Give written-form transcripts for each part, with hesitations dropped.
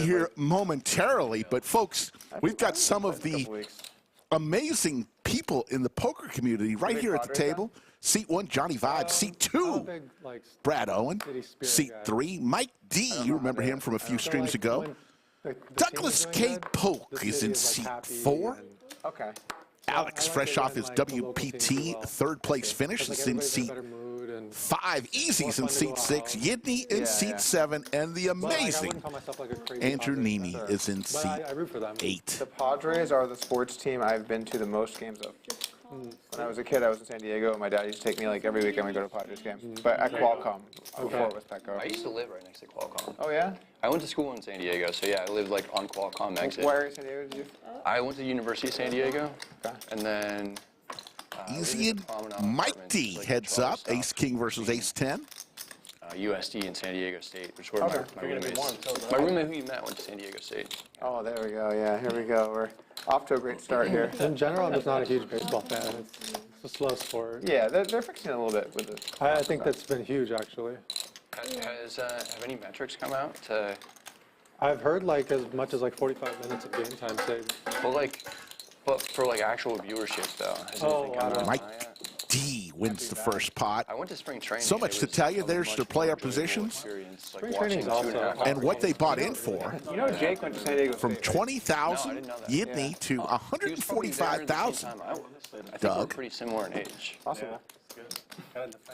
here momentarily, but folks, we've got some of the amazing people in the poker community right here at the table. Seat 1, Johnnie Vibes. Seat 2, Brad Owen. Seat 3, Mike D. You remember him from a few streams ago. Douglas K. Polk is in seat 4. Okay. Alex, fresh off his WPT third place finish, is in seat 5. Easy's in seat 6. Yidne in seat 7. And the amazing Andrew Neeme is in seat 8. The Padres are the sports team I've been to the most games of. When I was a kid, I was in San Diego. My dad used to take me like every weekend we go to Padres games. But at Qualcomm, before it was Petco. I used to live right next to Qualcomm. Oh, yeah? I went to school in San Diego, so yeah, I lived like on Qualcomm exit. Where in San Diego did you? I went to University of San Diego, and then... Easy and Mike D heads up. Ace King versus Ace 10. USD in San Diego State, which were my roommates. My roommate who you met went to San Diego State. Oh, there we go. Yeah, here we go. We're off to a great start here. In general, I'm just not a huge baseball fan. It's a slow sport. Yeah, they're fixing it a little bit with it. I think that's been huge, actually. Have any metrics come out to... I've heard like as much as like 45 minutes of game time saved. But for like actual viewership though, has anything come out? Mike D wins the first pot. I went to spring training. So much to tell you. There's their player positions and what they bought in for. You know, Jake went to San Diego from 20,000 Yidne to 145,000. I think Doug, we're pretty similar in age. Possible.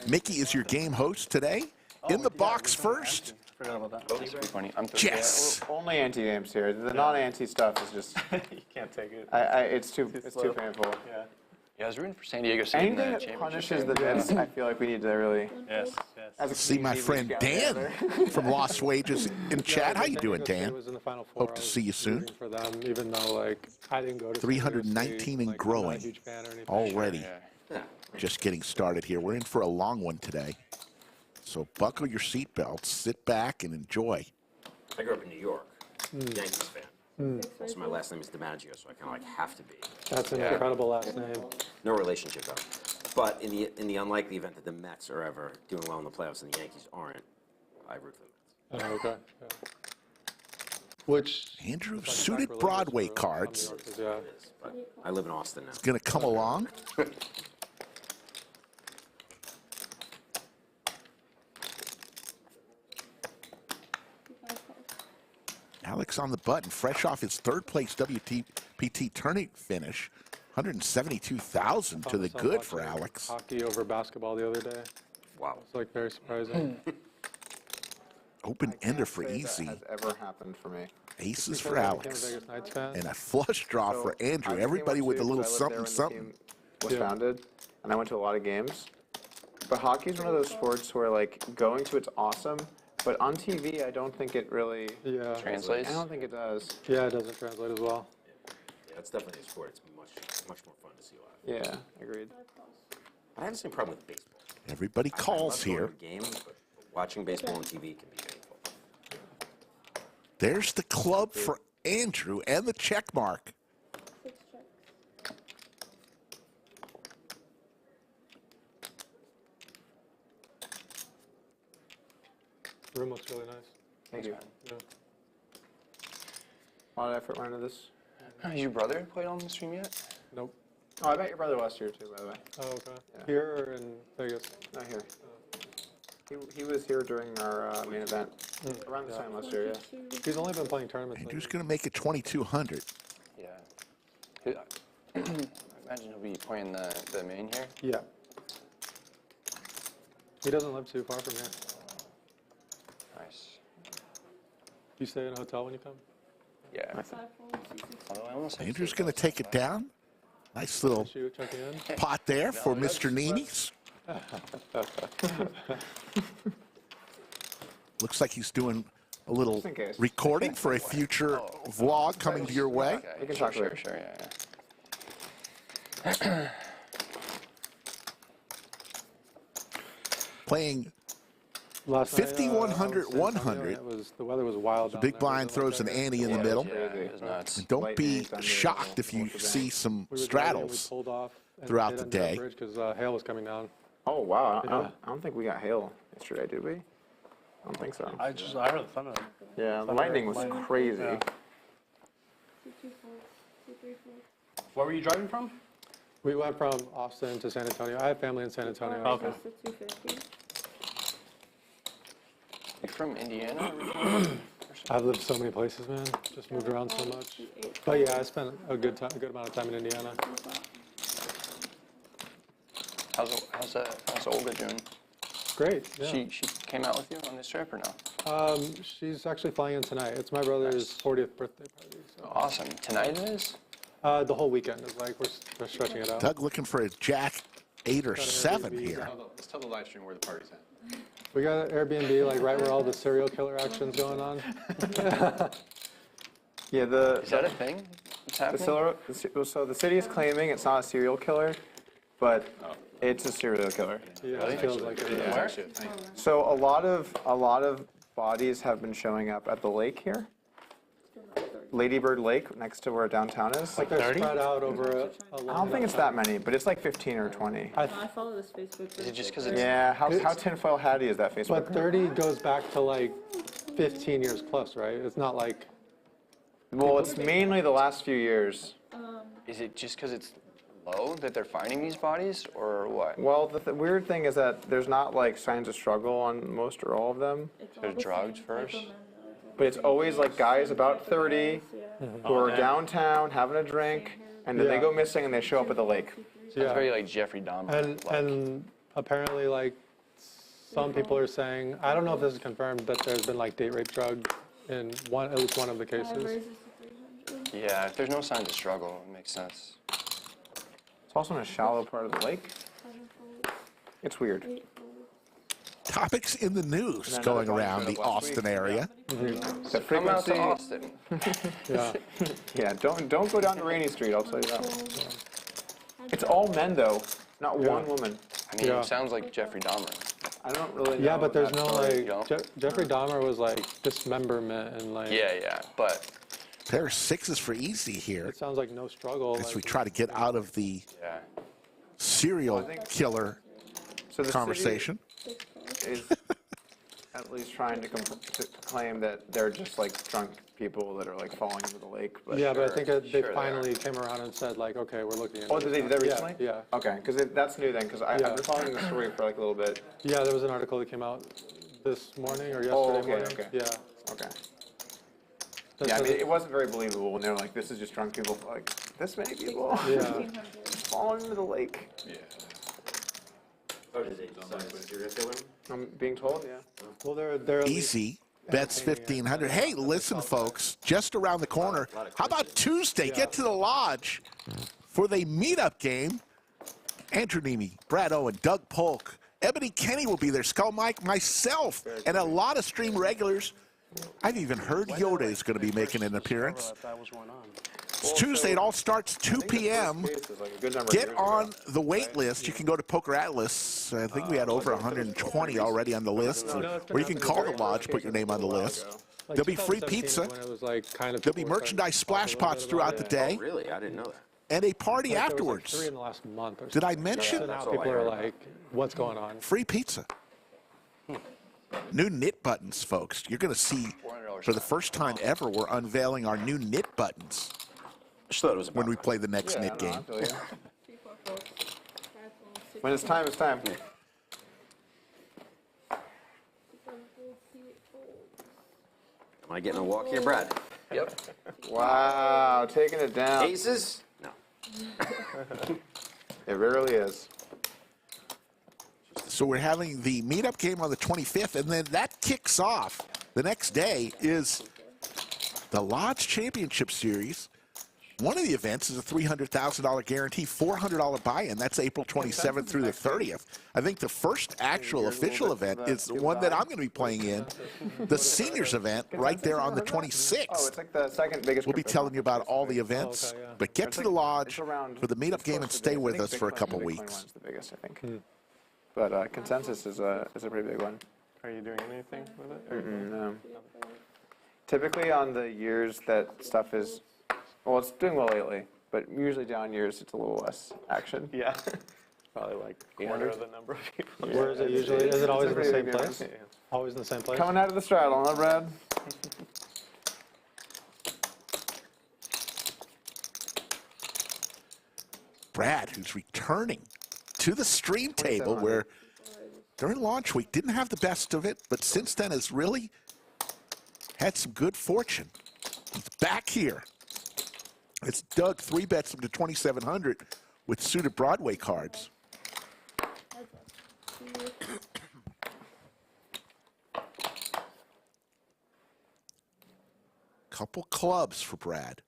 Mickey is your game host today. In the box first. Jess. We're only anti-games here. The non-anti stuff is just You can't take it. it's too painful. Yeah, I was rooting for San Diego State. Anything that punishes the miss, I feel like we need to really. Yes. See my friend Dan from Lost Wages in chat. How you doing, Dan? Hope to see you soon. For them, even though like I didn't go to 319 and growing already. Just getting started here. We're in for a long one today. So buckle your seatbelts, sit back, and enjoy. I grew up in New York, Yankees fan. Also, my last name is DiMaggio, so I kind of like have to be. That's an incredible last name. No relationship though. But in the unlikely event that the Mets are ever doing well in the playoffs and the Yankees aren't, I root for the Mets. Oh, okay. Yeah. Which Andrew suited Broadway cards. Yeah. But I live in Austin now. It's going to come along. Alex on the button, fresh off his third place WPT tournament finish. 172,000 to the good for Alex. Hockey over basketball the other day. Wow. It's like very surprising. Open ender for Easy. That has ever happened for me. Aces for Alex. And a flush draw for Andrew. Everybody with a little something, something. Was founded, and I went to a lot of games. But hockey is one of those sports where, like, going to it's awesome, but on TV, I don't think it really translates. I don't think it does. Yeah, it doesn't translate as well. Yeah, that's definitely a sport. It's much more fun to see live. Yeah, agreed. I have the same problem with baseball. Everybody calls here. Games, but watching baseball on TV can be painful. There's the club for Andrew and the check mark. The room looks really nice. Thank you. Yeah. A lot of effort went into this. Has your brother played on the stream yet? Nope. Oh, I met your brother last year, too, by the way. Oh, okay. Yeah. Here or in Vegas? Not here. He was here during our main event. Around the time last year, yeah. He's only been playing tournaments. Andrew's going to make it 2,200. Yeah. I imagine he'll be playing the main here. Yeah. He doesn't live too far from here. Nice. You stay in a hotel when you come? Yeah. Andrew's going to take it down. Nice little pot there for Mr. Neeme's. Looks like he's doing a little recording for a future vlog coming to your way. Okay. You can talk sure, yeah. Playing 5,100, 100. The weather was wild. The big blind throws an ante in the middle. Nuts. And don't be shocked if you see some straddles throughout the day. Because hail was coming down. Oh, wow. I don't think we got hail yesterday, did we? I don't think so. I heard the thunder. Yeah, the lightning was crazy. Yeah. Where were you driving from? We went from Austin to San Antonio. I have family in San Antonio. Okay. You from Indiana? Originally? I've lived so many places, man. Just moved around so much. But yeah, I spent a good amount of time in Indiana. How's Olga doing? Great. Yeah. She came out with you on this trip or no? She's actually flying in tonight. It's my brother's 40th birthday party. So. Awesome. Tonight it is? The whole weekend is like we're stretching it out. Doug looking for a Jack 8 or 7 Airbnb. here. Let's tell the live stream where the party's at. We got an Airbnb like right where all the serial killer action's going on. Yeah, Is that a thing? It's happening? so the city is claiming it's not a serial killer, but it's a serial killer. Yeah, it feels like it. Yeah, Where? actually, thank you. So a lot of bodies have been showing up at the lake here, Ladybird Lake, next to where downtown is. Like they're spread out over a I don't think it's that many, but it's like 15 or 20. I follow this Facebook group. Is it just because it's... Yeah, how tinfoil hatty is that Facebook? But 30 goes back to like 15 years plus, right? It's not like Well, it's mainly the last few years. Is it just because it's low that they're finding these bodies, or what? Well, the weird thing is that there's not like signs of struggle on most or all of them, They're drugged first? but it's always like guys about 30 who are downtown having a drink, and then they Yeah. go missing and they show up at the lake. It's yeah. very like Jeffrey Dahmer. And apparently like some people are saying, I don't know if this is confirmed, that there's been like date rape drugged in at least one of the cases. Yeah, if there's no signs of struggle, it makes sense. It's also in a shallow part of the lake. It's weird. Topics in the news And going another around one the last week, Austin area. The Come out to frequency, Austin. Yeah. yeah, don't go down to Rainy Street, I'll tell you that. It's all men though, not one woman. I mean, Yeah. it sounds like Jeffrey Dahmer. I don't really know. Yeah, but there's that no story. you like, don't? Jeffrey Dahmer was like dismemberment and like, Yeah, but Pair of 6s for easy here it sounds like no struggle. as like, we try to get out of the yeah. serial killer So the conversation. city is at least trying to claim that they're just like drunk people that are like falling into the lake. But yeah, but I think they Sure they finally came around and said like, okay, we're looking at Oh, did they do that recently? Yeah. Okay, because that's new then, because I've Yeah. been following the story for like a little bit. Yeah, there was an article that came out this morning or yesterday okay, morning. okay. Yeah. Okay. That Yeah, I says mean, it- it wasn't very believable when they were like, this is just drunk people, like, this many people Yeah. falling into the lake. Yeah. Oh, is it a serial killer? I'm being told, yeah. Well, they're at least- Easy. Bets 1,500. Hey, listen, folks, just around the corner. How about Tuesday? Get to the lodge for the meetup game. Andrew Neeme, Brad Owen, Doug Polk, Ebony Kenny will be there. Skull Mike, myself, and a lot of stream regulars. I've even heard Yoda is going to be making an appearance. It's Tuesday. It all starts 2 p.m. Get on the wait list. You can go to Poker Atlas. I think we had over 120 already on the list. Or you can call the lodge, put your name on the list. like There'll be free 2017 pizza. when it was, like, kind of There'll be people were merchandise starting to splash talk a little pots bit throughout about the it. day Really? I didn't know that. and a party Like, there was, like, afterwards. 3 in the last month or Did I something. mention? So That's now all I people are heard. like, what's going on? Free pizza. New knit buttons, folks. You're going to see for the first time ever, we're unveiling our new knit buttons Just thought it was when we play the next Yeah, knit no, I game. feel you. When it's time, it's time. Am I getting a walk here, Brad? Yep. Wow, taking it down. Aces? No. It really is. So we're having the meetup game on the 25th, and then that kicks off. The next day is the Lodge Championship Series. One of the events is a $300,000 guarantee, $400 buy-in. That's April 27th through the 30th. I think the first actual official event is the one that I'm going to be playing in, the seniors event, right there on the 26th. Oh, it's like the second biggest. We'll be crypto telling you about all the conference, events, okay, yeah. but get It's to like- the lodge it's around- for the meetup it's game close and to stay big. I with think us for a Bitcoin- couple Bitcoin weeks. one's the biggest, I think. But consensus is a pretty big one. Are you doing anything with it? No. Typically on the years that stuff is, well, it's doing well lately, but usually down years it's a little less action. Yeah. probably like a quarter of the number of people. Where is it usually? Is it always in the pretty same big place? difference. Always in the same place? Coming out of the straddle, huh, Brad? Brad, who's returning to the stream table where during launch week didn't have the best of it, but since then has really had some good fortune. He's back here. It's Doug 3-bets him to 2,700 with suited Broadway cards. Couple clubs for Brad.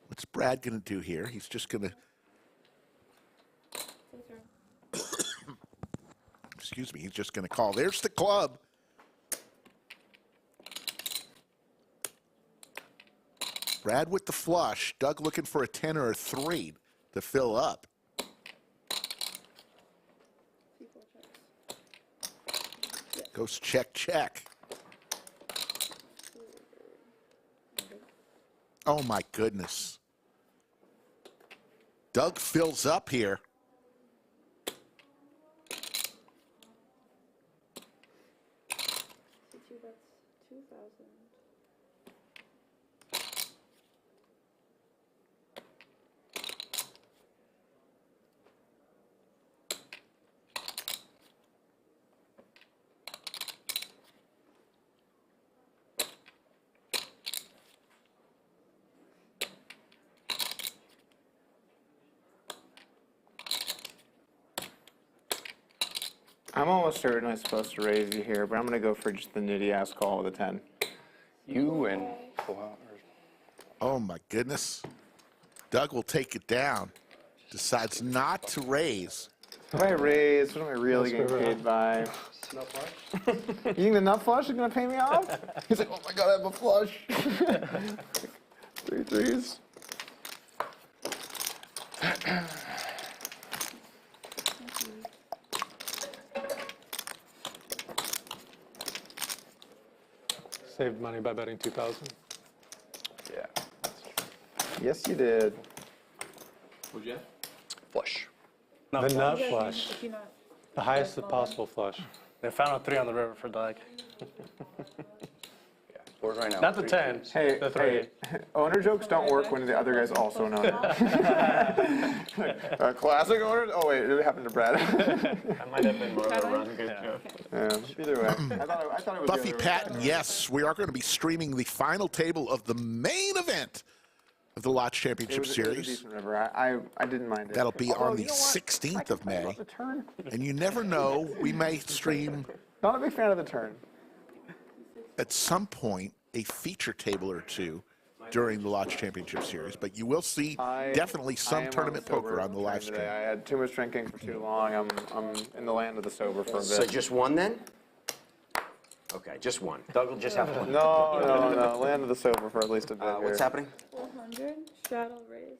What's Brad going to do here? He's just going to... Excuse me, he's just going to call. There's the club. Brad with the flush. Doug looking for a 10 or a 3 to fill up. Goes check, check. Oh, my goodness. Doug fills up here. I'm almost certain I'm supposed to raise you here, but I'm going to go for just the nitty-ass call with a 10. You and full house. Oh, my goodness. Doug will take it down. Decides not to raise. If I raise, what am I really getting paid by? Nut flush? You think the nut flush is going to pay me off? He's like, oh my god, I have a flush. 3 threes. Saved money by betting 2,000. Yeah. Yes, you did. What'd you have? Flush. The nut flush. The highest possible flush. They found a 3 on the river for Doug. Yeah. Board right now. Not the 10. Hey, The 3. hey, owner jokes don't work when the other guy's also an owner. Classic owner? Oh wait, it happened to Brad. That might have been more of a run good joke. Yeah, either way. I thought it was Buffy the other way. Patton, yes, we are going to be streaming the final table of the main event of the Lodge It Championship was a Series. decent river. I didn't mind it. That'll be Although, on the you know what? 16th I can of play May. about the turn. And you never know, we may stream Not a big fan of the turn. at some point a feature table or two during the Lodge Championship Series, but you will see definitely I some am tournament sober poker on the live today. stream. I had too much drinking for too long. I'm in the land of the sober for a bit. So just one then? Okay, just one. Doug will just have one. No. Land of the sober for at least a bit What's here. happening? 400, straddle raise.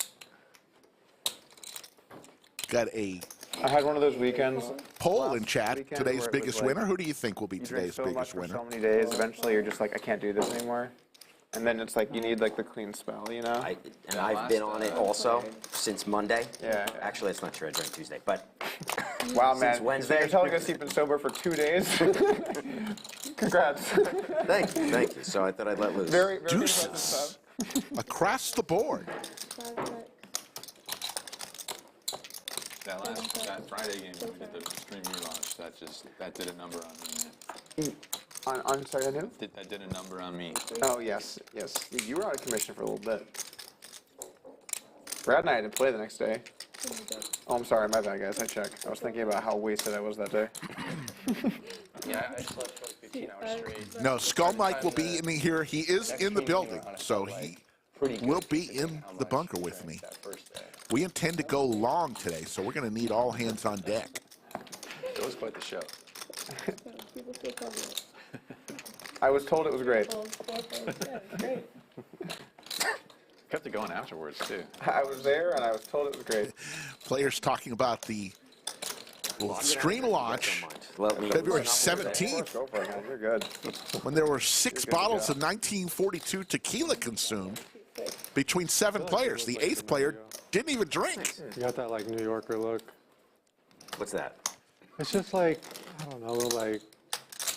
Got a I had one of those weekends. poll in chat, weekend today's where it was biggest like, winner. Who do you think will be You drink today's so much biggest for winner? so many days, eventually you're just like, I can't do this anymore. And then it's like, you need like the clean spell, you know? I've been on it also since Monday. Yeah. Actually, that's not true. I drank Tuesday, but Wow, since man. Wednesday. You're telling us you've been sober for 2 days? Congrats. Thank you. So I thought I'd let loose. Very impressive Deuces stuff. across the board. 5 That Friday game when we did the stream relaunch, that did a number on me, man. On sorry, I knew? That did a number on me. Oh, yes. You were out of commission for a little bit. Brad and I didn't play the next day. Oh, I'm sorry. My bad, guys. I checked. I was thinking about how wasted I was that day. Yeah, I slept for like 15 hours straight. No, Skull Mike will be in here. He is in the building, so he will be in the bunker with me. That first day. We intend to go long today, so we're going to need all hands on deck. It was quite the show. People still cover it. I was told it was great. Oh, 4 4, yeah, great. Kept it going afterwards, too. I was there, and I was told it was great. Players talking about the stream launch February 17th, Go for it, man. You're good. when there were 6 bottles of 1942 tequila consumed between 7 players. The 8th player didn't even drink. You got that like New Yorker look. What's that? It's just like, I don't know, like,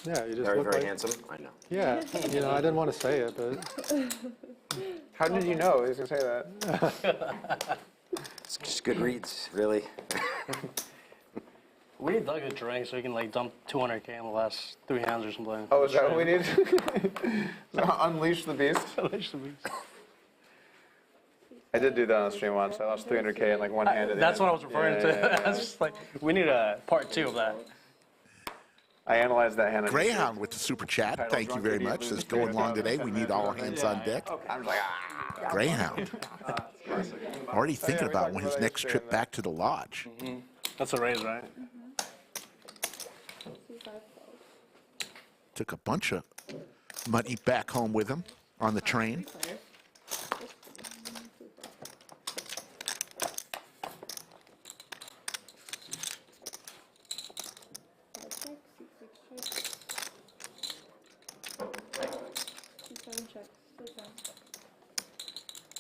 yeah, you just Very, look very like, handsome. I know. yeah, you know, I didn't want to say it, but How did you know he was going to say that? It's just good reads, really. We need Doug a drink so he can like dump 200K in the last 3 hands or something. Oh, is that what we need? Unleash the beast? Unleash the beast. I did do that on the stream once. I lost 300K in like one hand. That's what I was referring to. I was just like, we need a part 2 of that. I analyzed that hand. Greyhound with the super chat. Thank you very much. Says going long today. We need all hands on deck. I'm like, ah. Greyhound. Already thinking about when his next trip back to the lodge. That's a raise, right? Took a bunch of money back home with him on the train.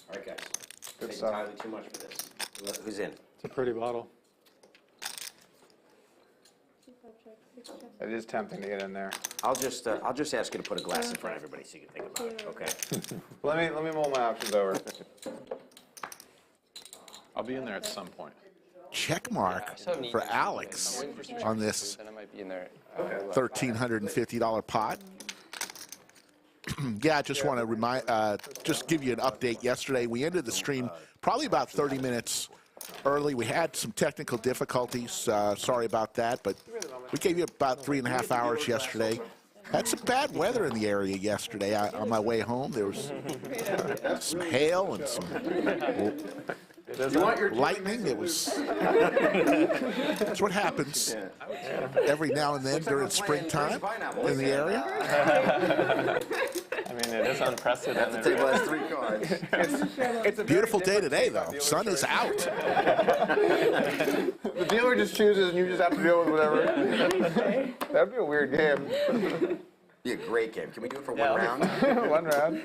All right, guys. Good Take stuff. entirely too much for this. Who's in? it's a pretty bottle. It is tempting to get in there. I'll just ask you to put a glass in front of everybody so you can think about it. Okay. Let me mull my options over. I'll be in there at some point. Check mark for Alex on this Then I might be in there. $1,350 pot. Yeah, I just want to remind, just give you an update. Yesterday, we ended the stream probably about 30 minutes early. We had some technical difficulties. Sorry about that, but we gave you about 3.5 hours yesterday. Had some bad weather in the area yesterday. On my way home, there was some hail and some lightning. It was. That's what happens every now and then during springtime in the area. I mean, it is unprecedented. The table has 3 cards. It's a Beautiful day today, though. Sun is out. The dealer just chooses, and you just have to deal with whatever. That'd be a weird game. Be a great game. Can we do it for one round? One round.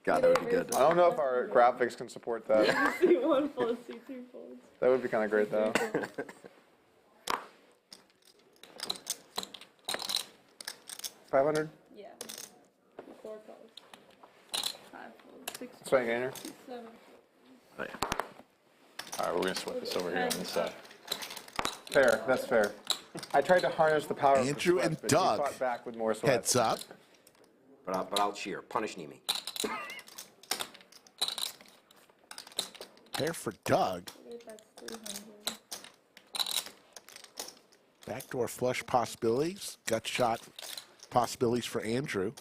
God, that would be good. I don't know if our graphics can support that. C1 folds, C2 folds. That would be kind of great, though. $500. Yeah. 4 folds. 5 folds. 6 folds. Swing gainer. 7. All right, we're going to sweat this over here on the side. Fair. That's fair. I tried to harness the power Andrew of the sweat, and but you Doug. fought back with more sweat. Heads up. But I'll cheer. Punish Neeme. Pair for Doug. That's 300. Backdoor flush possibilities. Gut shot possibilities for Andrew.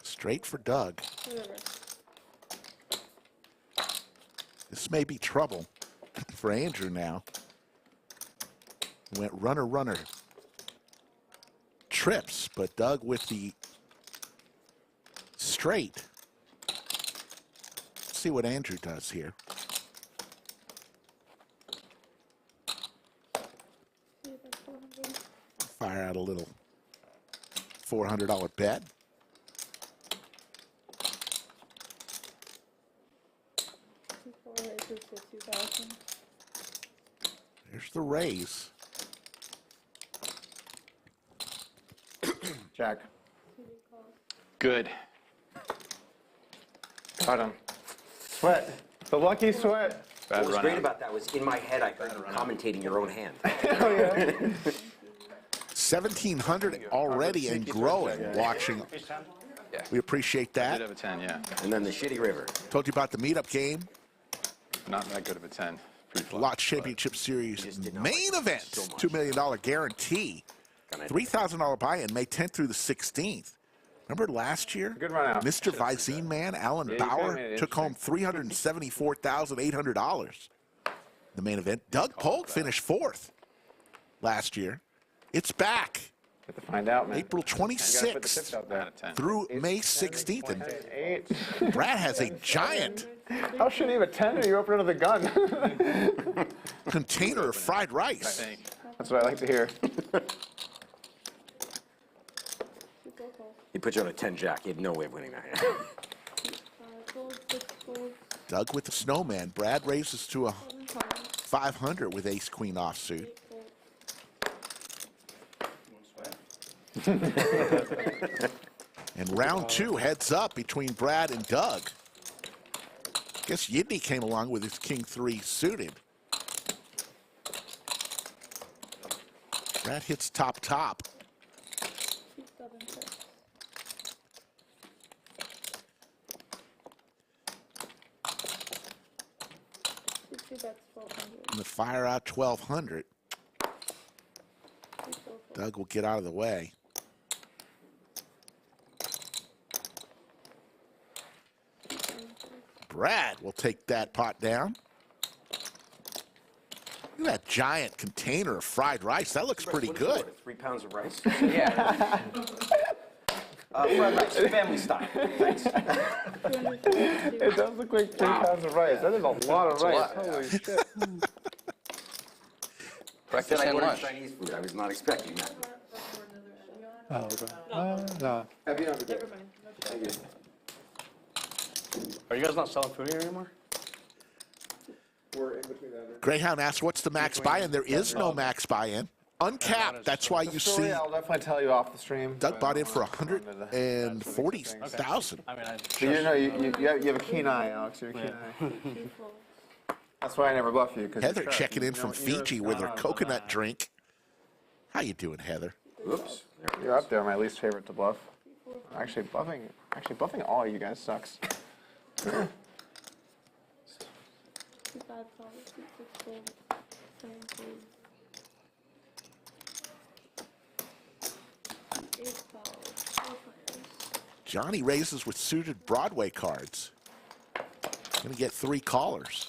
Straight for Doug. Whatever. This may be trouble for Andrew now. Went runner, runner. Trips, but Doug with the straight. Let's see what Andrew does here. Fire out a little $400 bet. There's the raise. Jack. Good. Got him. Sweat. The lucky sweat. Bad What was run great out. about that was in my head, I heard you commentating your own hand. 1,700 already and growing. Watching. We appreciate Did that. have a 10, yeah. And then the shitty river. Told you about the meetup game. Not that good of a 10. Pre-flop, Lodge Championship Series did not main like event. so much. $2 million guarantee. $3,000 buy-in May 10th through the 16th. Remember last year? Good run out. Mr. Visine man, Alan you Bauer, kinda made it took home $374,800. The main event, Doug Polk finished 4th last year. It's back. Have to find out, man. April You gotta put the chips 26th out there. through May 16th. And 8. Brad has a giant How should he have a 10 when you open under the gun? container of fried rice. That's what I like to hear. He put you on a 10 jack. He had no way of winning that. 5 fold, 6 fold, Doug with the snowman. Brad raises to a 7 cards, 500 with ace queen offsuit. 8 fold. And round 2 heads up between Brad and Doug. Guess Yidne came along with his king 3 suited. Brad hits top. 2, 7, 6. 2 bets, 1200. And the fire out 1200. 2 fold, Doug will get out of the way. Brad will take that pot down. Look at that giant container of fried rice. That looks pretty good. 3 pounds of rice. Yeah. Fried rice, family style. Thanks. 250. It does look like 3 pounds of rice. That is a lot of rice. Holy shit. Breakfast I and ordered lunch. Chinese food. I was not expecting that. Oh, okay. No. Have you ever Never mind. No charge. Are you guys not selling food here anymore? We're in between that. Greyhound asks, what's the max buy-in? There is no max buy-in. Uncapped. That's why you see I'll definitely tell you off the stream. Doug bought in for 140,000. I mean, So you know, you have a keen eye, Alex. You have a keen eye. 2 fold. That's why I never bluff you. 'Cause Heather you're sharp. checking in You from know- you know Fiji what's with going her on. coconut drink. How you doing, Heather? Oops. You're up there, my least favorite to bluff. Actually, bluffing all you guys sucks. 2 5 cards, 2 6 fold, 7 fold. 8 cards, 4 players. Johnny raises with suited Broadway cards. Gonna get 3 callers.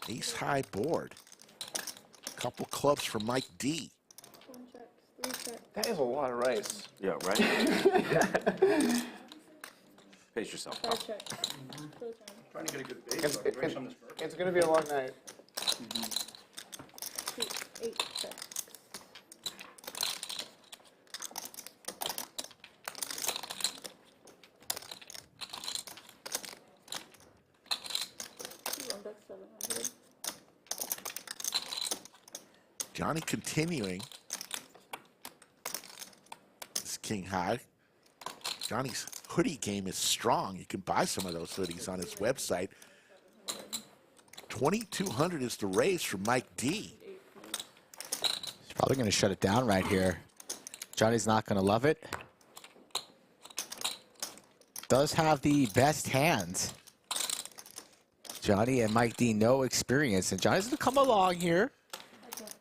Ace high board. Couple clubs for Mike D. 1 checks, 3 checks. That is a lot of rice. Yeah, right? Pace yourself. 5 checks. Showtime. Trying to get a good base. It's gonna be a long night. 2, 8 checks. One bet 700. Johnny continuing. This king high. Johnny's hoodie game is strong. You can buy some of those hoodies on his website. 2,200 is the raise from Mike D. He's probably going to shut it down right here. Johnny's not going to love it. Does have the best hands. Johnny and Mike D, no experience. And Johnny's going to come along here.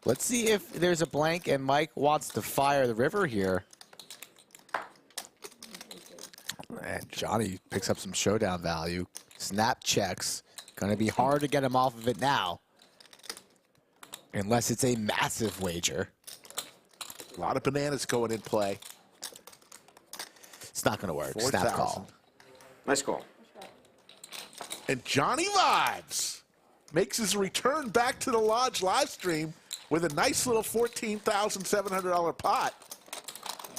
Let's see if there's a blank and Mike wants to fire the river here. And Johnny picks up some showdown value. Snap checks. Going to be hard to get him off of it now. Unless it's a massive wager. A lot of bananas going in play. It's not going to work. 4,000. Snap call. Nice call. And Johnnie Vibes makes his return back to the Lodge live stream with a nice little $14,700 pot.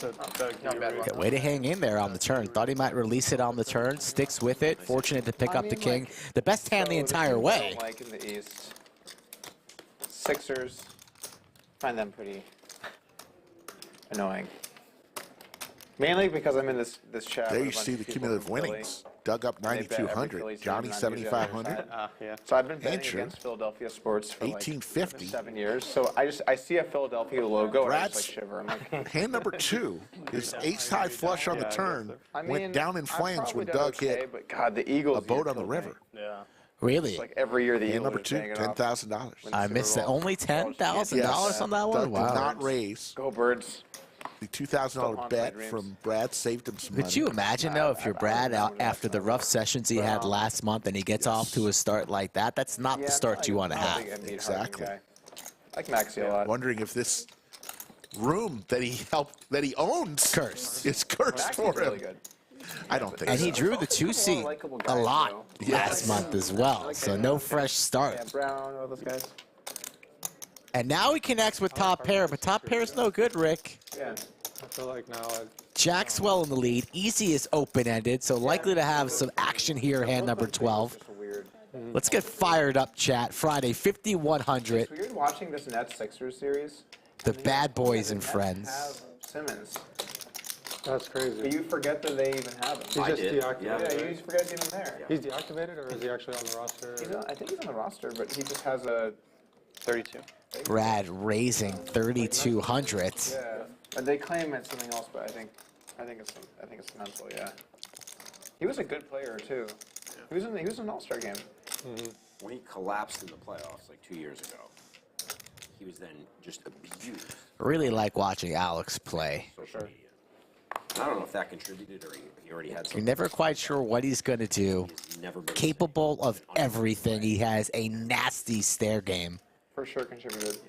Yeah, way to hang in there on the turn. Thought he might release it on the turn. Sticks with it. Fortunate to pick up the king. The best hand the entire way. Like in the East, Sixers, find them pretty annoying. Mainly because I'm in this chat. There with a you bunch see of the people cumulative from Philly, winnings. Doug up and they bet every 9,200. Phillies team, Johnny and I'm usually on the other 7,500. side. Yeah. So I've been betting Andrew, against Philadelphia sports for like 1850. 7 years. So I see a Philadelphia logo and I Brad's- just like shiver. I'm like, Hand number 2 is ace high flush on the turn. I mean, Went down in I've flames probably when done Doug okay, hit but God, the Eagles a boat you on the killed me. river. Yeah. Really? It's like every year the Hand Eagles number are 2, banging off. $10,000. I missed it. Only $10,000 Yes. on that one? Doug did Wow. not raise. Go Birds. The $2,000 bet from Brad saved him some money. Could you imagine, though, if you're Brad out after the rough sessions he had last month and he gets off to a start like that? That's not the start you want to have. Exactly. I like Maxi a lot. Wondering if this room that he owns is cursed for him. Really good. I don't think And so. he drew the 2-seat a lot last month as well, so no fresh start. Yeah, Brown, all those guys. And now he connects with top pair, but top pair's no good, Rick. Yeah. I feel like now Jack's well in the lead. Easy is open-ended, so likely to have some action here, hand number 12. Let's get fired up, chat. Friday, 5,100. It's weird watching this Nets Sixers series. The bad boys and friends. Have Simmons. that's crazy. But you forget that they even have him. He's just deactivated. Yeah, you just forget he's even there. He's deactivated, or is he actually on the roster? I think he's on the roster, but he just has a 32. Brad raising 3,200. yeah. And they claim it's something else, but I think it's mental. Yeah. He was a good player too. He was in an All-Star game. When he collapsed in the playoffs like 2 years ago, he was then just abused. Really like watching Alex play. For sure. I don't know if that contributed or he already had You're something. never quite sure what he's going to do. He's never been Capable of everything. He has a nasty stare game. For sure contributed.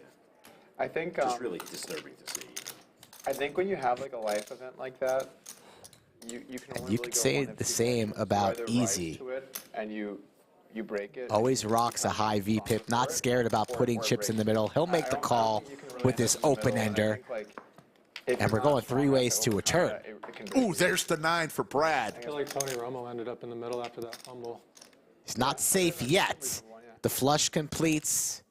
I think just really disturbing to see. I think when you have like a life event like that, you can only You really could go say one of the two same directions. about You either Easy. rise to it and you break it. Always rocks a high V-pip, not scared about putting chips in the middle. He'll make the call with this open-ender. And we're going 3 ways to a turn. Ooh, there's the 9 for Brad. I feel like Tony Romo ended up in the middle after that fumble. He's not safe yet. The flush completes.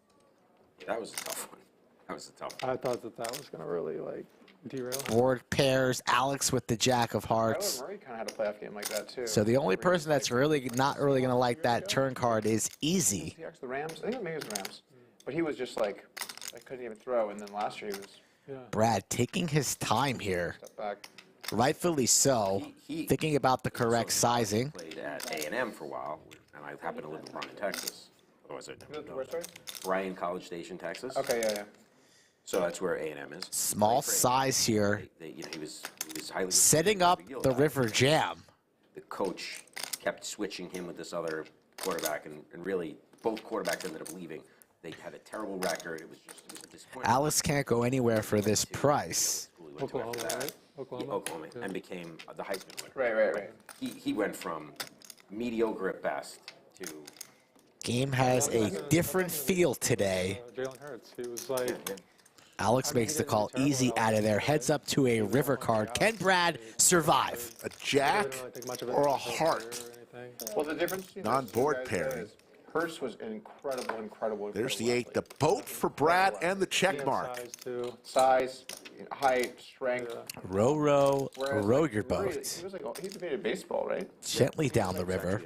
That was a tough one. That was a tough one. I thought that was going to really, like, derail him. Board pairs. Alex with the jack of hearts. Murray kind of had a playoff game like that too. So the only person that's really not really going to like that turn card is Easy. He actually the Rams. I think maybe it was the Rams, but he was just like I couldn't even throw. And then last year he was Brad taking his time here. step back. Rightfully so. Thinking about the correct sizing. Played at A&M for a while, and I happen to live in Bryan, Texas. Otherwise, I'd never know Where, that. sorry? Bryan, College Station, Texas. Okay, yeah. So that's where A&M is. Small size here. He was highly Setting up big deal the about it. River Jam. The coach kept switching him with this other quarterback, and really both quarterbacks ended up leaving. They had a terrible record. It was disappointing. Alex can't go anywhere for this price. Oklahoma, right? Oklahoma, and became the Heisman winner. Right. He went from mediocre at best to Game has a different feel today. Jalen Hurts, he was like, Alex makes the call easy out of there. Heads up to a river card. Can Brad survive? A jack or a heart? Well, the difference between Non-board those two guys pairing. is Hurst was an incredible. There's the 8. The boat for Brad and the check mark. Size, height, strength. Row, row, Whereas, row like, your Murray, boat. He was like, he debated baseball, right? Gently down the river.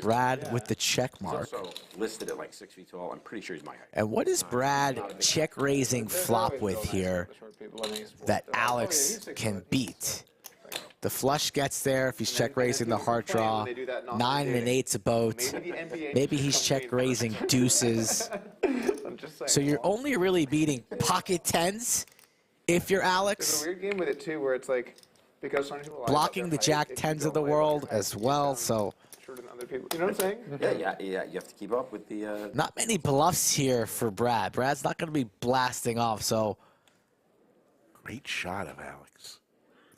Brad with the check mark. also listed at like 6 feet tall. I'm pretty sure he's my height. And what is Brad check raising flop with here that Alex can beat? The flush gets there if he's check raising the heart draw. 9 and an 8's a boat. Maybe he's check raising deuces. So you're only really beating pocket 10s if you're There's a Alex. weird game with it too, where it's like because some people Blocking the jack 10s of the world as well. So shorter than other people. You know what I'm saying? Yeah. You have to keep up with the. not many bluffs here for Brad. Brad's not going to be blasting off. So Great shot of Alex.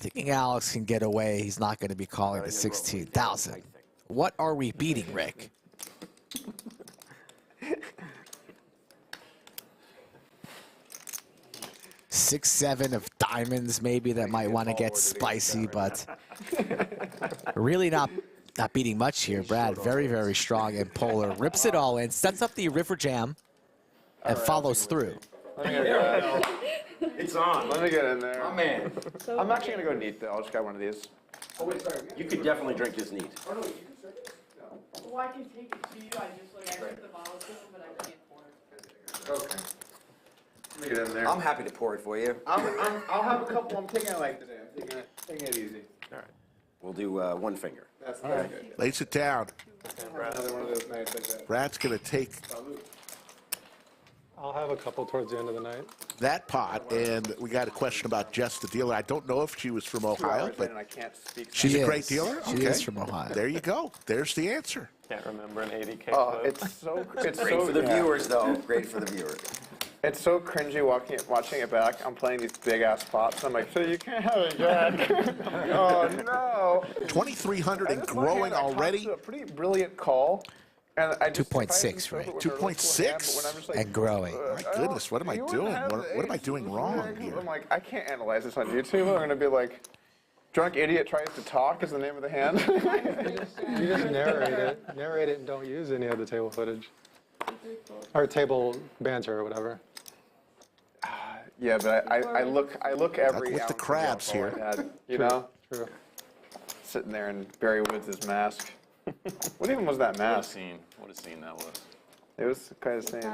thinking Alex can get away, he's not going to be calling the 16,000. What are we beating, Rick? Six, 7 of diamonds, maybe that might want to get spicy, but really not beating much here. Brad, very, very strong and polar. Rips it all in, sets up the river jam, and follows through. It's on. Let me get in there. My man. I'm actually gonna go neat though. I'll just grab one of these. You could definitely drink this neat. Well, I can take it to you. I took the bottle to him, but I can't pour it. Okay. Let me get in there. I'm happy to pour it for you. I'll have a couple. I'm taking it light today. I'm taking it easy. All right. We'll do one finger. That's good. Lays it down. Another one of those nights like that. Brad's going to take. I'll have a couple towards the end of the night. that pot, and we got a question about Jess the dealer. I don't know if she was from Ohio, but I can't speak. she's She a great is. dealer. She is from Ohio. There you go. There's the answer. Can't remember an 80K Oh, clip. it's so it's Great so for the yeah. viewers, though. Great for the viewers. It's so cringy watching it back. I'm playing these big ass pots. I'm like, so you can't have it, Jack. Oh no. 2,300 and This one growing hand, I already. tossed a pretty brilliant call. And I just 2.6, right? 2.6? And growing. My goodness, what am I doing? What am I doing wrong here? I'm like, I can't analyze this on YouTube. I'm gonna be like, drunk idiot tries to talk is the name of the hand. You just narrate it and don't use any of the table footage. Or table banter or whatever. Yeah, but I look every With the ounce of crabs alcohol here. I had, you know, True. sitting there in Barry Woods' mask. What even was that What a mask? scene. What a scene that was. It was kind of the same.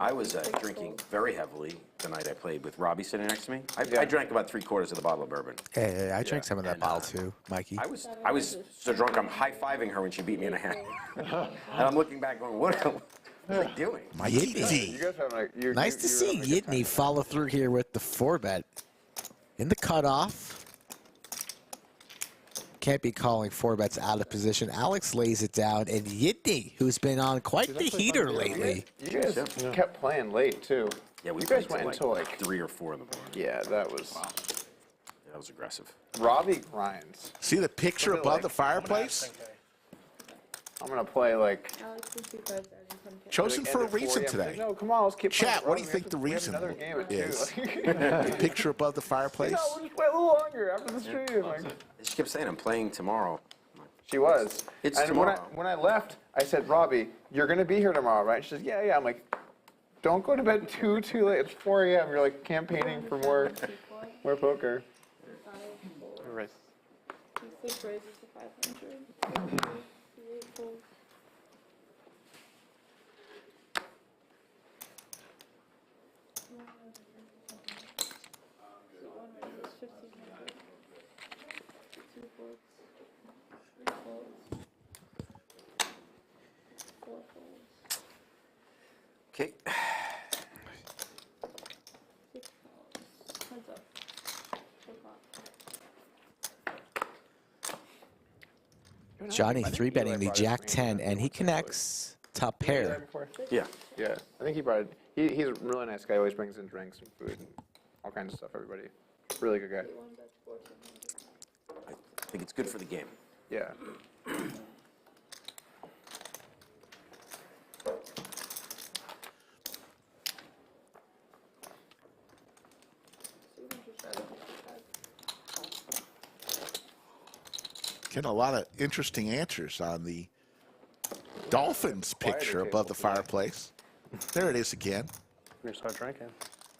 I was drinking very heavily the night I played with Robbie sitting next to me. I Yeah. drank about 3/4 of the bottle of bourbon. Hey, I drank some of that And, bottle too, Mikey. I was so drunk I'm high-fiving her when she beat me in a hand. And I'm looking back going, what are they doing? Yidne. You guys have like, Nice to see Yidne follow through here with the 4-bet. In the cutoff. Can't be calling 4-bets out of position. Alex lays it down, and Yidne, who's been on quite the heater lately. You guys kept playing late too. Yeah, we You guys played went till until like 3 or 4 in the morning. yeah, that was That was aggressive. Robbie grinds. See the picture Look at, above like, the fireplace? I'm gonna play like Chosen for a end at 4 reason a.m. today. Like, no, come on, let's keep playing. Chat, what do you Robbie. think the We have reason another game at is? 2. The picture above the fireplace? No, we'll just play a little longer after the stream. Like, She kept saying, I'm playing tomorrow. she was. It's and tomorrow. When I left, I said, Robbie, you're gonna be here tomorrow, right? She says, yeah, yeah. I'm like, don't go to bed too late. It's 4 a.m. You're like campaigning for more poker. Right. Six raises to 500. Eight folds. One raises 1,500. Two folds. Three folds. Four folds. Okay. Six folds. Heads up. Check off. Johnny 3-betting the Jack 10, and he connects top pair. Yeah. Yeah, I think he brought it. He's a really nice guy. Always brings in drinks and food and all kinds of stuff. Everybody, really good guy. One bet 1,400. I think it's good for the game. Yeah. Getting a lot of interesting answers on the Dolphins picture above the fireplace. There it is again. We start drinking.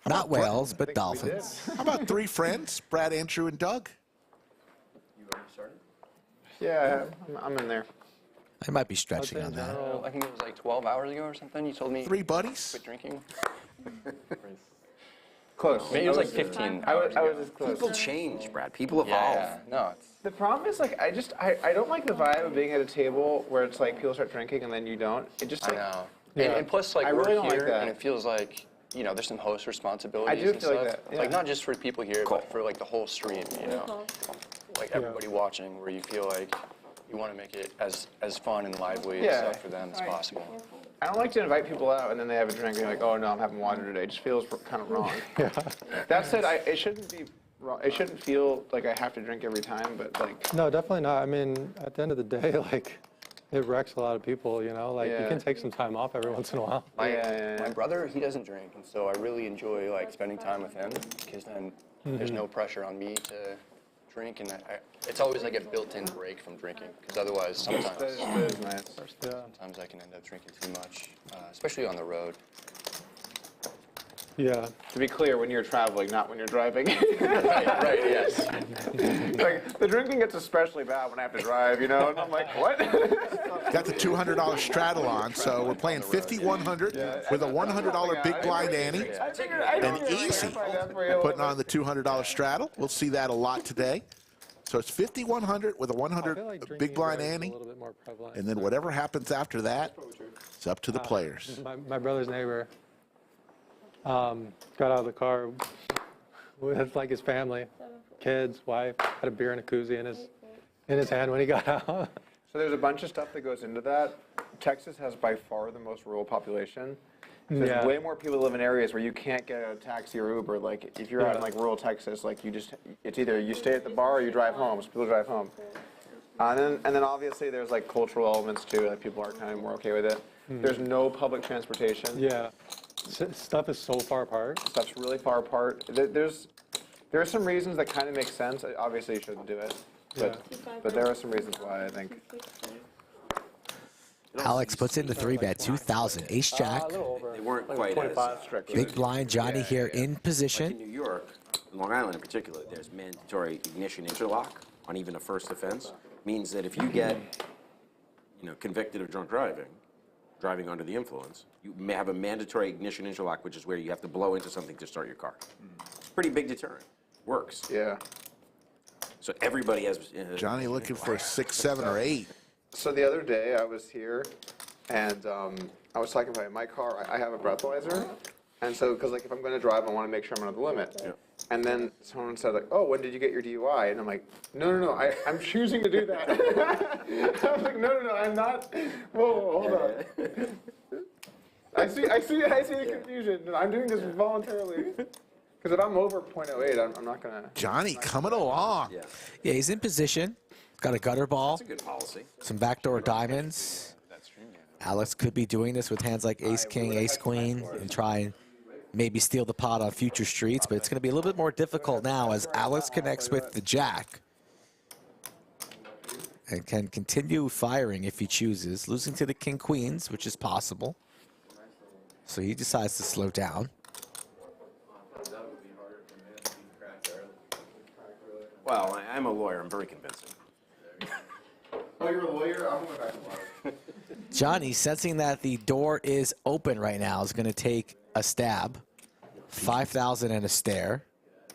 Not whales, but dolphins. How about 3 friends, Brad, Andrew, and Doug? You already started? Yeah, I'm in there. I might be stretching on that. I think it was like 12 hours ago or something. You told me 3 buddies? quit drinking. Close. Maybe it was like 15 I hours was ago. just close. People change, Brad. People evolve. Yeah, no, it's, The problem is like I don't like the vibe of being at a table where it's like people start drinking and then you don't. It just I like know. Yeah. And plus, like, I we're really don't like here, that. and it feels like, you know, there's some host responsibilities I do and feel like stuff. that, Like, yeah. not just for people here, but for, like, the whole stream, you know? Like, everybody watching, where you feel like you want to make it as fun and lively and Yeah. stuff for them as possible. I don't like to invite people out and then they have a drink and you're like, oh no, I'm having water today. It just feels kind of wrong. That said, it shouldn't be wrong. It shouldn't feel like I have to drink every time, but like. No, definitely not. I mean, at the end of the day, like, it wrecks a lot of people, you know? Like, you Yeah. can take some time off every once in a while. My brother, he doesn't drink, and so I really enjoy, like, spending time with him, because then there's no pressure on me to drink, and it's always like a built-in break from drinking, because otherwise That is nice. Yeah. sometimes I can end up drinking too much, especially on the road. Yeah. To be clear, when you're traveling, not when you're driving. Right, yes. Like the drinking gets especially bad when I have to drive, you know. And I'm like, what? Got the $200 straddle on, so we're playing 5,100 with a $100 big blind ante. And easy putting on the $200 straddle. We'll see that a lot today. So it's 5,100 with a I feel like 100 drinking big blind is a ante. little bit more prevalent. And then whatever happens after that, it's up to the players. My brother's neighbor, Got out of the car with like his family, kids, wife, had a beer and a koozie in his hand when he got out. So there's a bunch of stuff that goes into that. Texas has by far the most rural population. There's way more people live in areas where you can't get a taxi or Uber. Like if you're out in like rural Texas, like it's either you stay at the bar or you drive home. So people drive home. And then obviously there's like cultural elements too. Like people are kind of more okay with it. There's no public transportation. Yeah, stuff is so far apart. Stuff's really far apart. There are some reasons that kind of make sense. Obviously you shouldn't do it, but there are some reasons why I think. Alex puts in the 3-bet, 2,000, ace jack. They weren't quite as Big blind Johnny here in Like position. in New York, Long Island in particular, there's mandatory ignition interlock on even a first offense. Means that if you get, convicted of drunk driving under the influence, you may have a mandatory ignition interlock, which is where you have to blow into something to start your car. It's a pretty big deterrent. Works. Yeah. So everybody has. Johnny looking for a 6, 7, or 8. So the other day I was here, and I was talking about my car. I have a breathalyzer, and so because like if I'm going to drive, I want to make sure I'm under the limit. Yeah. And then someone said like, "Oh, when did you get your DUI?" And I'm like, "No, I'm choosing to do that." I was like, "No, I'm not." Whoa, hold on. I see the confusion. I'm doing this voluntarily. Because if I'm over .08, I'm not gonna. Johnny coming along. Yeah, he's in position. Got a gutter ball. That's a good policy. Some backdoor diamonds. Alex could be doing this with hands like ace king, ace queen, and try and maybe steal the pot on future streets, but it's going to be a little bit more difficult now as Alex connects with the jack and can continue firing if he chooses, losing to the king queens, which is possible. So he decides to slow down. Well, I'm a lawyer. I'm very convincing. Oh, you're a lawyer? I'm going back to work. Johnny, sensing that the door is open right now, is going to take a stab. 5,000 and a stare.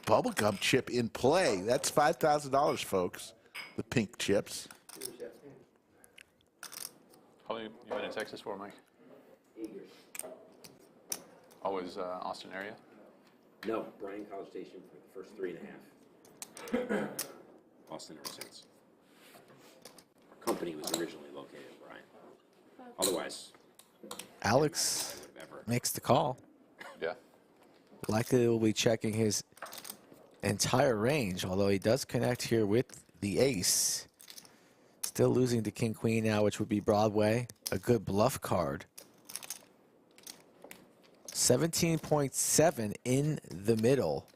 Bubblegum chip in play. That's $5,000, folks. The pink chips. How long you been in Texas for, Mike? 8 years. Always Austin area? No, Bryan College Station for the first 3.5. Austin ever since. Our company was originally located in Bryan. Otherwise, Alex makes the call. Yeah. Likely will be checking his entire range, although he does connect here with the ace. Still losing to king queen now, which would be Broadway. A good bluff card. 17.7 in the middle.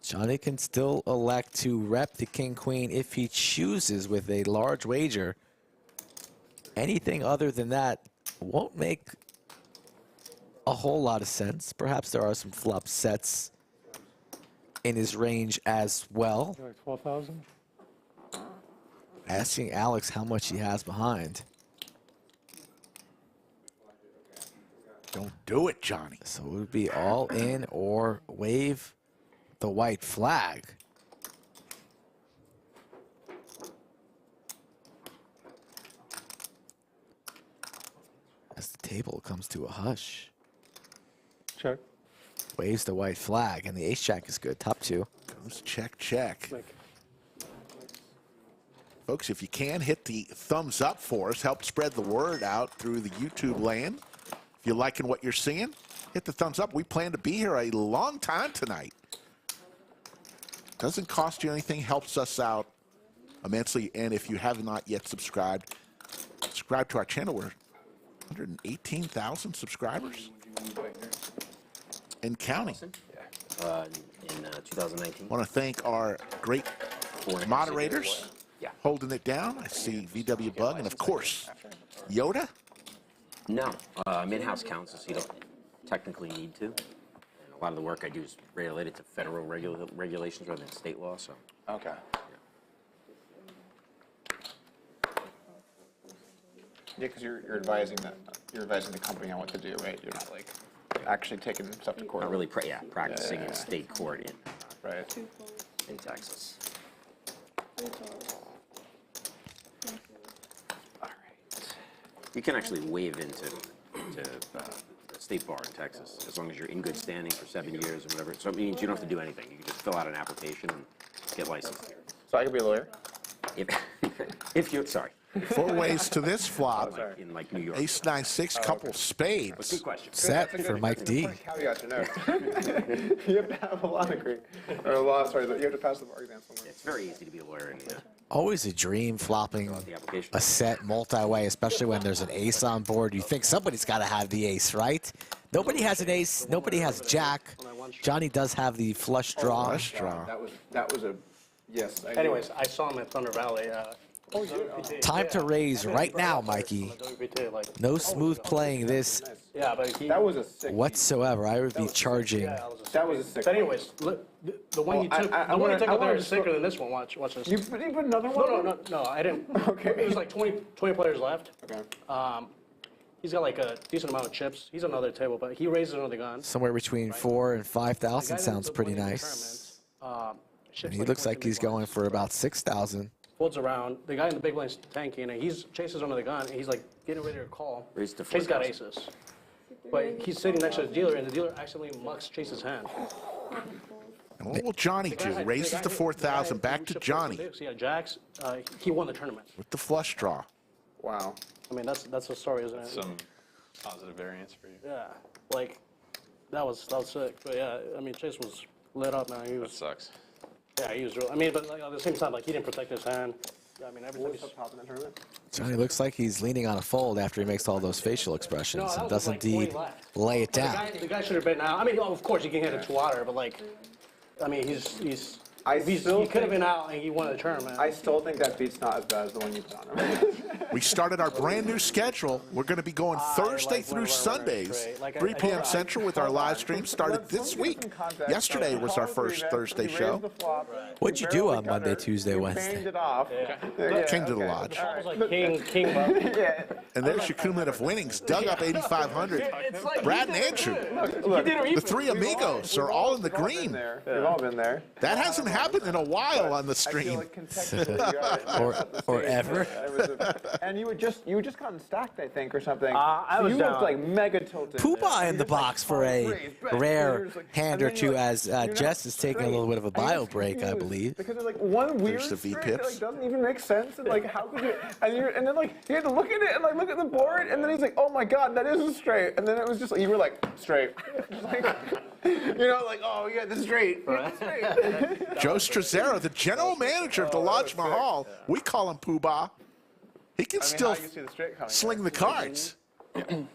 Johnny can still elect to rep the king queen if he chooses with a large wager. Anything other than that won't make a whole lot of sense. Perhaps there are some flop sets in his range as well. Like 12,000? Asking Alex how much he has behind. Don't do it, Johnny. So it would be all in or wave the white flag. As the table comes to a hush. Check. Waves the white flag, and the ace jack is good. Top two. Goes check, check. Like, Folks, if you can, hit the thumbs up for us. Help spread the word out through the YouTube land. If you're liking what you're seeing, hit the thumbs up. We plan to be here a long time tonight. Doesn't cost you anything, helps us out immensely. And if you have not yet subscribed, subscribe to our channel. We're 118,000 subscribers and counting. in 2019. I want to thank our great moderators holding it down. I see VW Bug and, of course, Yoda. No, in-house counsel, so you don't technically need to. And a lot of the work I do is related to federal regulations rather than state law. So. Okay. Yeah, because you're advising the company on what to do, right? You're not like actually taking stuff to court. Not really, practicing in state court Right. in Texas. All right. You can actually waive into the state bar in Texas, as long as you're in good standing for 7 years or whatever. So it means you don't have to do anything. You can just fill out an application and get licensed. So I could be a lawyer? If you're, sorry. 4 ways to this flop. In like New York. Ace, 9, 6, couple spades. Good question. Set for Mike D. Caveat to note. You have to have a law degree. Or a law, sorry, you have to pass the bar exam somewhere. It's very easy to be a lawyer in the Always a dream flopping application. a set multi-way, especially when there's an ace on board. You think somebody's got to have the ace, right? Nobody has an ace. Nobody has jack. Johnny does have the flush draw. Flush draw. That was a yes. Anyways, I saw him at Thunder Valley. Time to raise right now, Mikey. No smooth playing this Yeah, but That was a sick. whatsoever. I would be charging. That was a sick. But anyways, the one you took, the one you took up there is sicker than this one. Watch this. You put another one? No, I didn't. Okay. There's like 20 players left. Okay. He's got like a decent amount of chips. He's on another table, but he raises another gun. Somewhere between 4,000 and 5,000 sounds pretty nice. And he looks like he's going for about 6,000. Folds around. The guy in the big blind's tanking, and he's chases under the gun, and he's like getting ready to call. Raised to Chase got 4,000. aces. But he's sitting next to the dealer, and the dealer accidentally mucks Chase's hand. And what will Johnny do? Raises to 4,000, back to Johnny So he had jacks. He won the tournament. with the flush draw. Wow. I mean, that's a story, isn't it? Some positive variance for you. Yeah, like that was sick. But yeah, I mean, Chase was lit up, man. He That was. sucks. Yeah, he was real. I mean, but like, at the same time, like he didn't protect his hand. I mean, every time he's Top in that tournament? Johnny looks like he's leaning on a fold after he makes all those facial expressions that and was does like 20 indeed left. lay it The down. guy should have been out. I mean, of course you can hit a 2-outer, but like, I mean, he could have been out and he won the tournament. I still think that beat's not as bad as the one you put on him. We started our brand new schedule. We're going to be going Thursday through Sundays, 3 p.m. Central with our live stream. Started this week. Yesterday was our first Thursday show. What'd you do on Monday, Tuesday, Banged Wednesday? it off. Came to the lodge. It was like king bro. Yeah. And there's your cumulative winnings. Dug up 8,500. Brad and Andrew, the 3 amigos, are all in the green. We've all been there. That hasn't happened in a while on the stream. Or ever. And you had just gotten stacked, I think, or something. I So was you down. looked like mega tilted. Poobah in the box for a rare hand or two as Jess is taking a little bit of a bio break, I believe. Because there's like one weird There's the straight V-pips. that like, doesn't even make sense. And like, how could you? And then like you had to look at it and like look at the board, and then he's like, oh my god, that isn't straight. And then it was just like you were like straight. Just like, like oh yeah, this is straight. Joe Strazzero, the general manager of the Lodge Mahal. We call him Poobah. He can still sling the cards. Oh,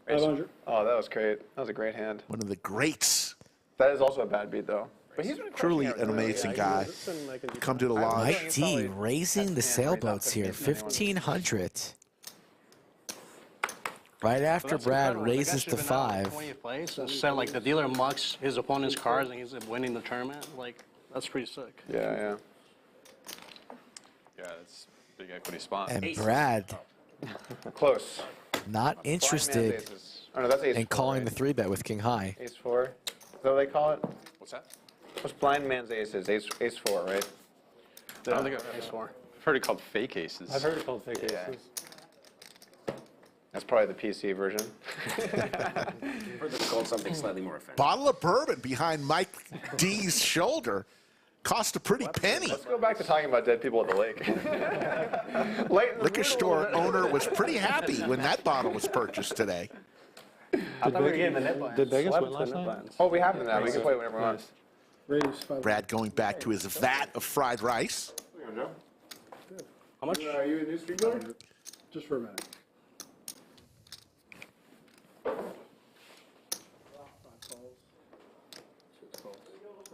that was great. That was a great hand. One of the greats. That is also a bad beat though. But he's been Truly crushing it an really. amazing guy. Come to the lodge. Mike D raising the sailboats here, 1,500. Right after Brad raises to 5. 20th place and said like the dealer mucks his opponent's cards and he's winning the tournament. Like that's pretty sick. Yeah. Yeah, that's a big equity spot. And Brad Close. not interested Oh no, that's ace in 4, calling right? the 3-bet with King High. Ace 4. Is that what they call it? What's that? What's blind man's aces? Ace 4, right? I don't think I've score. I've heard it called fake aces. I've heard it called fake aces. That's probably the PC version. I've heard this called something slightly more offensive. Bottle of bourbon behind Mike D's shoulder. Cost a pretty penny. Let's go back to talking about dead people at the lake. Liquor store owner was pretty happy when that bottle was purchased today. I thought we were getting the net lines. Did Vegas Slept win to last net night? lines. Oh, we have them now. We can play whenever we want. Brad going back to his vat of fried rice. How much? Are you a new street builder? Just for a minute.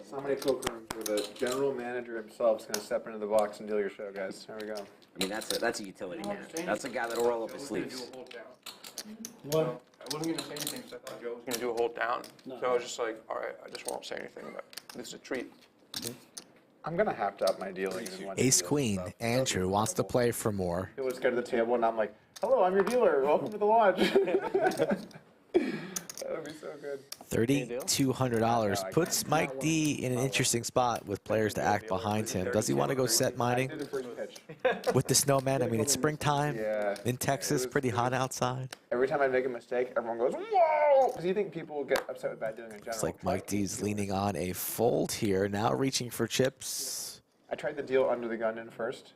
So many poker rooms where the general manager himself is going to step into the box and deal your show, guys. There we go. I mean, that's a utility man. That's a guy that'll roll up his sleeves. What? I wasn't going to say anything because I thought Joe was going to do a hold down. So I was just like, all right, I just won't say anything, but this is a treat. I'm going to have to up my dealings. Ace Queen, Andrew wants to play for more. He was scared of the table, and I'm like, hello, I'm your dealer. Welcome to the lodge. That That would be so good. $3,200 puts Mike D in an interesting spot with players to act behind him. Does he want to go set mining Do the first pitch. with the snowman? I mean, it's springtime Yeah. in Texas, pretty hot outside. Every time I make a mistake, everyone goes, whoa! Because you think people get upset with bad dealing in general. It's like Mike D's leaning on a fold here, now reaching for chips. I tried the deal under the gun in first.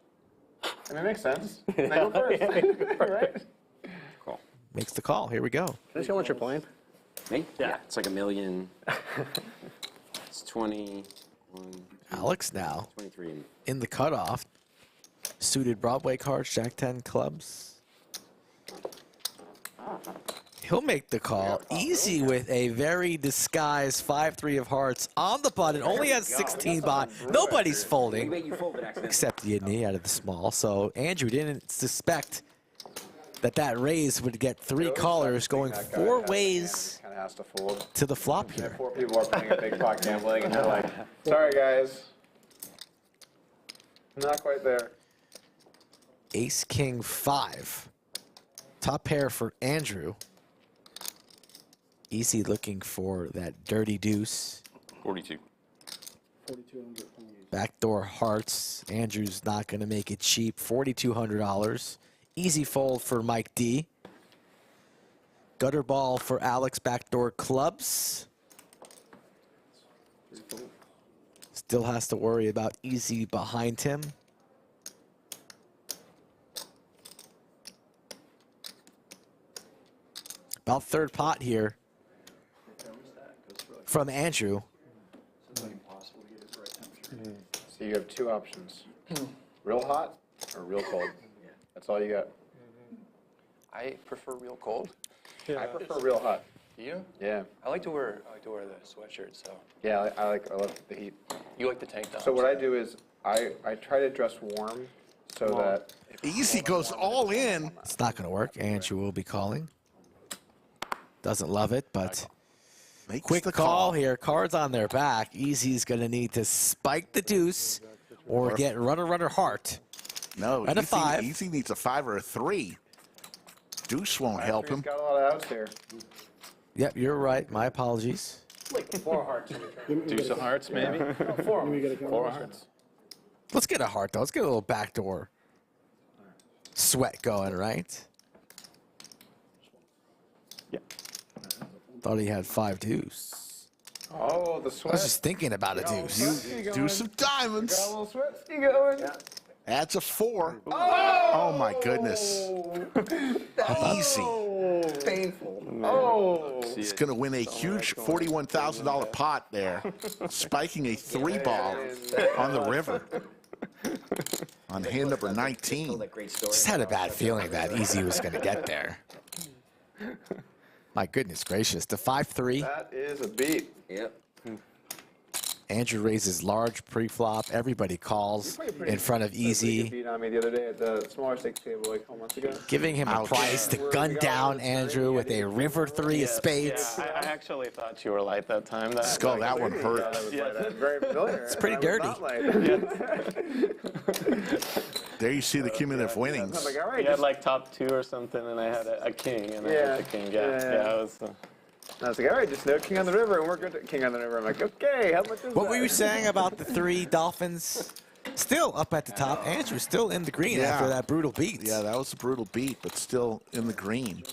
I mean, it makes sense. They go first, right? Makes the call. Here we go. Can I see how much you're playing? Me? Yeah. It's like $1 million. It's 21. Alex now 23. in the cutoff. Suited Broadway cards, Jack-10 clubs. He'll make the call. Easy with a very disguised 5-3 of hearts on the button. Only has 16 bot. Nobody's folding except Yidne out of the small. So Andrew didn't suspect that raise would get 3 callers going 4 ways Kind of has to fold. to the flop here. 4 people are playing a big pot gambling, and they're like, sorry, guys. Not quite there. Ace, King, 5. Top pair for Andrew. Easy looking for that dirty deuce. 42. Backdoor hearts. Andrew's not going to make it cheap. $4,200. Easy fold for Mike D. Gutter ball for Alex. Backdoor clubs. Still has to worry about easy behind him. About third pot here from Andrew. So you have 2 options. Real hot or real cold. That's all you got. I prefer real cold. I prefer real hot. You? Yeah. I like to wear the sweatshirt. So Yeah, I love the heat. you like the tank top. So what I do is I try to dress warm so that Easy goes all in. It's not going to work. Andrew will be calling. Doesn't love it, but Makes quick the call here. Cards on their back. Easy's going to need to spike the deuce or get runner heart. No, And a 5. Easy needs a 5 or a 3. Deuce won't help him. He's got a lot of outs here. Yep, you're right. My apologies. Like 4 hearts. Deuce of hearts, maybe? 4. 4 hearts. Let's get a heart, though. Let's get a little backdoor sweat going, right? Yeah. Thought he had 5 deuce. Oh, the I was sweat. just thinking about a deuce. Deuce of diamonds. Got a little sweat. You going? Adds a 4. Oh my goodness. Easy. Painful. Oh. He's going to win a huge $41,000 pot there, spiking a 3 ball on the river on hand number 19. Just had a bad feeling that Easy was going to get there. My goodness gracious. The 5-3. That is a beat. Yep. Andrew raises large pre-flop. Everybody calls in front of He Easy, beat on me the other day at the smaller stakes table like a couple months ago. giving him a price to gun down Andrew with a river 3 of spades. I actually thought you were light that time. Skull, that one hurt. Very familiar. It's pretty dirty. There you see the cumulative winnings. I'm like, all right, You had just, like top 2 or something, and I had a king, and I Yeah. hit the king. Yeah. Yeah, it was. I was like, all right, just no king on the river, and we're good at king on the river. I'm like, okay, how much is What that? were you saying about the 3 Dolphins? Still up at the top. Andrew still in the green Yeah. after that brutal beat. Yeah, that was a brutal beat, but still in the green.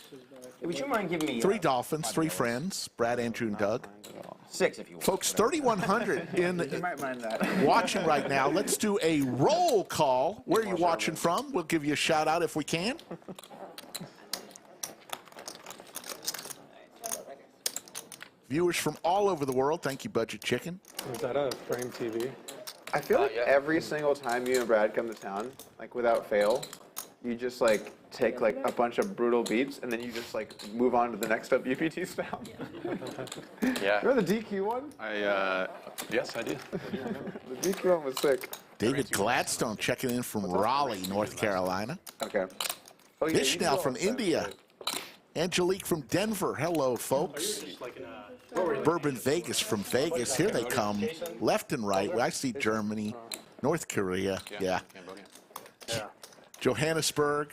Hey, would you mind giving me 3 Dolphins, 3 friends, Brad, Andrew, and Doug. 6 if you want? Folks, 3,100 You in might mind that. watching right now. Let's do a roll call. Where are you watching from? We'll give you a shout out if we can. Viewers from all over the world. Thank you, Budget Chicken. Is that a frame TV? I feel like every single time you and Brad come to town, like without fail, you just like take like a bunch of brutal beats and then you just like move on to the next up UPT style. Yeah. Remember the DQ one? Yes, I do. The DQ one was sick. David Gladstone checking in from Raleigh, North Carolina. Okay. Oh, yeah, Vishnu from India. Angelique from Denver. Hello, folks. Bourbon Vegas from Vegas. Here they come, left and right. I see Germany, North Korea. Yeah. Johannesburg.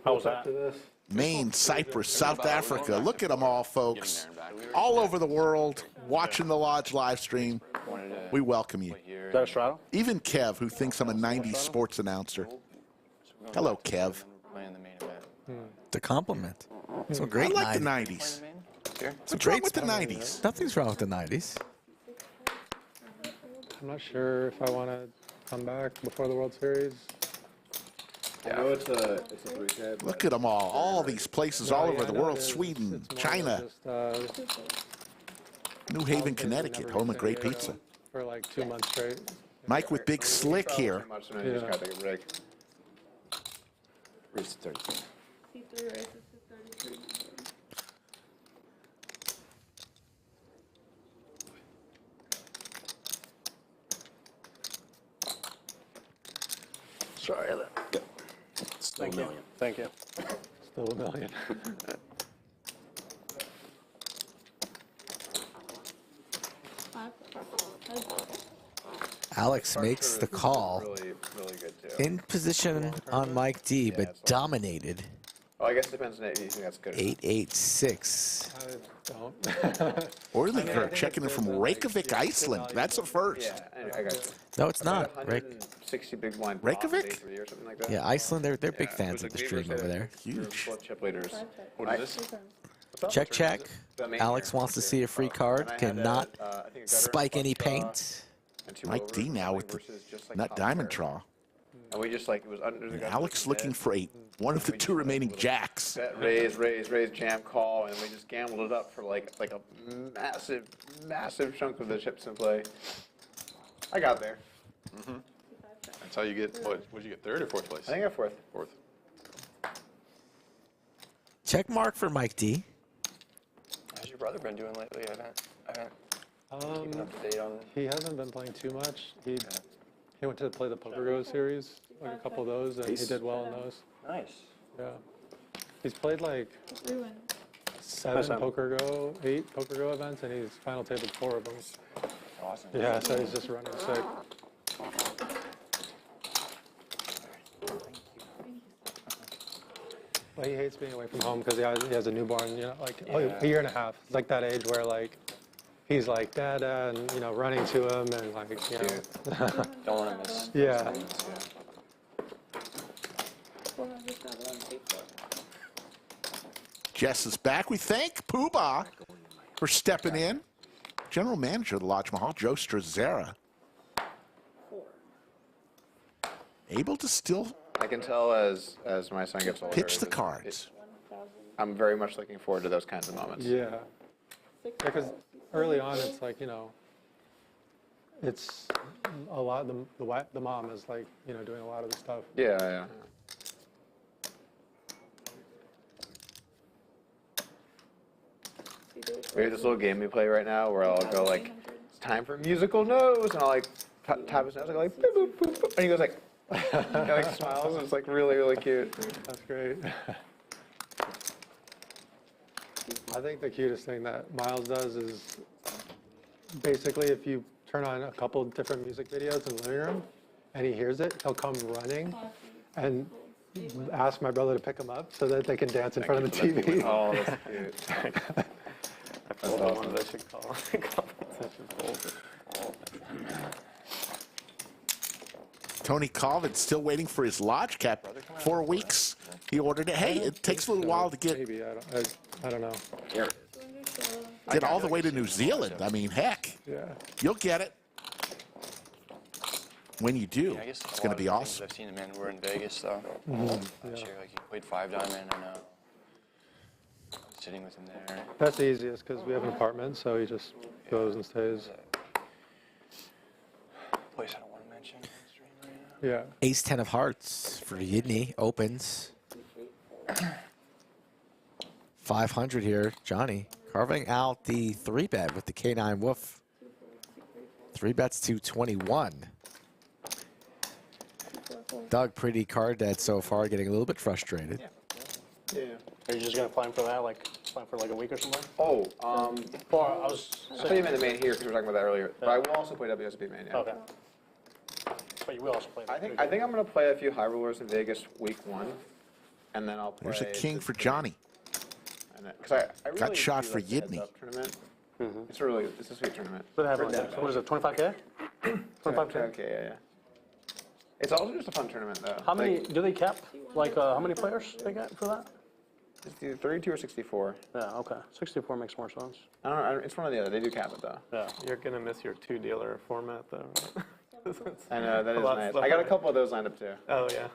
How was that? After this. Maine, Cyprus, South Africa. Look at them all, folks. All over the world, watching the Lodge live stream. We welcome you. Is that a straddle? Even Kev, who thinks I'm a 90s sports announcer. Hello, Kev. The compliment. It's a great I like the 90s. 90s. It's a What's wrong great with the sport. 90s? Nothing's wrong with the 90s. I'm not sure if I want to come back before the World Series. I know it's a 3K. Look at them all these places all over the world. Sweden, China, New Haven, Connecticut, home of great pizza. For like 2 months straight. Mike with Big Slick here. You just gotta take a break. Race to 32. C3 races to 33. Sorry. Still a million. Thank you. Still a million. Alex makes the call. Really, really good too. In position on Mike D, but dominated. Oh, I guess it depends on if you think that's good. 886. I don't. Orlinger checking in from Reykjavik, Iceland. That's a first. Yeah, I got it. No, it's not. 160 big blind. Reykjavik? Or something like that. Yeah, Iceland, they're big Yeah, fans it of the was a stream Beaver over set. there. Huge. Both chip leaders. What is this? Check, check. The main Alex here. wants to see a free card. And I had Cannot I think a gutter, spike any butt draw, paint. and two Mike overs, D now with the versus just like nut top diamond pair. draw. And we just like, it was under the And gutter, Alex looking net, for one of the two remaining jacks. set, raise, jam, call, and we just gambled it up for like a massive, massive chunk of the chips in play. I got there. That's how you get, what, would you get, third or fourth place? I think I got fourth. Fourth. Check mark for Mike D. How's your brother been doing lately? I haven't keeping up to date on. He hasn't been playing too much. He went to play the Poker Go series, like a couple of those, and he did well in those. Nice. Yeah. He's played like Ruin. 8 Poker Go events, and he's final tabled 4 of them. Awesome. Yeah, so he's just running sick. Well, he hates being away from home because he has a newborn, you know, like a year and a half. It's like that age where like he's like dada and, you know, running to him and like, you know. Don't want to miss. Yeah. 400,000. Jess is back. We thank Poobah for stepping in. General Manager of the Lodge Mahal, Joe Strazzera. Able to still I can tell as my son gets older. pitch the cards. I'm very much looking forward to those kinds of moments. Yeah. Because early on, it's like, you know, it's a lot, the mom is like, you know, doing a lot of the stuff. Yeah, yeah. We have this little game we play right now where I'll go like, it's time for musical nose, and I'll like tap his nose, I go like, boop, boop, boop, boop, and he goes like, he like smiles, and it's like really, really cute. That's great. I think the cutest thing that Miles does is basically if you turn on a couple different music videos in the living room and he hears it, he'll come running and ask my brother to pick him up so that they can dance in front of the TV. Oh, that's cute. I pulled out one of those should call competition folders. Tony Colvin still waiting for his lodge cap. 4 weeks. He ordered it. Hey, it takes a little while to get Maybe, I don't know. all the way to New Zealand. I mean, heck, Yeah. you'll get it. When you do, I guess it's going to be awesome. I've seen him in. We're in Vegas though. Last year, like he played 5 diamond, and sitting with him there. That's the easiest because we have an apartment, so he just goes and stays. Place I don't want to mention. on the stream right now. Yeah. Ace 10 of hearts for Yidne opens. 500 here, Johnny carving out the 3-bet with the K9 Wolf. 3 bets to 21. Doug, pretty card dead so far, getting a little bit frustrated. Yeah. Are you just gonna plan for that, like plan for like a week or something? Oh, Or I was. I thought you meant the main here because we were talking about that earlier. But I will also play WSB main, yeah. Okay. But you will also play. I think I'm going to play a few high rollers in Vegas week 1. and then I'll play. There's a king for Johnny. Because I really Got shot do for like the Yidne. heads-up tournament. It's a sweet tournament. What happened? What is it? 25K? 25K. Okay, yeah. It's also just a fun tournament, though. How many do they cap? Like how many players they get for that? It's either 32 or 64. Yeah. Okay. 64 makes more sense. I don't know. It's one or the other. They do cap it though. Yeah. You're gonna miss your 2-dealer format though. I know that is lot nice. slower. I got a couple of those lined up too. Oh yeah.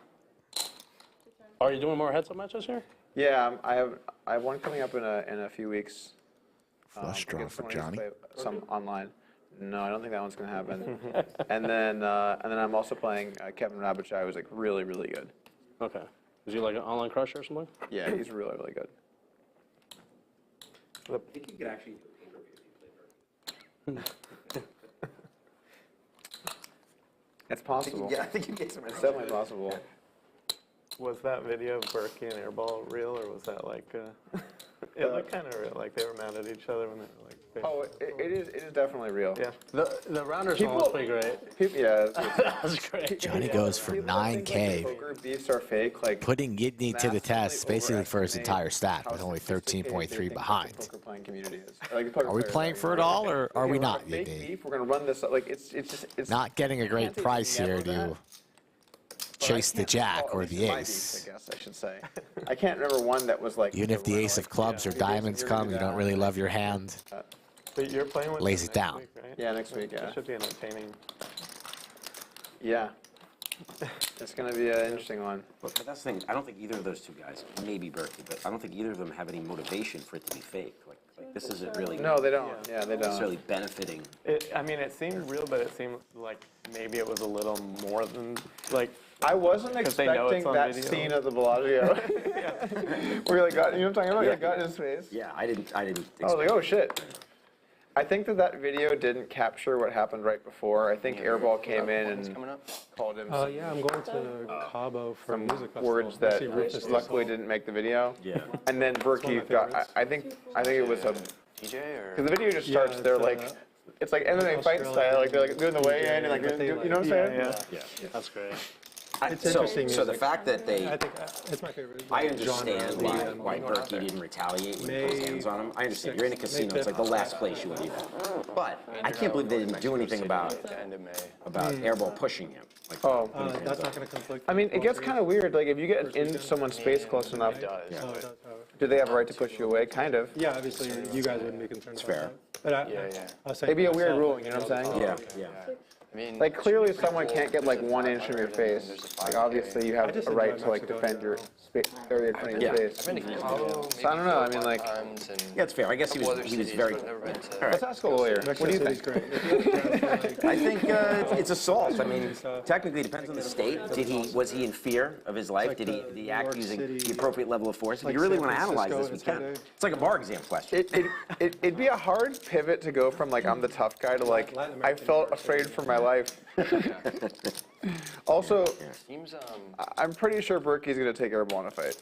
Are you doing more heads-up matches here? Yeah, I have one coming up in a few weeks. Flush draw against for someone who Johnny. used to play some online. No, I don't think that one's gonna happen. and then I'm also playing Kevin Rabichai, who's like really good. Okay. Is he like an online crusher or something? Yeah, he's really good. I think you could actually do a pay-per-view if you played It's possible. Yeah, I think you get some. It's definitely possible. Was that video of Berkey and Airball real, or was that like? It looked kind of real, like they were mad at each other when they were like. Oh, it is definitely real. Yeah. The rounders almost pretty great. Yeah. That's great. Johnny goes for 9K. Poker beefs are fake. Like Putting Yidne to the test basically for his entire stat with only 13.3 behind. Poker playing community is. Like, poker Are we players playing for it all, or are we not, Fake Yidne? beef. We're gonna run this. Like it's Not getting a great price here to chase the jack or the ace. I guess I should say. I can't remember one that was like. Even if the ace of clubs or diamonds come, you don't really love your hand. But you're playing with Lays them it next down. week, right? Yeah, next week. Yeah. It should be entertaining. Yeah. It's gonna be an interesting one. But that's the thing. I don't think either of those two guys, maybe Berkey, but I don't think either of them have any motivation for it to be fake. Like this isn't really No, they don't. Yeah, they don't. necessarily benefiting. I mean, it seemed real, but it seemed like maybe it was a little more than like. I wasn't they know it's expecting on that video. scene at the Bellagio. Where like got, you know what I'm talking about? Yeah. Like got in his face. Yeah, I didn't. I was like, oh shit. I think that video didn't capture what happened right before. I think Airball came in and called him some, Yeah, I'm going to Cabo for a music festival. words I that see Rufus luckily Diesel. didn't make the video. Yeah. And then Berkey got. I think it was a. DJ or? Because the video just starts. They're like. It's like MMA fight style. Like they're like doing the weigh in and like you know what I'm saying? Yeah. That's great. It's interesting So the music. fact that they, I think it's my favorite. I understand genre. why Berkey didn't retaliate when he put his May hands on him. I understand. You're in a 6th, casino. May It's like the last place you would do that. But I can't believe they didn't do anything about End of May. Airball pushing him. Like, Oh. That's not going to conflict. I mean, it gets kind of weird. Like if you get in someone's space close enough, It does. Oh, it does, do they have a right to push you away? Kind of. yeah, obviously you guys wouldn't be concerned about fair. that. But Yeah. It'd be a weird ruling. You know what I'm saying? Yeah, yeah. I mean, Like clearly someone can't get like 1 inch from your face. Like obviously you have just a right enjoy to like Mexico defend in your area in front of your Yeah. face. I've been to Cabo. So I don't know, I mean, like- Yeah, it's fair. I guess he was very. Let's ask a lawyer. What do you think? I think it's assault. I mean, technically, it depends on the state. Was he in fear of his life? like Did the he act New York using City, the appropriate level of force? If like you really San want to analyze this, we Francisco, can. it's It's like a bar exam question. It'd be a hard pivot to go from like I'm the tough guy to like I felt afraid for my life. Also, Seems I'm pretty sure Berkey's gonna take Airball in a fight.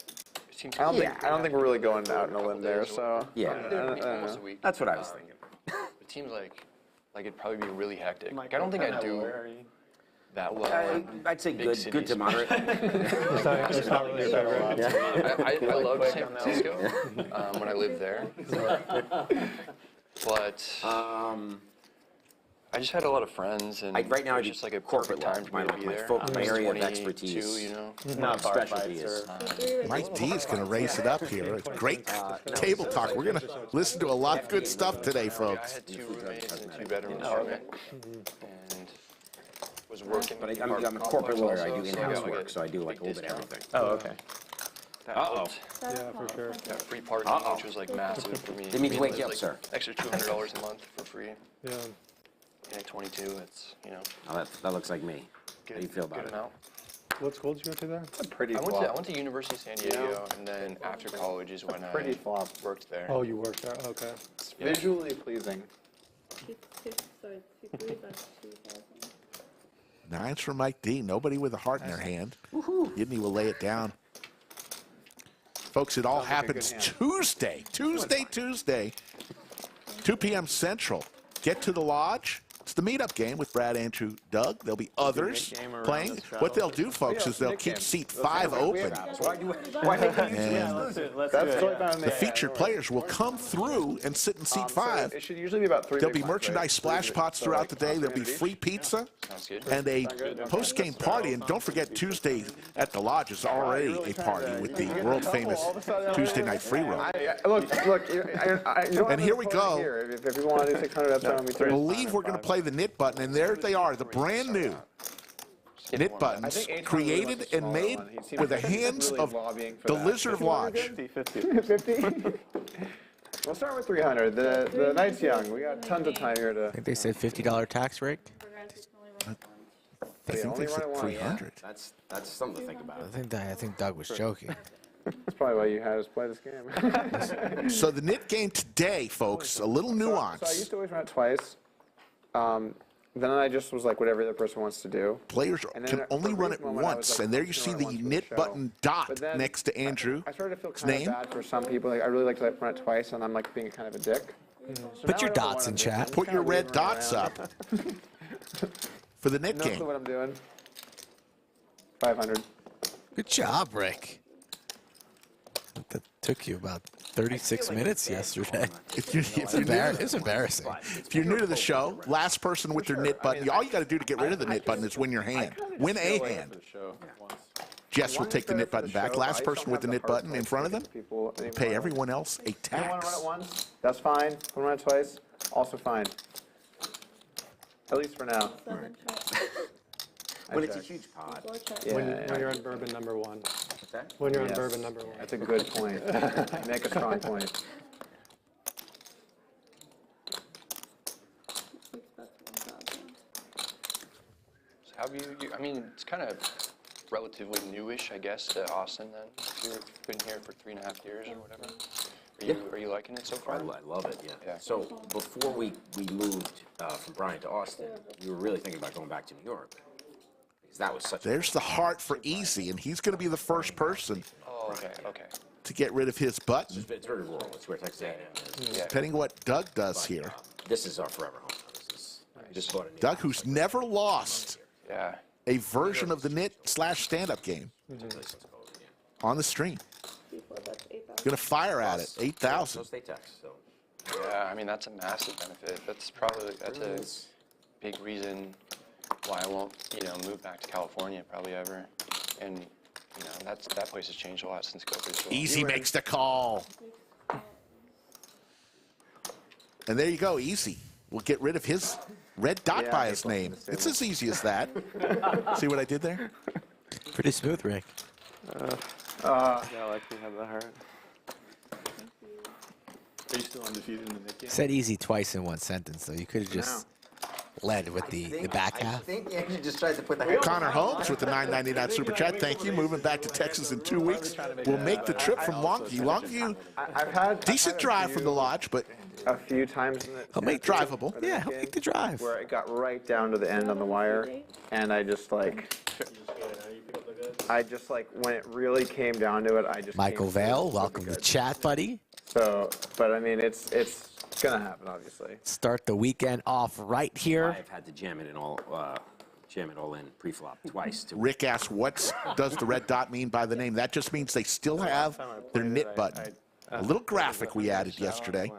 seems I don't think we're really going out on a limb there. So Yeah. I don't almost know. a week. That's what I was thinking. It seems like it'd probably be really hectic. Like I don't think I'd do that well. I'd say Big good cities. to moderate. It's not really a favorite. I loved San Francisco when I lived there, but I just had a lot of friends, and Right now, I it's do just like a corporate perfect law. time for me to be My there. focus, I'm my just area of 22, expertise, you know. Not bar specialty fights is. Mike D is going to race it up here. It's great table talk. We're going to listen to a lot of good stuff today, I folks. had 2 roommates in a 2-bedroom apartment, and was working. But I'm a corporate lawyer. I do in-house work, so I do like a little bit of everything. Oh, okay. That Uh-oh. helped. Yeah, for sure. Got free parking, which was like massive for me. Didn't mean to I wake it you was, up, like, sir. Extra $200 a month for free. Yeah. And at 22, it's Oh, that looks like me. How do you feel about good it? amount. What school did you go to there? It's a pretty I flop. went to University of San Diego, and then after college is when Pretty I flop. worked there. Oh, you worked there. Okay. It's visually pleasing. Sorry, 2-3, that's 2,000. 9s for Mike D. Nobody with a heart in their hand. Yidne will lay it down. Folks, it all happens Tuesday. 2 p.m. Central. Get to the lodge. It's the meetup game with Brad, Andrew, Doug. There'll be others playing. What they'll do, folks, is they'll keep seat 5 open. And the featured players will come through and sit in seat 5. It should usually be about 3. There'll be merchandise splash pots throughout the day. There'll be free pizza and a post-game party. And don't forget, Tuesday at the Lodge is already a party with the world-famous Tuesday night free roll. And here we go. If you want to do 600, that's on me. I believe we're going to play the knit button, and there they are, the brand new knit buttons, created and made with the hands of the Lizard of Lodge. 50? We'll start with 300. The night's young. We got tons of time here to. I think they said $50 tax rate. I think they said 300. That's something to think about. I think Doug was joking. That's probably why you had us play this game. So the knit game today, folks, a little nuance. So I used to always run it twice. Then I just was like, whatever the other person wants to do. Players can only run it once, and there you see the knit button dot next to Andrew's I started to feel kind name. of bad for some people. Like, I really like to run it twice, and I'm like being kind of a dick. So Put your now I don't dots wanna in do chat. it. Put your Kinda red weaving dots around. up for the knit No clue game. what I'm doing. 500. Good job, Rick. That took you about 36 minutes yesterday. If you're embarrassing. If you're new to the show, last person with their knit button, all you got to do to get rid of the knit button is win your hand. Win a hand. Jess will take the knit button back. Last person with the knit button in front of them, pay everyone else a You want to run tax. it once? That's fine. Want to run it twice? Also fine. At least for now. But it's a huge pod. When you're on bourbon number 1. that? When you're on bourbon number 1. That's a good point. Make a strong point. So how have you, I mean, it's kind of relatively newish, I guess, to Austin then. You've been here for 3.5 years or whatever. Are you liking it so far? I love it, yeah. So before we moved from Bryant to Austin, we were really thinking about going back to New York. Because that was such There's the heart for Easy, and he's going to be the first person Oh, okay. to get rid of his button, It's very rural. It's where Texas A&M is. depending on what Doug does here. This is our forever home. Just bought a new Doug, who's never lost Yeah. a version of the knit/stand-up game on the stream. Gonna fire at it, 8,000. No state tax, so. Yeah, I mean, that's a massive benefit. That's a big reason why I won't, move back to California probably ever. And, that place has changed a lot since COVID. So Easy makes the call. And there you go, Easy. We'll get rid of his red dot by his name. It's as easy as that. See what I did there? Pretty smooth, Rick. Yeah, like we have the heart. Are you still undefeated in the Nick game? Said easy twice in one sentence, though. You could have just led with the back half. I think Andrew just tried to put the Connor Holmes with the $9.99 super chat. Thank you. Moving back to Texas in 2 weeks. We'll make the trip from Longview. Longview, I've had decent drive from the lodge, but a few times. he'll make drivable. Yeah, he'll make the drive. Where it got right down to the end on the wire, and I just like when it really came down to it, I just. Michael came through Vale, super welcome to good. chat, buddy. So, but I mean, it's gonna happen, obviously. Start the weekend off right here. I've had to jam it all in pre-flop twice. Rick asks, what does the red dot mean by the name? That just means they still have their knit button. A little graphic we added yesterday.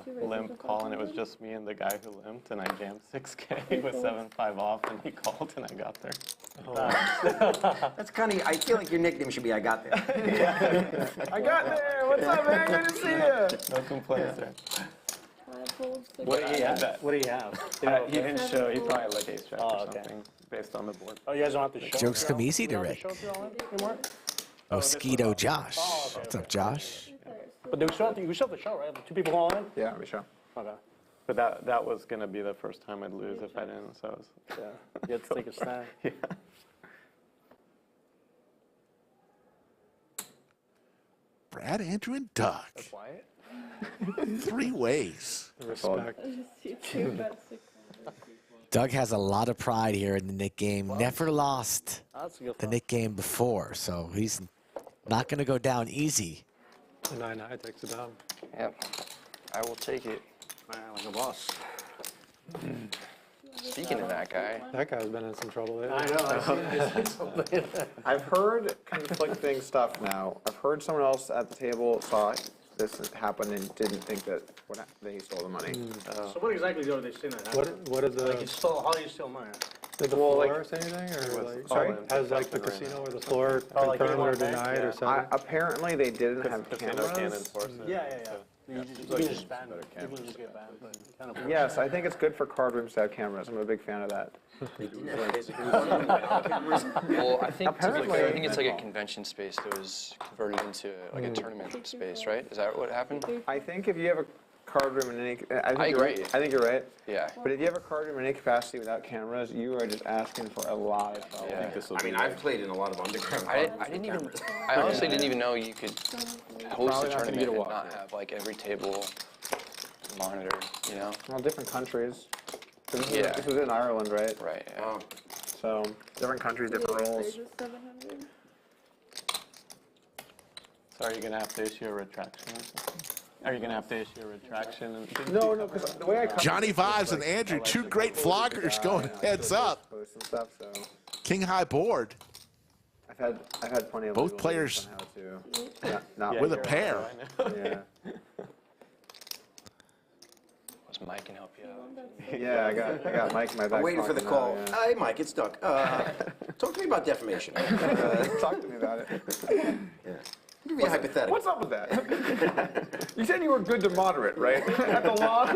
Limp call, and it was just me and the guy who limped, and I jammed 6K with 7-5 off, and he called, and I got there. That's kind of, I feel like your nickname should be I got there. I got there. What's up, man? Good to see you. No complaints there. What do you have? What do you have? He didn't show. He probably like ace jack or something based on the board. Oh, you guys don't have to show. Jokes come easy to Rick. Mosquito Josh. What's up, Josh? But you still have to show, right? 2 people all in? Yeah, we shall. Okay. But that was gonna be the first time I'd lose if I didn't. So it was, Yeah. You have to take a stand. yeah. Brad, Andrew, and Doug. Quiet. 3 ways. Respect. Doug has a lot of pride here in the Nick game. Never lost That's a good the thought. Nick game before, so he's not going to go down easy. The 9-9 takes it down. Yep. I will take it. Like a boss. Speaking of that guy, That guy's been in some trouble lately. I know. I've heard conflicting stuff now. I've heard someone else at the table saw this happen and didn't think that he stole the money. So what exactly are they saying that happened? What did the Like, how do you steal money? did the floor say anything, or like Sorry? has like the casino or the floor like, you confirmed or want to pay? denied or something? Apparently they didn't have Casino cameras. can't enforce it. Yeah. You can just ban it. You can just get banned, but you can't enforce Yes, I think it's good for card rooms to have cameras. I'm a big fan of that. well, I think Apparently- I think it's like a convention space that was converted into like a tournament space, right? Is that what happened? I think if you have a card room in any, I agree. I think you're right. Yeah. But if you have a card room in any capacity without cameras, you are just asking for a lot of trouble. Yeah. I mean, I've played in a lot of underground. I didn't even. I honestly didn't even know you could host a Probably not gonna tournament get a and walk. not have like every table monitor. You know? Well, different countries. Yeah. This was in Ireland, right? Right. Yeah. So different countries, different rules. Just 700. So are you gonna have to issue a retraction or something? Are you gonna have to issue a retraction? And No, because the way I cover Johnny Vibes and Andrew, two great vloggers going heads up. posts and stuff, so King high board I've had plenty of Both legal players advice on how to not with a work. pair. Yeah. Was Mike can help you out. Yeah, I got Mike in my back. I'm waiting for the pocket call. now, Hi, Mike, it's Doug. Talk to me about defamation. yeah. Talk to me about it. Yeah. Give me a hypothetical. What's up with that? You said you were good to moderate, right? At the law?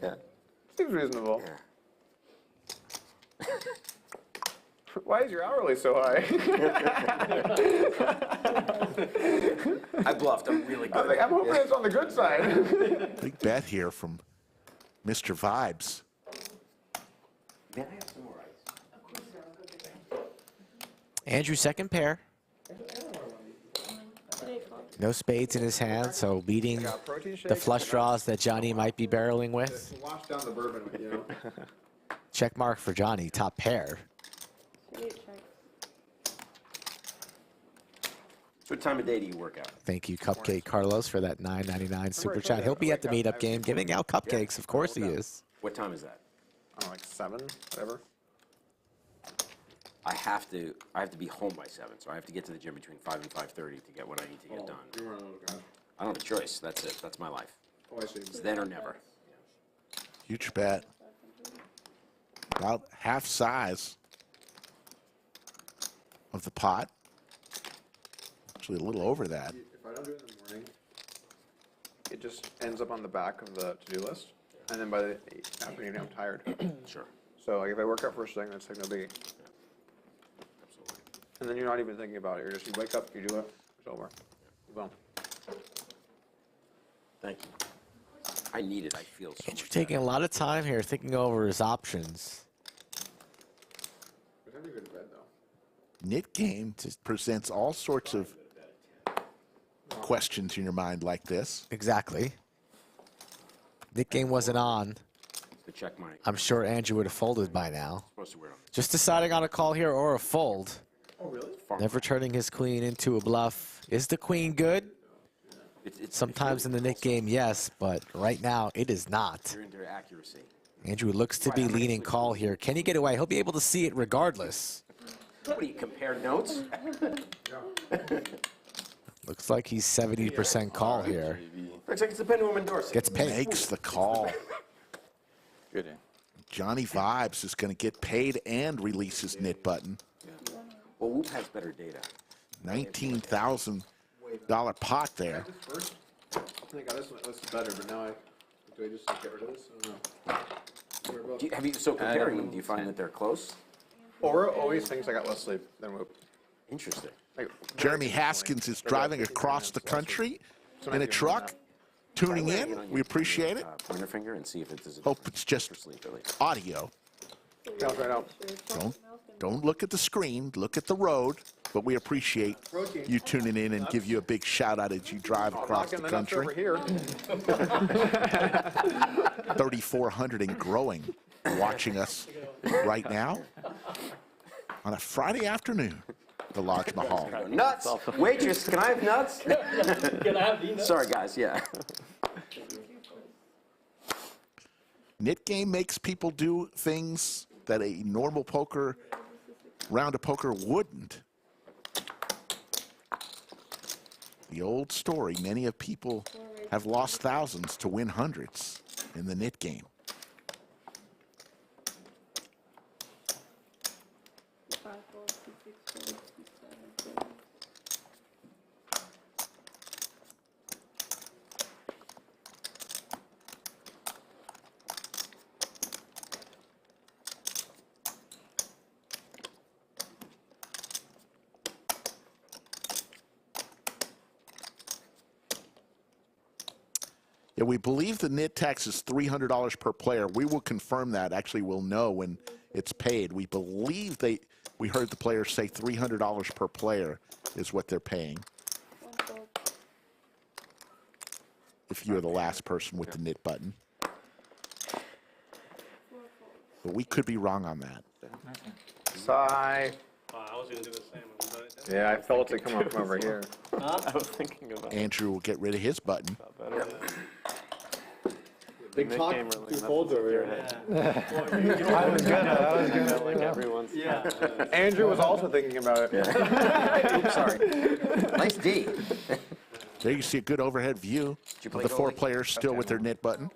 Yeah. Seems reasonable. Why is your hourly so high? I bluffed. I'm really good. I'm hoping it's on the good side. Big bet here from Mr. Vibes. May I have some more ice? Andrew, second pair. No spades in his hand, so beating the flush draws that Johnny might be barreling with. Wash down the bourbon, you know. Check mark for Johnny, top pair. What time of day do you work out? Thank you, Cupcake Carlos, for that $9.99 super chat. He'll be at the meetup game giving out cupcakes. Of course he is. What time is that? I don't know, like 7, whatever. I have to be home by 7, so I have to get to the gym between 5 and 5:30 to get what I need to get done. I don't have a choice. That's it. That's my life. Oh, I see. It's then or never. Huge bet. About half size of the pot. Actually, a little over that. If I don't do it in the morning, it just ends up on the back of the to-do list. And then by the afternoon, I'm tired. Sure. So like if I work out first thing, that's like no biggie. Absolutely. And then you're not even thinking about it. You wake up, you do it, it's over. Boom. Thank you. I need it. I feel so Andrew much taking a better. lot of time here thinking over his options. It's gonna be good to bed though. Knit game just presents all sorts of questions in your mind like this. Exactly. Nick game wasn't on. The check money. I'm sure Andrew would have folded by now. Supposed to wear them. Just deciding on a call here or a fold. Oh really? Never turning his queen into a bluff. Is the queen good? Sometimes in the Nick game, yes, but right now it is not. You're into accuracy. Andrew looks to be leaning call here. Can he get away? He'll be able to see it regardless. What do you compare notes? Looks like he's 70% call here. Looks like it's a pendulum endorsing. Gets paid. Makes the call. Good in. Johnny Vibes is going to get paid and release his knit button. Well, Whoop has better data. $19,000 pot there. First, I think this is better, but now do I just get rid of this? I don't know. So comparing them, do you find that they're close? Aura always thinks I got less sleep than Whoop. Interesting. Like, Jeremy Haskins is driving across the country in a truck, tuning in. We appreciate it. Pointer finger and see if it's. Hope it's just sleep at least. audio. I'll try it out. Don't look at the screen. Look at the road. But we appreciate you tuning in and give you a big shout out as you drive across the country. Over here. 3,400 and growing watching us right now on a Friday afternoon at the Lodge Mahal. Nuts! Waitress, can I have nuts? Can I have these? Sorry, guys, yeah. Nit game makes people do things that a normal round of poker wouldn't. The old story, many of people have lost thousands to win hundreds in the nit game. Yeah, we believe the nit tax is $300 per player. We will confirm that. Actually, we'll know when it's paid. We believe we heard the players say $300 per player is what they're paying. If you're the last person with the nit button. But we could be wrong on that. Sigh. I was going to do the same. Yeah, I felt it come up from over here. I was thinking about Andrew will get rid of his button. Big Nick talk, game really two messes folds with over your here. head. I was gonna, Like everyone's. Andrew was also thinking about it. Oops, sorry. Nice D. There you see a good overhead view of the four goalie? players still with their nit button.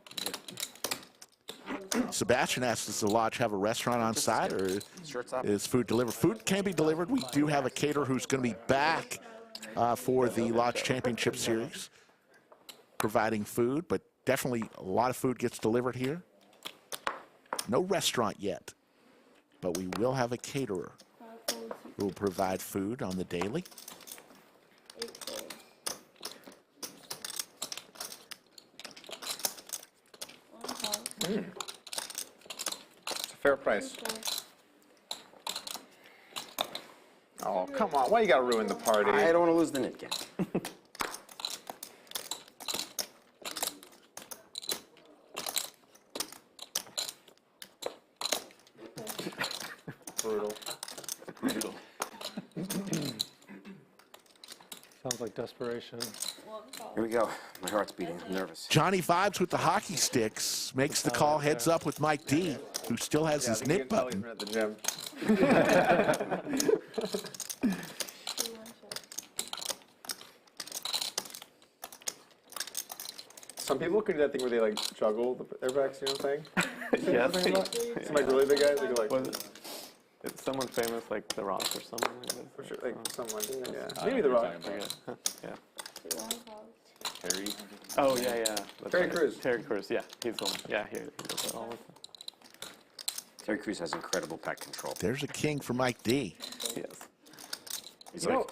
Sebastian asks, does the lodge have a restaurant on site or is food delivered? Food can be delivered. We do have a caterer who's going to be back for the Lodge Championship Series providing food, but definitely a lot of food gets delivered here. No restaurant yet, but we will have a caterer who will provide food on the daily. It's a fair price. Oh, come on. Why you gotta ruin the party? I don't want to lose the nit game. Brutal. Brutal. Sounds like desperation. Here we go. My heart's beating. I'm nervous. Johnnie Vibes with the hockey sticks makes the call, heads up with Mike D, who still has his nit button. At the gym. Some people can do that thing where they like juggle their backs, you know what I'm saying? Yes. Some like really big guys, they go like. Was it? It's someone famous, like The Rock or someone like that. For sure, like someone, yeah. Maybe The Rock. Yeah. Terry. Oh, yeah. That's Terry right. Crews. Terry Crews, yeah. He's the one. Yeah, he does that all the time. Terry Crews has incredible pack control. There's a king for Mike D. Yes. He's like,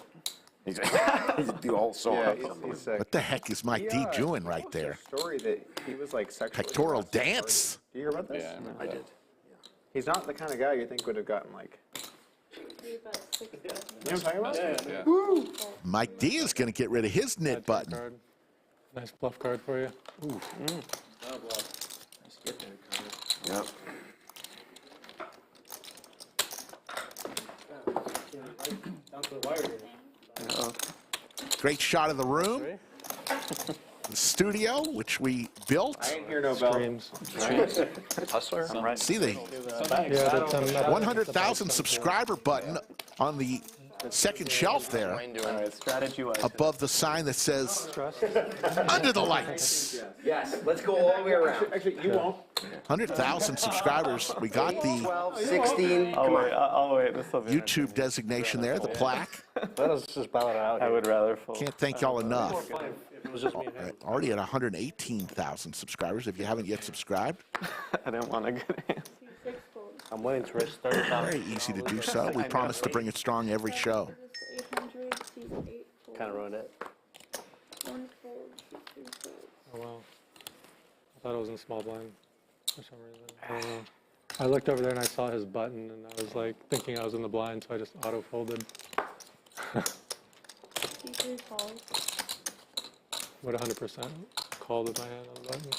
he's the whole song. Yeah, he's sick. What the heck is Mike D doing right there? Story that he was like sexually Pectoral harassed. dance. Do you hear about this? Yeah, I did. He's not the kind of guy you think would have gotten like. You know what I'm talking about? Yeah. Woo! Mike D is going to get rid of his nit button. Card. Nice bluff card for you. Yep. Down to the wire here. Great shot of the room. The studio, which we built. I ain't hear no bell. Streams. Hustler? I'm right. See the Yeah, that's 100,000 subscriber button on the second shelf there All right, strategy-wise. above the sign that says under the lights. Yes, let's go all the way around. Actually, you won't. 100,000 subscribers. We got the 12, 16. Oh, Come wait, on. wait. This will be YouTube designation there, the plaque. Let us just battle it out. I would rather fold. Can't thank y'all enough. If it was just me and him. Already at 118,000 subscribers. If you haven't yet subscribed, I didn't want to get in. I'm willing to risk 30,000. very easy to do so. We promise to bring it strong every show. Kind of ruined it. Oh, wow. I thought it was in small blind for some reason. I don't know. I looked over there and I saw his button and I was like thinking I was in the blind, so I just auto folded. Would 100% called with my hand on the button.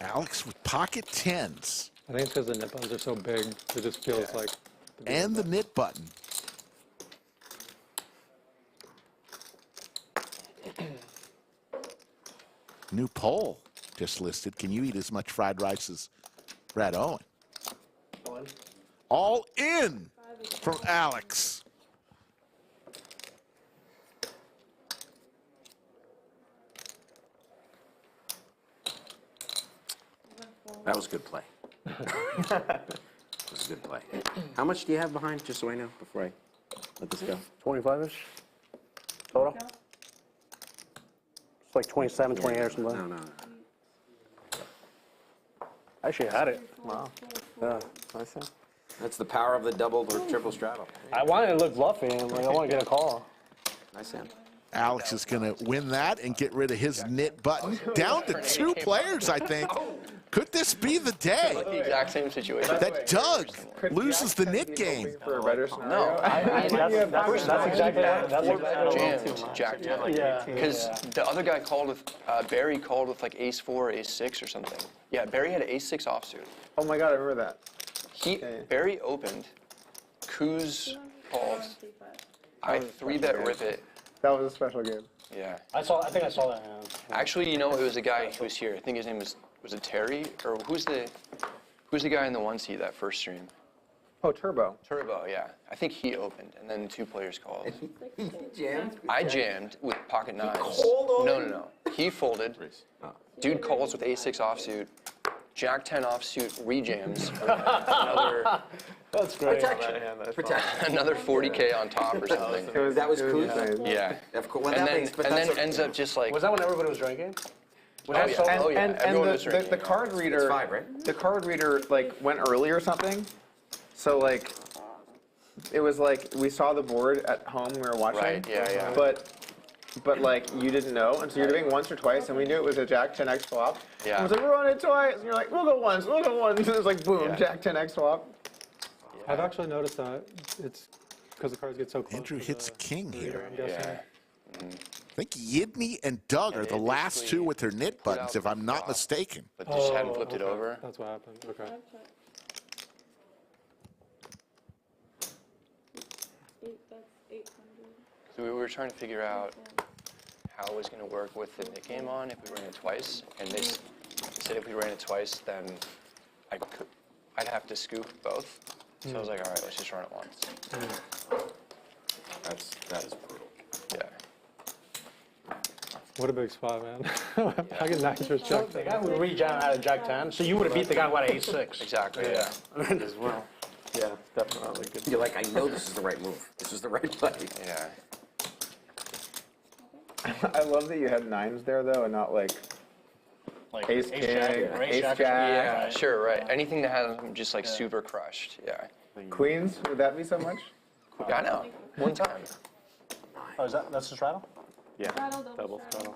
Alex with pocket tens I think it's because the nip buttons are so big, it just feels like. and the nit button. New poll just listed. Can you eat as much fried rice as Brad Owen? All in from Alex. That was good play. That was a good play. How much do you have behind, just so I know, before I let this go? 25-ish total. It's like 27, 28 or something. No, no. I actually had it. Wow. Yeah. Nice. That's the power of the double or triple straddle. I wanted to look bluffy. I'm like, I want to get a call. Nice hand. Alex is going to win that and get rid of his knit button. Down to 2 players, I think. Could this be the day The exact same situation. that Doug loses the knit game? For a better scenario. No, That's exactly jammed Jack 10. Yeah. Because the other guy called with, Barry called with like ace 4 or ace 6 or something. Yeah, Barry had ace 6 offsuit. Oh my God, I remember that. Barry opened, Kuz called, I 3-bet rip it. That was a special game. Yeah. I think I saw that hand. Actually, you know, it was a guy who was here. I think his name was it Terry? Or who's the guy in the 1 seat that first stream? Oh, Turbo. Turbo, yeah. I think he opened, and then 2 players called. Jammed? I jammed with pocket 9s. called on No. He folded. Dude calls with ace 6 offsuit. Jack 10 offsuit rejams. For That's great. Protection. another 40K on top or something. That was Kuz? Yeah. Of course. Well, And then ends up just like. Was that when everybody was drinking? Oh yeah. And Everyone was the drinking. card reader. It's 5, right? The card reader like went early or something. So like, it was like we saw the board at home. We were watching. Right. Yeah. But like you didn't know, and so you're doing once or twice, and we knew it was a Jack 10X flop. Yeah. I was like, we're on it twice, and you're like, we'll go once. And it was like, boom, Yeah. Jack 10X flop. I've actually noticed that it's because the cards get so close. Andrew to hits the king here. I'm guessing. Yeah. I think Yidne and Doug are the last 2 with their knit buttons, if I'm not mistaken. But just hadn't flipped it okay. over. That's what happened. Okay. So we were trying to figure out how it was going to work with the knit game on if we ran it twice. And they said if we ran it twice, then I'd have to scoop both. So I was like, all right, let's just run it once. That is brutal. Yeah. What a big spot, man. I can knock your check. The guy who rejam had a Jack 10, so you would have beat the guy who had ace 6. Exactly. Yeah. As well. Yeah, definitely good. You're like, I know this is the right move. This is the right play. Yeah. I love that you had 9s there though, and not like ace king, or ace jack. Yeah. Sure. Right. Anything that has them just like super crushed. Yeah. Queens, would that be so much? Yeah, I know. One time. Oh, that's the straddle? Yeah, Straddle, double straddle.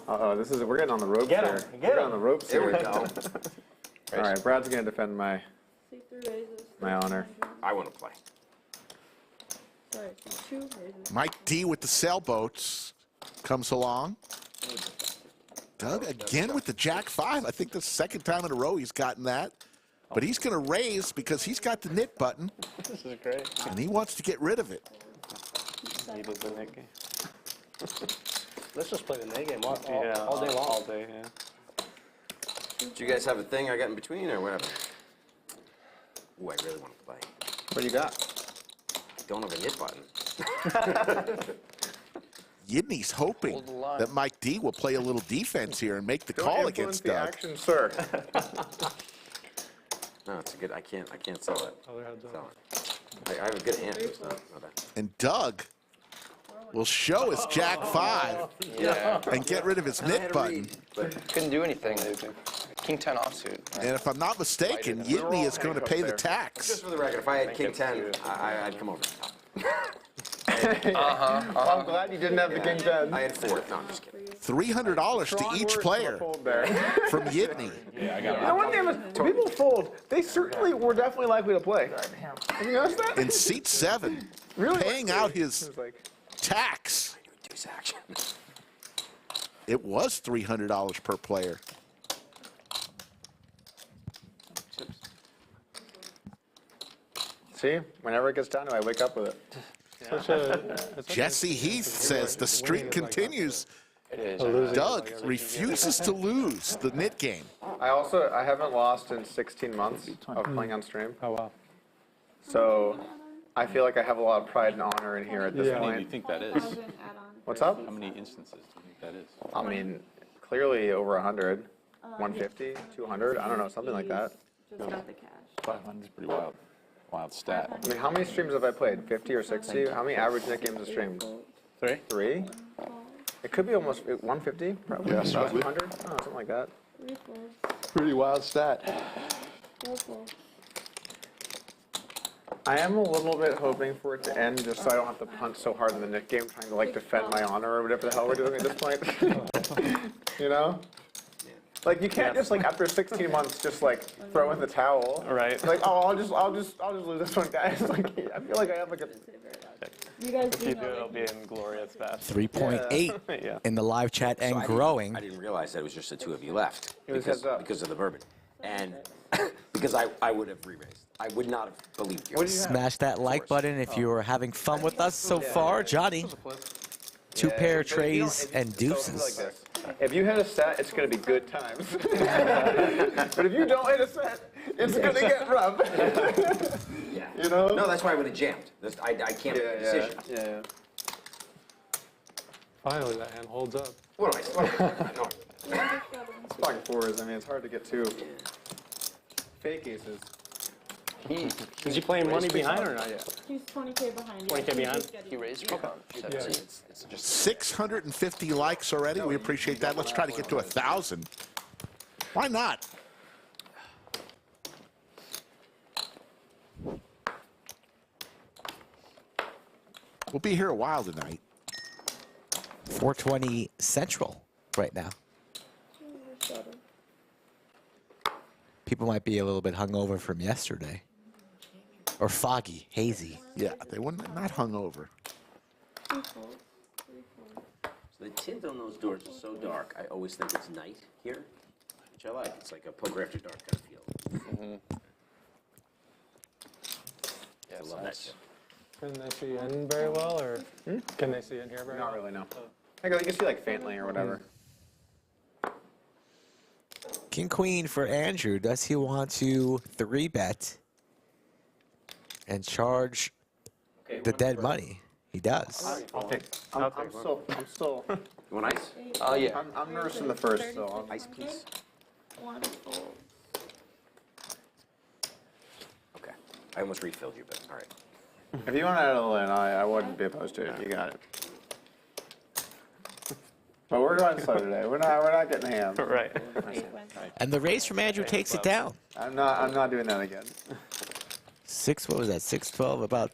Uh-oh, we're getting on the ropes Get here. him, We're get getting him. on the ropes There here. we go. All right, Brad's gonna defend my C3 raises. honor. I want to play. Sorry, C2 raises. Mike D with the sailboats comes along. Doug again with the Jack 5. I think the second time in a row he's gotten that. But he's going to raise because he's got the knit button, This is great. and he wants to get rid of it. Needed the Nick game. Let's just play the night game all day long. All day, yeah. Do you guys have a thing I got in between or whatever? Ooh, I really want to play. What do you got? Don't have a knit button. Yidne's hoping Hold the line. that Mike D will play a little defense here and make the call against the Doug. action, sir. No, it's a good. I can't sell it. Other heads up. Sell it. I have a good hand. It's not bad. And Doug will show his Jack 5 Yeah. and get rid of his I had knit to button. read, but Couldn't do anything. King 10 offsuit. And if I'm not mistaken, Yidne is going to pay the just tax. for the record, if I had King 10, I'd come over. I'm glad you didn't have the king 10. I had 4. No, I'm just kidding. $300 to Strong each words from a player fold there. from Yidne. You know, one thing is, when people fold, they certainly were definitely likely to play. Have you noticed that? In seat 7, Really? paying out his It's like, tax. Deuce action. It was $300 per player. see, whenever it gets down to it, I wake up with it. It's such a Jesse Heath says the streak continues It is. Doug refuses to lose the knit game. I haven't lost in 16 months of playing on stream. Oh, wow. So I feel like I have a lot of pride and honor in here at this How many do point. you think that is? What's up? How many instances do you think that is? I mean, clearly over 100, 150, 200, I don't know, something like that. Just got the cash. 500 is pretty wild. Wild stat. I mean, how many streams have I played? 50 or 60? How many average net games a stream? 3? It could be almost 150, probably. Yeah, About 200? Oh, something like that. Pretty wild stat. I am a little bit hoping for it to end just so I don't have to punch so hard in the net game trying to like defend my honor or whatever the hell we're doing at this point. You know? Like you can't just like after 16 months just like throw in the towel. Right. Like, oh, I'll just lose this one, guys. Like I feel like I have like a You guys If you do it, it'll be in glorious fashion. 3.8 Yeah. in the live chat and growing. I didn't realize that it was just the two of you left It was because, heads up. because of the bourbon. And because I would have re-raised. I would not have believed you. What do you have? Smash that like button if you are having fun with us so far. Johnny, two pair of trays and deuces. If you hit a set, it's going to be good times. But if you don't hit a set, it's going to get rough. Yeah. You know? No, that's why I would have jammed. I can't make a decision. Yeah. Finally, that hand holds up. What am I supposed It's fucking fours. I mean, it's hard to get two fake aces. Is he playing money behind or not yet? He's 20K behind. 20K behind? He raised me. It's just 650 likes already. We appreciate that. Let's try to get to 1,000. Why not? We'll be here a while tonight. 420 Central right now. People might be a little bit hungover from yesterday. Or foggy, hazy. Yeah, they wouldn't not hungover. So the tint on those doors is so dark. I always think it's night here, which I like. It's like a poker after dark kind of feel. Yeah, I love that shit. Can they see in very well, or can they see in here very well? Not really, no. I go, you can see like faintly or whatever. King Queen for Andrew. Does he want to 3-bet and charge the dead money? He does. I'm still. You want ice? Yeah. I'm nursing the first, so Ice, please. Okay. I almost refilled you, but all right. if you want to add a line, I wouldn't be opposed to it. You got it. But we're going slow today. We're not getting ham. Right. And the raise from Andrew takes it down. I'm not doing that again. What was that? 612, about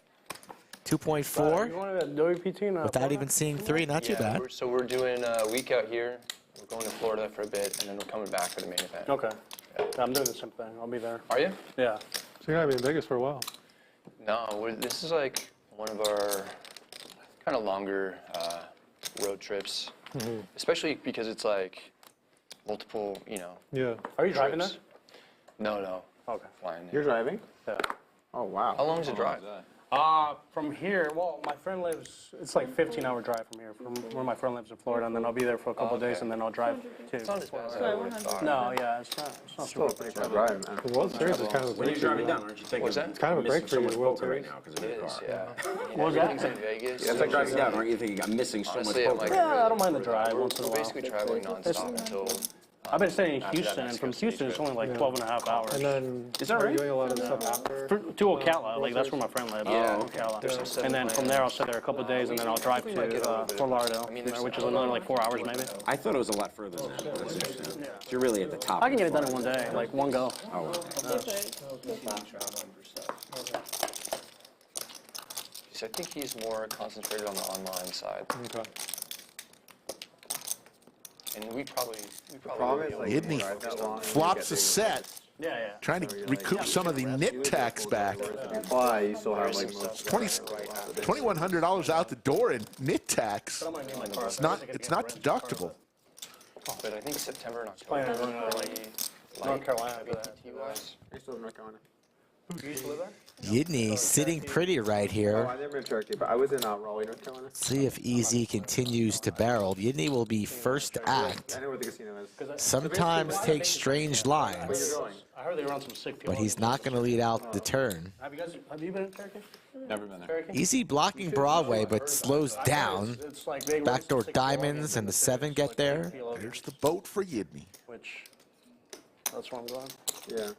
2.4 You wanted a WPT now? without even seeing 3. Not too bad. So we're doing a week out here. We're going to Florida for a bit, and then we're coming back for the main event. Okay. I'm doing the same thing. I'll be there. Are you? Yeah. So you're going to be in Vegas for a while. No, this is like one of our kind of longer road trips, especially because it's like multiple, Yeah. Are you driving there? trips. No. Okay. Flying. You're driving? Yeah. Oh wow. How long is the drive? From here, well, my friend lives, it's like 15-hour drive from here, from where my friend lives in Florida, and then I'll be there for a couple of days, and then I'll drive too. It's not as bad as I would have thought. No, yeah, it's not Still super a pretty far drive, man. The World Series is kind of a When break you're for driving you. down, aren't you thinking? What's that? It's kind of a break for you, Missing the so World much poker right Series. now because of It your is, car. yeah. What was that? Everything's in Vegas. Yeah, it's like driving Down, aren't you thinking I'm missing so much Honestly, I'm poker? like, Yeah, I don't mind the drive once in a we're while. basically traveling nonstop until. I've been staying in after that Houston, and from Mexico City Houston it's trip. only like 12 and a half hours. And then Is that are right? you doing a lot of stuff after? To Ocala, like that's where my friend lives. Yeah. Ocala. There's some stuff And then planned. from there I'll stay there a couple of days, and then I'll drive to Fort Lauderdale, which is another like 4 hours maybe. I thought it was a lot further than that. That's interesting. So you're really at the top. I can get it done in one day, like one go. Oh, wow. So I think he's more concentrated on the online side, Okay. and we probably Problem would is, be like, able Yidne drive that long and flops you a get set, Yeah. trying to recoup some of the knit tax back. If you fly, you still have like most. $2,100 out the door in knit tax. It's not deductible. But I think September and October Planning on are going to, really North Carolina for that. WPT-wise. Are you still in North Carolina? You used to live there? Yidne sitting pretty right Oh, here. I never been to Turkey, but I was in Raleigh, North Carolina. See if Easy continues to barrel. Yidne will be first act. I know where the casino is. Sometimes takes strange lines, I heard they run some sick people. but he's not going to lead out the turn. Have you been in Turkey? Never been there. Easy blocking Broadway, but slows down. It's like they run Backdoor some sick diamonds and the 7 get there. There's the boat for Yidne. Which, that's where I'm going. Yeah.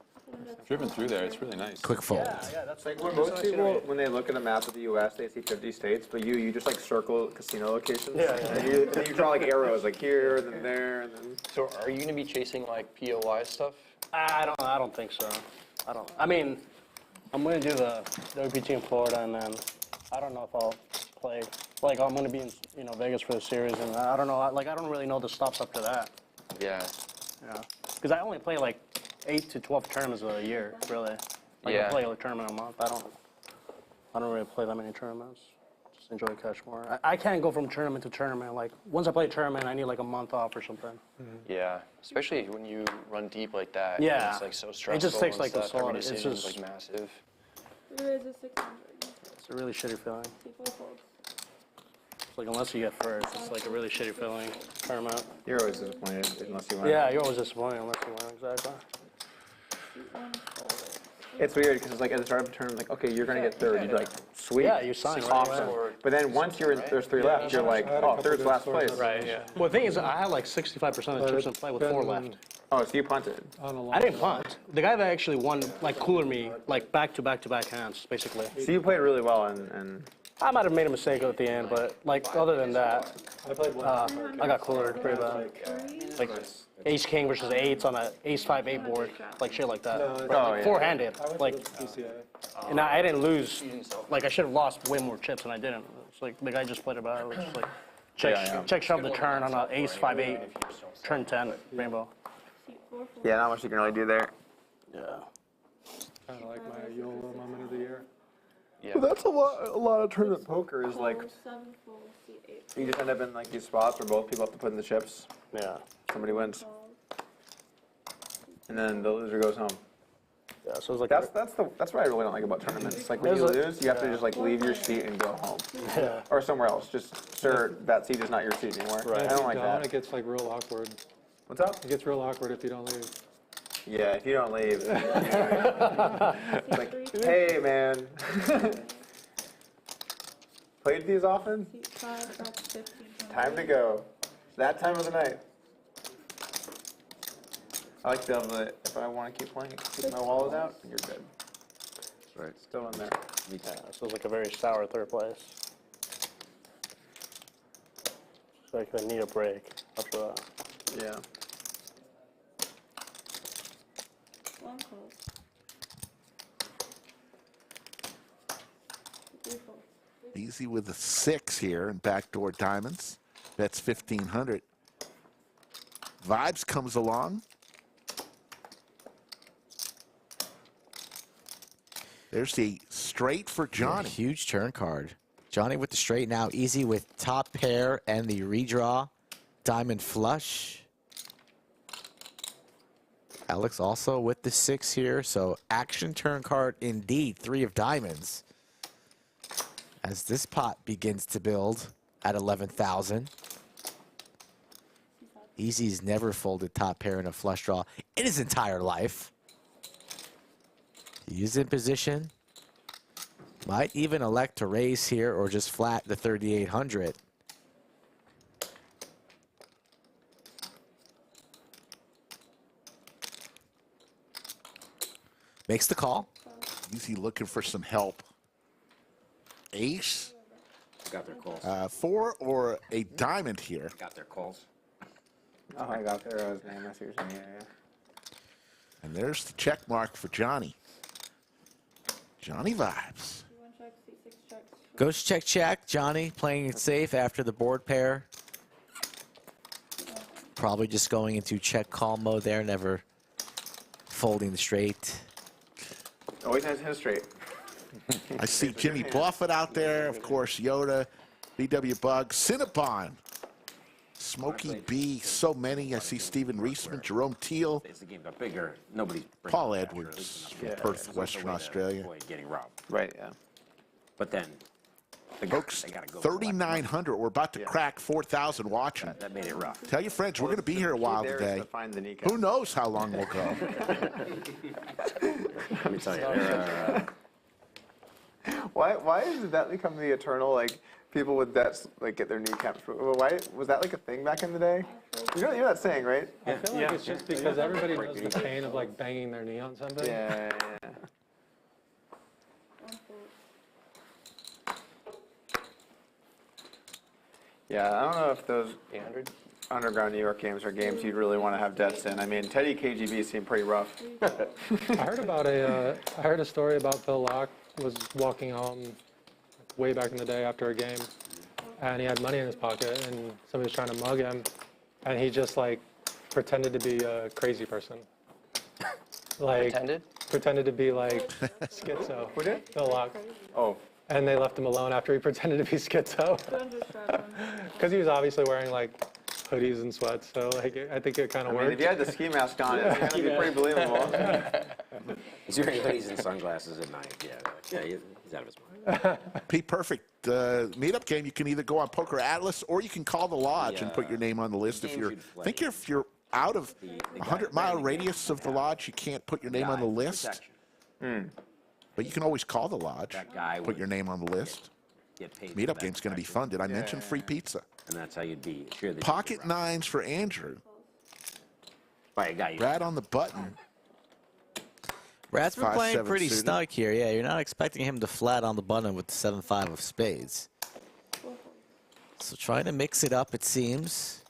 I've driven through there. It's really nice. Quick fold. Yeah, that's Like when most people, when they look at a map of the U.S., they see 50 states, but you just like circle casino locations. Yeah. And then you draw like arrows, like here, and then there, and then. So are you going to be chasing like POI stuff? I don't think so. I mean, I'm going to do the WPT in Florida, and then I don't know if I'll play. Like, I'm going to be in, Vegas for the series, and I don't know. I don't really know the stops up to that. Yeah. Yeah. Because I only play like 8 to 12 tournaments a year, really. Like, Yeah. I play a tournament a month. I don't really play that many tournaments. Just enjoy cash more. I can't go from tournament to tournament. Like, once I play a tournament, I need like a month off or something. Yeah. Especially when you run deep like that. Yeah. It's like so stressful. It just takes and like the stuff. Every solid. It's decision's just like massive. There is a 600. it's a really shitty feeling. People fold. It's like unless you get first, it's like a really shitty feeling. Tournament. You're always disappointed unless you win. Yeah, you're always disappointed unless you win. Exactly. It's weird because it's like at the start of a tournament, like, okay, you're gonna get third. You'd be like, sweet. Yeah, you sign right Awesome. away. But then once you're in, there's 3 left, you're like, oh, third's last place. Right, yeah. Well, the thing is, I had like 65% of the chips in play with 4 left. Oh, so you punted. I didn't punt. The guy that actually won, like, cooler me, like, back-to-back hands, basically. So you played really well, and I might have made a mistake at the end, but, like, other than that, I got coolered pretty bad. Like, ace-king versus 8s on a ace-5-8 board, like, shit like that. yeah. Four-handed, like, and I didn't lose. Like, I should have lost way more chips, and I didn't. It's like, the guy just played it bad. It was just like, check shove the turn on an ace-5-8, turn 10, rainbow. yeah, not much you can really do there. Yeah. Kind of like my YOLO moment of the year. Yeah. But that's a lot of tournament poker is like, 7 fold, C8. you just end up in like these spots where both people have to put in the chips. Yeah. Somebody wins, and then the loser goes home. Yeah, so it's like That's what I really don't like about tournaments. Like when you lose, you have to just like leave your seat and go home, or somewhere else. Just sir, that seat is not your seat anymore. Right. I don't like that. It gets like real awkward. What's up? It gets real awkward if you don't leave. Yeah, if you don't leave. It's like, hey man. Played these often? C5, that's 1500. Time to go. It's that time of the night. I like to be able to, if I want to keep playing, keep my wallet out, and you're good. That's right. Still in there. Yeah, so it's like a very sour third place. It's like I need a break after that. Yeah. One fold. 3 fold. Easy with a 6 here and backdoor diamonds. That's 1,500. Vibes comes along. There's the straight for Johnny. Huge turn card. Johnny with the straight now. Easy with top pair and the redraw. Diamond flush. Alex also with the 6 here. So action turn card indeed. 3 of diamonds. As this pot begins to build at 11,000. Easy's never folded top pair in a flush draw in his entire life. He's in position. Might even elect to raise here or just flat the 3,800. Makes the call. Easy looking for some help. Ace. Got their calls. 4 or a diamond here. Got their calls. Oh, I got there. I was name. I see what you're saying. Yeah. And there's the check mark for Johnny. Johnny Vibes. C1 check, C6 check. Ghost check, check. Johnny playing it safe after the board pair. Probably just going into check call mode there, never folding the straight. Always has his straight. I see Jimmy Buffett out there. Of course, Yoda, BW Bug, Cinnabon. Smokey B, so many. I see Steven Reisman, Jerome Teal, As the game got bigger, nobody's bringing Paul the pressure, Edwards at least from not- Perth, That's the Western way to Australia. avoid getting robbed. Right, yeah. But then, Folks, they gotta go 3,900. We're about to crack 400 watching. that made it rough. Tell your friends we're going to be here a while There is today. to find the kneecap. Who knows how long we'll go? Let me tell you, Why did that become the eternal, like, people with debts, like, get their kneecaps? Why, was that, like, a thing back in the day? You know that saying, right? I feel like it's just because everybody knows the pain of like banging their knee on something. Yeah. Yeah, I don't know if those 800 underground New York games are games you'd really want to have debts in. I mean, Teddy KGB seemed pretty rough. I heard a story about Phil Locke was walking home way back in the day after a game, and he had money in his pocket, and somebody was trying to mug him, and he just like pretended to be a crazy person. Like pretended to be like schizo. Who did? Phil Locke. Oh. And they left him alone after he pretended to be schizo. Because he was obviously wearing like hoodies and sweats, so like I think it kind of worked. If you had the ski mask on, it's going to be pretty believable. he's wearing hoodies and sunglasses at night. Yeah, he's out of his mind. Pete, perfect. Meetup game, you can either go on Poker Atlas or you can call the lodge and put your name on the list. If you're, if you're out of 100-mile radius of the lodge, you can't put your name on the list. But you can always call the lodge, put your name on the list. Meetup game's going to be fun. Did I mention free pizza? And that's how you'd be sure that Pocket nines for Andrew. By a guy. Brad on the button. Brad's been playing 5-7 pretty suited. snug here. Yeah, you're not expecting him to flat on the button with the 7-5 of spades. So trying to mix it up, it seems.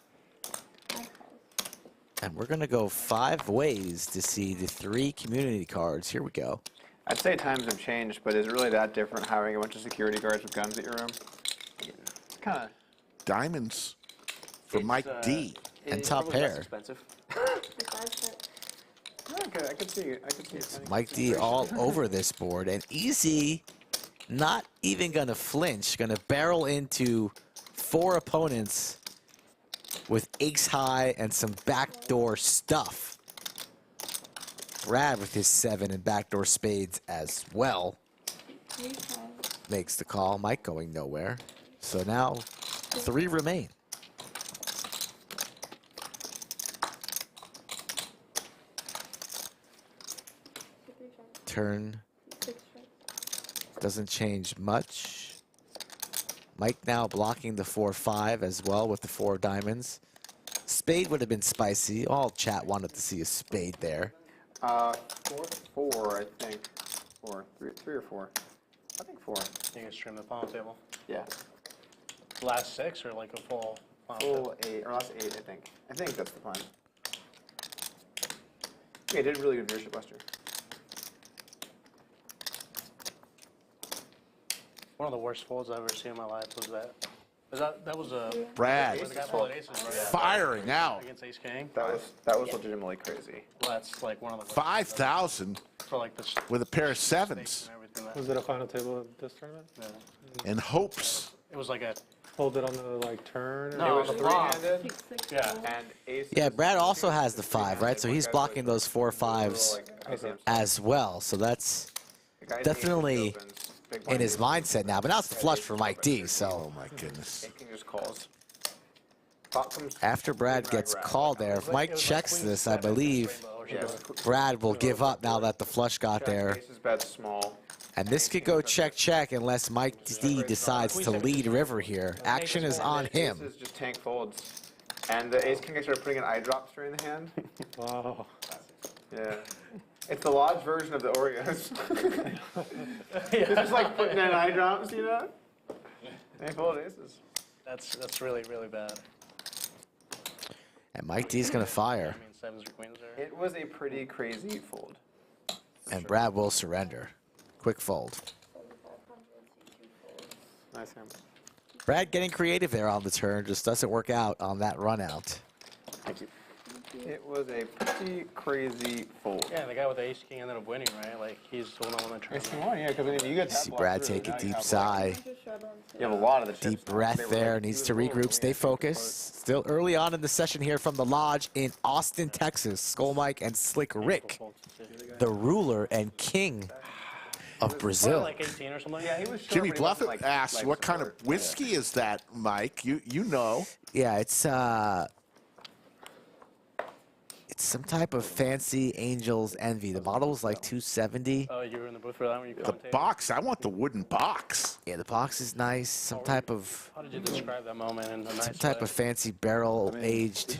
And we're going to go 5 ways to see the 3 community cards. Here we go. I'd say times have changed, but is it really that different having a bunch of security guards with guns at your room? It's kind of... Diamonds for Mike D. And top pair. Expensive. Okay, I could see it. Mike D all over this board. And Easy not even going to flinch. Going to barrel into 4 opponents with ace high and some backdoor stuff. Brad with his 7 and backdoor spades as well. Makes the call. Mike going nowhere. So now 3 remain. Turn doesn't change much. Mike now blocking the 4-5 as well with the 4 diamonds. Spade would have been spicy. All chat wanted to see a spade there. 4, I think. 4, 3 or 4. I think 4. You can stream the final table. Yeah. Last 6 or like a full final Full 8, or last 8, I think. I think that's the plan. Yeah, I did really good viewership last year. One of the worst folds I've ever seen in my life was that. That was a Brad was the guy folded aces, right? firing out. Against Ace King. That was legitimately crazy. Well, that's like one of the 5,000 for like this with a pair of 7s. Was it a final table of this tournament? Yeah. and hopes. It was like a Hold it on the like turn. No, It was the flop. three-handed. Yeah. And ace. Yeah, Brad also has the 5, right? So he's blocking those 4-5s as well. So that's definitely in his mindset now. But now it's the flush for Mike D. So Oh my goodness. King just calls. after Brad gets called there, if Mike checks this, I believe Brad will give up now that the flush got there. Ace is bet small. And this could go check unless Mike D decides to lead river here. Action is on him. Ace is just tank folds. And the ace king, I started putting an eye drops during the hand. Wow. Yeah. It's the lodge version of the Oreos. It's just like putting in eye drops, you know? They fold aces. That's really, really bad. And Mike D's going to fire. I mean, sevens or queens there. It was a pretty crazy fold. And Brad will surrender. Quick fold. Nice hand. Brad getting creative there on the turn. Just doesn't work out on that run out. Thank you. It was a pretty crazy fold. Yeah, the guy with the ace king ended up winning, right? Like he's the one that turned. Ace king won, yeah, because if you get that See block Brad through, take a now you deep have, sigh. You have a lot of the chips. Deep now. breath They were, there. like, Needs he to was regroup, stay focused. Still early on in the session here from the Lodge in Austin, Texas. Skull Mike and Slick Rick, the ruler and king of Brazil. Like 18 or something. Yeah, he was. Jimmy but he wasn't, Bluffett like, asks, like what kind of support. whiskey is that, Mike? You know. Yeah, it's some type of fancy Angel's Envy. The bottle was like $270. Oh, you were in the booth for that when you The commentated? box, I want the wooden box. Yeah, the box is nice. Some type of How did you describe that moment in a nice some type way? of fancy barrel aged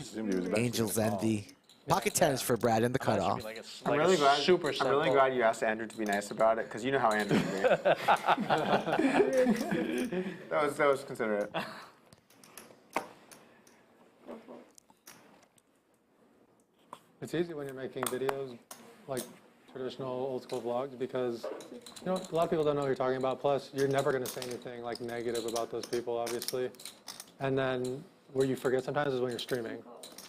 Angel's Envy. Pocket tennis for Brad in the That should be cutoff. like a, I'm like really a glad. super I'm simple. really glad you asked Andrew to be nice about it, because you know how Andrew can be. that was considerate. It's easy when you're making videos like traditional old school vlogs because, you know, a lot of people don't know what you're talking about. Plus, you're never going to say anything like negative about those people, obviously. And then where you forget sometimes is when you're streaming.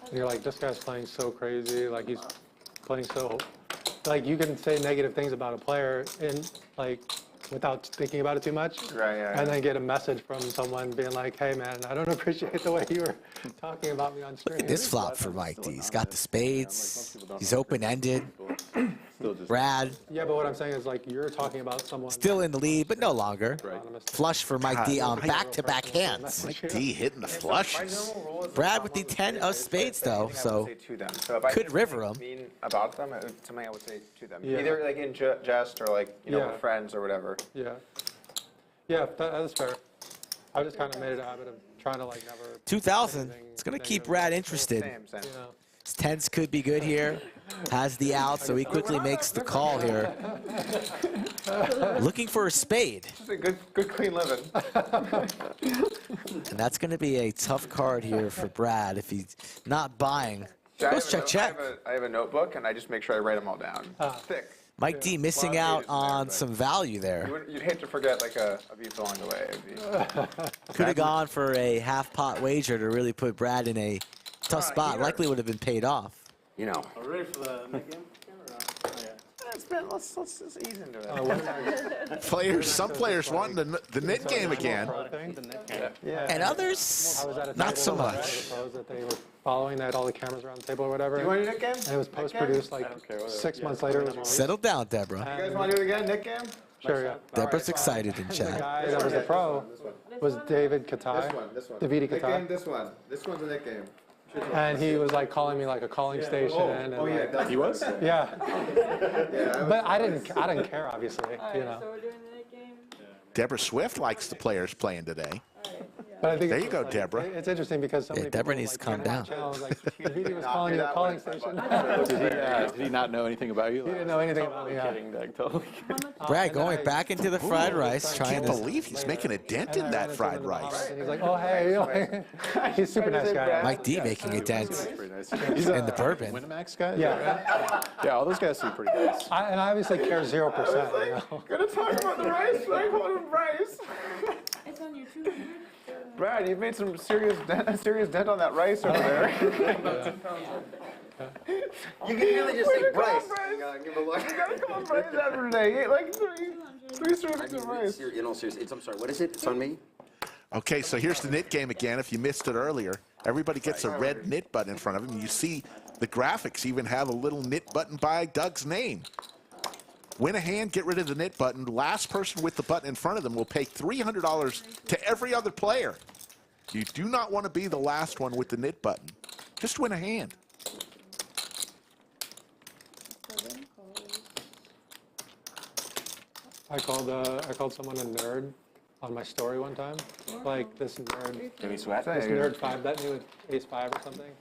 And you're like, this guy's playing so crazy. Like, he's playing so, like, you can say negative things about a player and like without thinking about it too much. Right, yeah. And then get a message from someone being like, hey man, I don't appreciate the way you were talking about me on stream. This flop for Mike D. He's got the spades. He's open-ended. Brad Yeah, but what I'm saying is like you're talking about someone. still in the lead, but no longer. Flush for Mike D on God, back-to-back hands. D hitting the flushes. Brad with the 10 of spades, though, so Say to them. So if I could said river something 'em. mean about them, it would, something I would say to them. Yeah. Either like in jest or like, you know, Yeah. with friends or whatever. Yeah. Yeah, that's fair. I just kind of made it a habit of trying to like never. 2,000. It's going to keep Brad interested. Same. You know. His 10s could be good here. Has the out, so he quickly makes the call here. Looking for a spade. It's a good clean living. And that's going to be a tough card here for Brad if he's not buying. Yeah, Goes check. I have a notebook and I just make sure I write them all down. Thick. Mike D missing out on some value there. You'd hate to forget like a beef along the way. It'd be- Could have gone for a half-pot wager to really put Brad in a tough spot. Likely would have been paid off. You know, Are we ready for the next game? Let's just ease into it. Some players want the net game again. And others, I was at a not table so with much. the pros that they were following, they had all the cameras around the table or whatever. You want to do Nick game? And it was post-produced like 6 months later. It was released. Settle down, Deborah. You guys want to do it again, Nick game? Sure, yeah. Deborah's excited in The chat. guy that was the pro was David Katai. Davide Katai. This one. This one's a Nick game. And he was like calling me like a calling station. And like, He was? yeah. But I didn't care, obviously, you know. So we're doing the night game? Deborah Swift likes the players playing today. But I think There it's you go, like- Deborah. It's interesting because so many Deborah people, needs like, to calm on that down. channel was like, Davide was calling you a calling station. Did he not know anything about you? He didn't know anything about me. Yeah. Kidding, Doug. Totally kidding. Brad going back into the fried rice, trying Can't to. believe he's making a dent in that fried rice. And he's like, oh, hey. He's a super nice guy. Mike D making a dent Pretty nice. in the bourbon. Winamax guy? Yeah. Yeah, all those guys seem pretty nice. And I obviously care 0%, you know. Gonna talk about the rice. I call him rice. It's on your 200. Brad, you've made some serious dent on that rice over there. you can really just say Bryce. You gotta call him rice after today. He ate like three servings of rice. In all seriousness, I'm sorry, what is it? It's on me? Okay, so here's the knit game again. If you missed it earlier, everybody gets a red knit button in front of them. You see the graphics even have a little knit button by Doug's name. Win a hand, get rid of the knit button. Last person with the button in front of them will pay $300 to every other player. You do not want to be the last one with the knit button. Just win a hand. I called someone a nerd on my story one time. Like this nerd. Jimmy Sweat? This nerd 5-bet me with ace-5 or something.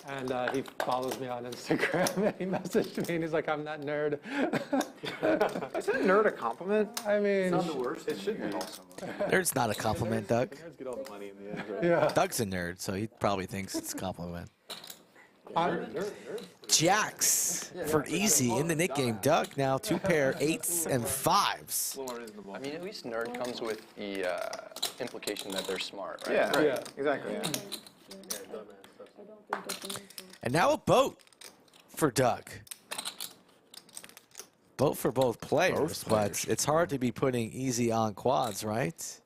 And he follows me on Instagram and he messaged me and he's like, I'm that nerd. Isn't nerd a compliment? I mean, It should be also. Nerd's not a compliment, Doug. Nerds get all the money in the end, right? yeah. Doug's a nerd, so he probably thinks it's a compliment. I'm- Jacks for easy in the knit game. Doug now 2 pair 8s and 5s. I mean, at least nerd comes with the implication that they're smart, right? Yeah. Yeah. Exactly. Yeah. And now a boat for Doug. Boat for both players, but it's hard to be putting easy on quads, right?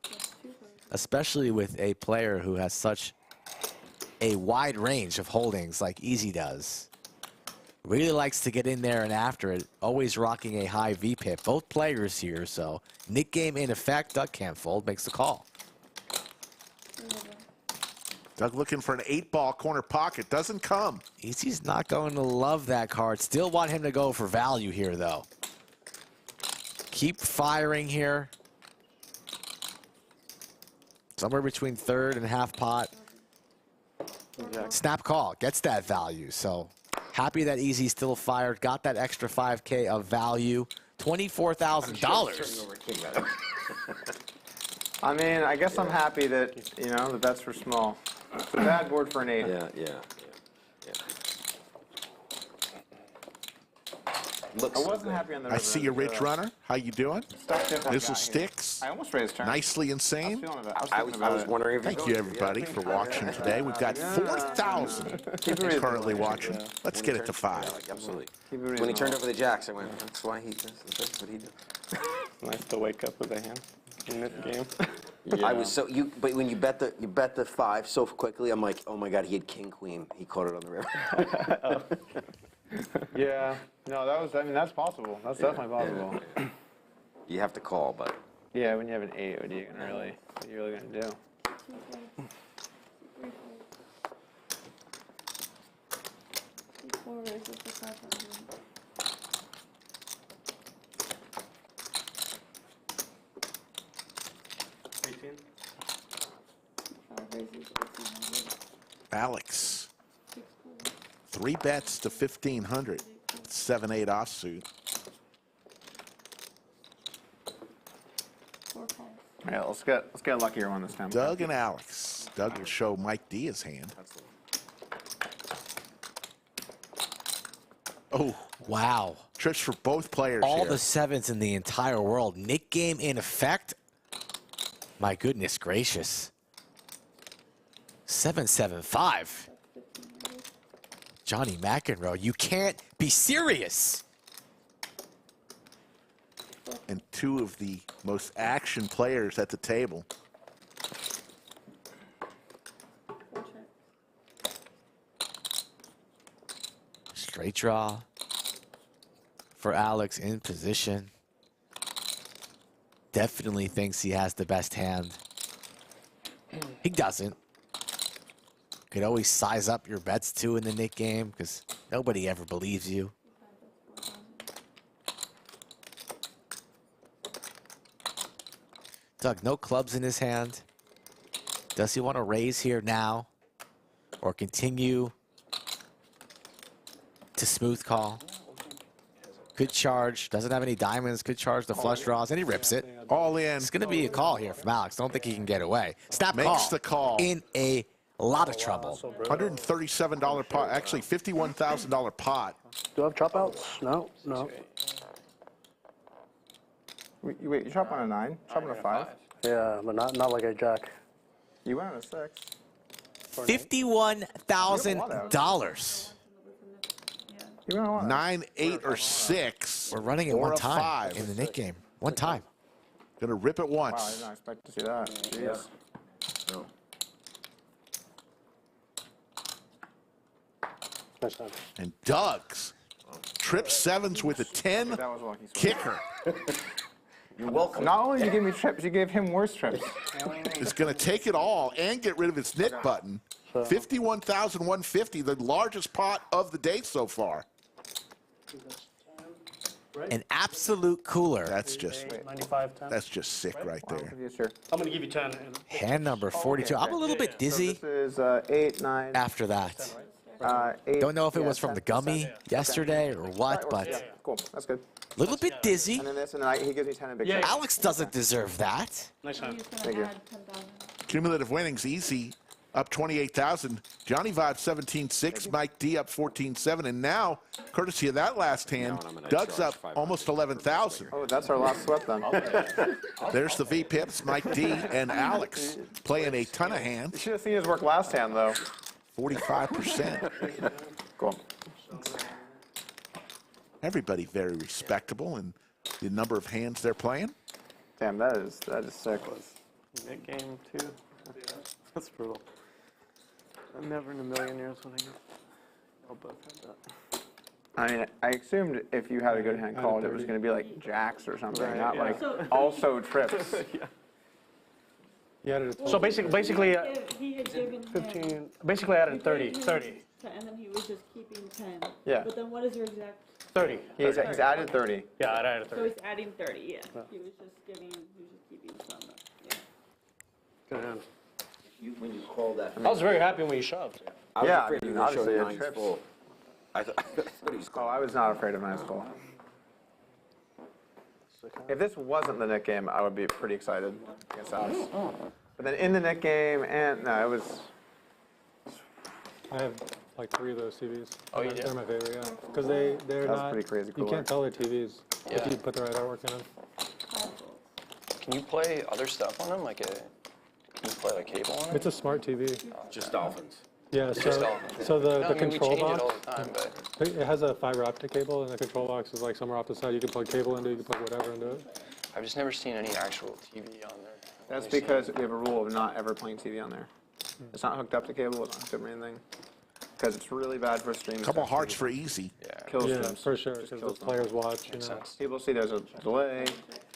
Especially with a player who has such a wide range of holdings like Easy does. Really likes to get in there and after it, always rocking a high VPIP. Both players here, so Nick game in effect. Doug can't fold, makes the call. Doug looking for an 8-ball corner pocket, doesn't come. Easy's not going to love that card. Still want him to go for value here, though. Keep firing here. Somewhere between third and half pot. Snap call, gets that value. So happy that Easy still fired, got that extra 5K of value. $24,000. I mean, I guess I'm happy that, you know, the bets were small. It's a bad board for an 8. Yeah. I wasn't happy on the river. I see you, Rich Runner. How you doing? Missile sticks. I almost raised turn. Nicely insane. I was wondering if Thank you, everybody, for watching today. We've got 4,000 currently watching. Let's get it to 5. Absolutely. When he turned over the jacks, I went, that's why that's what he did. Nice to wake up with a hand in this game. I was so but when you bet the 5 so quickly, I'm like, oh my god, he had king queen. He caught it on the river. Yeah. No, I mean, that's possible. That's definitely possible. You have to call, but Yeah, when you have an 8, what are you really gonna do? Alex, 3 bets to 1,500. 7-8 offsuit. All right, let's get a luckier one this time. Doug and Alex. Doug will show Mike D his hand. Oh, wow. Trips for both players All here. the 7s in the entire world. Nick game in effect. My goodness gracious. 7-7-5. Johnny McEnroe, you can't be serious. And 2 of the most action players at the table. Straight draw for Alex in position. Definitely thinks he has the best hand. He doesn't. Could always size up your bets too in the Nick game because nobody ever believes you. Doug, no clubs in his hand. Does he want to raise here now or continue to smooth call? Good charge. Doesn't have any diamonds. Good charge the flush draws, and he rips it. All in. It's going to be a call here from Alex. Don't think he can get away. Snap call. Makes the call. In a lot of trouble. $137 pot, actually $51,000 pot. Do I have chop outs? No. Wait, you chop on a 9? Chop on a 5? Yeah, but not like a jack. You went on a 6. $51,000. You went on a 9, 8, or 6. We're running it or one a time 5. in the Nick game. One time. Gonna rip it Wow, I once. did not expect to see that. Jeez. no. Nice time. And Doug's trip 7s with a 10 That was a lucky swing. kicker You're welcome. Not only did you give me trips, you gave him worse trips. is gonna take it all and get rid of its Nick button. 51,150, the largest pot of the day so far. An absolute cooler. That's just 95, 10. that's just sick right there. Yes, sir. I'm going to give you 10. Hand number 42. I'm a little bit dizzy So this is 8, 9. after that. 8. Don't know if it was from the gummy yesterday or what, Yeah, but cool. That's good. a little bit dizzy. And then this, and then he gives me 10 and big. Yeah. check. Alex doesn't deserve that. Nice time. Thank you. Cumulative winnings, Easy up 28,000. Johnnie Vibes 17.6. Mike D up 14.7. And now, courtesy of that last hand, I'm gonna Doug's charge up almost 11,000. Oh, that's our last sweat then. There's the V-Pips, Mike D and Alex playing a ton of You hands. should have seen his work last hand, though. 45%. Cool. Everybody very respectable in the number of hands they're playing. Damn, that is sick. Nick game too. That's brutal. I never in a million years would I get. I'll both have that. I mean, I assumed if you had a good hand called, it was going to be like jacks or something, Right, not yeah. like So- also trips. You added a So basically, He had given 15. him. Basically, I added you 30. gave him 30. 10, and then he was just keeping 10. Yeah. But then what is your exact? 30. He's added 30. Yeah, I added So 30. he's adding 30. Yeah. He was just giving. He was just keeping some. Yeah. Good hand. When you call that, I was very happy when you shoved. I was Yeah, afraid I you mean, were going to show obviously it nines trips. full. I thought he was Oh, I was not afraid of nines full. If this wasn't the Nick game, I would be pretty excited against Alex. But then in the Nick game, and no, it was. I have like 3 of those TVs. Oh, you do? They're my favorite, yeah. Because they're That's not. pretty crazy You cool. can't tell they're TVs if Yeah. you put the right artwork in them. Can you play other stuff on them? Can you play like cable on it? It's a smart TV. just Dolphins. Yeah, Just so, Dolphins. so the No, I mean, we control change it all box, the time, but it has a fiber optic cable, and the control box is like somewhere off the side. You can plug cable into, you can plug whatever into it. I've just never seen any actual TV on there. That's Only seen- because we have a rule of not ever playing TV on there. It's not hooked up to cable. It's not hooked up to anything. Because it's really bad for streams. Couple hearts for easy. Yeah, Kills Yeah, streams. for sure, Just because the kills them. players watch, you makes know. sense. People see there's a delay.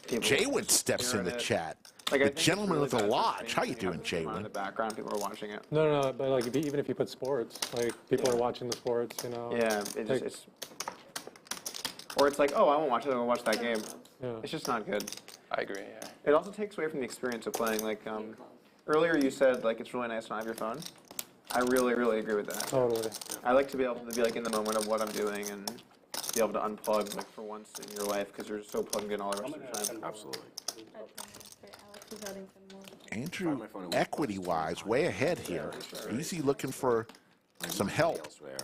People Jaywin steps in the hearing it. chat. Like, I The think it's gentleman really with the bad for lodge. streams How you when doing, have someone in the Jaywin? background, people are watching it. No, but like even if you put sports, like people are watching the sports, you know. Yeah, Take- it's. Or it's like, oh, I won't watch it. I'm gonna watch that game. Yeah. It's just not good. I agree. Yeah. It also takes away from the experience of playing. Like earlier, you said like it's really nice to not have your phone. I really, really agree with that. Totally. I like to be able to be like in the moment of what I'm doing and be able to unplug like for once in your life because you're so plugged in all the rest of the time. Absolutely. Alex is adding some more. Andrew, equity-wise, way ahead here. Easy looking for some help. Elsewhere.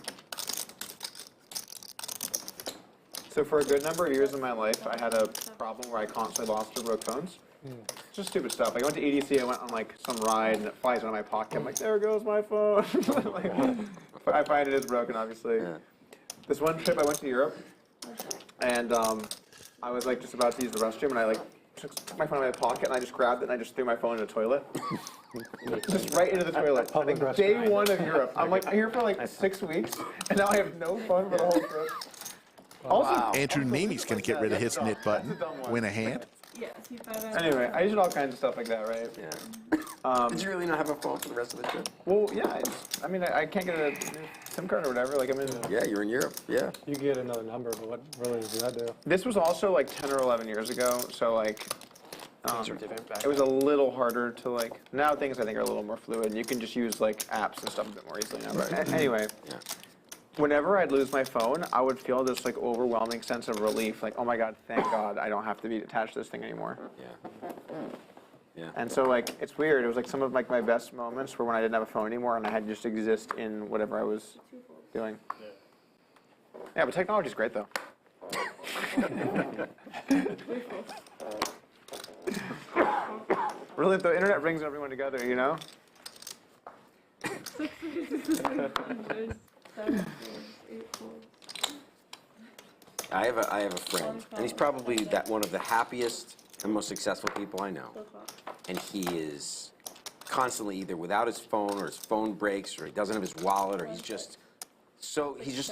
So for a good number of years in my life, I had a problem where I constantly lost or broke phones. Just stupid stuff. Like I went to EDC, I went on like some ride and it flies out of my pocket. I'm like, there goes my phone. Like, I find it is broken, obviously. Yeah. This one trip I went to Europe and I was like just about to use the restroom and I like took my phone out of my pocket and I just grabbed it and I just threw my phone in the toilet. Just right into the toilet. I think day one of Europe. I'm like, I'm here for like 6 weeks and now I have no phone for the whole trip. Also, Andrew Neme's going to get rid of his knit button. That's a dumb one. Win a hand. Yes, he thought I. Anyway, I did all kinds of stuff like that, right? Yeah. Did you really not have a phone for the rest of the trip? Well, yeah. I mean, I can't get a new SIM card or whatever. Like, I'm in. Yeah, you're in Europe. Yeah. You get another number, but what really does that do? This was also like 10 or 11 years ago, so like. Things are different back It was a little harder to like. Now things I think are a little more fluid. And you can just use like apps and stuff a bit more easily now. But anyway. Yeah. Whenever I'd lose my phone, I would feel this like overwhelming sense of relief. Like, oh my God, thank God I don't have to be attached to this thing anymore. Yeah. Yeah. And so like it's weird. It was like some of like my best moments were when I didn't have a phone anymore and I had to just exist in whatever I was doing. Yeah, but technology's great though. Really, the internet brings everyone together, you know? I have a friend, and he's probably one of the happiest and most successful people I know. And he is constantly either without his phone or his phone breaks or he doesn't have his wallet or he's just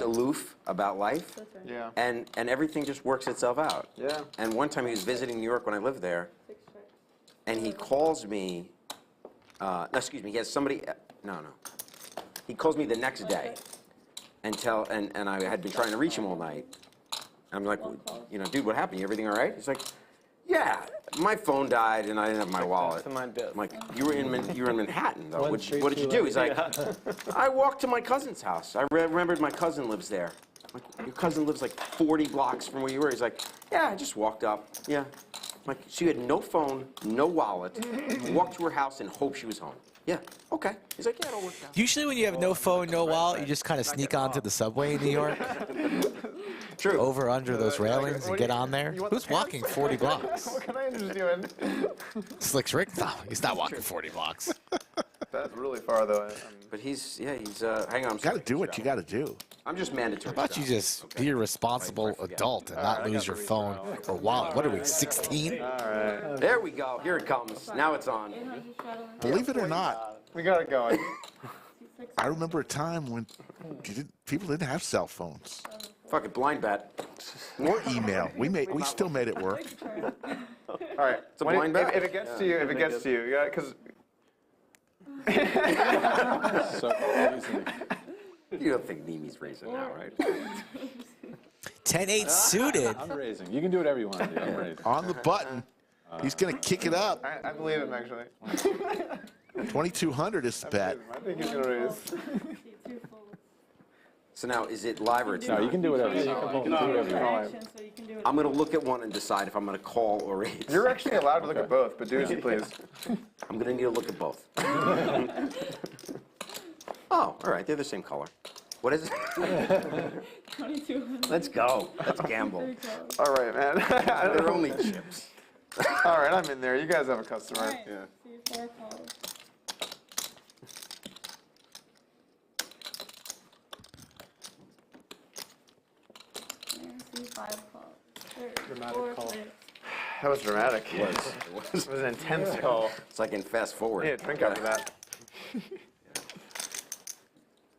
aloof about life. Yeah. And everything just works itself out. Yeah. And one time he was visiting New York when I lived there, and he calls me, he has somebody, he calls me the next day and I had been trying to reach him all night. I'm like, dude, what happened? Everything all right? He's like, yeah, my phone died and I didn't have my wallet. I'm like, you were in Manhattan though. What did you do? He's like, I walked to my cousin's house. I remembered my cousin lives there. I'm like, your cousin lives like 40 blocks from where you were. He's like, yeah, I just walked up. Yeah. I'm like, so you had no phone, no wallet, you walked to her house and hoped she was home. Yeah, okay. He's like, yeah, it'll work out. Usually when you have no phone, no wallet, you just kind of sneak onto the subway in New York. True. Over under those railings and get on there. Who's walking 40 blocks? What can I interest you in? Slicks Rick? No, he's not walking 40 blocks. That's really really far though. But he's hang on. I'm Got to do what you got to do. I'm just mandatory. How about you just be a responsible adult and not lose your phone or wallet? What are we, 16? All right. There we go. Here it comes. Now it's on. Believe it or not, We got it going. I remember a time when people didn't have cell phones Fuck it, blind bet. or email. We still made it work. All right. It's a blind bet. If it gets to you, you got because. So easy. You don't think Neeme's raising now, right? 10-8 suited. I'm raising. You can do whatever you want to do. I'm raising. On the button. He's going to kick it up. I believe him actually. 2,200 is the bet. I think he's gonna raise. So now, is it live or it's No, not? you can do whatever you want. You can do whatever you want. I'm going to look at one and decide if I'm going to call or raise. You're actually allowed to look at both, but do as you please. I'm going to need to look at both. Oh, all right. They're the same color. What is it? 2200. Let's go. Let's gamble. All right, man. They're only chips. All right, I'm in there. You guys have a customer. Alright, Yeah. see 4 calls. And see 5 calls. Dramatic 4 call. clicks. That was dramatic. It was. It was an intense call. It's like in fast forward. Yeah, drink after that.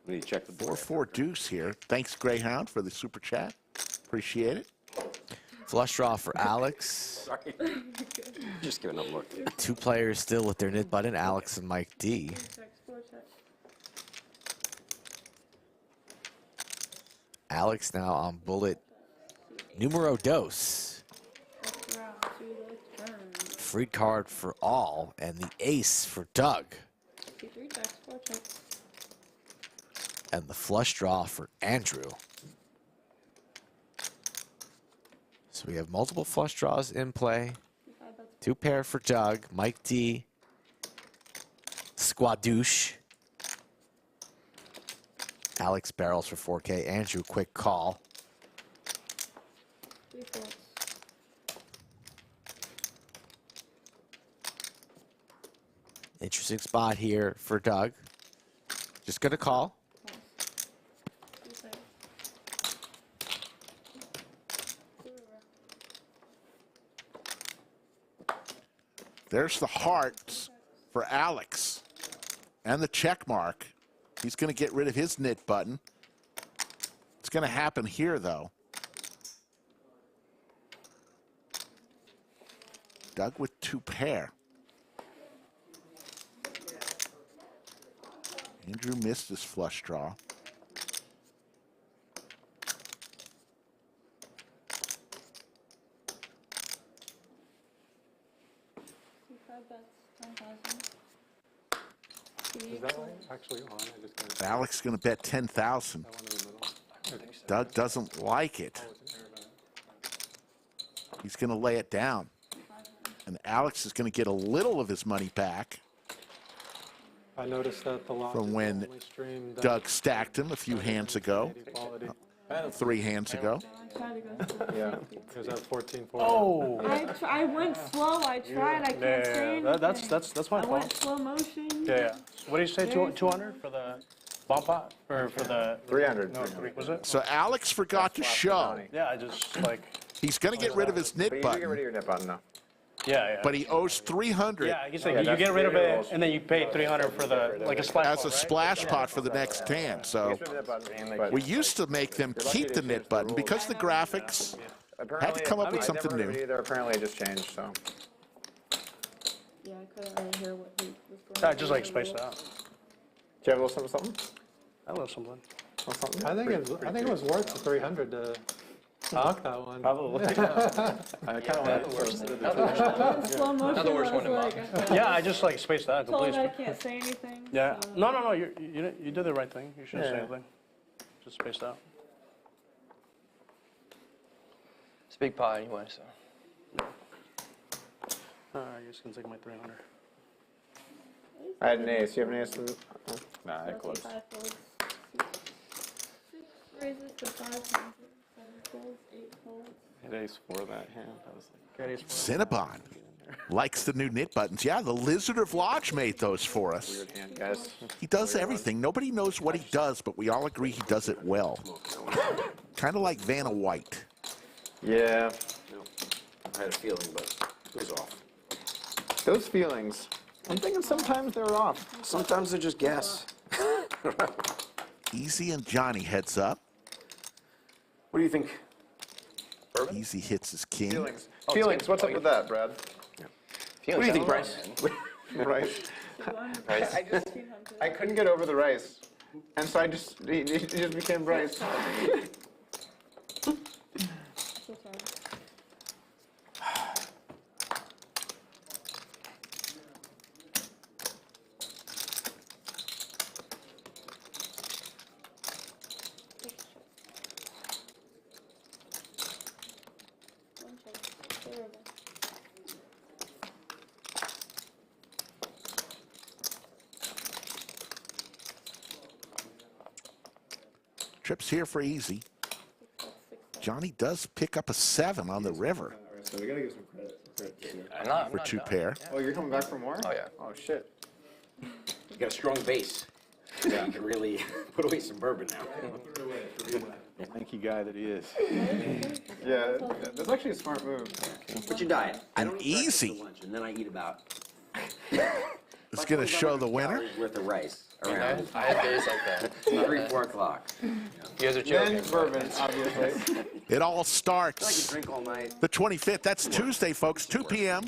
We need to check the board. 4-4 deuce here. Thanks, Greyhound, for the super chat. Appreciate it. Flush draw for Alex. Sorry. Just giving a look. 2 players still with their knit button, Alex and Mike D. 4 checks, 4 checks. Alex now on bullet numero dos. Next round to the turn. Free card for all, and the ace for Doug. See 3 checks, 4 checks. And the flush draw for Andrew. So we have multiple flush draws in play. 5 bets. 2 pair for Doug, Mike D, Squadouche. Alex barrels for 4K. Andrew, quick call. 3 folds. Interesting spot here for Doug. Just gonna call. 2 sides. 2 river. There's the hearts for Alex. And the check mark. He's going to get rid of his knit button. It's going to happen here, though. Doug with 2 pair. Andrew missed his flush draw. See 5 bets, 10,000. Is that one actually on? I just got Alex is going to bet 10,000. that one in the middle. Doug doesn't like it. Oh, it's an air bet. He's going to lay it down. And Alex is going to get a little of his money back I noticed that the lot from is when only streamed, Doug stacked him a few hands ago, quality. 3 hands ago. I tried to go slow. Yeah. It was at 14.40. Oh. I went slow. I tried. I can't say anything. That's my I fault. went slow motion. Yeah. What did you say? 200 for the bomb pot or for the 300. No, 3 was it? So Alex forgot to show. Yeah, I just like He's going to get rid of his But knit you do get rid button, of your nip button now. yeah. but he owes 300 Yeah, I guess Yeah, like you that's get rid of three it rolls. and then you pay 300 for the like a splash. as pot, a right? splash pot for the next hand. So we used to make them keep the knit button because the graphics had to come up with something new. Either. Apparently, it just changed. So Yeah, I couldn't really hear what he was going. I just like spaced out. do you have a little something? I love something. Something? I think it was worth the 300 to talk that one. Probably. I kind of want to Slow motion. Not the worst I was one in like, I Yeah, I just like spaced out told completely. I can't say anything. Yeah. so- No. You did the right thing. You shouldn't say Yeah. anything. Just spaced out. It's a big pot anyway, so. I just gonna take my 300. I had an ace. You have an ace? Nah, I close. 5 folds. 6 raises to 5 hands. 7 folds, 8 folds. Hit ace 4 that hand. That was like, Okay, Cinnabon. Likes the new knit buttons. Yeah, the Lizard of Lodge made those for us. Weird hand, guys. He does everything. Nobody knows what he does, but we all agree he does it well. Kind of like Vanna White. Yeah. No, I had a feeling, but it was off. Those feelings. I'm thinking sometimes they're off. Sometimes they're just guess. Easy and Johnny heads up. What do you think? Easy hits his king. Feelings. Feelings. What's up with that, Brad? What do you think, Bryce? Rice. Price. I couldn't get over the rice, and so he just became Bryce. Trips here for easy. Johnny does pick up a 7 on the river So we gotta give some credit. I'm for not 2 done. pair. Oh, you're coming back for more? Oh, yeah. Oh shit. You got a strong base. So you can really put away some bourbon now. Thank you, guy that he is. Yeah, that's actually a smart move. What's your diet? I don't eat breakfast Easy. for lunch, and then I eat about. It's going to show the winner. calories worth of rice I around have days like that. 3, 4 o'clock. You guys are joking. Then bourbon, obviously. It all I can starts drink all night. the 25th. That's Tuesday, folks, 2 p.m.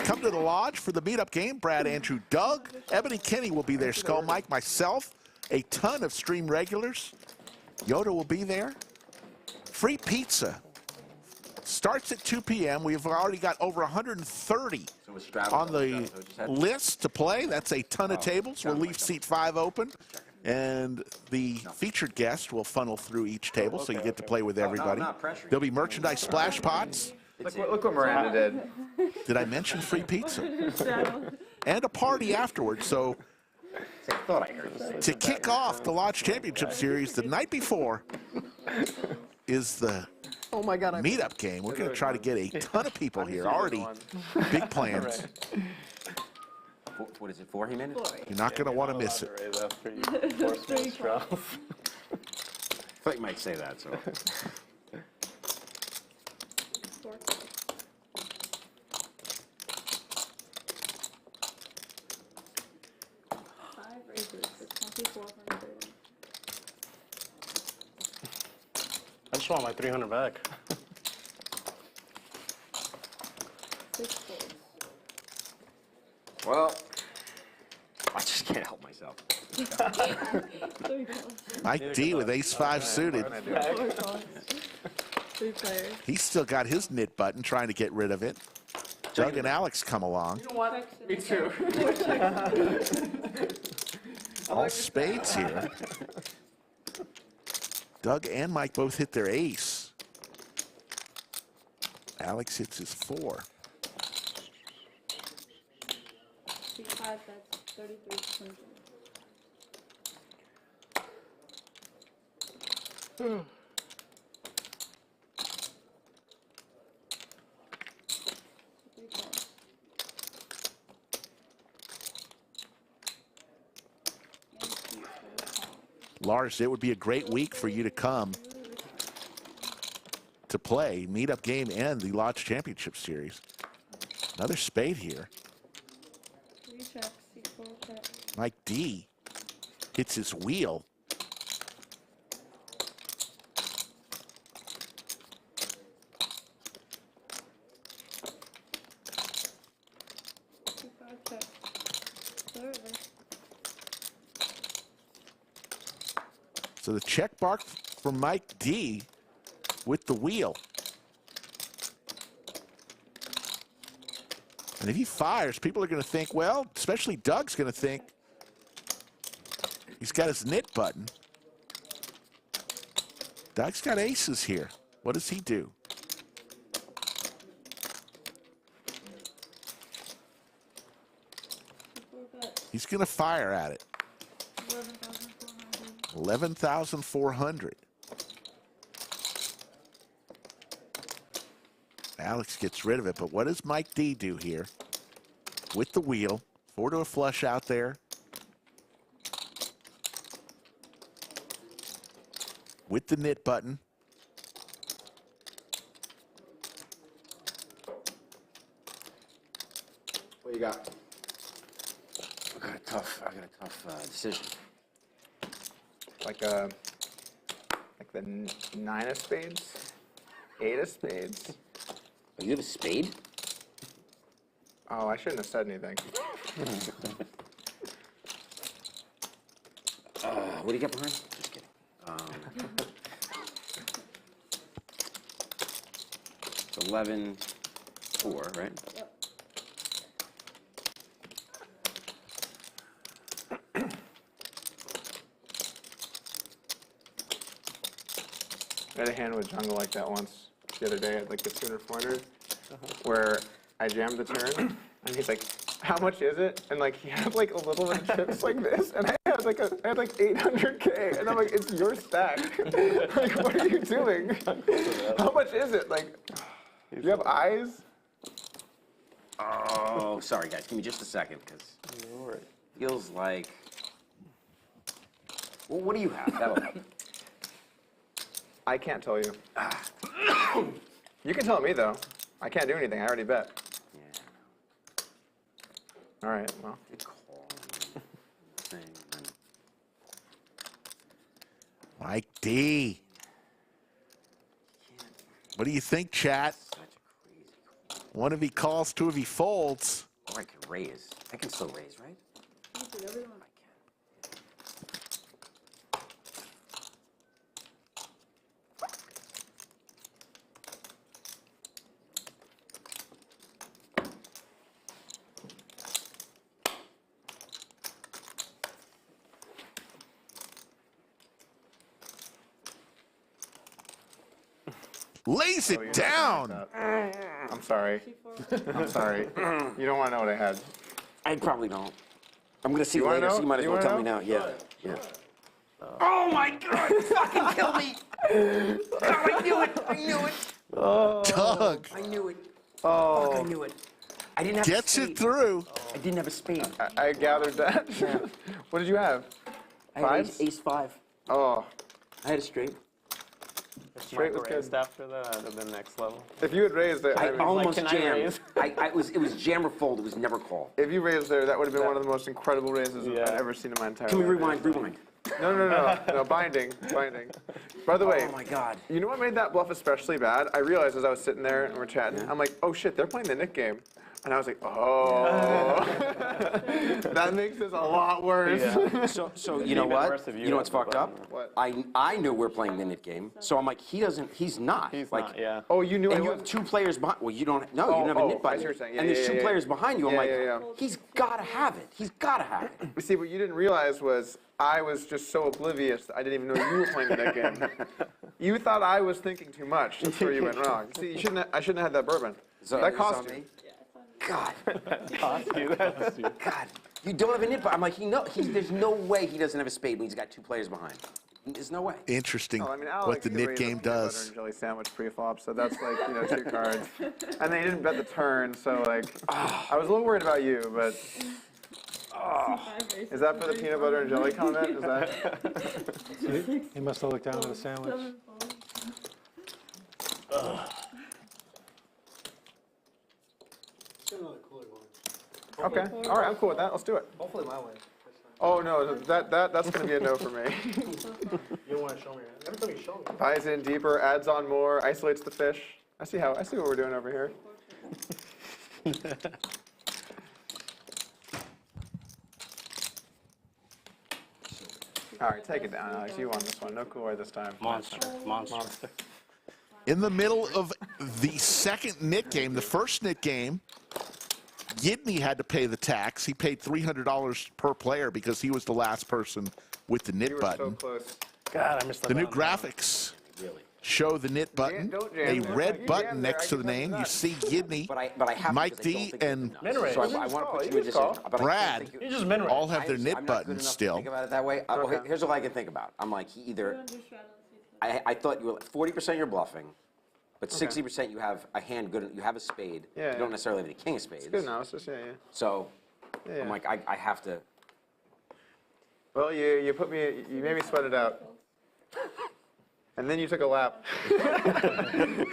Come to the Lodge for the meetup game. Brad, Andrew, Doug, Ebony, Kenny will be there. Skull Mike, myself, a ton of stream regulars. Yoda will be there. Free pizza. Starts at 2 p.m. We've already got over 130 So it's straddles. on the So just had- list to play. That's a ton of tables. We'll leave seat 5 open. And the featured guest will funnel through each table, so you get to play with everybody. not pressuring There'll be merchandise splash pots. Look what Miranda did. Did I mention free pizza? And a party afterwards. So I thought I heard this. to kick off the Lodge Championship Series the night before is the Oh my God. meetup game. We're going to try to get a ton of people here. Already big plans. What is it, 4 he minutes? You're not going to want to miss it. Right after you force me to straddles. I thought you might say that, so. I just want my 300 back. Well, I just can't help myself. Mike D with ace-5 suited. He's still got his knit button, trying to get rid of it. Doug and Alex come along. Me too. All spades here. Doug and Mike both hit their ace. Alex hits his 4. That's 33%. Lars, it would be a great week for you to come to play meetup game and the Lodge Championship Series. Another spade here. Mike D hits his wheel. So the check mark for Mike D with the wheel. And if he fires, people are going to think, well, especially Doug's going to think he's got his knit button. Doug's got aces here. What does he do? He's going to fire at it. 11,400. Alex gets rid of it, but what does Mike D do here? With the wheel, 4 to a flush out there. With the knit button. What you got? I got a tough decision. Like the 9 of spades, 8 of spades. Oh, you have a spade? Oh, I shouldn't have said anything. What do you got behind? Just kidding. It's 11-4, right? I had a hand with jungle like that once the other day at like the 200-400, where I jammed the turn, and he's like, "How much is it?" And like he had like a little bit of chips like this, and I had like 800K, and I'm like, "It's your stack. Like, what are you doing? How much is it? Like, do you have eyes?" Oh, sorry guys. Give me just a second, because it feels like. Well, what do you have? That'll help. I can't tell you. You can tell me though. I can't do anything. I already bet. Yeah. All right. Well. Good call. Mike D. What do you think, chat? Such a crazy call. One of he calls, 2 of he folds. Or I can raise. I can still raise, right? I can. Lays it down. I'm sorry. I'm sorry. You don't want to know what I had. I probably don't. I'm gonna see You wanna later, know? so you might as You well wanna tell me know? now. Yeah. Yeah. Oh my God! Fucking kill me! God, I knew it! I knew it! Doug I knew it! Fuck, I knew it! I didn't have a gets spade. it through. I didn't have a spade. I gathered that. What did you have? I had Fives? ace 5. Oh, I had a straight. straight was Raised good. after that, I'd have been next level. If you had raised it, I I mean, almost can I jammed. raise? It was jam or fold. It was never call. if you raised there, that would have been one of the most incredible raises Yeah. I've ever seen in my entire Can we life. rewind? No, binding. By the way, Oh my God. you know what made that bluff especially bad? I realized as I was sitting there and we're chatting, I'm like, oh shit, they're playing the Nick game. And I was like, oh. That makes this a lot worse. Yeah. So you know Even what? worse if you You know what's have the fucked up? button. What? I knew we're playing the knit game, so I'm like, he's not. He's like, not, yeah. Oh, you knew And I you was. have 2 players behind. Well, you don't. No, you don't have a I knit see button. what you're saying. Yeah, and there's yeah, 2 yeah. players behind you. I'm like, yeah. he's gotta have it. He's gotta have it. See, what you didn't realize was I was just so oblivious that I didn't even know you were playing the Nick game. You thought I was thinking too much. That's where you went wrong. See, I shouldn't have had that bourbon. So That it's cost on you. me? God, Cost you, that's you. God, you don't have a knit button. I'm like, there's no way he doesn't have a spade when he's got 2 players behind. There's no way. Interesting Well, I mean, Alex, what the you knit raised a game peanut butter does. and jelly sandwich pre-flop, so that's like 2 cards. And they didn't bet the turn, so like I was a little worried about you, but is that for the peanut butter and jelly comment? Is that? He must have looked down at the sandwich. Okay. All right, I'm cool with that. Let's do it. Hopefully my way. Oh no, that's gonna be a no for me. You don't want to show me. Every time you show me. Buys in deeper, adds on more, isolates the fish. I see what we're doing over here. All right, take it down, Alex. You won this one. No cooler this time. Monster. In the middle of the second knit game, the first knit game, Yidne had to pay the tax. He paid $300 per player because he was the last person with the knit You were button. so close. God, I missed The new graphics show the knit button, don't a jam there. red You button jam there. next I to the can tell you name. You that. see Yidne, But I have Mike because I don't D, think and it's enough. So I want to put you in a decision. But I can't Brad think You just min all have their I'm knit not good buttons enough to still. think about it that way. Okay. Here's what I can think about. I'm like, he either. I thought you were 40% you're bluffing, But 60% you have a hand good, you have a spade. Yeah, You don't necessarily have the king of spades. It's good analysis, yeah. So Yeah. I'm like, I have to. Well, you made me sweat it out. And then you took a lap. It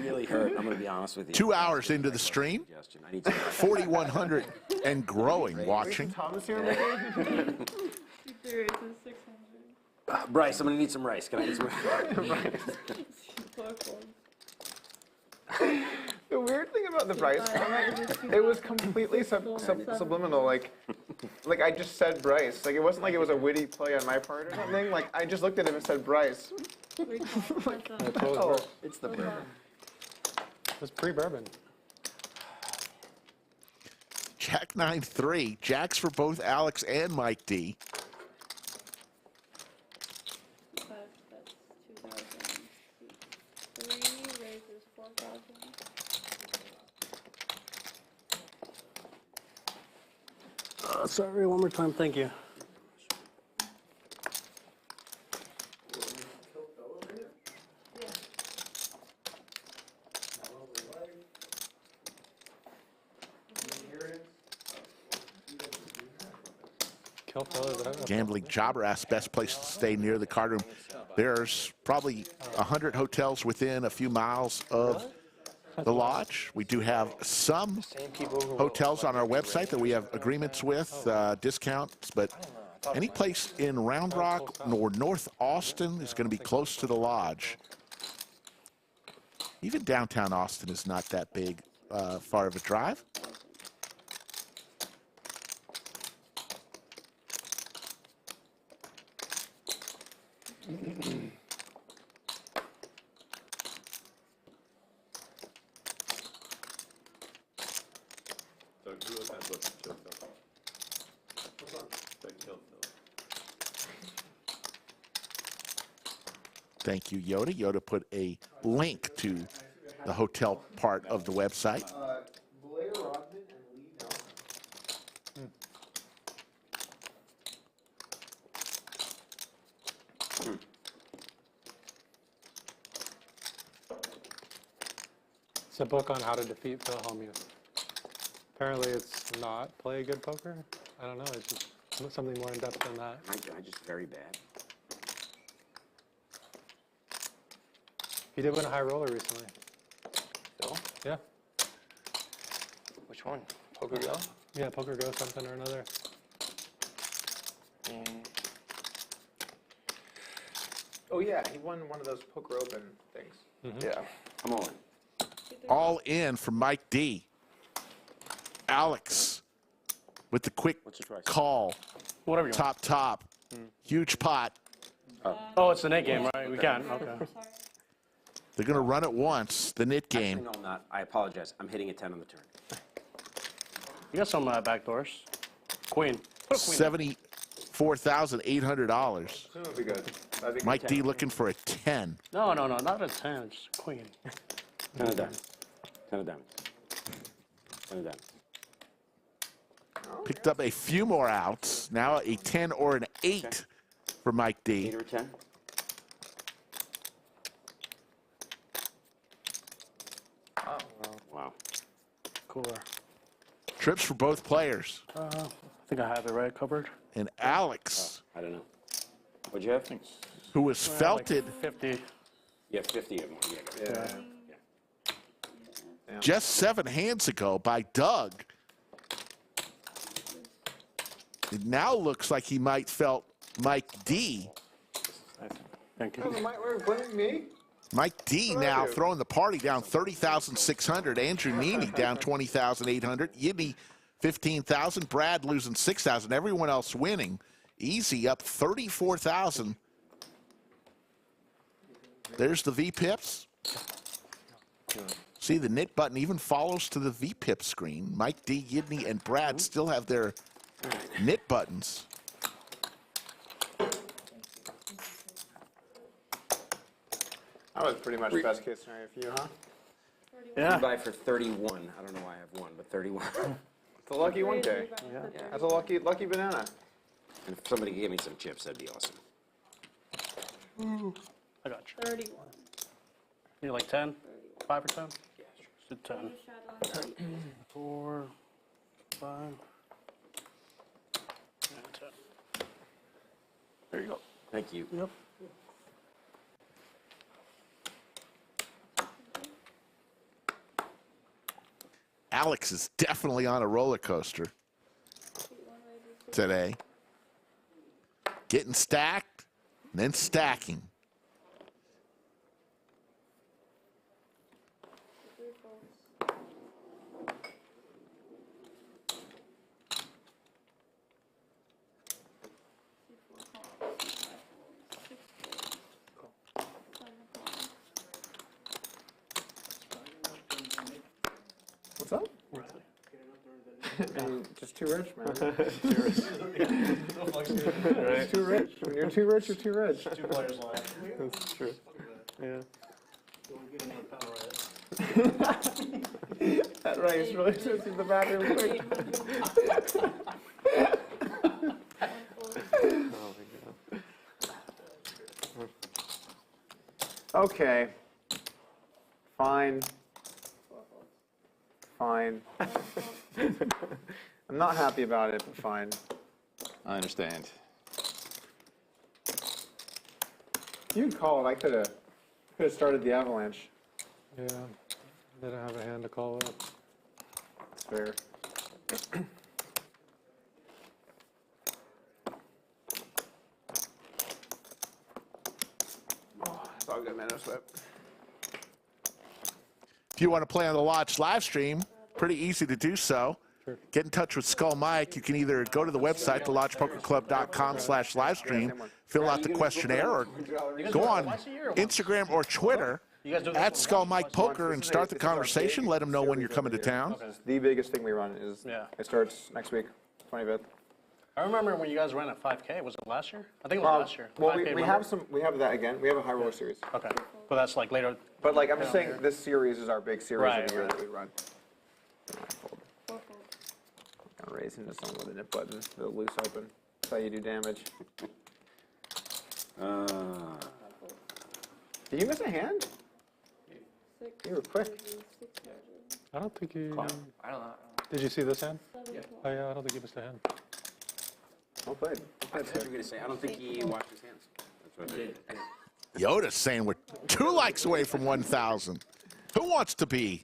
really hurt. I'm going to be honest with you. 2 hours into the stream, I need some 4,100 and growing watching. Thomas here, Mickey? 2 raises 600. Bryce, I'm going to need some rice. Can I get some rice? The weird thing about the Bryce comment, it was completely subliminal. Like I just said Bryce. Like it wasn't like it was a witty play on my part or something. Like I just looked at him and said Bryce. Oh, It's the bourbon. it's pre-bourbon. Jack 9-3. Jacks for both Alex and Mike D. That's 2,000. 3 raises 4,000. Sorry, one more time, thank you. Gambling Jobber asks best place to stay near the card room. There's probably 100 hotels within a few miles of the lodge. We do have some hotels on our website that we have agreements with, discounts, but any place in Round Rock or North Austin is going to be close to the lodge. Even downtown Austin is not that big, far of a drive. Thank you, Yoda. Yoda put a link to the hotel part of the website. Blair Rodman and Lee Nelson. It's a book on how to defeat Phil Hellmuth. Apparently it's not play good poker. I don't know, it's just something more in depth than that. I just very bad. He did win a high roller recently. Phil? Yeah. Which one? Poker Go? Yeah, Poker Go something or another. Oh yeah, he won one of those Poker Open things. Yeah. Come on. All in for Mike D. Alex with the quick call. Whatever you want. Top. Huge pot. Oh, it's the net game, right? We can, okay. They're going to run it once, the knit game. Actually, no, I'm not. I apologize. I'm hitting a 10 on the turn. You got some back doors. Queen. Put a queen $74,800. That would be good. That'd be Mike D looking for a 10. No, not a 10, just queen. 10 of diamonds. 10 of diamonds. 10 of diamonds. Picked up a few more outs. Now a 10 or an 8 for Mike D. 8 or 10? Oh, wow. Cooler. Trips for both players. I think I have it right covered. And Alex, I don't know. What'd you have? who was felted Like 50. Yeah, 50 of them. yeah. just 7 hands ago by Doug. It now looks like he might felt Mike D. Thank you. We're blaming me? Mike D now throwing the party down 30,600. Andrew Neeme down 20,800. Yidne 15,000. Brad losing 6,000. Everyone else winning. Easy up 34,000. There's the V-pips. See, the knit button even follows to the V-pip screen. Mike D, Yidne, and Brad still have their knit buttons. That was pretty much the best case scenario for you, huh? Yeah. Buy for 31. I don't know why I have one, but 31. It's a lucky 1K. That's a lucky banana. And if somebody gave me some chips, that'd be awesome. I got you. 31. You like 10? 5 or 10? Yeah, sure. 10. 4, 5, and 10. There you go. Thank you. Yep. Alex is definitely on a roller coaster today. Getting stacked, and then stacking. What's up? Just too rich, man. It's too rich. When you're too rich, you're too rich. 2 players left. That's true. Yeah. That rice really sits in the bathroom quick. Oh my god. Okay. Fine. Fine. I'm not happy about it, but fine. I understand. You can call it. I could have started the avalanche. Yeah, didn't have a hand to call it. That's fair. It's all good, man. No sweat. If you want to play on the Lodge live stream, pretty easy to do so. Sure. Get in touch with Skull Mike. You can either go to the website, thelodgepokerclub.com/livestream, fill out the questionnaire, or go on Instagram or Twitter at Skull Mike Poker and start the conversation. Let them know when you're coming to town. The biggest thing we run is it starts next week, 25th. I remember when you guys ran at 5K. Was it last year? I think it was last year. Well, 5K, we have some. We have that again. We have a high roller series. Okay, but that's like later. But like I'm just saying, this series is our big series of the year that we run. Gonna raise into someone with a nip button, the loose open. That's how you do damage. Did you miss a hand? You were quick. I don't think you. I don't know. Did you see this hand? Yeah. Oh yeah, I don't think you missed a hand. Well played. I thought you were going to say, I don't think he washed his hands. That's what I did. Yoda's saying we're 2 likes away from 1,000. Who wants to be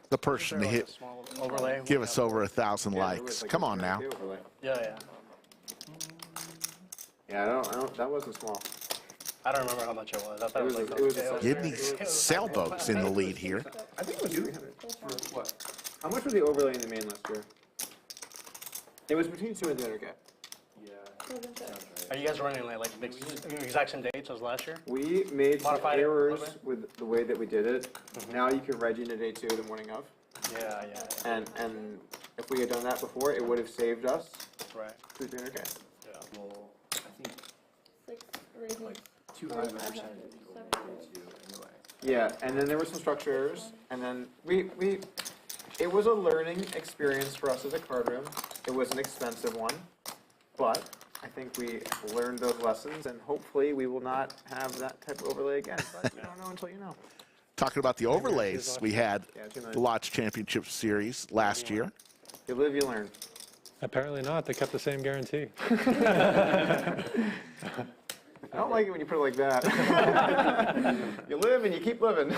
the person to hit? Overlay. Give us over 1,000 likes. Come on now. Yeah, yeah. Yeah, I don't. That wasn't small. I don't remember how much it was. I thought it was like Yidne Sailboat's in the lead here. I think it was 300. For what? How much was the overlay in the main last year? It was between 2 and 300K. Are you guys running like big, exact same dates as last year? We made some Modified it a errors little bit? with the way that we did it. Now you can reg into day 2 the morning of. Yeah, yeah. And if we had done that before, it would have saved us Right. 300K. Yeah. Well, I think like 200% anyway. Yeah, and then there were some structure errors, and then it was a learning experience for us as a card room. It was an expensive one, but I think we learned those lessons, and hopefully we will not have that type of overlay again. But you don't know until you know. Talking about the overlays, we had the Lodge Championship Series last year. You live, you learn. Apparently not. They kept the same guarantee. I don't like it when you put it like that. You live and you keep living.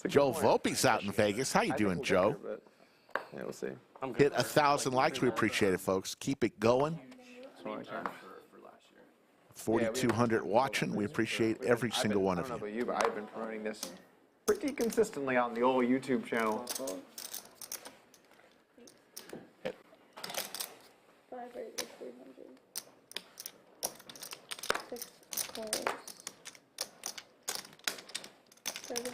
Joe Volpe's out in Vegas. How you doing, Joe? Yeah, we'll see. Hit 1,000 likes. We appreciate it, folks. Keep it going. 4,200 watching. We appreciate every single one of you. I don't know about you, but I've been promoting this pretty consistently on the old YouTube channel. 5 raises 300. 6 calls.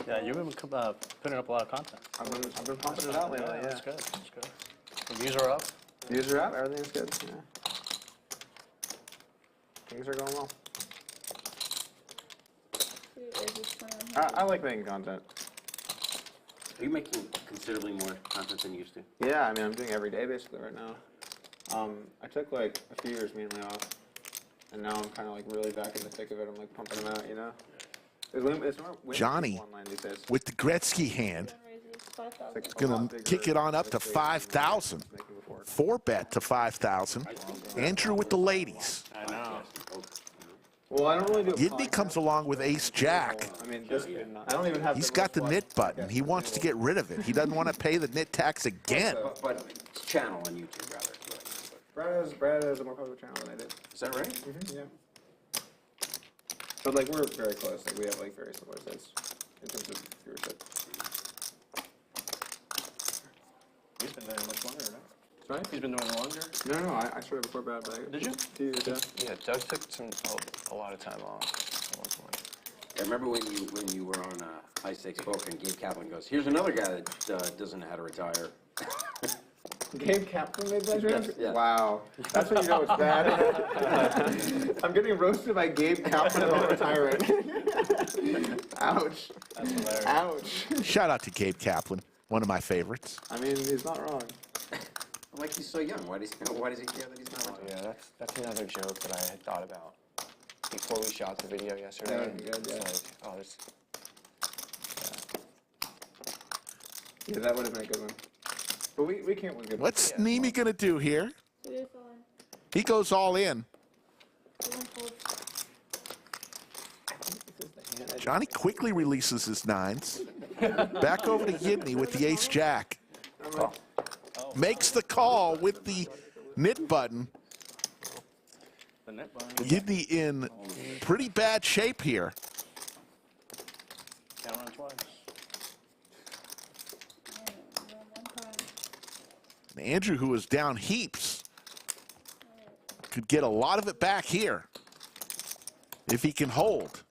Yeah, you've been putting up a lot of content. I've been pumping it out lately. Yeah, That's good. That's good. The views are up. Views are up. Everything's good. Yeah. Things are going well. I like making content. Are you making considerably more content than you used to? Yeah, I mean, I'm doing every day basically right now. I took like a few years mainly off. And now I'm kind of like really back in the thick of it. I'm like pumping them out, you know? Johnny, with the Gretzky hand, is going to kick it on up to 5,000. 4-bet to 5,000. Andrew with the ladies. I know. Well, I don't really do Yidne comes along with ace-jack. I mean, I don't even have. He's got the nit button. He wants to get rid of it. He doesn't want to pay the nit tax again. But it's channel on YouTube, rather. Brad has a more popular channel than I did. Is that right? Mm-hmm, yeah. But like we're very close. Like we have like very similar size in terms of viewership. He's been doing much longer, right? Sorry? He's been doing it longer? No, I started before Brad. But Did you? 2 years, yeah. Yeah, Doug took a lot of time off at one point. I remember when you were on High Stakes Poker and Gabe Kaplan goes, here's another guy that doesn't know how to retire. Gabe Kaplan made that joke? Yeah. Wow. That's when you know it's bad. I'm getting roasted by Gabe Kaplan about retiring. Ouch. That's hilarious. Ouch. Shout out to Gabe Kaplan, one of my favorites. I mean, he's not wrong. Like he's so young. Why does he care that he's not retired? Yeah, that's another joke that I had thought about before we shot the video yesterday. That would be good, yeah. It's like, oh, this. Yeah, that would have been a good one. But we can't win good. What's Neeme going to do here? He goes all in. Johnny quickly releases his nines. Back over to Yidne with the ace-jack. Makes the call with the nit button. The net button. Yidne in pretty bad shape here. Can't run twice. And Andrew, who is down heaps, could get a lot of it back here if he can hold.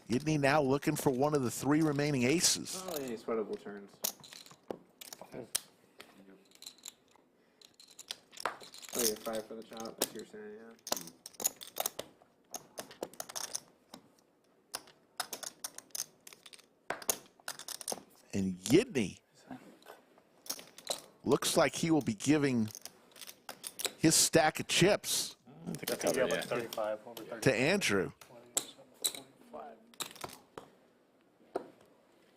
Yidne now looking for one of the 3 remaining aces. Not really any sweatable turns. Oh, yeah, 5 for the chop, as you're saying, yeah. And Yidne looks like he will be giving his stack of chips I think I covered, yeah. 35, over 35. to Andrew.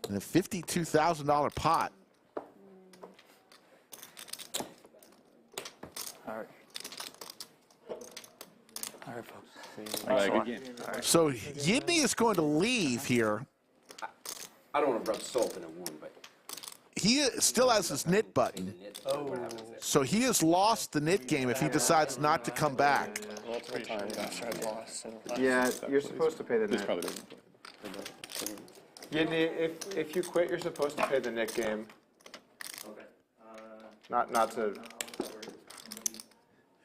And a $52,000 pot. All right. All right, folks. All right, good game. So Yidne is going to leave here. I don't want to rub salt in a wound, but He still has his nit button. So he has lost the nit game if he decides not to come back. Multiple times after I've lost. Yeah, you're supposed to pay the This net. probably doesn't play. Yidne, if you quit, you're supposed to pay the net game. Not to.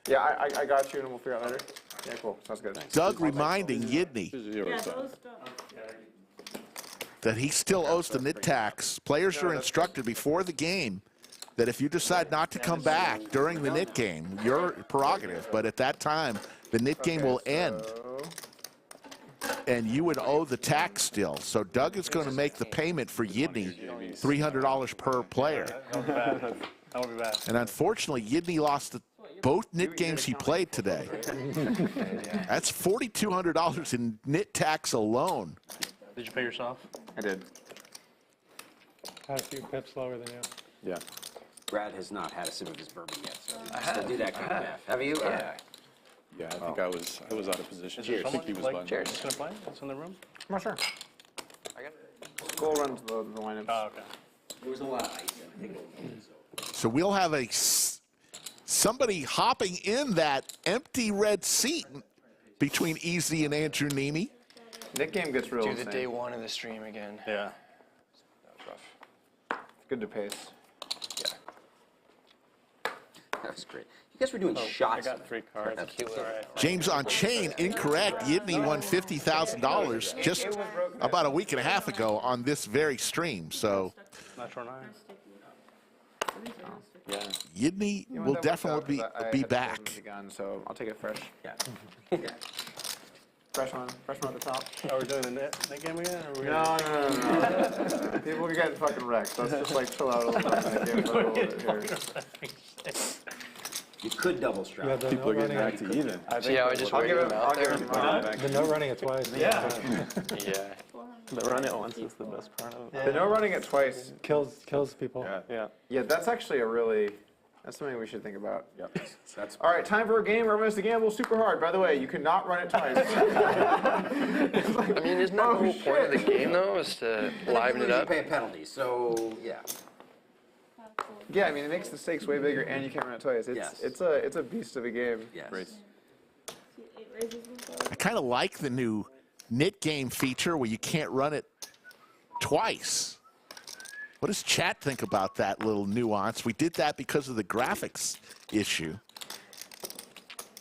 Yeah, I got you, and we'll figure out later. Yeah, cool. Sounds good. Doug reminding Yidne This is zero, so. that he still owes the nit tax. Players are instructed before the game that if you decide not to come back during the nit game, your prerogative, but at that time, the nit game will end. And you would owe the tax still. So Doug is going to make the payment for Yidne, $300 per player. That would be bad. And unfortunately, Yidne lost both nit games he played today. That's $4,200 in nit tax alone. Did you pay yourself? I did. Had a few pips lower than you. Yeah. Brad has not had a sip of his bourbon yet, so still do that kind of math. Have you? Yeah. Yeah, I think I was out of position. Is there I think he someone was like buttoned. Jared's gonna play? That's in the room? I'm not sure. I got it. Go run to the lineups. Oh, okay. There was a lot of ice in it. So we'll have somebody hopping in that empty red seat between Easy and Andrew Neeme. Net game gets real Do the insane. day 1 of the stream again. Yeah. That was rough. Good to pace. That was great. You guys were doing I shots. got 3 cards. All right. James on chain, incorrect. Yidne won $50,000 just about a week and a half ago on this very stream. So Natural 9. Yeah. Yidne You know will what, that works out, definitely 'cause I be had to back. close the gun, so I'll take it fresh. Yeah. Fresh one at the top. Are we doing the net game again? Or are we No. People are getting fucking wrecked. Let's just like chill out a little bit. For a little bit here. You could double You strap. have the People are note getting running. back to even. See how I just waited him out there? The note running it twice. Yeah. The run it once is the best part of it. The no running it twice. Kills people. Yeah. Yeah, that's actually that's something we should think about. Yep. That's All right, time for a game. Remember to gamble super hard. By the way, you cannot run it twice. I mean, isn't that the whole point of the game, though, is to liven it You up? pay a penalty, so yeah. Yeah, I mean, it makes the stakes way bigger, and you can't run it twice. Yes. It's a beast of a game. Yes. I kind of like the new knit game feature where you can't run it twice. What does chat think about that little nuance? We did that because of the graphics issue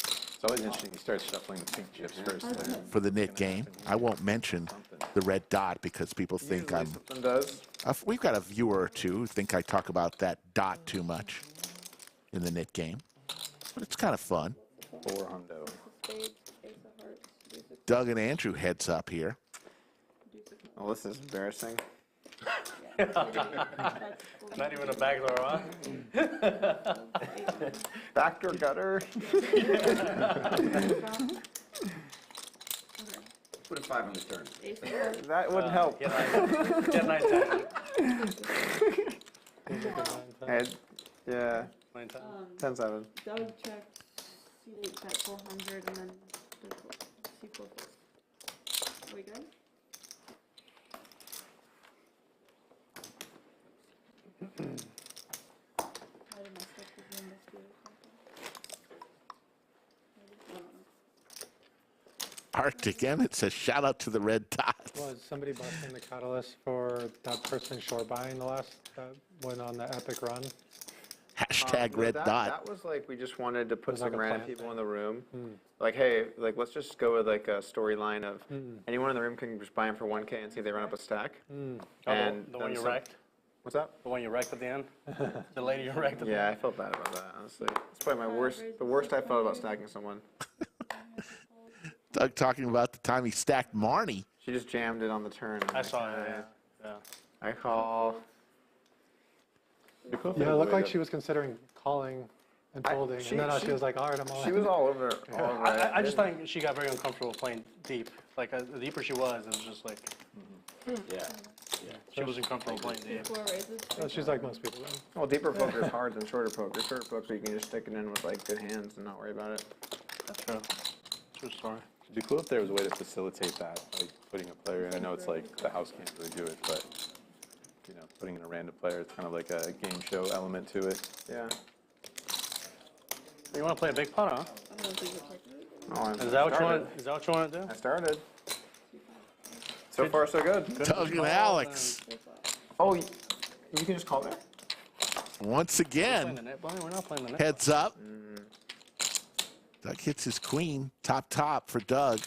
It's always interesting. You start shuffling the pink chips first. for the knit game. I won't mention the red dot because people think Usually I'm. something does. We've got a viewer or two who think I talk about that dot too much in the knit game, but it's kind of fun. 4 hundo. Doug and Andrew heads up here. Oh, this is embarrassing. Not even a backdoor, huh? Backdoor gutter. Put a 5 on the turn. That wouldn't help. Get a nice time. Yeah, 9-10. 10-7. Doug checked C8 at 400 and then C4. Are we good? Arctic Emmett says, shout out to the red dots. Was somebody busting the catalyst for that person short buying the last that went on the epic run? Hashtag red that, dot. That was like, we just wanted to put was some like a random plan people in the room. Like, hey, like, let's just go with like a storyline of anyone in the room can just buy them for 1K and see if they run up a stack. Oh, And the one then you some- wrecked? What's that? The one you wrecked at the end? The lady you wrecked at the Yeah, I end? felt bad about that, honestly. It's probably the worst I felt about stacking someone. Doug talking about the time he stacked Marnie. She just jammed it on the turn. I saw it, yeah. I call. Yeah, it looked like she was considering calling and folding, she- and then she- she was like, all right, I'm all She in. was all over. All over it. I just think she got very uncomfortable playing deep. Like, the deeper she was, it was just like, Yeah. she wasn't comfortable playing deep. Four raises. Oh, she's like most people. Then. Well, deeper poker is hard than shorter poker. Shorter poker, you can just stick it in with like good hands and not worry about it. That's true. True story. It'd be cool if there was a way to facilitate that, like putting a player in. I know it's like the house can't really do it, but you know, putting in a random player, it's kind of like a game show element to it. Yeah. You want to play a big pot, huh? I don't think it's like Oh, Is that what you want? Is that what you want to do? I started. So far, so good. Doug and Alex. Oh, you can just call there. Once Playing again, the net, Bonnie? We're not playing the net. heads up. Doug hits his queen. Top for Doug.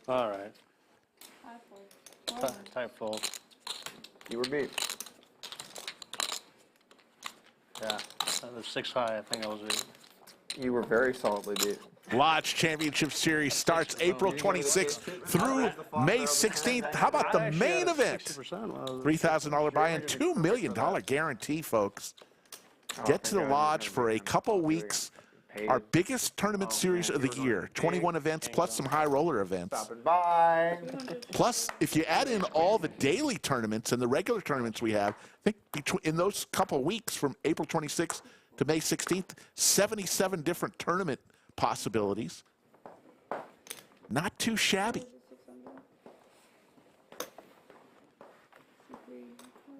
All right. Type fold. You were beat. Yeah. That was 6 high. I think I was beat. You were very solidly beat. Lodge Championship Series starts April 26th through May 16th. How about the main event? 60%. $3,000 buy-in, $2 million guarantee, folks. Get to the Lodge for a couple weeks. Our biggest tournament series of the year. 21 events plus some high roller events. Stopping by. Plus, if you add in all the daily tournaments and the regular tournaments we have, I think in those couple weeks from April 26th to May 16th, 77 different tournament possibilities. Not too shabby.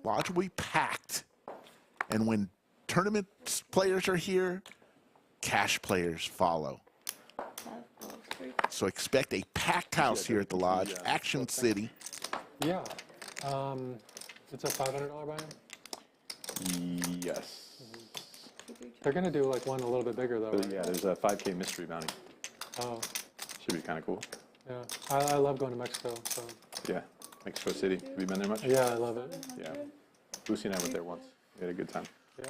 Lodge will be packed. And when tournament players are here, cash players follow. So expect a packed house here at the Lodge, Action City. Yeah. It's a $500 buy-in. Yes. They're going to do like one a little bit bigger, though. But Right? yeah, there's a 5K mystery bounty. Oh, Should be kind of cool. yeah. I love going to Mexico, so. Yeah, Mexico City. Have you been there much? Yeah, I love it. Yeah. Lucy and I went there once. We had a good time.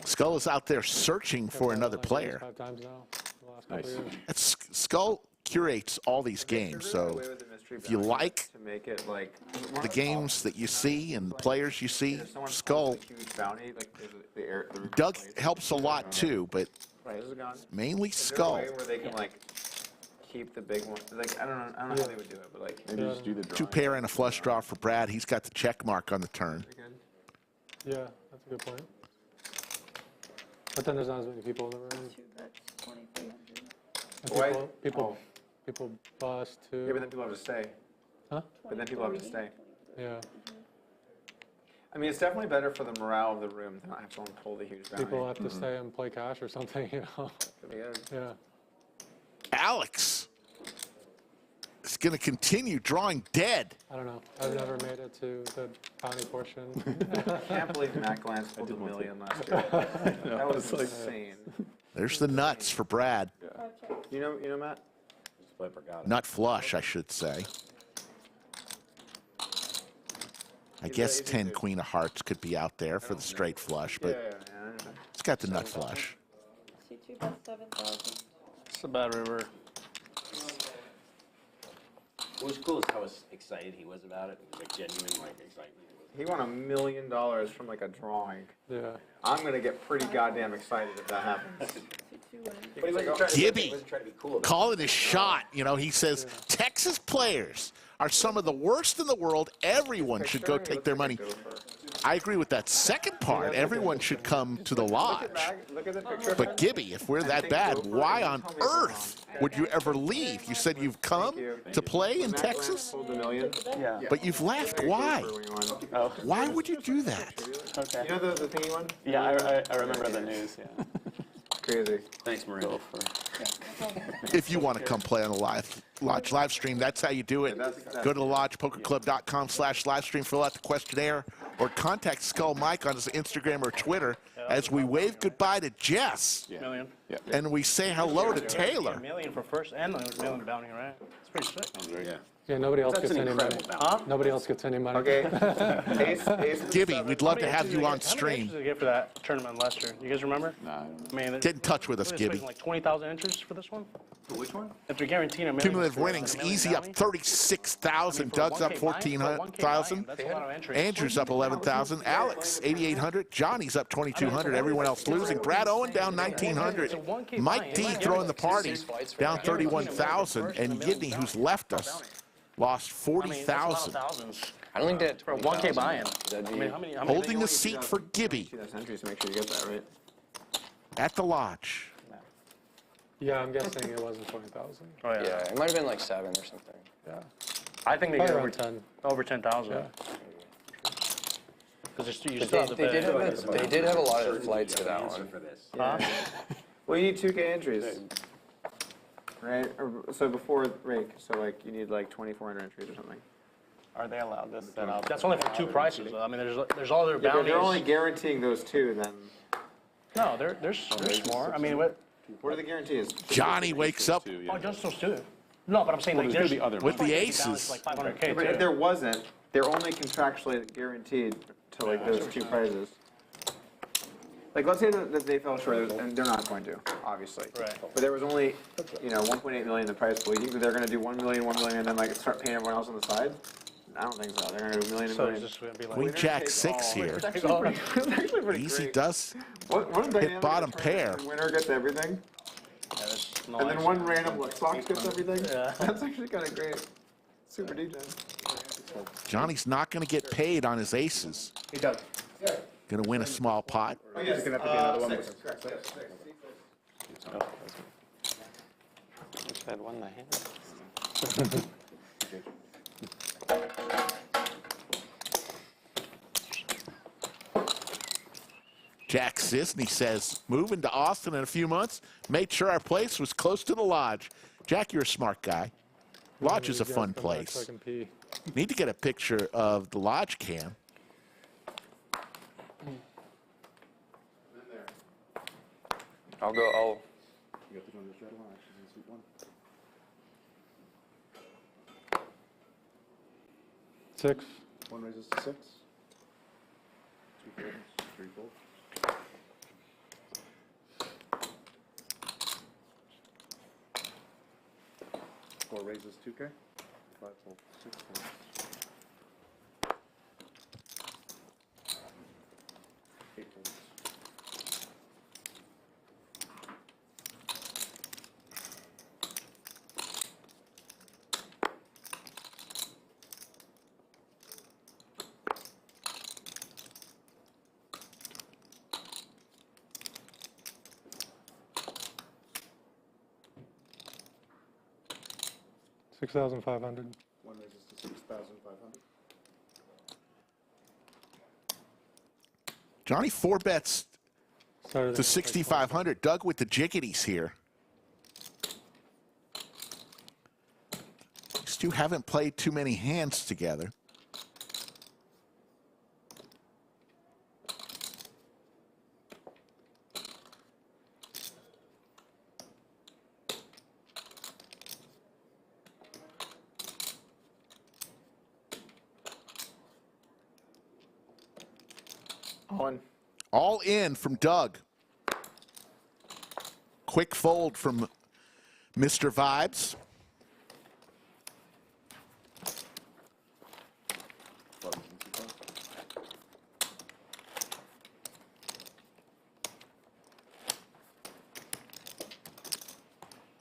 Skull is out there searching for another Like player. 5 times now, the last Nice. couple years. It's, Skull curates all these games, so if you like To make it like the games that you see and the players you see, Skull, huge bounty, like the Doug helps a lot too, but prize is gone. mainly Is there a Skull. way where they can like keep the big one? Like I don't know how they would do it, but like Maybe just do the drawing. 2 pair and a flush draw for Brad. He's got the check mark on the turn. Yeah, that's a good point. But then there's not as many people in the room. That's 2,300. And Why- people bust too. Yeah, but then people have to stay. Huh? But then people have to stay. Yeah. I mean, it's definitely better for the morale of the room to not have someone pull the huge bounty. People have to stay and play cash or something, you know. Could be good. Yeah. Alex is going to continue drawing dead. I don't know. I've never made it to the bounty portion. I can't believe Matt Glantz pulled $1 million last year. That was insane. There's the nuts for Brad. You know, Matt? Flipper got it. Nut flush, I should say. I guess 10 Queen of Hearts could be out there for the straight flush, but Yeah. it's got the nut flush. C2 bets 7,000. It's a bad river. What was cool is how excited he was about it. It was like genuine, like excitement. He won $1 million from like a drawing. Yeah. I'm gonna get pretty goddamn excited if that happens. C2 wins. But he wasn't trying to, Gibby. he wasn't trying to be cool about Calling his shot. You know, he says, Texas players are some of the worst in the world. Everyone should go take their money. I agree with that second part. Everyone should come to the lodge. Look at the picture. But Gibby, if we're that bad, why on earth would you ever leave? You said you've come to play in Texas, Pulled $1 million. Yeah. but you've left. Why? Oh, Why would you do that? okay. You know the thing you won? Yeah, I remember the news, yeah. Crazy. Thanks, Mariano. If you want to come play on the Lodge live stream, that's how you do it. Go to lodgepokerclub.com/livestream, fill out the questionnaire, or contact Skull Mike on his Instagram or Twitter as we wave goodbye to Jess Million. and we say hello to A Taylor. million for first and a million bounty, right? It's pretty sick. Yeah. Yeah, nobody else That's gets an any money. incredible bounty. Huh? Nobody else gets any money. Okay. Ace Gibby, we'd love to How have many you on entries did I stream. get for that tournament last year? You guys remember? Nah, I don't know. I mean, Get in touch with us, they're Gibby. expecting like 20,000 entries for this one. For which one? If they're guaranteeing a million. Cumulative for a winnings, million easy up bounty, 36,000. Doug's up 14,000. That's a lot of entries. Andrew's up 11,000. Alex, 8,800. Johnny's up 2,200. Everyone else losing. Brad Owen down 1,900. Mike D throwing the party down 31,000. And Yidne, who's left us, lost I mean, that's a lot of 40,000. thousands. I don't think that For a 1K 20,000 buy-in. that'd I be- mean, how many Holding the seat for Gibby See those entries to make sure you get that right. at the lodge. Yeah, I'm guessing it wasn't 20,000. Oh, yeah. Yeah, it might have been like 7 or something. Yeah. I think they Probably get around 10. over 10,000. Yeah. Because you But still have to they pay. did have a lot of flights for that Answer one. for this. Well, you need 2K entries. Right? So before rake, so like you need like 2,400 entries or something. Are they allowed to set up? That's only for 2 prices. Though. I mean, there's other Yeah, but bounties. they're only guaranteeing those 2 then. No, there's more. I mean, what? What are the guarantees? Johnny wakes up Too, Oh, yeah. just those 2. No, but I'm saying like there's there's gonna be other with the bounties aces. like 500K But if too. there wasn't, they're only contractually guaranteed to like those 2 prizes. Like, let's say that they fell short, and they're not going to, obviously. Right. But there was only, 1.8 million in the prize pool. You think that they're going to do 1 million, 1 million, and then like start paying everyone else on the side? I don't think so. They're going to do a million, So million. it's just gonna be like. Queen Jack Take 6 all. here. It's actually pretty Easy great. does. One dynamic bottom tournament, pair. The winner gets everything, Yeah, that's no and then ice. one random box gets everything. Yeah. That's actually kind of great. Super DJ. Johnny's not going to get paid on his aces. Going to win a small pot. Oh, yeah, it's going to have to be another one. Wish I'd won the hand. Jack Sisney says, moving to Austin in a few months, made sure our place was close to the lodge. Jack, you're a smart guy. Lodge is a fun Come back so I place. can pee. Need to get a picture of the lodge cam. I'll go. You got the gun to straddle on, actually, in suit 1. 6. 1 raises to 6. 2 folds, 3 folds. 4 raises 2K. 5 folds, 6 folds. 8 folds. $6,500. 1 raises to 6,500. Johnny 4 bets Started to at 6,500. Doug with the jiggities here. These two haven't played too many hands together. All in from Doug. Quick fold from Mr. Vibes.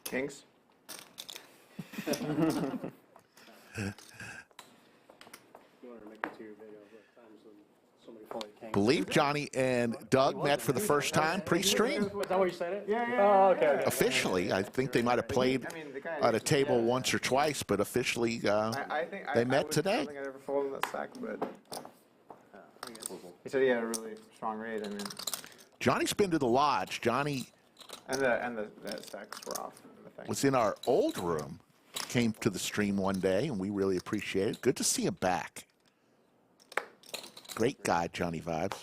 Kings. Believe Johnny and Doug met for the first time pre-stream. Is that what you said it? Yeah. Oh, okay. Officially, I think they might have played at a table once or twice, but officially I think they met today. I don't think I'd ever fold in that stack, but he said he had a really strong read. I mean, Johnny's been to the lodge. Johnny and the stacks were off. The thing. was in our old room, came to the stream one day, and we really appreciate it. Good to see him back. Great guy, Johnnie Vibes.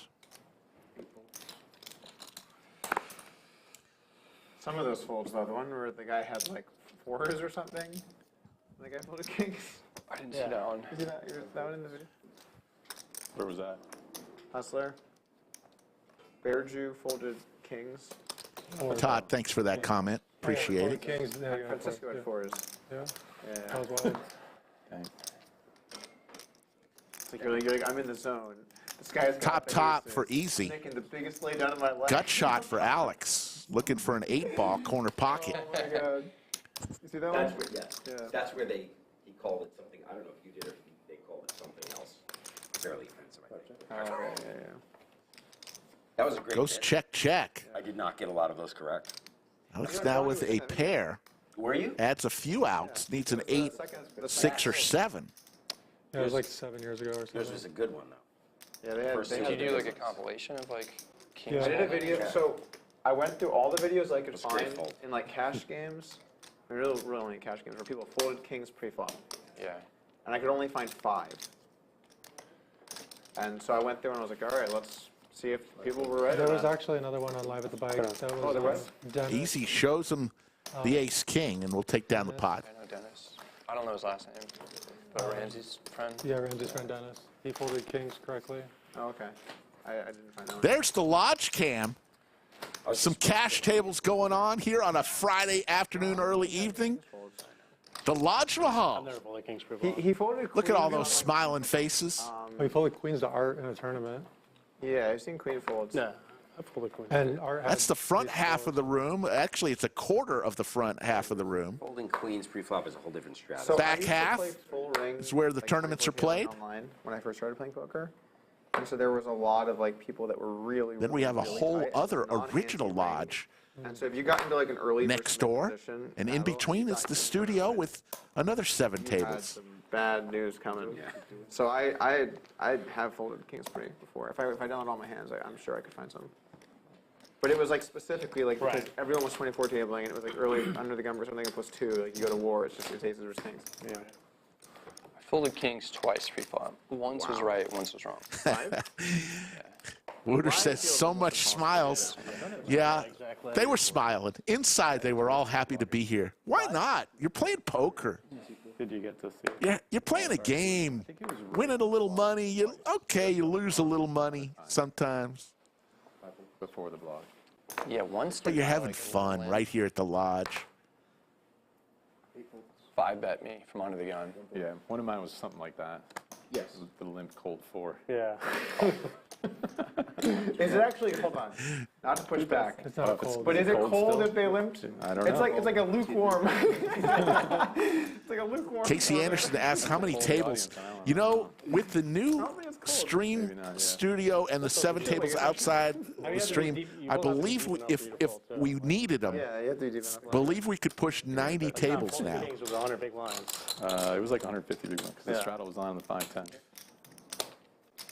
Some of those folds, though, the one where the guy had like 4s or something, the guy folded kings. I didn't see that one. You see that one in the video? Where was that? Hustler. Bear Jew folded kings. Todd, thanks for that comment. Appreciate it. Kings, there you go. Francisco had 4s. Yeah. Yeah. That was wild. It's like you're like, I'm in the zone. This guy's got Top the for aces. easy. Making the biggest lay down in my life. Gut shot for Alex. Looking for an 8-ball corner pocket. Oh my god. You see that That's one? where, Yeah. that's where he called it something. I don't know if you did or if they called it something else. Fairly offensive, I think. Oh, yeah. That was a great Goes hit. check, check. I did not get a lot of those correct. Alex now with a pair. Were you? Adds a few outs. Needs an 8, 6, or 7. Yeah, it was like 7 years ago or Yours something. was a good one, though. Yeah, they had. First They thing Did had you do like a compilation of like Kings? Yeah. I did a video. So I went through all the videos I could It's a great find fold. in like cash games. Really only cash games where people folded kings pre-flop, Yeah. and I could only find 5. And so I went through and I was like, all right, let's see if people were right. There or was not. actually another one on Live at the Bike. That was, there was? Dennis. Easy shows him the ace king, and we'll take down the pot. I know Dennis. I don't know his last name. But Ramsey's friend. Yeah, Ramsey's friend Dennis. He folded kings correctly. Oh, okay. I didn't find that one. There's the lodge cam. Some cash tables going on here on a Friday afternoon, early evening. The Lodge Mahal. I've never folded kings pre-flop. He folded. Look at all queen. those smiling faces. Oh, he folded queens to Art in a tournament. Yeah, I've seen queen folds. Yeah, I folded queen. And Art had That's the front these half folds. of the room. Actually, it's a quarter of the front half of the room. Folding queens pre-flop is a whole different strategy. So Back I used to half play full ring, is where the like, tournaments are 24 played. online when I first started playing poker. And so there was a lot of like people that were really. Then we have a really whole tight, other non-anti original ring. lodge And so if you got into like an early next versus mid door, position, and in battle, between you is got the into studio tournament, with another 7 you had tables. some bad news coming. So I have folded kings pre before. If I download all my hands, I'm sure I could find some. But it was like specifically like because Right. everyone was 24 tabling, and it was like early under the gun or something. It was 2. Like you go to war, it's just your aces versus kings. Yeah. I folded Kings twice pre-flop. Once was right, once was wrong. 5. Wooter says so much smiles. Yeah, back leg. They were smiling. Inside, they were all happy to be here. Why not? You're playing poker. Did you get to see? You're playing a game, winning a little money. You lose a little money sometimes. Before the blog. Yeah, once. But you're having fun right here at the lodge. 5-bet me from under the gun. Yeah, one of mine was something like that. Yes. It was the limp cold 4. Yeah. Is it actually, hold on, not to push back, It's not cold. but is it cold cold still? if they limped? I don't know. It's like a lukewarm. It's like a lukewarm. Casey Anderson asked how many tables. You know, with the new stream studio and the 7 tables outside the stream, I believe if we needed them, Yeah, you have to be deep enough. believe we could push 90 tables now. Kings was 100 big lines. It was like 150 big ones because the Yeah. straddle was on the 510.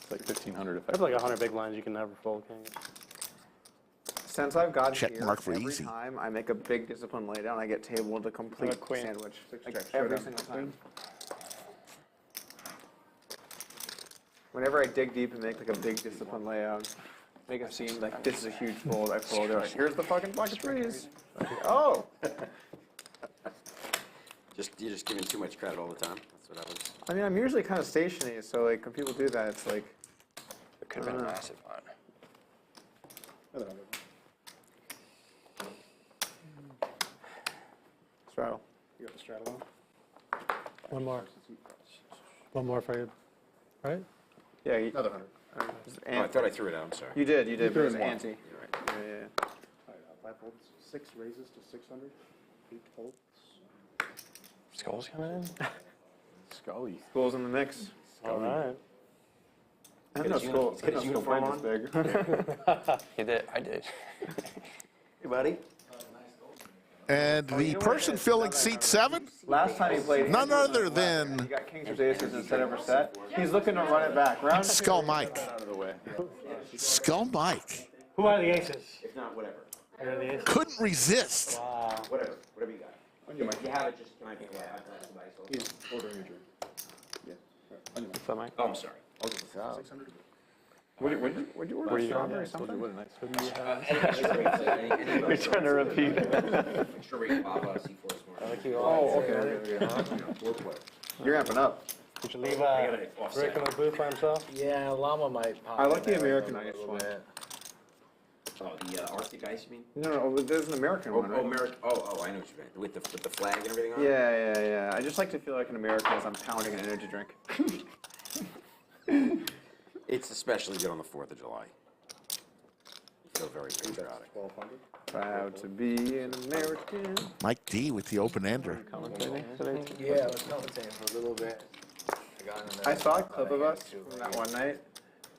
It's like 1,500 if I That's like 100 big lines you can never fold, King. Since I've gotten Check here, mark for every easy. time I make a big discipline laydown, I get tabled a complete sandwich. Like every single time. Whenever I dig deep and make like a big discipline layout, make a scene like this is a huge fold, I fold it. Like, here's the fucking block of trees. Oh! You're just giving too much credit all the time. That's what I was. I mean, I'm usually kind of stationary, so like when people do that, it's like. It could have been a massive line. Straddle. You got the straddle on? One more for you, right? Yeah. Another 100. I thought I threw it out. I'm sorry. You did, but it was one. ante. You're right. Yeah. 5 folds, 6 raises to 600, 8 folds. Skull's coming in? Scully. Skull's in the mix. All right. I have no skull. I have no skull quite this big. You did. I did. Hey, buddy. And the person filling seat 7, Last time he played, none Andrew was other on the left, than he got kings or aces instead of a set. He's looking to run it back. Round Skull Mike. Out of the way. Skull Mike Who are the aces? If not, whatever. Who are the aces? couldn't resist. Wow. Whatever you got. If you have it, just can I pick it up? He's ordering your drink. Yeah. On your mic. So, Mike? Oh, I'm sorry. I'll give it 600. Would you order? Strawberry or something? What a nice hoodie you have. We're trying to repeat. Strawberry Baba, C4 Smart. Oh, okay. You're amping up. Did you leave Rick in the booth by himself? Yeah, Llama might pop I like in the there American a ice little one. bit. Oh, the Arctic ice, you mean? No, there's an American one, right? American. Oh, I know what you meant. With the flag and everything on it? Yeah. I just like to feel like an American as I'm pounding an energy drink. It's especially good on the 4th of July. You feel very patriotic. 1200. Proud to be an American. Mike D with the open ender. Today? Yeah, I was commentating for a little bit. I saw a clip of us from that one night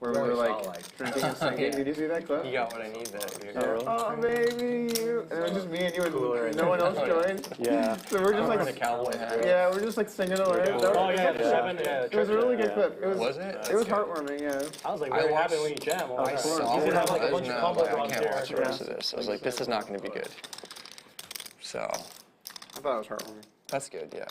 where we were like drinking and singing. Did you see that clip? You got what I need there. Oh, baby, you. And it was just me and you and no one else joined. Yeah. So we're just Wearing a like, cowboy hat. yeah, we're just like singing away. Oh, yeah, the 7. Yeah, It was a really good clip. Was it? It was heartwarming, yeah. I was like I really happy watched- when you jam. I saw You it. did have like I a bunch was of not like, combos I on can't watch the rest there. of this. I was like, this is not going to be good. So, I thought it was heartwarming. that's good, yeah.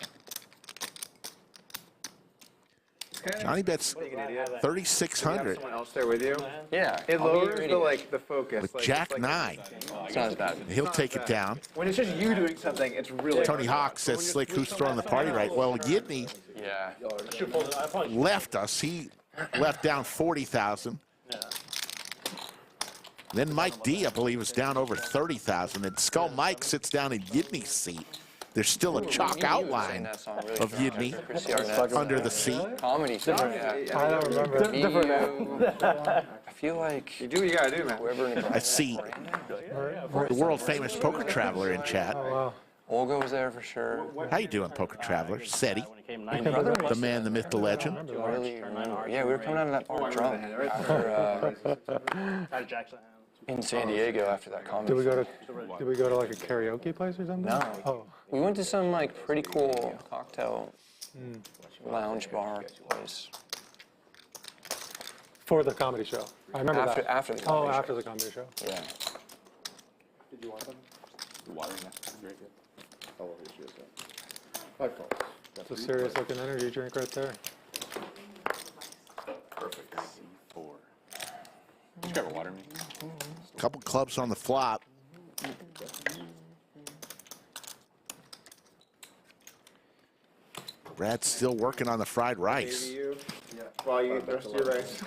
Johnny bets What are you gonna do? Have 3,600 someone else there with you? Yeah. It I'll be lowers ready. the focus. with like, Jack it's like- 9. It's not as bad. He'll take it down. When it's just you doing something, it's really Tony Hawk says, Slick, who's throwing the party right? Well, Yidne Yeah. left us. He left down 40,000. Then Mike D, I believe, is down over 30,000. And Skull Mike sits down in Yidne's seat. There's still a chalk outline of Yidne under the seat. Comedy thing, yeah. I don't remember. Me, you, I feel like You do what you gotta do, man. whoever I see the world famous poker traveler in chat. Wow. Olga was there for sure. How you doing, poker traveler? Seti, When it came 9 the man, the myth, the legend. Really remember. Yeah, we were coming out of that bar drunk after, Jackson. in San Diego after that comedy. Did we go to like a karaoke place or something? No. Oh, We went to some like pretty cool cocktail lounge bar place. for the comedy show. I remember After that. after the Oh, comedy after show. the comedy show. Yeah. Did you want them? Water, yeah. Very good. Oh, here she is. 5 folds. It's a serious looking energy drink right there. Perfect. C4. Just grab a water, me. Couple clubs on the flop. Brad's still working on the fried rice. You, while you eat the rest of your rice.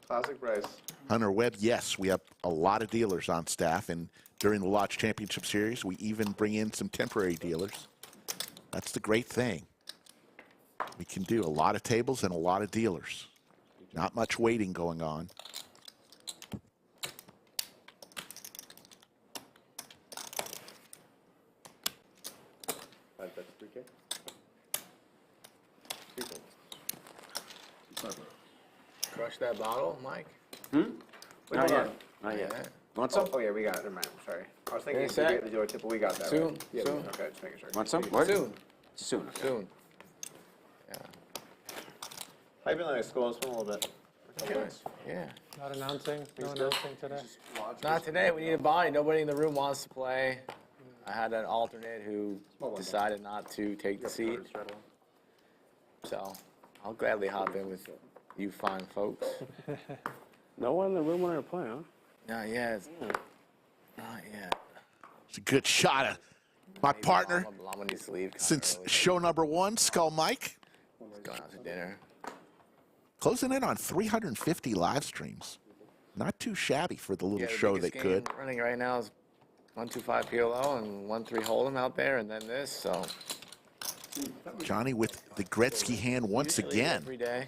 Classic rice. Hunter Webb, yes, we have a lot of dealers on staff, and during the Lodge Championship Series, we even bring in some temporary dealers. That's the great thing. We can do a lot of tables and a lot of dealers. Not much waiting going on. That's 3K? 3K. Crush that bottle, Mike? Not yet. Not yet. Want some? Oh, yeah, we got it. Never mind. I'm sorry. I was thinking Any if sec? we get the do a tip, but we got that. Soon, Right? Yeah, soon. Okay, just making sure. Want some? What? Soon. Soon. Okay. Soon. I've been at school. It's been a little bit. Yeah. Not announcing? No announcing today? Not today. We need a body. Nobody in the room wants to play. I had an alternate who decided not to take the seat. So I'll gladly hop in with you fine folks. No one in the room wanted to play, huh? Not yet. Not yet. It's a good shot of my partner Llama needs to leave. since show number 1, Skull Mike. Going out to dinner. Closing in on 350 live streams. Not too shabby for the little Yeah, the show biggest that game could. running right now is 125 PLO and 1-3 Hold'em out there, and then this. So Johnny with the Gretzky hand once usually again. every day.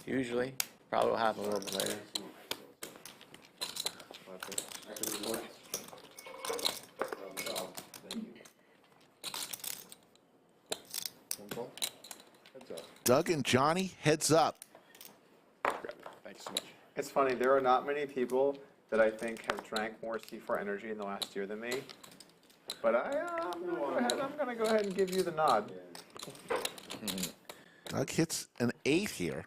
Usually, probably will happen a little bit later. Doug and Johnny, heads up. Thanks so much. It's funny. There are not many people that I think have drank more C4 Energy in the last year than me. But I'm going to go ahead and give you the nod. Doug hits an 8 here.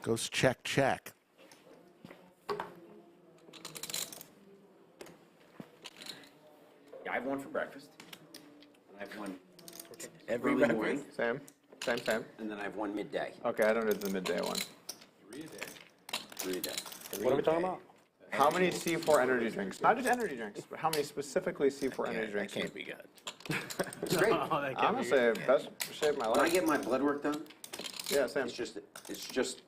Goes check, check. Yeah, I have one for breakfast. And I have one Every early breakfast? morning. Same. And then I have one midday. Okay, I don't do the midday one. 3 a day. What are we talking about? How many C4 energy drinks? Not just energy drinks, but how many specifically C4 energy That drinks? can't be good. It's great. Honestly, best shape of my When I life. get my blood work done, Yeah, same. it's just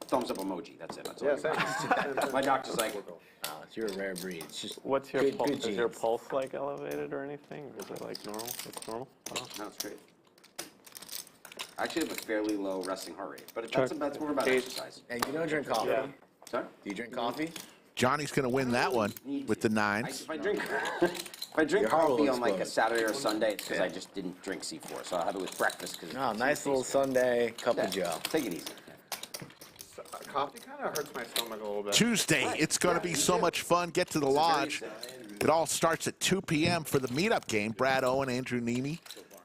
thumbs up emoji. That's it. That's all. Yeah, I got. same. My doctor's like, You're a rare breed. It's just What's your good, pulse? good Is your genes. pulse like elevated or anything? Or is it like normal? It's normal? Oh. no, it's great. I actually have a fairly low resting heart rate, but that's more about exercise. And you don't drink coffee. Yeah. Sorry? Do you drink coffee? Johnny's going to win that one with the 9s. If I drink Your heart will coffee on like a explode. Saturday or Sunday, it's because I just didn't drink C4. So I'll have it with breakfast. Cause No, nice little Sunday cup of Joe. Take it easy. Coffee kind of hurts my stomach a little bit. Tuesday, it's going to be so much fun. Get to the Lodge. It all starts at 2 p.m. for the meetup game. Brad Owen, Andrew Neeme,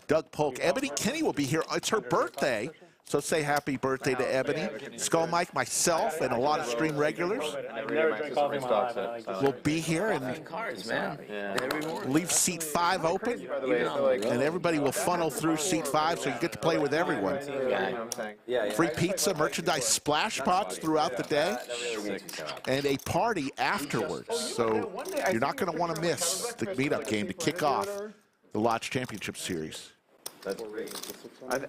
Doug Polk. Ebony Kinney will be here. It's her birthday, so say happy birthday to Ebony. Skull Mike, myself, and a lot of stream regulars I've never drank coffee in my life. And I like will be here and Playing cards, man. Every morning. leave seat 5 open. By the way, so like, And everybody will funnel through seat 5 so you get to play with everyone. you know what I'm saying? Yeah. Free pizza, merchandise splash pots throughout the day, and a party afterwards. So you're not going to want to miss the meetup game to kick off the Lodge Championship Series.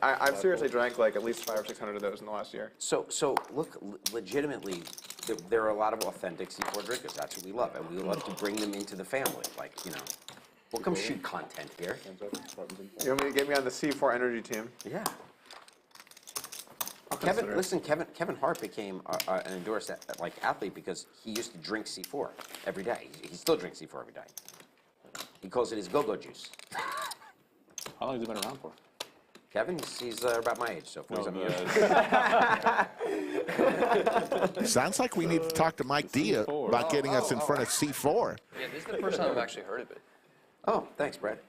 I've seriously drank like at least 500 or 600 of those in the last year. So look, legitimately, there are a lot of authentic C4 drinkers. That's what we love, and we love to bring them into the family. Like, we'll come shoot content here. You want me to get me on the C4 energy team? Yeah. consider it. Kevin Hart became an endorsed athlete because he used to drink C4 every day. He still drinks C4 every day. He calls it his go-go juice. How long has it been around for? Kevin, he's about my age, so 47 years. Sounds like we need to talk to Mike D about getting us in front of C4. Yeah, this is the first time I've actually heard of it. Oh, thanks, Brad.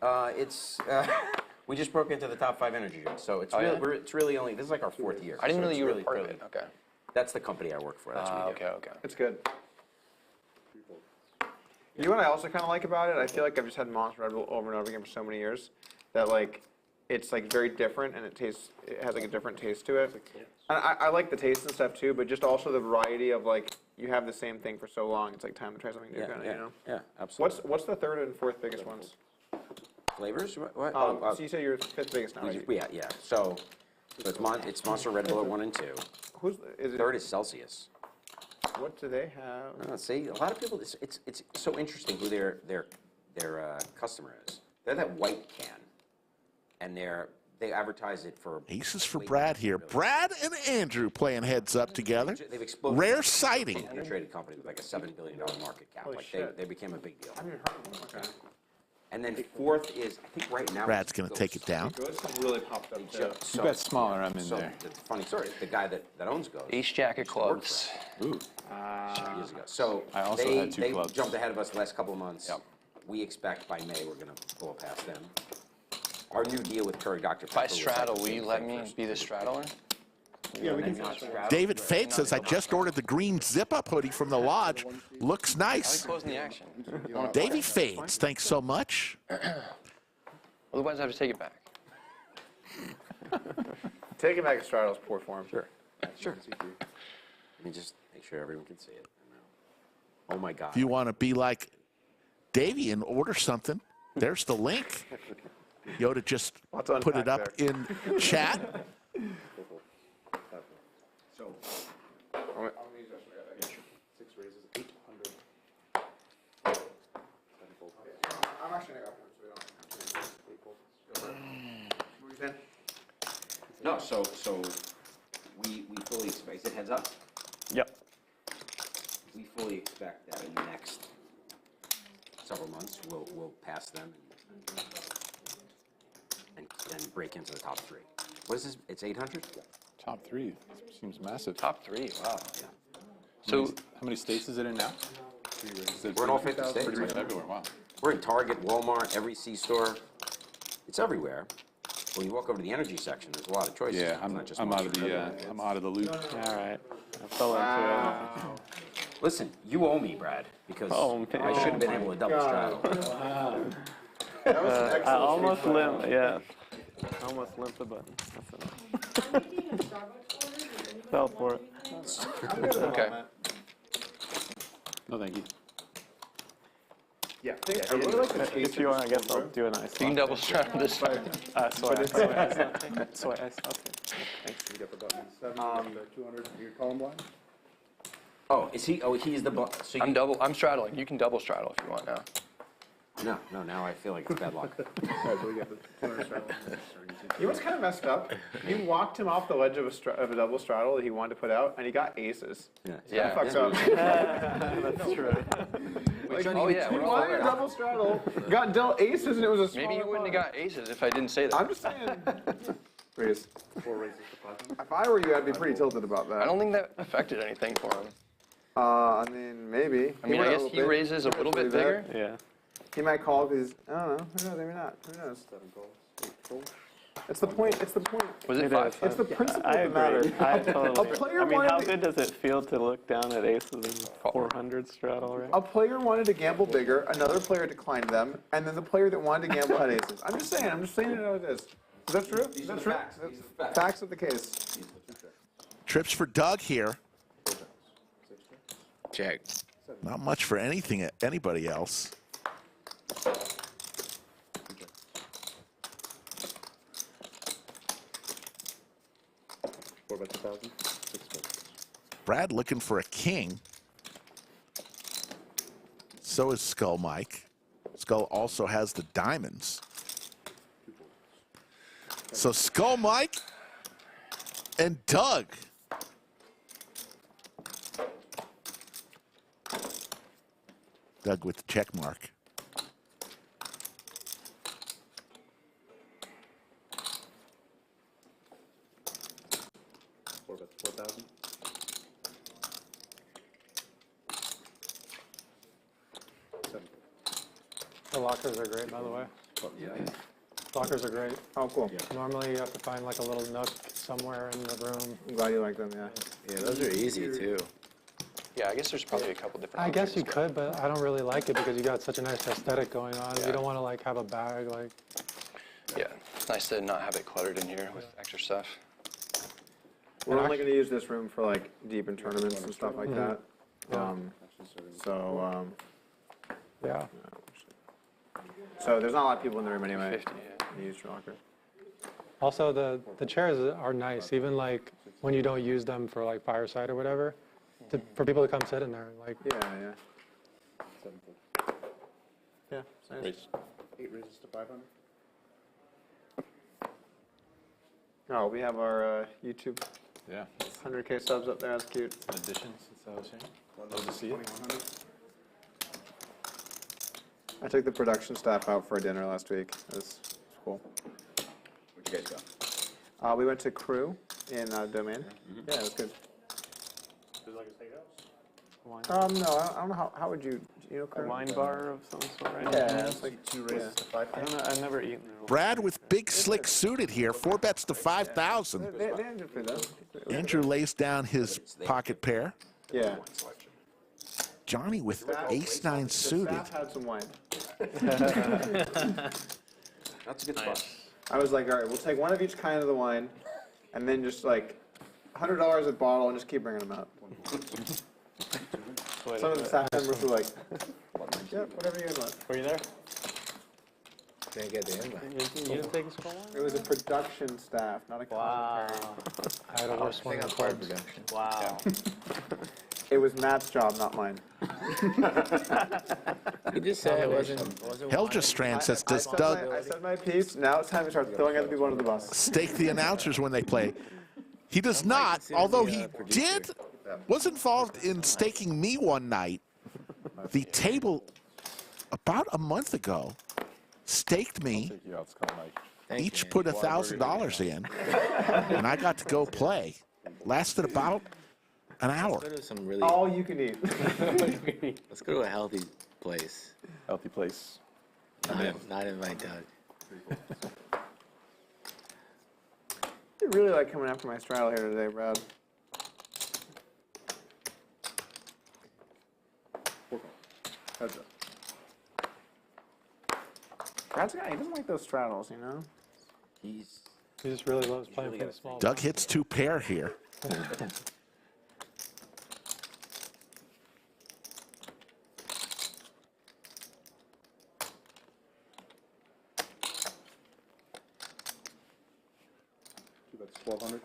We just broke into the top 5 energy drinks, so it's it's really only, this is like our 4th year. I didn't so know it's you were really part of early. it. Okay. That's the company I work for. That's what we do. Okay. It's good. You know what I also kind of like about it? I feel like I've just had Monster Red Bull over and over again for so many years that like it's like very different and it has like a different taste to it. And I like the taste and stuff too, but just also the variety of like, you have the same thing for so long, it's like time to try something new, kind of, you know? Yeah, absolutely. What's the third and fourth biggest ones? Flavors? What? So you say you're fifth biggest now, right? Yeah. So it's Monster, Red Bull at 1 and 2. Third is Celsius. What do they have? See, a lot of people. It's so interesting who their customer is. They're that white can, and they advertise it for aces for Brad here. Brad and Andrew playing heads up together. They've exploded. Rare sighting. A traded company with like a $7 billion market cap. Holy Like shit. they became a big deal. I haven't heard of them. Okay. And then fourth is, I think right now. Brad's going to take it down. Ghosts have really popped up too. You bet smaller, I'm in there. The funny story, the guy that owns Ghost. Ace jack of clubs. Ooh. Years ago. So I also had 2 clubs. They jumped ahead of us the last couple of months. Yep. We expect by May we're going to blow past them. Our new deal with Curry Dr. Pepper. If I straddle, will you let me be the straddler? Yeah, we can David Fate says, I just ordered the green zip-up hoodie from the lodge. Looks I like nice. closing the action. Davey Fades, thanks so much. Otherwise, I have to take it back. Take it back to Straddle's poor form. Sure. Let me just make sure everyone can see it. Oh my God. If you want to be like Davey and order something, there's the link. Yoda just put it up in chat. So, 6 raises, 800. I'm actually going to go for it, no, so we fully expect, is it heads up? Yep. We fully expect that in the next several months, we'll pass them and break into the top 3. What is this? It's 800? Top 3 seems massive. Top 3, wow. Yeah. So, How many states is it in now? We're in all 50 states. Pretty much everywhere, wow. We're in Target, Walmart, every C-store. It's everywhere. When you walk over to the energy section, there's a lot of choices. Yeah, It's I'm not just out of Monster. I'm out of the loop. All right. I fell into it. Listen, you owe me, Brad, because Oh, man. I should have been able to double straddle. I almost limped, yeah. I almost limped the button. That's enough. Fell for it. okay. No, thank you. Yeah, I really like the taste. If you want, I guess I'll do a nice You can double straddle this time. Sweat. Thanks. You get the buttons. 200. You call him blind? Oh, is he? Oh, he's the. So I'm straddling. You can double straddle if you want now. No, now I feel like it's bad luck. Alright, so we got the 200 straddle. You know what's kind of messed up? You walked him off the ledge of a double straddle that he wanted to put out, and he got aces. Yeah. Fucked up. That's true. Like, Oh, yeah. he wanted a double straddle, got dealt aces, and it was a Maybe you wouldn't have got aces if I didn't say that. I'm just saying. Raise. 4 raises to 500. If I were you, I'd be pretty tilted about that. I don't think that affected anything for him. I mean, maybe. I mean, I guess he raises a little bit bigger. Yeah. He might call because, I don't know. Who knows? Maybe not. Who knows? 7 calls. 8 calls. It's the point. It's the point. Was it It 5? is. It's the principle I of the agree. matter. I totally. A player I mean, how wanted to- good does it feel to look down at aces and 400 straddle, right? A player wanted to gamble bigger, another player declined them, and then the player that wanted to gamble had aces. I'm just saying it how it is. Is that true? Is that true? That's facts of the case. Trips for Doug here. Check. Not much for anybody else. 4 by 2,000. 6 bets. Brad looking for a king. So is Skull Mike. Skull also has the diamonds. So Skull Mike and Doug. Doug with the check mark. Four bets 4,000. The lockers are great, by the way. Lockers are great. Oh, cool. Normally, you have to find like a little nook somewhere in the room. I'm glad you like them, yeah. Yeah, those are easy too. Yeah, I guess there's probably a couple different I guess you options. could, but I don't really like it because you got such a nice aesthetic going on. You don't want to like have a bag like. Yeah. It's nice to not have it cluttered in here with extra stuff. We're only going to use this room for like deep in tournaments and stuff like that. Yeah. So there's not a lot of people in the room anyway. 50, yeah. You use your locker. Also, the chairs are nice, even like when you don't use them for like fireside or whatever, for people to come sit in there. Like, Yeah, yeah. 7 foot. Yeah, it's nice. Raise. 8 raises to 500. Oh, we have our YouTube Yeah. 100K subs up there. That's cute. An addition since I was here. Love to see it. 2100. I took the production staff out for a dinner last week. It was cool. Where'd you guys go? We went to Crew in Domain. Yeah, it was good. Is it like a steakhouse? No, I don't know how would you know A Crew? wine bar of some sort, right? Yeah, it's like 2 raises to I 5K. don't know. I've never eaten there. Brad with big slick suited here. 4 bets to 5,000. they had good food though. Andrew lays down his pocket pair. Yeah. Johnny with ace-9 suited. Staff had some wine. That's a good spot. I was like, all right, we'll take one of each kind of the wine, and then just like $100 a bottle, and just keep bringing them out. Some of the staff members were like, yeah, whatever you guys want. Were you there? Didn't get the invite. You didn't take a skull wine? It was a production staff, not a Wow. commentary. I had a worse one in the part clubs. production. Wow. It was Matt's job, not mine. You just said it wasn't Helgestrand says, does I Doug said my piece. Now it's time to start throwing other people under the bus. stake the announcers when they play? He does not, although he was involved in staking me one night. The table, about a month ago, staked me. Take you out, Skull Mike. Each put $1,000 in, and I got to go play. Lasted about an hour. Let's go to some really. All you can eat. Let's go to a healthy place. Healthy place. Not invite Doug. You really like coming after my straddle here today, Brad. Heads up. Brad's guy, he doesn't like those straddles, you know? He's He just really loves playing for the small. Doug hits 2 pair here. That's 1200.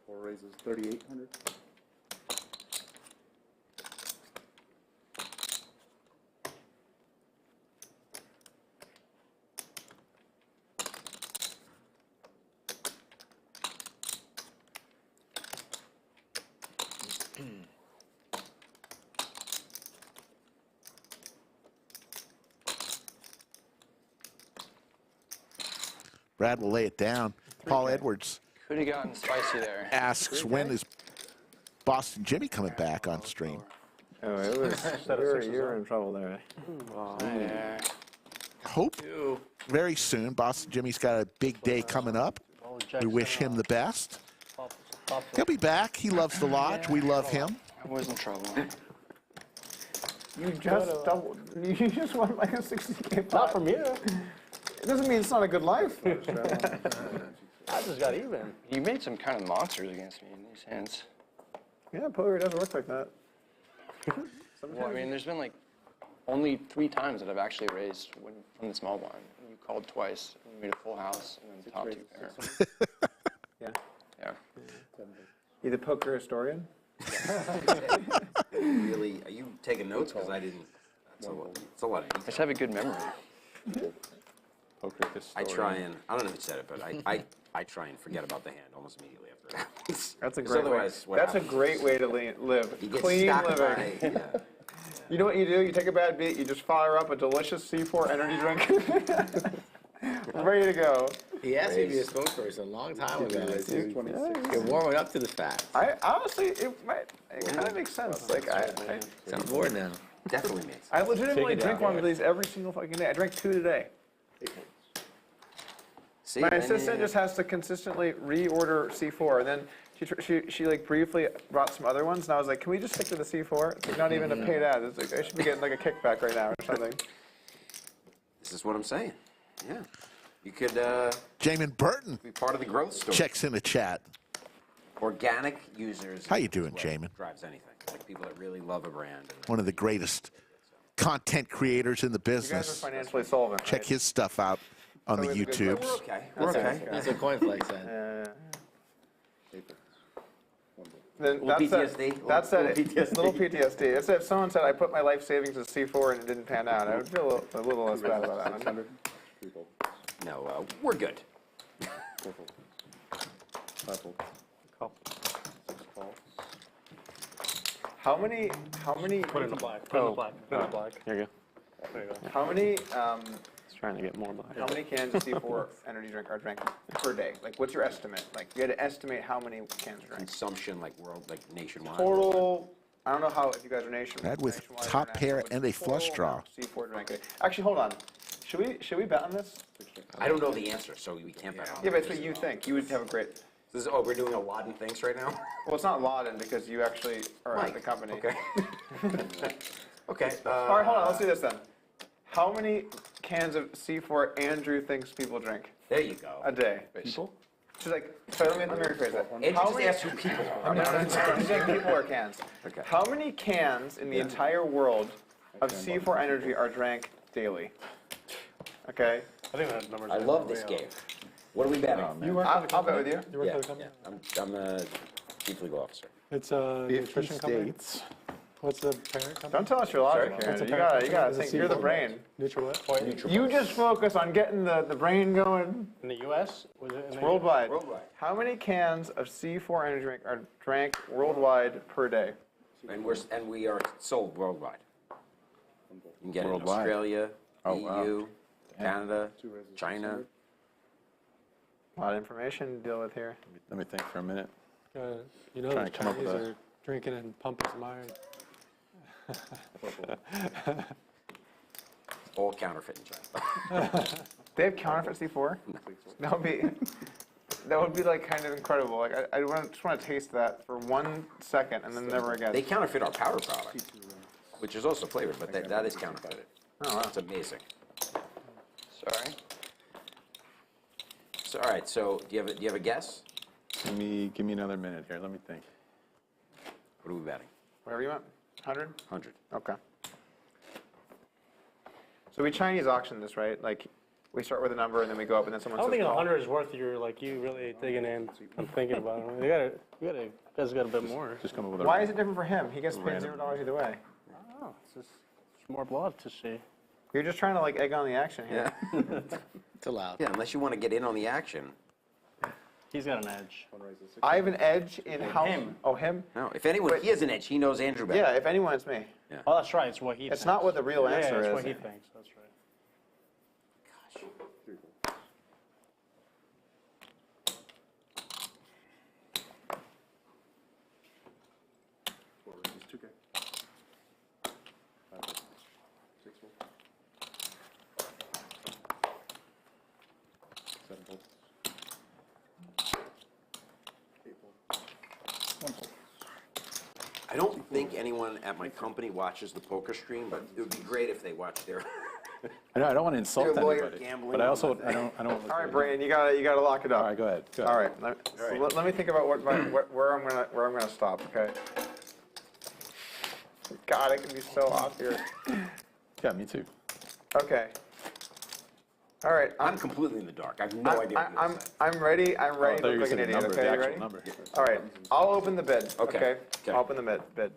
Four raises 3800. Brad will lay it down. Paul Edwards Could have gotten spicy there. asks, when is Boston Jimmy coming back on stream? Oh, it was. You're in trouble there. Yeah. Hope very soon. Boston Jimmy's got a big day coming up. We wish him the best. He'll be back. He loves the lodge. We love him. I was in trouble. You just doubled. You just won like a 60K pot. Not from you. It doesn't mean it's not a good life. I just got even. You made some kind of monsters against me in these hands. Yeah, poker doesn't work like that. Well, I mean, there's been like only 3 times that I've actually raised from the small blind. You called twice, and you made a full house, and then top 2 pair. Yeah. Yeah. You the poker historian? Really, are you taking notes? Because I didn't. It's a lot of I detail. just have a good memory. Poker I historian. try and, I don't know who said it, but I try and forget about the hand almost immediately after it happens. That's a 'Cause great way. otherwise, what That's a happens? great way to live. You get Clean stuck living. by- yeah. You know what you do? You take a bad beat, you just fire up a delicious C4 energy drink. Ready to go. He asked me to be a spokesperson a long time ago. You're warming up to the fact. I honestly, it kind of makes sense. Like It's on board now. Definitely makes sense. I legitimately drink one of these every single fucking day. I drank 2 today. See, My then assistant you- just has to consistently reorder C4, and then she like briefly brought some other ones, and I was like, can we just stick to the C4? It's like not even a paid ad. It's like I should be getting like a kickback right now or something. This is what I'm saying. Yeah. You could Jamin Burton be part of the growth story. checks in the chat. Organic users. How you doing, is what Jamin? Drives anything. Like people that really love a brand. One of the greatest content creators in the You guys are business. financially solvent. Check his stuff out on the Always a good YouTubes. place. We're okay. We're okay. That's what CoinFlex said. Then Little that's PTSD. That's Little it. PTSD. Little PTSD. It's if someone said I put my life savings in C4 and it didn't pan out, I would feel a little less bad about that one. No, we're good. How many? Put it in the black. Put it in the black. Put it in the black. Here you go. There you go. How many? Just trying to get more black. How many cans of C4 energy drink are drank per day? Like, what's your estimate? Like, you had to estimate how many cans are drank. Consumption, like nationwide. Total. I don't know how if you guys are nationwide. Brad with nationwide or top pair national, and a but flush total draw. amount of C4 drank. Actually, hold on. Should we bet on this? I don't know the answer, so we can't bet on it. Yeah, but it's what you think. You would have a great. This is, we're doing a lot in things right now? Well, it's not Laden because you actually are at the company. Okay. Okay. All right, hold on. Let's do this then. How many cans of C4 Andrew thinks people drink There you go. a day? People? She's like, sorry, let me rephrase that. Andrew How just many? asked who people are. No, I'm saying people or cans. Okay. How many cans in the entire world of C4 Energy are drank daily? Okay. I think that number's I love this game. What are we betting? I'll bet with you. You work Yeah, for the company? I'm the chief legal officer. It's a nutrition company. What's the parent company? Don't tell us your logic here. What's the You parent gotta company? think. You're the brain. Nutri-what? You just focus on getting the brain going. In the U.S.? Was it in the Worldwide. Worldwide. How many cans of C4 energy drink are drank worldwide per day? And we are sold worldwide. You can get it in Worldwide. Australia, Oh, wow. EU, Canada, China. A lot of information to deal with here. Let me think for a minute. You know Trying the to come up Chinese with a- are drinking and pumping some iron. All counterfeit in China. They have counterfeit C4? That would be like kind of incredible. Like I just want to taste that for 1 second and then never again. They counterfeit our powder product, which is also flavored, but that is counterfeited. Oh, wow. It's amazing. Sorry. So, all right. So, do you have a guess? Give me another minute here. Let me think. What are we betting? Whatever you want. 100? 100. Okay. So we Chinese auction this, right? Like we start with a number and then we go up and then someone I don't says think no. 100 is worth your, like, you really digging in and thinking about it. You guys got a bit more. Just come up with a Why is it different for him? He gets paid Random. $0 either way. Oh, it's more blood to see. You're just trying to like egg on the action here. Yeah. It's allowed. Yeah, unless you want to get in on the action. He's got an edge. I have an edge in how. Him. Oh, him? No, if anyone, he has an edge. He knows Andrew better. Yeah, if anyone, it's me. Oh, that's right. It's what he thinks. It's not what the real answer yeah, it's is. what he thinks. That's right. I don't think anyone at my company watches the poker stream, but it would be great if they watched their. I know I don't want to insult They're lawyer anybody, gambling but I also on I don't. All right, Brayden, you gotta lock it up. All right, go ahead. Go All ahead. right. Let me think about where I'm gonna stop. Okay. God, I can be so off here. Yeah, me too. Okay. All right. I'm completely in the dark. I have no idea. What you're saying. I'm ready. I'm ready Oh, I thought to you look like said an the idiot. number, Okay, the you actual ready? number. All right. I'll open the bid. Okay. Okay. Okay. I'll open the bid.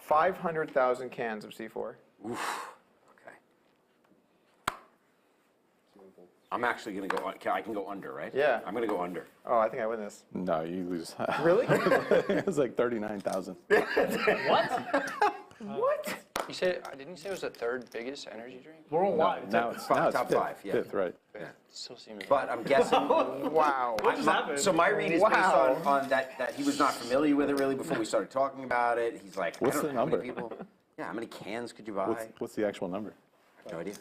500,000 cans of C4. Oof. Okay. I'm actually gonna go. I can go under, right? Yeah. I'm gonna go under. Oh, I think I win this. No, you lose. Really? It was like 39,000. What? You said, didn't you say it was the third biggest energy drink? Worldwide. Now it's Top fifth, five, yeah. Fifth, right? It still seems. But I'm guessing. Wow. So my read is based Wow. on that he was not familiar with it really before we started talking about it. He's like, What's I don't the know how many number? people. Yeah, how many cans could you buy? What's the actual number? No idea.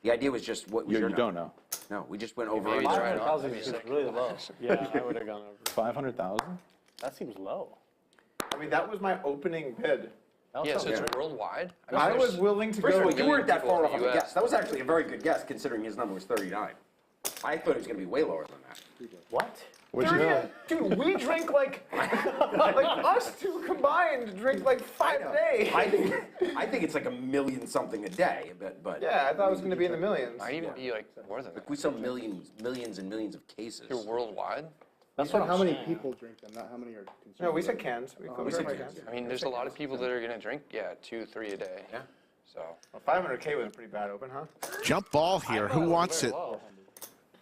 The idea was just what was You your don't number? know. No, we just went over. Maybe and try it on. 500,000 is really low. Yeah, I would have gone over. 500,000? That seems low. I mean, that was my opening bid. Yeah, so it's worldwide. mean, I was there's- willing to First of go. all, you weren't that people far in off the of a US. guess. That was actually a very good guess, considering his number was 39. I thought it was going to be way lower than that. What? Dude, we drink like us two combined drink like 5 a day. I think it's like 1 million something a day, but Yeah, I thought it was going to be in the millions. Might even be like more than that. we sell millions and millions of cases. You're worldwide. That's what How I'm many saying. people drink them, not how many are consumed? No, we said cans. We said cans. I mean, there's a lot of people that are gonna drink, 2, 3 a day. Yeah. So. Well, 500K was a pretty bad open, huh? Jump ball here. Who wants it?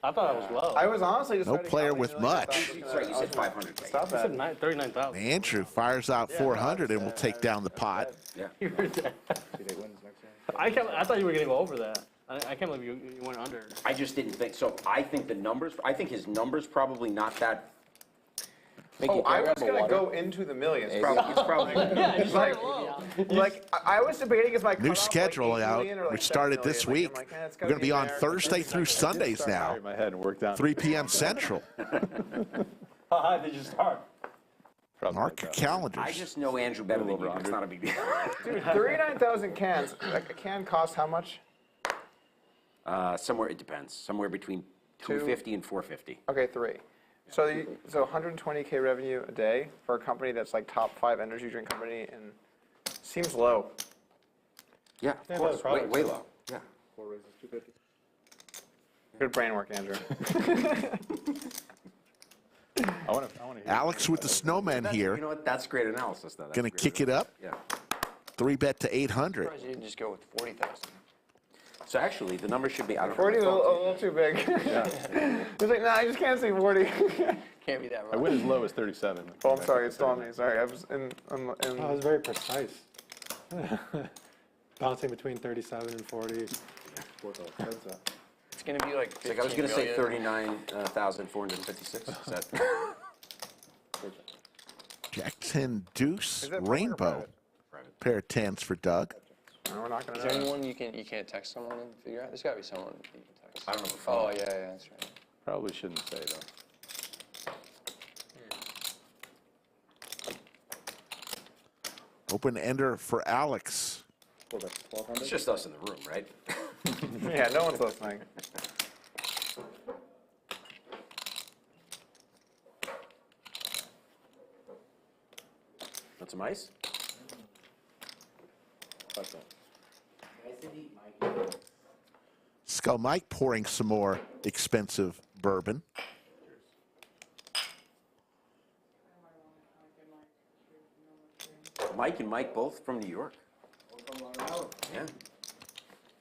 I thought it was low. I was honestly just No player with much. Sorry, you said 500K. Stop I that. said 39,000. Andrew fires out 400 and will take down the pot. Yeah. You were dead. I thought you were going to go over that. I can't believe you went under. I just didn't think, so I think his numbers probably not that. Oh, I was going to go into the millions. It's probably. Yeah, you started low. I was debating is my New cutoff, schedule like 8 out, million or like which 7 started million. this Like, week. I'm like, it's We're gotta going to be on there. Thursday through Sundays now, In my head and work down. 3 p.m. Central. How high did you start? Probably Mark your calendars. I just know Andrew better than you. It's not a big deal. Dude, 39,000 cans. Like, a can costs how much? Somewhere, it depends. Somewhere between 250 and 450. Okay, 3. So 120K revenue a day for a company that's like top 5 energy drink company and seems low. Yeah, of course. Way low. Yeah. 4 raises 250. Good brain work, Andrew. I want to hear. Alex with the snowman here. You know what? That's great analysis, though. Going to kick it up. Yeah. 3-bet to 800. Surprised you didn't just go with 40,000. So actually, the number should be, I don't know. 40 is a little too big. He's like, nah, I just can't say 40. Can't be that I wrong. went as low as 37. Oh, I'm sorry, it's still on me. Sorry, I was in I was very precise. Bouncing between 37 and 40. It's gonna be like 15 Like I was going to say million. 39,456. Is that? Jack 10 deuce Is it rainbow. Pair of 10s for Doug. No, we're not going Is to there know. anyone you can't text someone and figure out? There's gotta be someone you can text. I don't know. Oh yeah, that's right. Probably shouldn't say though. Open ender for Alex. It's just us in the room, right? Yeah, no one's listening. Want some ice? Skull Mike pouring some more expensive bourbon. Mike and Mike both from New York. Yeah.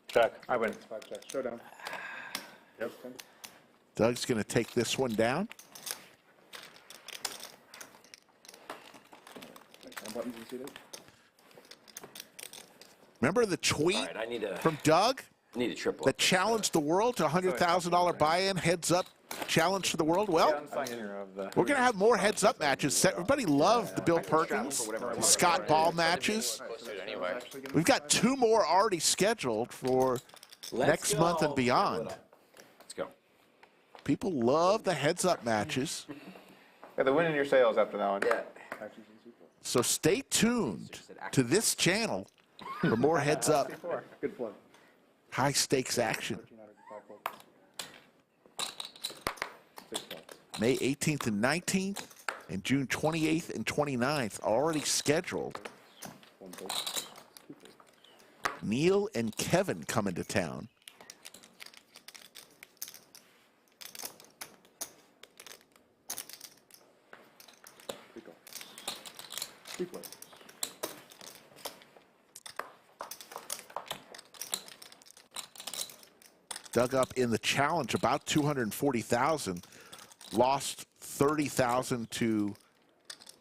Check. I win. 5 checks. Showdown. Yep. Doug's going to take this one down. Buttons and seated. Remember the tweet All right, I need a from Doug triple. that challenged the world to $100,000 buy-in, heads up challenge to the world? Well, we're going to have more heads up matches. Everybody loved the Bill Perkins, the Scott Ball matches. We've got 2 more already scheduled for next month and beyond. Let's go. People love the heads up matches. Yeah, the win in your sales after that one. Yeah. So stay tuned to this channel for more heads up, Good plug. high stakes action. May 18th and 19th and June 28th and 29th already scheduled. Neil and Kevin coming to town. Dug up in the challenge about 240,000, lost 30,000 to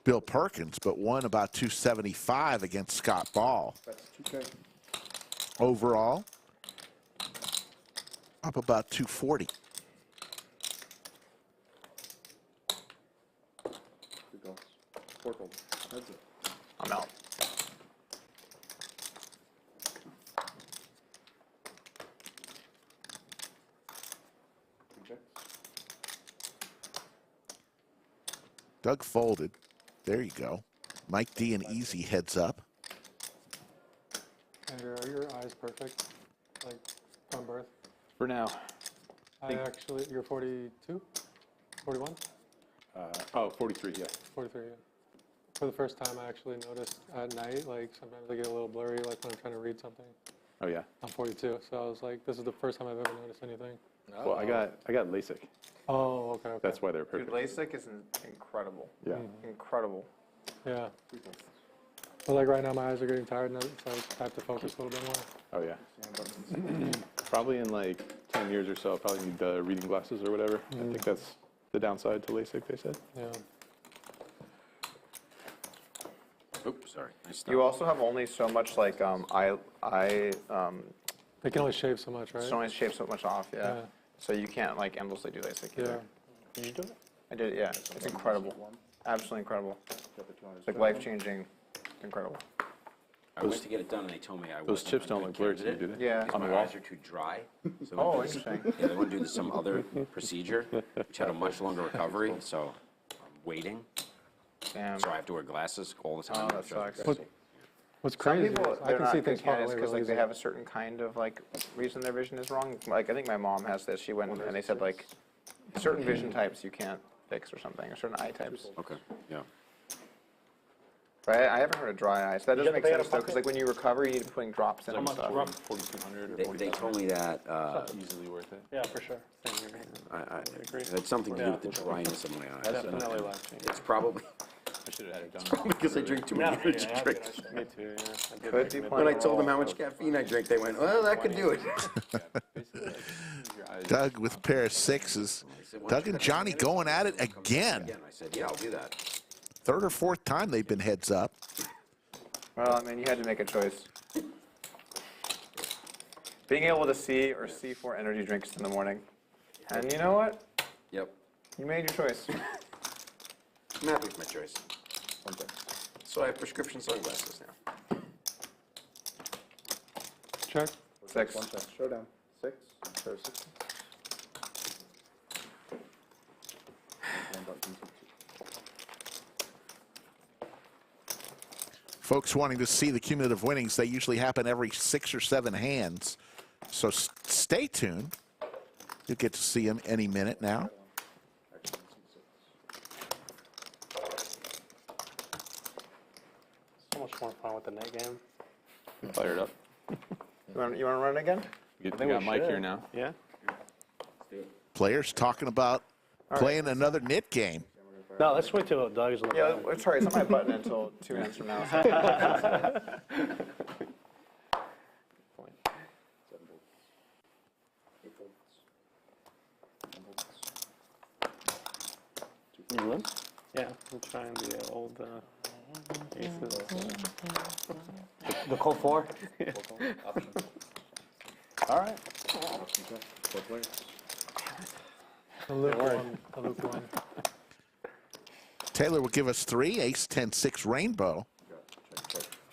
Bill Perkins, but won about 275 against Scott Ball. That's 2K. Overall, up about 240. Good goals. 4 goals. That's it. I'm out. Doug folded. There you go. Mike D and Easy heads up. Andrew, are your eyes perfect? Like, from birth? For now. You're 42? 41? 43, yeah. 43, yeah. For the first time, I actually noticed at night, like, sometimes I get a little blurry, like, when I'm trying to read something. Oh, yeah. I'm 42, so I was like, this is the first time I've ever noticed anything. Well, I got LASIK. Oh, okay. That's why they're perfect. Dude, LASIK is incredible. Yeah. Incredible. Yeah. But like right now, my eyes are getting tired, and it's like I have to focus a little bit more. Oh, yeah. Probably in like 10 years or so, I'll probably need reading glasses or whatever. I think that's the downside to LASIK, they said. Yeah. Oops, sorry. You also have only so much like They can only shave so much, right? It's only shave so much off, yeah. So you can't like endlessly do LASIK either. Did you do it? I did, yeah. It's incredible. Absolutely incredible. It's like life-changing. Incredible. I went to get it done, and they told me I Those chips don't look blurry to you, do they? Yeah. Because my eyes are too dry. So Oh, interesting. Yeah, they want to do some other procedure, which had a much longer recovery, so I'm waiting. Damn. So I have to wear glasses all the time. Oh, that sucks. What's Some crazy people, is I they're can not see good things far candidates away because really like they easy. have a certain kind of like reason their vision is wrong. Like I think my mom has this. She went and they said like certain vision types you can't fix or something, or certain eye types. Okay, yeah. But I haven't heard of dry eyes. That does get make the sense beta though, because like when you recover, you need to be putting drops in How and much stuff. rough? 4,200 or They 4,500. told me that Easily worth it. Yeah, for sure. Same here. it had something to do with the dryness of my eyes. Definitely life-changing. It's probably I should have had it done. because I drink too many energy drinks. Me too, yeah. Could be When I told them how much caffeine I drink, they went, well, that could do it. Doug with a pair of sixes. Doug and Johnny going at it again. I said, yeah, I'll do that. Third or fourth time they've been heads up. Well, I mean, you had to make a choice. Being able to see or C4 energy drinks in the morning. And you know what? Yep. You made your choice. I'm happy with my choice. So I have prescription sunglasses now. Check. 6. Showdown. 6. Pair of 6. Folks wanting to see the cumulative winnings, they usually happen every 6 or 7 hands. So stay tuned. You'll get to see them any minute now. So much more fun with the net game. Fire it up. You want to run it again? We think got we Mike should. here now. Yeah. Players talking about playing another knit game. No, let's wait till Doug's on the Yeah, phone. sorry, it's on my button until 2 hands from now. So. You win? Yeah, I'm trying the old aces. The cold 4? All right. The loop one. The loop one. Taylor will give us 3, ace, 10, 6 rainbow.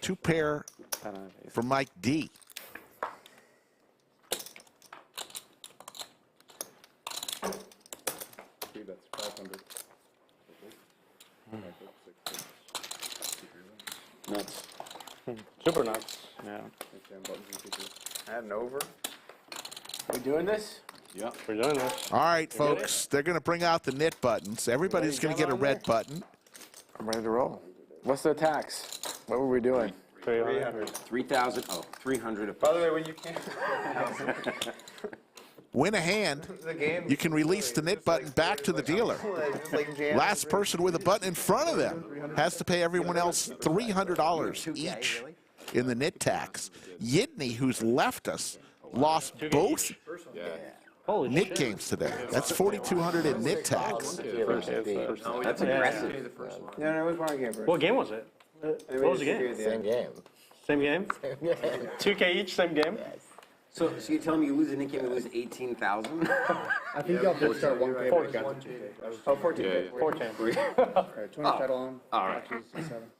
2 pair for Mike D. That's 500. Nuts. Super nuts. Yeah. Add an over. We doing this? Yeah. We're doing this. All right, folks, they're going to bring out the knit buttons. Everybody's going to get a red button. I'm ready to roll. What's the tax? What were we doing? 300. 3,000, 300. By the way, when you can't. Win a hand, you can release the knit button back to the dealer. Last person with a button in front of them has to pay everyone else $300 each in the knit tax. Yidne, who's left us, lost both knit games today. That's $4,200 in knit tax. That's aggressive. No, it was one game. What game was it? What was the game? Same game. Same game? 2K each, same game? So you're telling me you lose a knit game, you lose 18,000? I think y'all did start 1K. 14. Oh, 14. 14. All right, 20 settle on. All right. 7.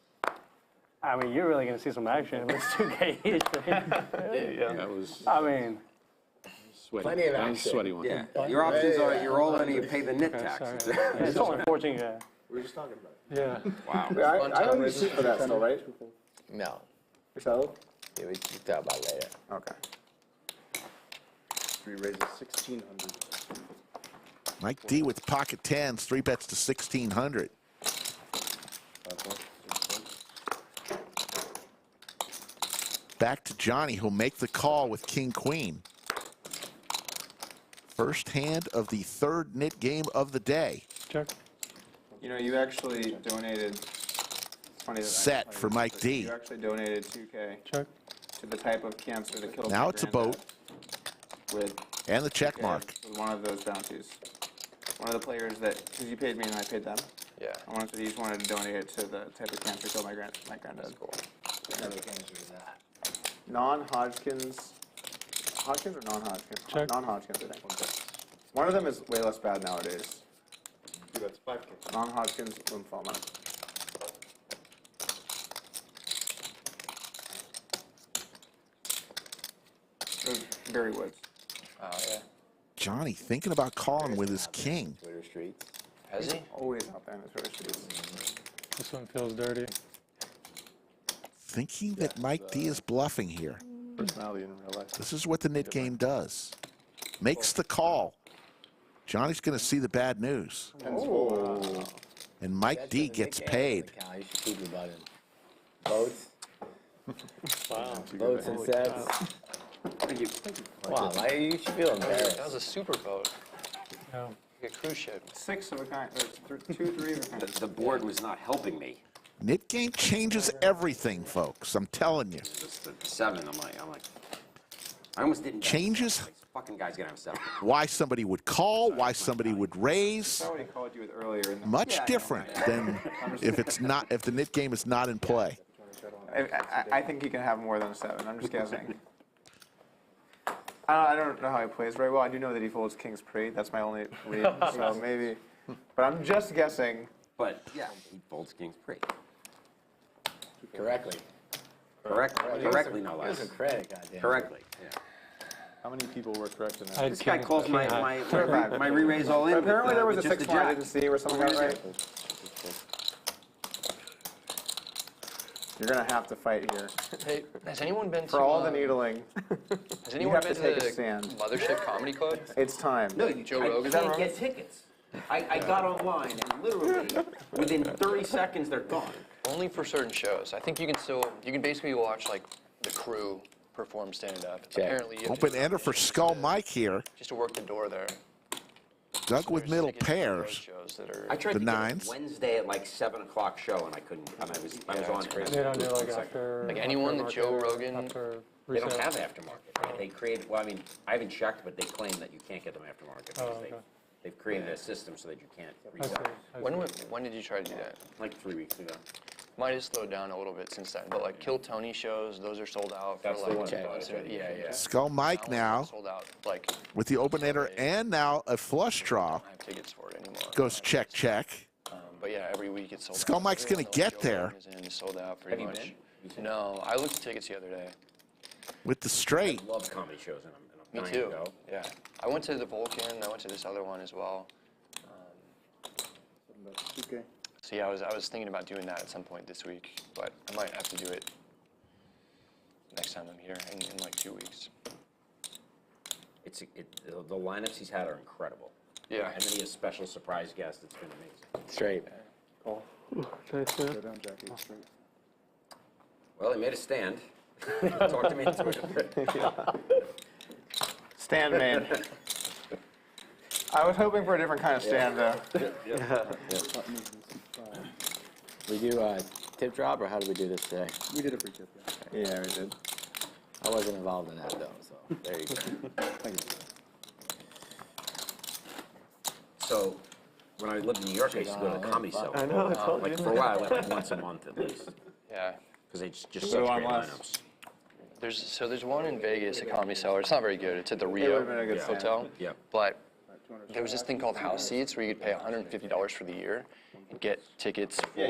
I mean, you're really going to see some action. It's 2K each. Yeah. That was I mean, sweaty. Plenty of That was a action. sweaty one. Yeah. Your options are you roll and you pay the knit tax. it's only 14K. We were just talking about it. Yeah. Wow. Yeah, I don't need to shoot for that still, right? No. You're settled? Yeah, we talk about later. Okay. 3 raises 1,600. Mike D with pocket tens, 3 bets to 1,600. Back to Johnny, who'll make the call with king queen. First hand of the third knit game of the day. Check. You know, you actually donated. It's funny that Set for Mike D. You actually donated 2K Check. to the type of cancer that killed. Now my it's a granddad boat. With And the check mark. with one of those bounties. One of the players that, because you paid me and I paid them. Yeah. I wanted to, each wanted to donate it to the type of cancer that killed my granddad. That's cool. What kind of cancer is that? Non-Hodgkin's. Hodgkin's or non-Hodgkin's? Check. Non-Hodgkin's, I think. One of them is way less bad nowadays. That's 5K. Non-Hodgkin's lymphoma. It was Barry Woods. Oh, yeah. Johnny thinking about calling with his king. Twitter streets. Has he? Always out there in the Twitter streets. This one feels dirty. Thinking that Mike D is bluffing here. Personality in real life. This is what the knit game does. Makes the call. Johnny's going to see the bad news. Oh. And Mike D gets paid. You should keep your button. Votes. Wow. Votes and sets. Wow, you should feel embarrassed. That was a super boat. Yeah. Like a cruise ship. 6 of a kind. There's 2, 3 of a kind. The board was not helping me. Knit game changes everything, folks. I'm telling you. Just the 7, I'm like, I almost didn't. Changes Like, fucking guy's gonna have 7. why somebody would call, why somebody would raise. That's what he called you with earlier. In the, Much Yeah, I know, different right. than if it's not, if the knit game is not in play. I think he can have more than a 7. I'm just guessing. I don't know how he plays very well. I do know that he folds King's Pre. That's my only read. So maybe. But I'm just guessing. But yeah, he folds King's Pre. Correctly. Correctly, no Give less. some credit, goddamn. Correctly. Yeah. How many people were correct in I that? had This guy king- calls my king high. my re-raise all in. But apparently with, there was a with just 6 the one I jack. didn't see where someone got right. You're gonna have to fight here. Hey, has anyone been For to, all the needling, has anyone have been to to take a the stand. Mothership Comedy Club? It's time. No, Joe I Rogan? can't get tickets. I got online and literally within 30 seconds they're gone. Only for certain shows. I think you can basically watch like the crew perform stand-up. Apparently, you have to Open ender for Skull Mike here. just to work the door there. Doug with There's middle tickets to those pairs. shows that are, I tried The to nines. get a Wednesday at like 7 o'clock show and I couldn't. I was on. They don't do like after. Like anyone that aftermarket Joe or Rogan- after They don't resale? have aftermarket. They created. Well, I mean, I haven't checked, but they claim that you can't get them aftermarket Oh, because okay. they've created a system so that you can't I see. resell. I see. when did you try to do that? Like 3 weeks ago. Might have slowed down a little bit since then, but like Kill Tony shows, those are sold out for That's the like one. 2 months. Yeah. Skull Mike That one's now sold out like with the open ender and now a flush draw. I don't have tickets for it anymore. Goes check, check. But yeah, every week it's sold Skull out. Mike's gonna Everyone knows get Joe there. Rogan is in, it's sold out pretty Have you much. been? No, I looked at tickets the other day. With the straight. I love comedy shows and I'm Me dying too. to go. Yeah, I went to the Vulcan. I went to this other one as well. 2K. So yeah, I was thinking about doing that at some point this week, but I might have to do it next time I'm here in like 2 weeks. The lineups he's had are incredible. Yeah. And then he has special surprise guests. It's been amazing. Straight. Nice, man. Go down, Jackie. Straight. Well, he made a stand. Talk to me into it. Stand man. I was hoping for a different kind of stand though. Button is 5. We do tip drop, or how do we do this today? We did a free tip, yeah. Yeah, we did. I wasn't involved in that though, so there you go. Thank you. So, when I lived in New York, I used to go to the Comedy Cellar. I know, I told Like you. for a while, I went like once a month at least. Yeah. Because they just So such on great less. lineups. There's one in Vegas, a Comedy Cellar. It's not very good. It's at the Rio would've been a good stand. Hotel. Yeah. But there was this thing called house seats where you could pay $150 for the year and get tickets for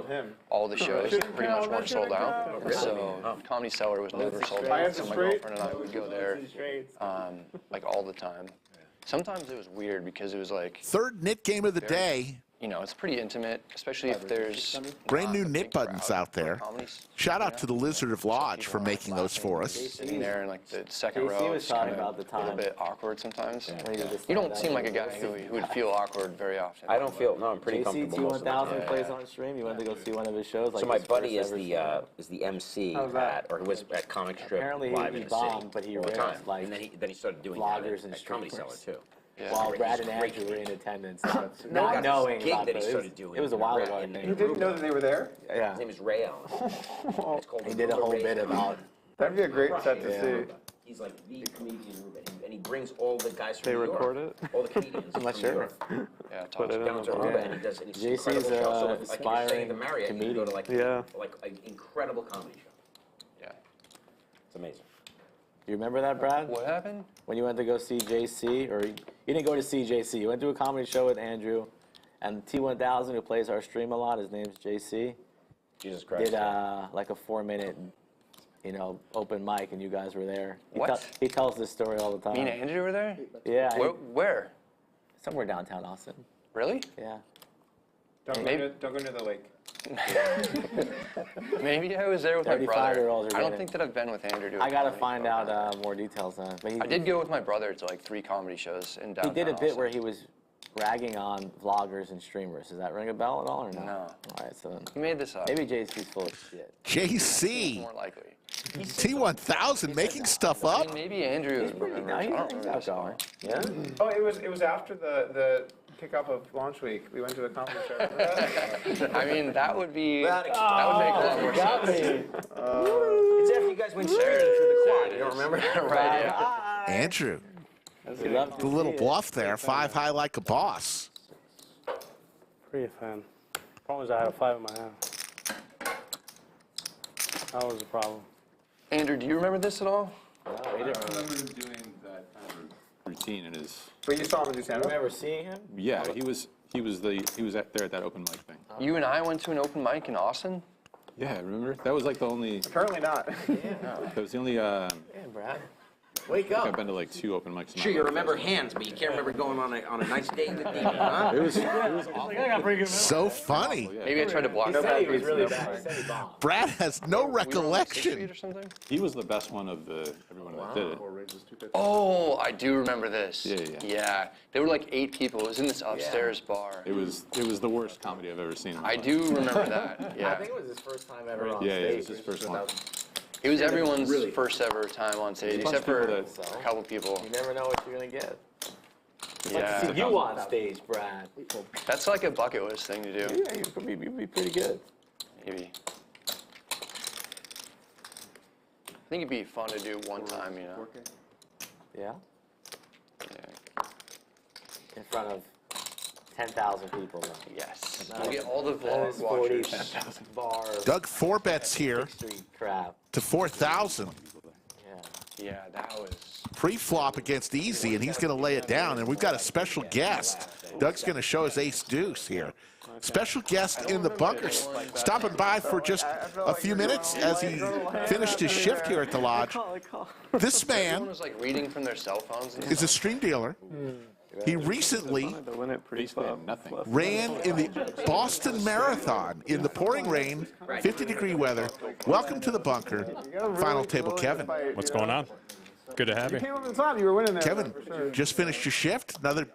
him. all the shows that pretty much weren't sold out. And so Comedy Cellar was never sold out. So my girlfriend and I would go there like all the time. Sometimes it was weird because it was like Third knit game of the day. you know, it's pretty intimate, especially if there's Brand new not a knit big buttons crowd out there. for comedies, Shout out you to know? the Lizard of Lodge for People making those for us. Sitting there in like the second JC row, was it's talking kind about the of a little time. bit awkward sometimes. When he did the You don't stand-up, seem like a he guy was- who would feel awkward very often. I don't feel, no, I'm pretty JC comfortable most of the T1000 time. plays on stream. You went to go see one of his shows. Like So my his buddy first is ever the MC How's that? or he was at Comic Strip Apparently live he in the bombed, city but he all the ripped, time. like, And then he started doing vloggers that and at Comedy Cellar streamers. too. Yeah. While He's Brad and great. Andrew were in attendance, No, not that's knowing his gig about that he it. started doing. It was a while in ago, I Ra- in think. You didn't know that they were there? Yeah. His name is Ray Allen. It's called He did a whole bit about. That'd be a great set to see. He's like the comedian Ruben, and he brings all the guys from They New York. record it? All the comedians I'm not from sure. New York. Yeah, it's Put it awesome. in Down to the Aruba, blog. and he does an JC's incredible show. So like you're aspiring saying the Marriott, you can go to like, Yeah. like an incredible comedy show. Yeah. It's amazing. Do you remember that, Brad? What happened? When you went to go see JC, or you didn't go to see JC, you went to a comedy show with Andrew, and T1000, who plays our stream a lot, his name's JC, Jesus Christ. did like a 4-minute, you know, open mic, and you guys were there. What? He tells this story all the time. Me and Andrew were there? Yeah. Where? Somewhere downtown Austin. Really? Yeah. Don't go near the lake. Maybe I was there with my brother. 35-year-olds are I don't getting- think that I've been with Andrew to a I gotta comedy find show. out more details on it. But I did go with my brother to like 3 comedy shows in He downtown did a bit Austin. where he was ragging on vloggers and streamers. Does that ring a bell at all, or no? No. All right, so then He made this up. maybe JC's full of shit. JC, More likely. T1000 making stuff I up. mean, maybe Andrew remembers. No, I don't he's remember this at all. outgoing. Yeah. Oh, it was after the kickoff of launch week. We went to a comedy show. Remember that? I mean, that would be, That that would make a lot more Got sense. me. It's after you guys went shooting through the quad. You don't remember? Right, yeah. Andrew, We love to the little see it. bluff there, 5 high like a boss. Pretty a fan. Problem is I had a 5 in my hand. That was the problem. Andrew, do you remember this at all? No, we I didn't remember him doing that kind of routine in his. But you saw him do stand-up? remember seeing him. Yeah, he was there at that open mic thing. You and I went to an open mic in Austin? Yeah, remember? That was like the only. Apparently not. That was the only. Yeah, Brad. Wake I've up. been to like 2 open mics. in my Sure, you life. remember hands, but you can't remember going on a nice date with Neeme, huh? It was awful. I got pretty good So funny. Yeah. Maybe I tried to block He that. said he was really bad. He said he bombed. Brad has no We were on 6th Street recollection. or something? He was the best one of everyone that did it. Oh, I do remember this. Yeah, yeah. Yeah, there were like 8 people. It was in this upstairs bar. It was the worst comedy I've ever seen. In my I life. do remember that. I Yeah, think it was his first time ever on Yeah, stage. it was his first one. it was everyone's first ever time on stage, There's a bunch except for of people a couple people. You never know what you're gonna get. Yeah, See you on stage, Brad. that's like a bucket list thing to do. Yeah, you'd be pretty good. Maybe. I think it'd be fun to do one time, you know. Yeah. Yeah. In front of 10,000 people. Though. Yes. We'll get all the That is vlog 40 watchers. bar Doug 4 bets here street crap. to 4,000. Yeah. Yeah, that was. Pre-flop against Easy, and he's going to lay it down. And we've got a special guest. Doug's going to show his ace deuce here. Special guest in the bunkers, stopping by for just a few minutes as he finished his shift here at the lodge. This Everyone man was like reading from their cell phones. And is a stream dealer. He recently To win it pretty Basically tough. nothing. ran in the Boston Marathon in the pouring rain, 50-degree weather. Welcome to the bunker. Final table, Kevin. What's going on? Good to have You you. came up to the top. You were winning there. Kevin, for sure. just finished your shift. Another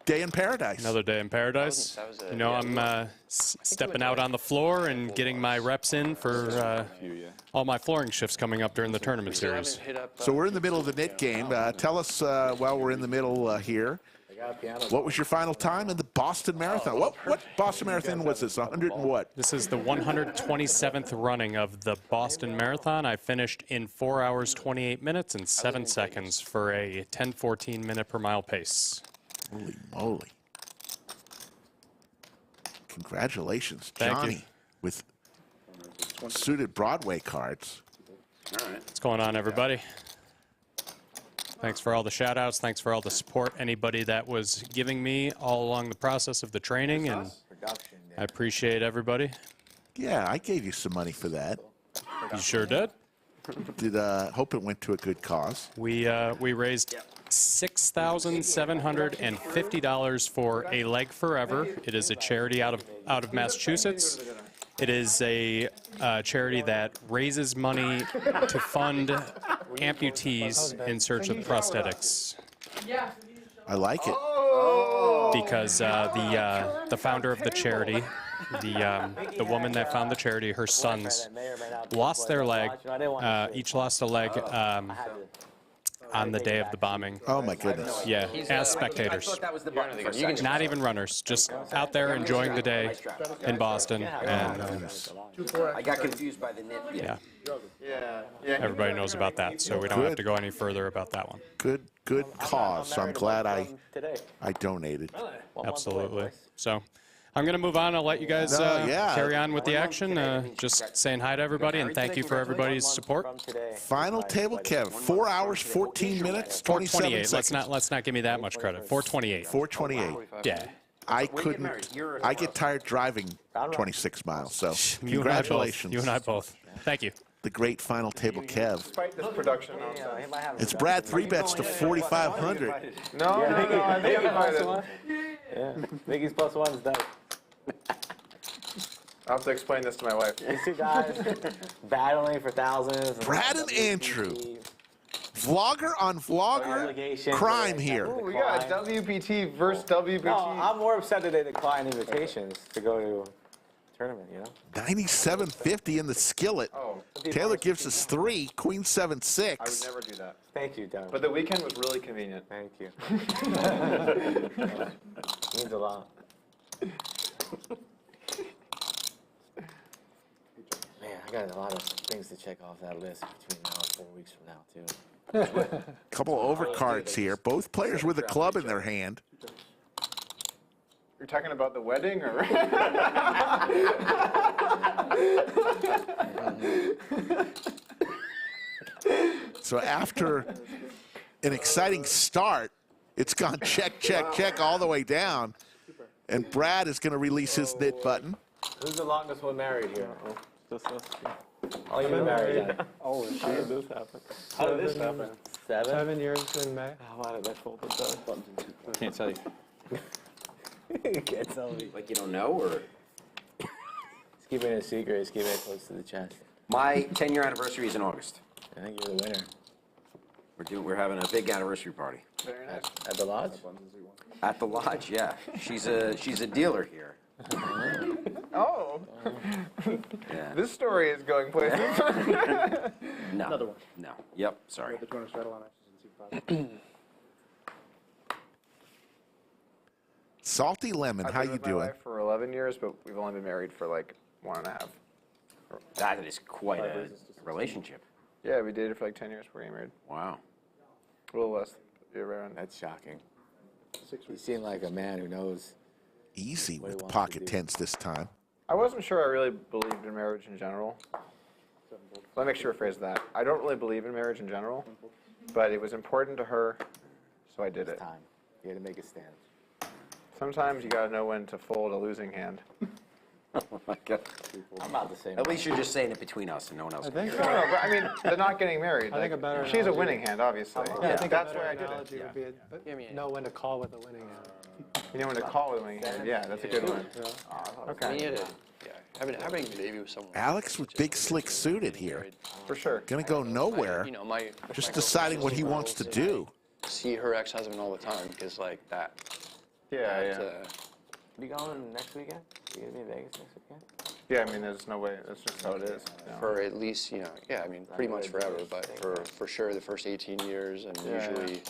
day in paradise. Another day in paradise. That was You know, yeah, I'm stepping out on the floor and getting my reps in for all my flooring shifts coming up during the tournament still haven't series. hit up, So we're in the middle of the knit game. Tell us while we're in the middle here, what was your final time in the Boston Marathon? What Boston Marathon was this? 100 and what? This is the 127th running of the Boston Marathon. I finished in 4 hours, 28 minutes, and 7 seconds for a 10-14 minute per mile pace. Holy moly. Congratulations, Thank you. Johnny, with suited Broadway cards. What's going on, everybody? Thanks for all the shout outs. Thanks for all the support. Anybody that was giving me all along the process of the training, and I appreciate everybody. Yeah, I gave you some money for that. You sure did. Hope it went to a good cause. We raised $6,750 for A Leg Forever. It is a charity out of Massachusetts. It is a charity that raises money to fund amputees in search of prosthetics. I like it. Because the founder of the charity, the woman that found the charity, her sons lost their leg. Each lost a leg on the day of the bombing. Oh my goodness. Yeah, as spectators. Not even runners, just out there enjoying the day in Boston. And I got confused by the knit. yeah, everybody knows about that, so we don't have to go any further about that one. Good cause. So I'm glad I donated. Absolutely. So I'm going to move on. I'll let you guys carry on with the action. Just saying hi to everybody and thank you for everybody's support. Final table, Kev. 4 hours, 14 minutes, 27 428. seconds. Let's not give me that much credit. 428. 428. Yeah. I couldn't. I get tired driving 26 miles. So congratulations. You and I both. Thank you. The great final table, Kev. Despite this production nonsense. It's Brad 3-bets to 4,500. No, I think I'm invited. Yeah, Mickey's +1 is done. I'll have to explain this to my wife. These two guys battling for thousands. Brad and Andrew. Vlogger on vlogger crime here. Ooh, we got WPT versus WPT. No, I'm more upset that they declined invitations to go to a tournament, you know? 97.50 in the skillet. Oh. Taylor gives us 3, Queen 7-6. I would never do that. Thank you, Darren. But the weekend was really convenient. Thank you. Means a lot. Man, I got a lot of things to check off that list between now and 4 weeks from now, too. Couple of overcards here. Both players with a club in their hand. You're talking about the wedding, or? So after an exciting start, it's gone check, check, check all the way down. And Brad is going to release his knit button. Who's the longest one married here? Just us. Oh, you've been married, yeah. Oh, how did this happen? How did this happen? 7 years in May. Why did I fold the buttons? Can't tell you. You can't tell me. Like you don't know, or? He's keeping it a secret. He's keeping it close to the chest. My 10-year anniversary is in August. I think you're the winner. We're having a big anniversary party. Very nice. At the lodge? At the lodge, yeah. She's a dealer here. Oh. Yeah. This story is going places. No. Another one. No. Yep. Sorry. The 200 straddle on it. Salty Lemon, how I've you been with my doing? wife for 11 years, but we've only been married for like 1.5. That is quite a relationship. Yeah, we dated for like 10 years before we got married. Wow. A little less. You're around. That's shocking. You seem like a man who knows. Easy with the pocket tens this time. I wasn't sure I really believed in marriage in general. Let me make sure to rephrase that. I don't really believe in marriage in general, but it was important to her, so I did it. Time. You had to make a stand. Sometimes you gotta know when to fold a losing hand. Oh my God. I'm about the same. At least you're just saying it between us and no one else. I think, No, but I mean, they're not getting married. I think like, a better she's a analogy- winning hand, obviously. yeah, I think That's a better why I did it. analogy would be know when to call with a winning hand. You know when to call a winning hand. Yeah, that's a good one. Okay. Having a baby with someone. Alex with big slick suited here. For sure. Gonna go nowhere. You know, Just deciding what he wants to do. See her ex-husband all the time because like that. Yeah, yeah. You going next weekend? You gonna be in Vegas next weekend? Yeah, I mean, there's no way. That's just how it is. For at least, you know, yeah, I mean, pretty much forever, but for sure the first 18 years and usually.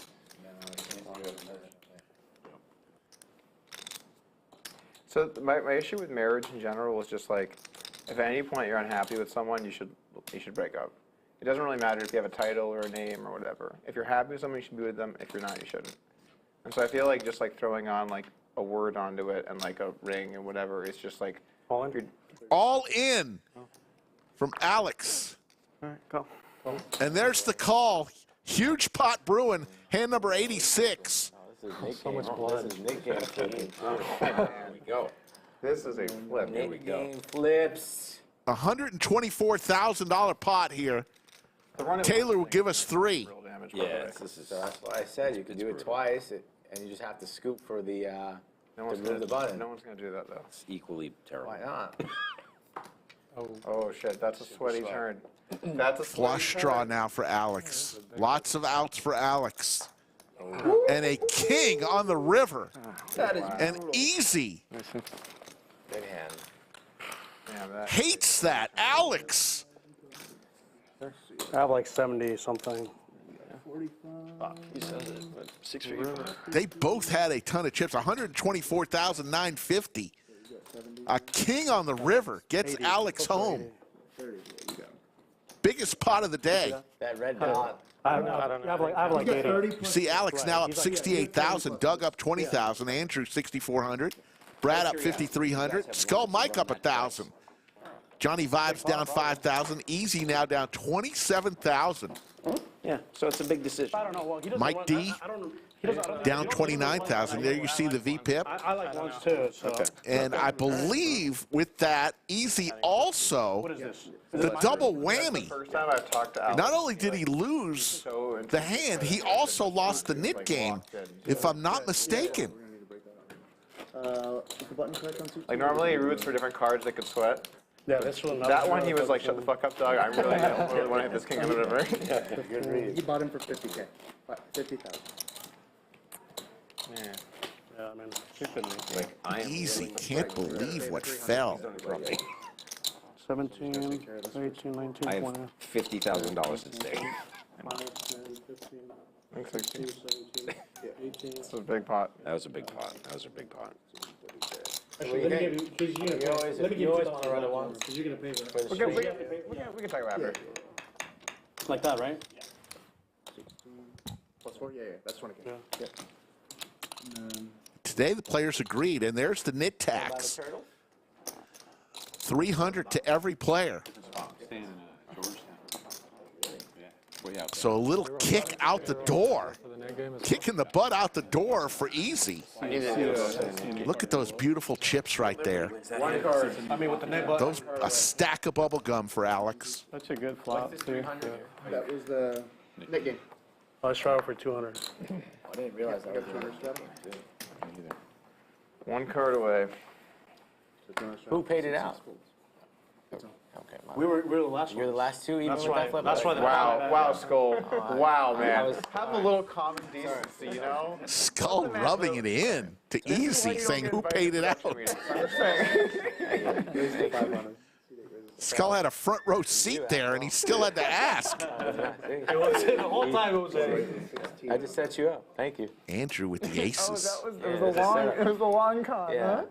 So my issue with marriage in general is just like, if at any point you're unhappy with someone, you should break up. It doesn't really matter if you have a title or a name or whatever. If you're happy with someone, you should be with them. If you're not, you shouldn't. And so I feel like just like throwing on like a word onto it and like a ring and whatever, it's just like All in from Alex. All right, go. And there's the call. Huge pot brewing, hand number 86. So much blood. This is Nick game flipping. Here we go. This is a flip. Here we go. Game flips. $124,000 pot here. Taylor will give us 3. damage. by the Yeah, way. So that's why I said you can do it twice, and you just have to scoop for the No to one's move gonna, the button. No one's gonna do that though. It's equally terrible. Why not? Oh shit, that's a sweaty turn. That's a Flush sweaty draw turn. now for Alex. Lots of outs for Alex. And a king on the river. That is And easy. big hand. Damn, that. Hates that. Alex. I have like 70 something. He says it, but 6 figure. They both had a ton of chips. 124,950. A king on the river gets Alex home. Biggest pot of the day. That red dot. I don't know. I have like 80. You see Alex now up 68,000. Doug up 20,000. Andrew 6,400. Brad up 5,300. Skull Mike up 1,000. Johnnie Vibes down 5,000. Easy now down 27,000. Yeah, so it's a big decision. I don't know. Well, he doesn't Mike want, D I don't, he doesn't, down 29,000. There you see the VPIP. I like ones too. So. And I believe with that, Easy also, What is this? the double whammy. First time I've talked to Alex. Not only did he lose the hand, he also lost the knit game, if I'm not mistaken. Like normally he roots for different cards that could sweat. Yeah, this one. That one he was like, shut the fuck up, Doug. I really don't want to hit this king or whatever. Good read. He bought him for 50K. 50,000. Yeah, I mean, he couldn't. Like, I am Easy, can't believe what fell. 17, 18, 19, I 20. have $50,000 at stake. Minus 10, 15, 16, 17, 18. This was a big pot. That was a big pot. That was a big pot. Actually, let me give you, because you're going to always- let me give you you always $2,000 wanna run it once. because you're going to pay for it. We can talk about it. Like that, right? Plus 4? Yeah, that's 20K. Yeah. Today the players agreed, and there's the knit tax. 300 to every player. So a little kick out the door. Kicking the butt out the door for Easy. Look at those beautiful chips right there. One card. I mean, with the net button. Those a stack of bubble gum for Alex. That's a good flop, too. That was the net game. Let's try it for 200. I didn't realize that was One card away. Who paid it out? Okay, We were the last one. You're the last two, even That's with why. that flip? That's why. Wow, Skull. Wow, man. was- Have a little common decency, you know? Skull rubbing it in to Easy, saying who paid it out. I'm just saying. Skull had a front row seat there, and he still had to ask. It was, the whole time it was I just set you up. Thank you. Andrew with the aces. It was a long con, Yeah.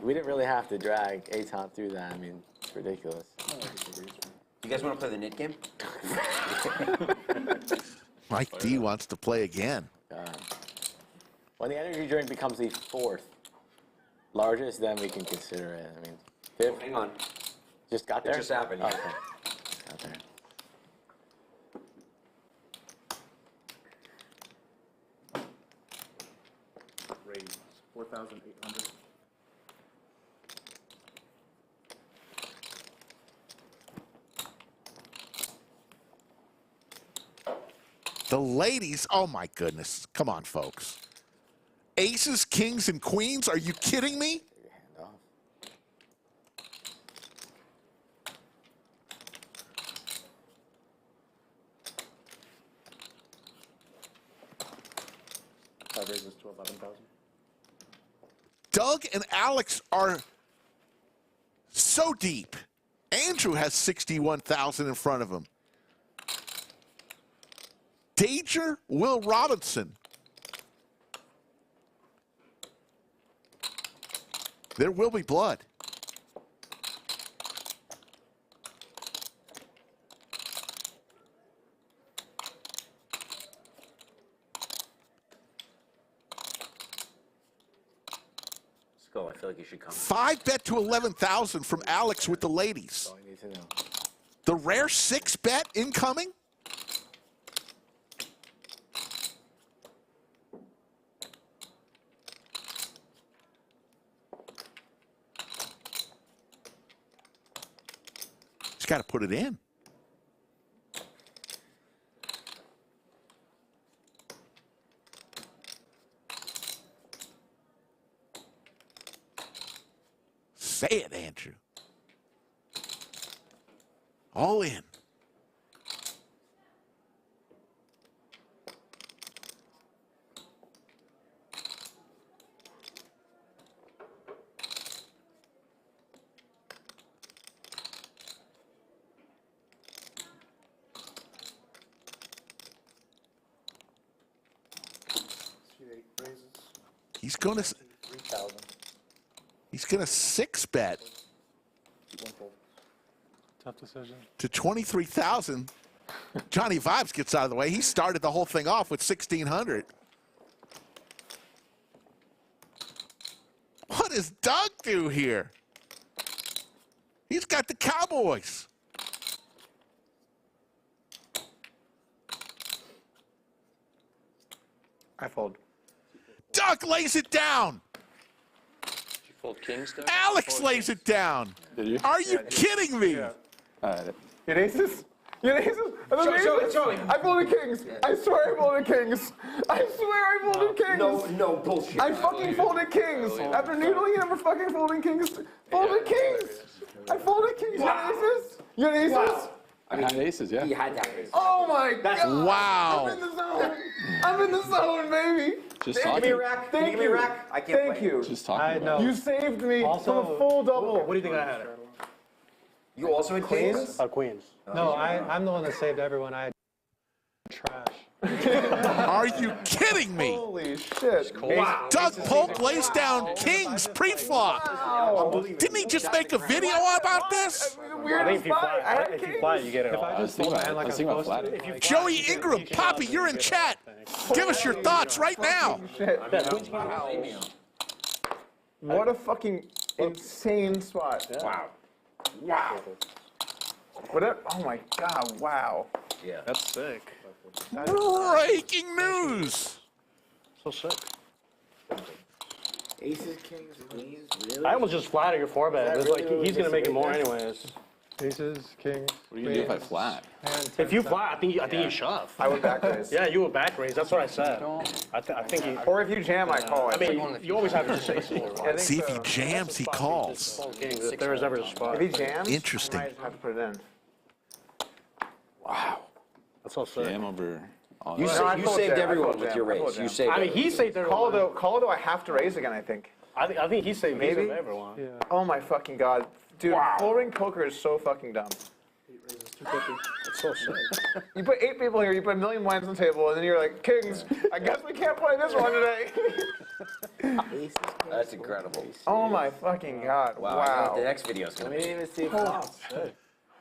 We didn't really have to drag Aton through that. I mean, it's ridiculous. You guys want to play the knit game? Mike D wants to play again. When the energy drink becomes the fourth largest, then we can consider it. I mean, fifth. Hang on. Just got there? It just happened. Okay. Got there. Raise 4,800. The ladies, oh my goodness. Come on, folks. Aces, kings, and queens? Are you kidding me? Take your hand off. Five raises to 11,000. Doug and Alex are so deep. Andrew has 61,000 in front of him. Danger, Will Robinson. There will be blood. Skull, I feel like you should come. 5 bet to 11,000 from Alex with the ladies. All you need to know. The rare 6 bet incoming. He's got to put it in. Say it, Andrew. All in. He's gonna 6-bet Tough decision. to 23,000. Johnnie Vibes gets out of the way. He started the whole thing off with 1,600. What does Doug do here? He's got the Cowboys. I fold. Doug lays it down. You fold kings, Doug? Alex lays it down. Did you? Are you kidding me? You had aces? You had aces? Show me. I folded kings. I swear I folded kings. I swear I folded kings. No bullshit. I fucking folded kings. After noodling and ever fucking folding kings. Folded kings. I folded kings. You had aces? You had aces? I had aces, yeah. He had that ace. Oh my god. Wow. I'm in the zone. I'm in the zone, baby. Just Thank talking. you. Thank you. I can't Thank you. Just talking. about You saved me Also- from a full double. What do you think I had? You also had queens? Queens. No, I'm the one that saved everyone. I had trash. Are you kidding me? Holy shit. Wow. Doug Polk lays down kings pre-flop. Didn't he just make a video about this? I think if you fly, you get it If all. I just fold my hand like I'm supposed to. Joey Ingram, Poppy, you're in chat. Give us your thoughts right now. What a fucking insane spot. Wow. Wow. Whatever. Oh my god, wow. Yeah. That's sick. Breaking news. So sick. Aces, kings, queens, really? I almost just flattered your 4-bet. It's like he's gonna make it more anyways. Aces, kings. What are you gonna do if I flat? If you flat, I think you shove. I would back raise. Yeah, you would back raise. That's what I said. I think you. Or if you jam, I call I it. mean, you always have to just say so. See if he jams, he calls. Kings, if there is ever a spot. If he jams, Interesting. I might have to put it in. Wow. That's so sick. Jam over. All You, that. sa- I you fold saved jam. I everyone fold with jam. your I fold raise. You jam. saved I mean, he saved everyone. Call though, I have to raise again, I think. I think he saved Maybe? everyone. Yeah. Oh my fucking god. Dude, folding poker is so fucking dumb. It's so sick. You put 8 people here, you put a million blinds on the table, and then you're like, kings, I guess we can't play this one today. That's incredible. Oh my fucking god. Wow. I know what the Wow. next video is going to be. Even see flops.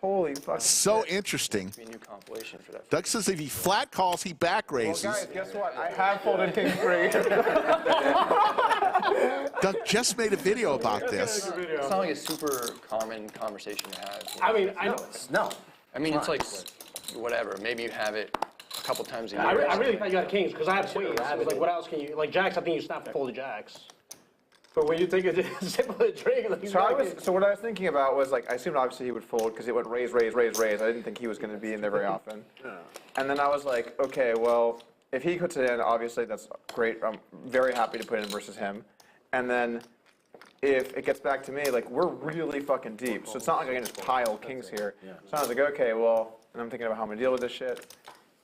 Holy fuck. So interesting. Be a new compilation for that. Doug says if he flat calls, he back Well, raises. guys, guess what? I have folded king 3. Doug just made a video about this. It's not like a super common conversation to have. I mean, I know. No. I mean, it's like whatever. Maybe you have it a couple times a year. I really thought you had kings because I have queens. I was like, what else can you like jacks? I think you snap fold the jacks. But when you take a sip of a drink, like So what I was thinking about was like I assumed obviously he would fold because it went raise, raise, raise, raise. I didn't think he was going to be in there very often. And then I was like, okay, well, if he puts it in, obviously that's great. I'm very happy to put it in versus him. And then if it gets back to me, like we're really fucking deep. So it's not like I can just pile kings here. So I was like, okay, well, and I'm thinking about how I'm gonna deal with this shit.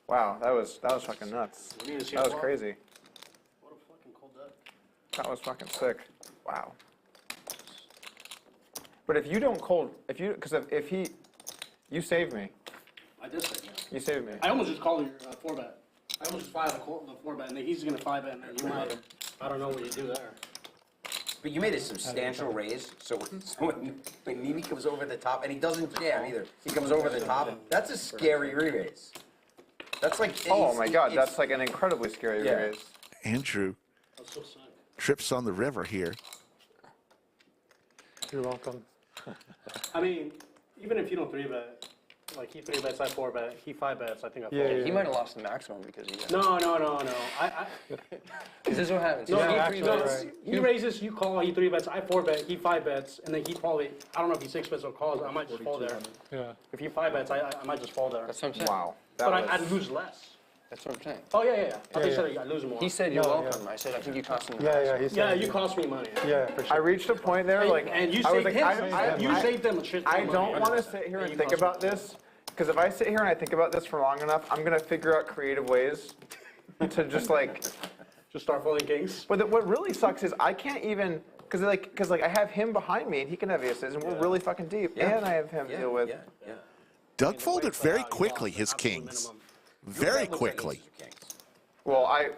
Wow, that was fucking nuts. That was crazy. What a fucking cold deck. That was fucking sick. Wow. But if you don't cold, because if he, you saved me. I did say yeah. You saved me. I almost just called your 4-bet. I almost just fired the 4-bet, and then he's gonna 5-bet, and then you might. I don't know what you do there. But you made a substantial raise, so when Neeme comes over the top, and he doesn't jam either, he comes over the top, that's a scary re-raise. That's like... Oh my god, that's like an incredibly scary Yeah. raise. Andrew That's so sick. trips on the river here. You're welcome. I mean, even if you don't 3-bet, like he 3-bets, I 4-bet, he 5-bets, I think I fold. Yeah, He might have lost the maximum because he got. No. Because this is what happens. No, Yeah, he actually, 3-bets. right. He raises, you call, he 3-bets, I 4-bet, he 5-bets, and then he probably, I don't know if he 6-bets or calls, I might just fold there. Yeah. If he 5-bets, I might just fold there. That's what I'm saying. Wow. But I'd lose less. That's what I'm saying. Oh, yeah. I thought you said I lose more. He said you're No, welcome. I said I think you cost him. Yeah, he Yeah, said. you cost me money. Yeah, for sure. I reached a point there, like, And you I was saved like, him. You saved them a shit ton I of don't money. want to sit here Yeah, and you think cost me about this, because if I sit here and I think about this for long enough, I'm gonna figure out creative ways to just like. Just start folding kings. But what really sucks is I can't even, because I have him behind me and he can have aces and we're really fucking deep, and I have him to deal with. Doug folded very quickly his kings. Very quickly. Well, I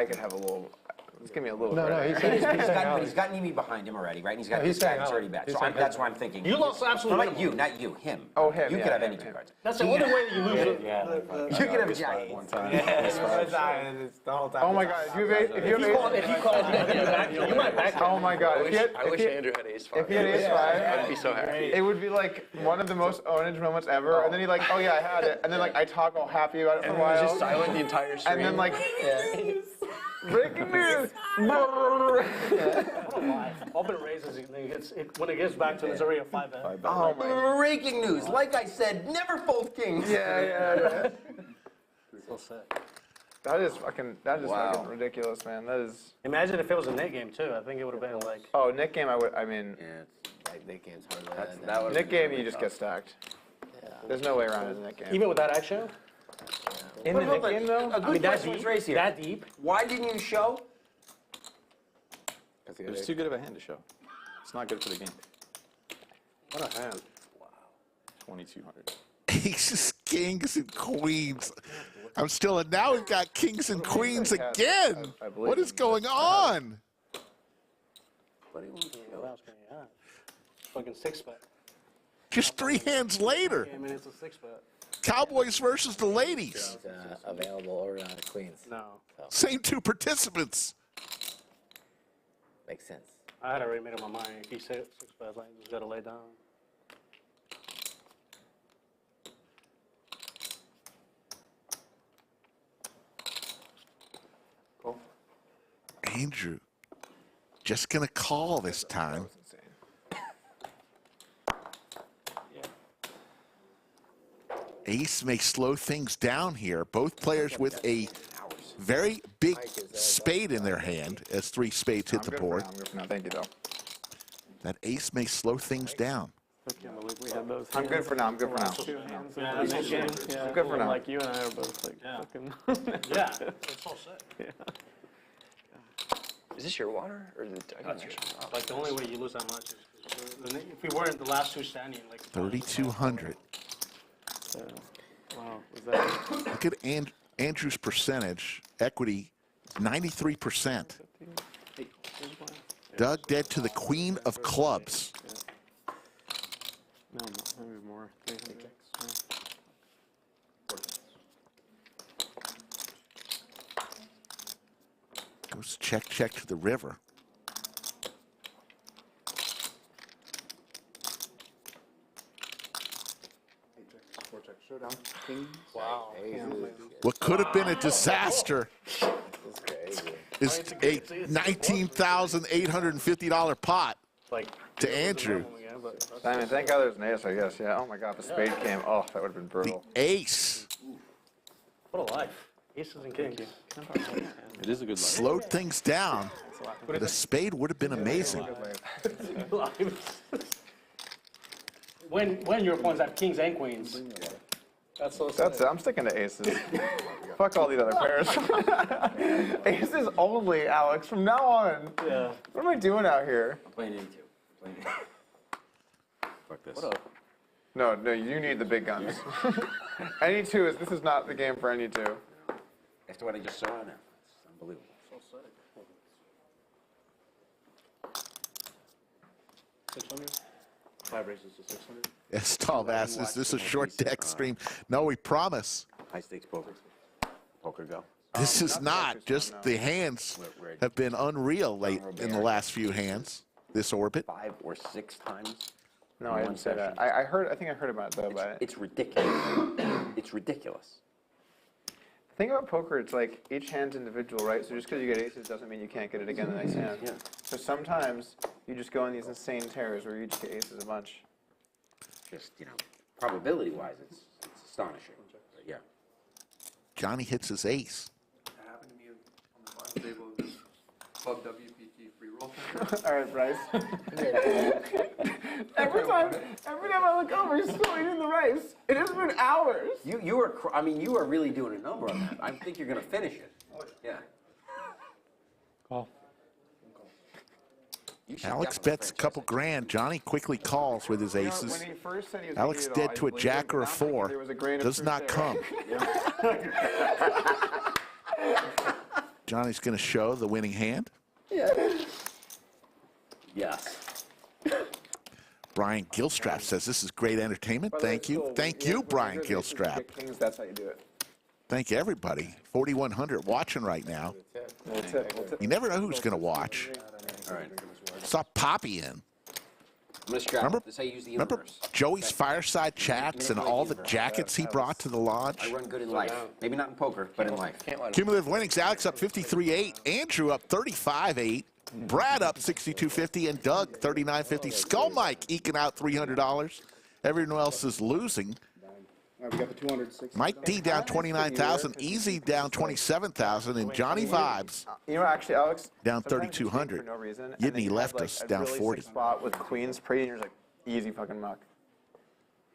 could have a little. Just give me a little. No, credit. But he's got Neeme behind him already, right? And he's got this guy that's already back. So that's why I'm thinking. You lost absolutely Not you, him. Oh, him. You yeah, could have him, any two him. cards. That's the only way that you lose it. You could have a giant. One time. Oh my God! If you have If you call you might back. Oh my God! I wish Andrew had ace 5. If he had ace 5, I'd be so happy. it would be like one of the most ownage moments ever. And then he like, oh yeah, I had it. And then like I talk all happy about it for a And then it was while. just silent the entire stream. And then like, breaking news. Open raises, when it gets back to him, it's already a 5-bet. Oh my. Breaking news. Like I said, never fold kings. Yeah. So sick. That is fucking ridiculous, man. That is. Imagine if it was a net game too. I think it would have been like. Oh, Nick game. I mean, Nick game's hard. Nick game, you just get stacked. There's no way around it in Nick game. Even with that action? In the Nick game though. A good question was raised here. That deep? Why didn't you show? It was too good of a hand to show. It's not good for the game. What a hand. 2,200. Aces, kings, and queens. I'm still, and now we've got kings and queens again. What is going on? Fucking 6-bet. Just 3 hands later. I mean, it's a 6-bet. Cowboys versus the ladies. Available or queens. No. Same 2 participants. Makes sense. I had already made up my mind. If he said 6-bet, like, just gotta lay down. Cool. Andrew, just gonna call this time. Ace may slow things down here. Both players with a very big spade in their hand as 3 spades hit the board. I'm good for now. Thank you though. That ace may slow things down. I can't believe we had those. I'm good for now. I'm good for now. 2 hands in the net game. Yeah, I'm good for now. Like you and I are both like fucking. Yeah, it's all set. Yeah. Is this your water or the? I got extra. Like the only way you lose that much is if we weren't the last 2 standing, like 3,200. Wow. Was that? Look at Andrew's percentage. Equity, 93%. Doug dead to the queen of clubs. No, maybe more. 300. Goes check to the river. Showdown. King. Wow. What could have been a disaster is a $19,850 pot Like to Andrew. I mean, thank God there's an ace, I guess. Yeah. Oh my God, the spade came. Oh, that would have been The brutal. ace What a life. Aces and kings. It is a good life. slowed things down. The spade would have been amazing. When your opponents have kings and queens. That's so sad. That's it. I'm sticking to aces. Fuck all these other pairs. Aces only, Alex. From now on. Yeah. What am I doing out here? I'm playing any 2. Fuck this. No, you need the big guns. Any 2 is. This is not the game for any 2. After what I just saw, now it's unbelievable. 600. 5 raises to 600. Yes, Tom asks, is this a short deck stream? No, we promise. High stakes poker. Poker go. This is not. Just the hands have been unreal late in the last few hands. This orbit. 5 or 6 times. No, I didn't say that. I think I heard about it though. But It's ridiculous. It's ridiculous. the thing about poker, it's like each hand's individual, right? So just because you get aces doesn't mean you can't get it again the next hand. Yeah. So sometimes you just go on these insane tears where you just get aces a bunch. Just, probability-wise, it's astonishing. But yeah. Johnny hits his ace. That happened to me on the final table of this Club WPT free roll. All right, Bryce. every time I look over, he's still eating the rice. It has been hours. You were really doing a number on that. I think you're going to finish it. Yeah. Call. Alex bets a couple grand. Johnny quickly calls with his aces. When he first said he was Alex dead to a jack or a 4. Does not come. Johnny's going to show the winning hand. Yes. Brian Gilstrap says this is great entertainment. Thank you. Thank you, Brian Gilstrap. That's how you do it. Thank everybody. 4,100 watching right now. You never know who's going to watch. All right. Saw Poppy in. I'm going to straddle. Remember, This is how you use the remember inverse. Joey's fireside chats and all the jackets he brought to the lodge? I run good in life. Maybe not in poker, but in life. Cumulative winnings, Alex up 53.8, Andrew up 35.8, Brad up 62.50, and Doug 39.50. Skull Mike eking out $300. Everyone else is losing. All right, we got the 260. Mike D down 29,000, Easy down 27,000, and Johnny Vibes You know, actually, Alex, down sometimes you tweet 3,200. for no reason, and Yidne then you left have, us like, down a really 40. sick spot with queens pre, and you're just like, easy fucking muck.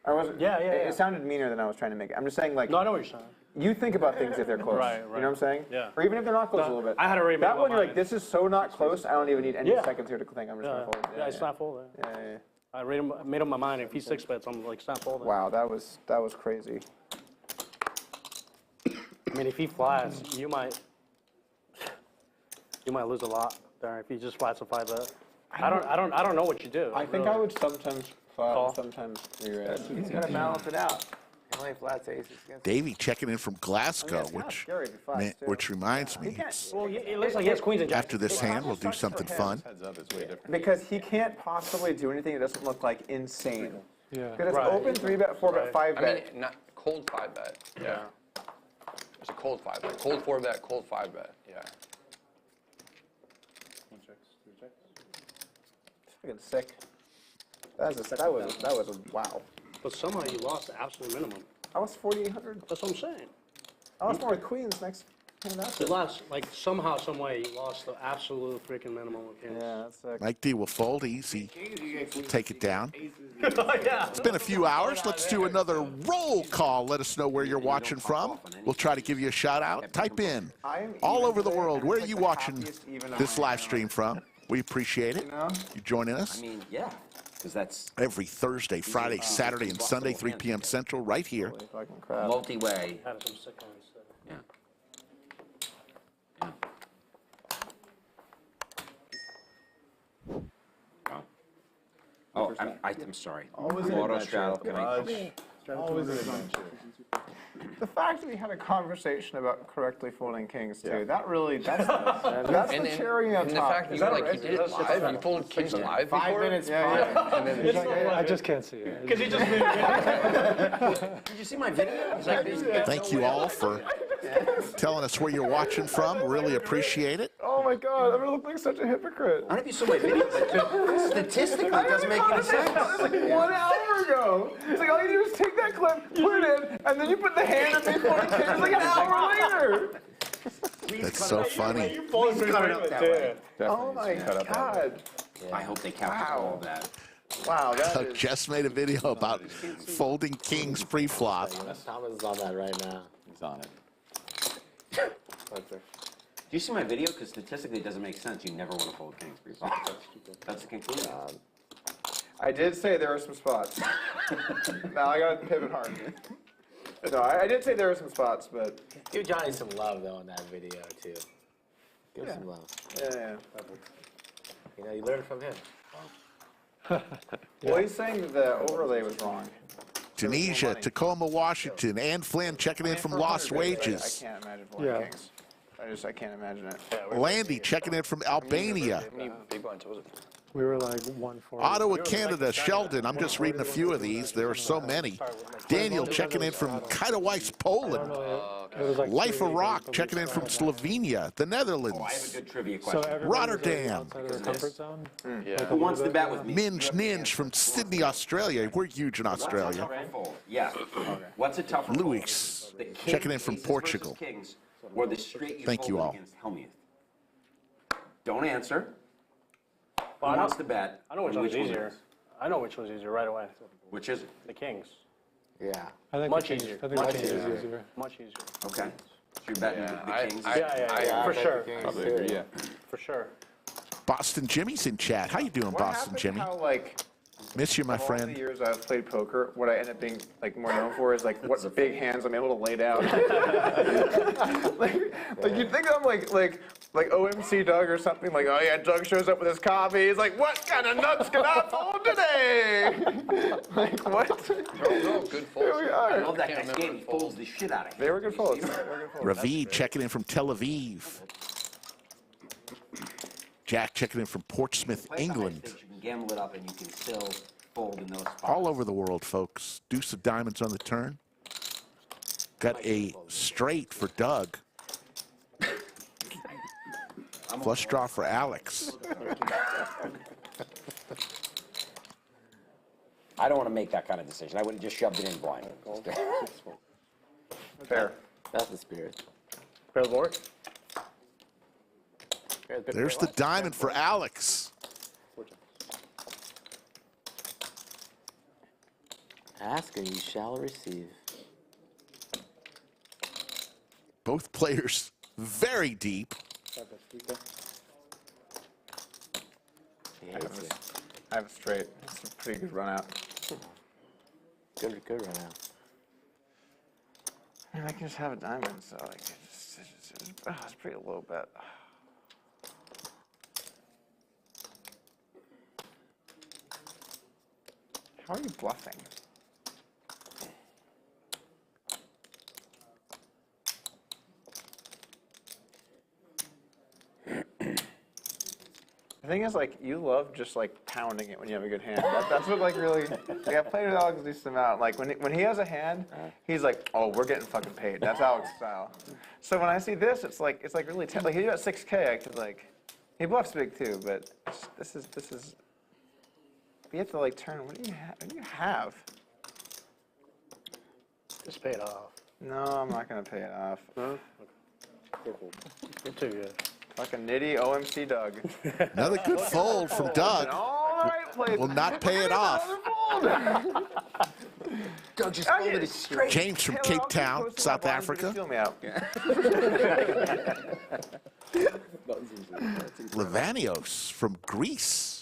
I wasn't. Yeah. It sounded meaner than I was trying to make it. I'm just saying, like. No, I know what you're saying. You think about things if they're close. Right. You know what I'm saying? Yeah. Or even if they're not close a little bit. I had already made that my one, you're like, mind. this is so not close, I don't even need any Yeah. seconds here to think I'm just going to fold. Yeah, it's not folding. Yeah. I made up my mind. If he 6-bets, I'm like, it's not folding. Wow, that was crazy. I mean, if he flats, you might lose a lot there. If he just flats a 5-bet, I don't know what you do. I think I would sometimes Call. sometimes re-raise. He's got to balance it out. He only flats aces against. Davey checking in from Glasgow, it's kinda which, scary if he flats, too. which reminds me, Well, it looks like he has queens and jacks. after this hand, we'll do something fun. Heads up is way different. Because he can't possibly do anything that doesn't look like insane. Yeah. Because it's Right. open 3-bet, 4-bet, 5-bet. I mean, not cold 5-bet. Yeah. It's a cold 5-bet. Cold 4-bet, cold 5-bet. Yeah. It's fucking sick. That was a wow. But somehow you lost the absolute minimum. I was 4,800. That's what I'm saying. I lost more with queens next hand after. You lost, like, somehow, some way, you lost the absolute freaking minimum of kings. Yeah, that's sick. Mike D will fold easy. We'll take it down. Yeah. It's been a few hours. Let's do another roll call. Let us know where you're watching from. We'll try to give you a shout out. Type in all over the world. Where are you watching this live stream from? We appreciate it. You joining us I mean, yeah. Because that's every Thursday, Friday, Saturday, and Sunday, 3 p.m. Central, right here. Holy fucking crap. multi-way. Had some sick ones. Yeah. Wow. Oh, I'm sorry. Always an Auto adventure. straddle. Can I? Always an adventure. The fact that we had a conversation about correctly folding kings too, that's the cherry on And the top. fact that you like, you did it live, you folded kings live before? 5 minutes Yeah, prior. and then I just can't see it. Because he just made it. Did you see my video? He's like, Thank you all for telling us where you're watching from. Really appreciate it. oh my god, I'm gonna look like such a hypocrite. I don't know if you saw my video, but statistically, it doesn't make any sense. That was like 1 hour ago. It's like all you do is take that clip, put it in, and then you put the hand in before the kings like an hour later. That's so funny. Please cut it up that way. Oh my god. I hope they capture all of that. Wow, that Doug is. just made a video about folding kings pre-flop. Thomas is on that right now. He's on it. Do you see my video? Because statistically, it doesn't make sense. You never want to fold kings pre-flop. That's the conclusion. I did say there were some spots. Now I gotta pivot hard. No, I did say there were some spots, but Give Johnny some love though in that video too. Give him some love. yeah. You know, you learn from him. Well, he's saying the overlay was wrong. Tunisia, Tacoma, Washington, Ann Flynn checking in from Lost Wages. I can't imagine folding kings. I can't imagine it. Landy checking in from Albania. How many big blinds was it? We were like 140. Ottawa, Canada, Sheldon. I'm just reading a few of these. There are so many. Daniel checking in from Katowice, Poland. It was like Life of 380 Rock for checking in from Slovenia, the Oh, I have a Netherlands. good trivia So question. everybody was Rotterdam. outside of their comfort zone. Yeah. Who wants to bet with me? Minge Ninge from Sydney, Australia. We're huge in Australia. Fold. Yeah. What's a tougher fold? Luis The king, checking in from aces Portugal. versus kings, or the straight you Thank you folded all. against Hellmuth. Don't answer. Who Well, wants to bet? I know which and one's one easier. is? I know which one's easier right away. Which is it? The kings. Yeah. I think Much the Kings- easier. I think Much the Kings easier. is easier. Much easier. Okay. So you're betting the kings? Yeah, for sure. Probably agree, yeah. For sure. Boston Jimmy's in chat. How you doing, What Boston happened Jimmy? how, like, Miss you, my of all friend. the years I've played poker, what I end up being like more known for is like what big hands I'm able to lay down. like you'd think I'm like OMC Doug or something, like, oh yeah, Doug shows up with his coffee. He's like, what kind of nuts can I fold today? Like what? They're all good folds. Here we I are. love that next game. He folds the shit out of They him. were good folds. They were good folds. Ravid checking in from Tel Aviv. Jack checking in from Portsmouth, Play the high England. stakes, you can gamble it up and you can still fold in those spots. All over the world, folks. Deuce of diamonds on the turn. Got a straight for Doug. Flush draw for Alex. I don't want to make that kind of decision. I would have just shoved it in blind. Fair. That's the spirit. Fair the board. There's the diamond for Alex. Ask and you shall receive. Both players very deep. He hates it. I have a straight. It's a pretty good run out. Good right now. I mean, I can just have a diamond, so like it's pretty low bet. How are you bluffing? The thing is, like, you love just like pounding it when you have a good hand. That's what like really. Like, I've played with Alex a decent amount. Like when he has a hand, he's like, oh, we're getting fucking paid. That's Alex style. So when I see this, it's like really like he got 6K. I could like, he bluffs big too, but this is. You have to like turn. What do you have? Just pay it off. No, I'm not gonna pay it off. No? You're too good. Fucking nitty OMC Doug. Another good fold from Doug. All right, play. Will not pay it off. Doug just folded it straight. James from Cape Town, South Africa. Feel me out. Levanios from Greece.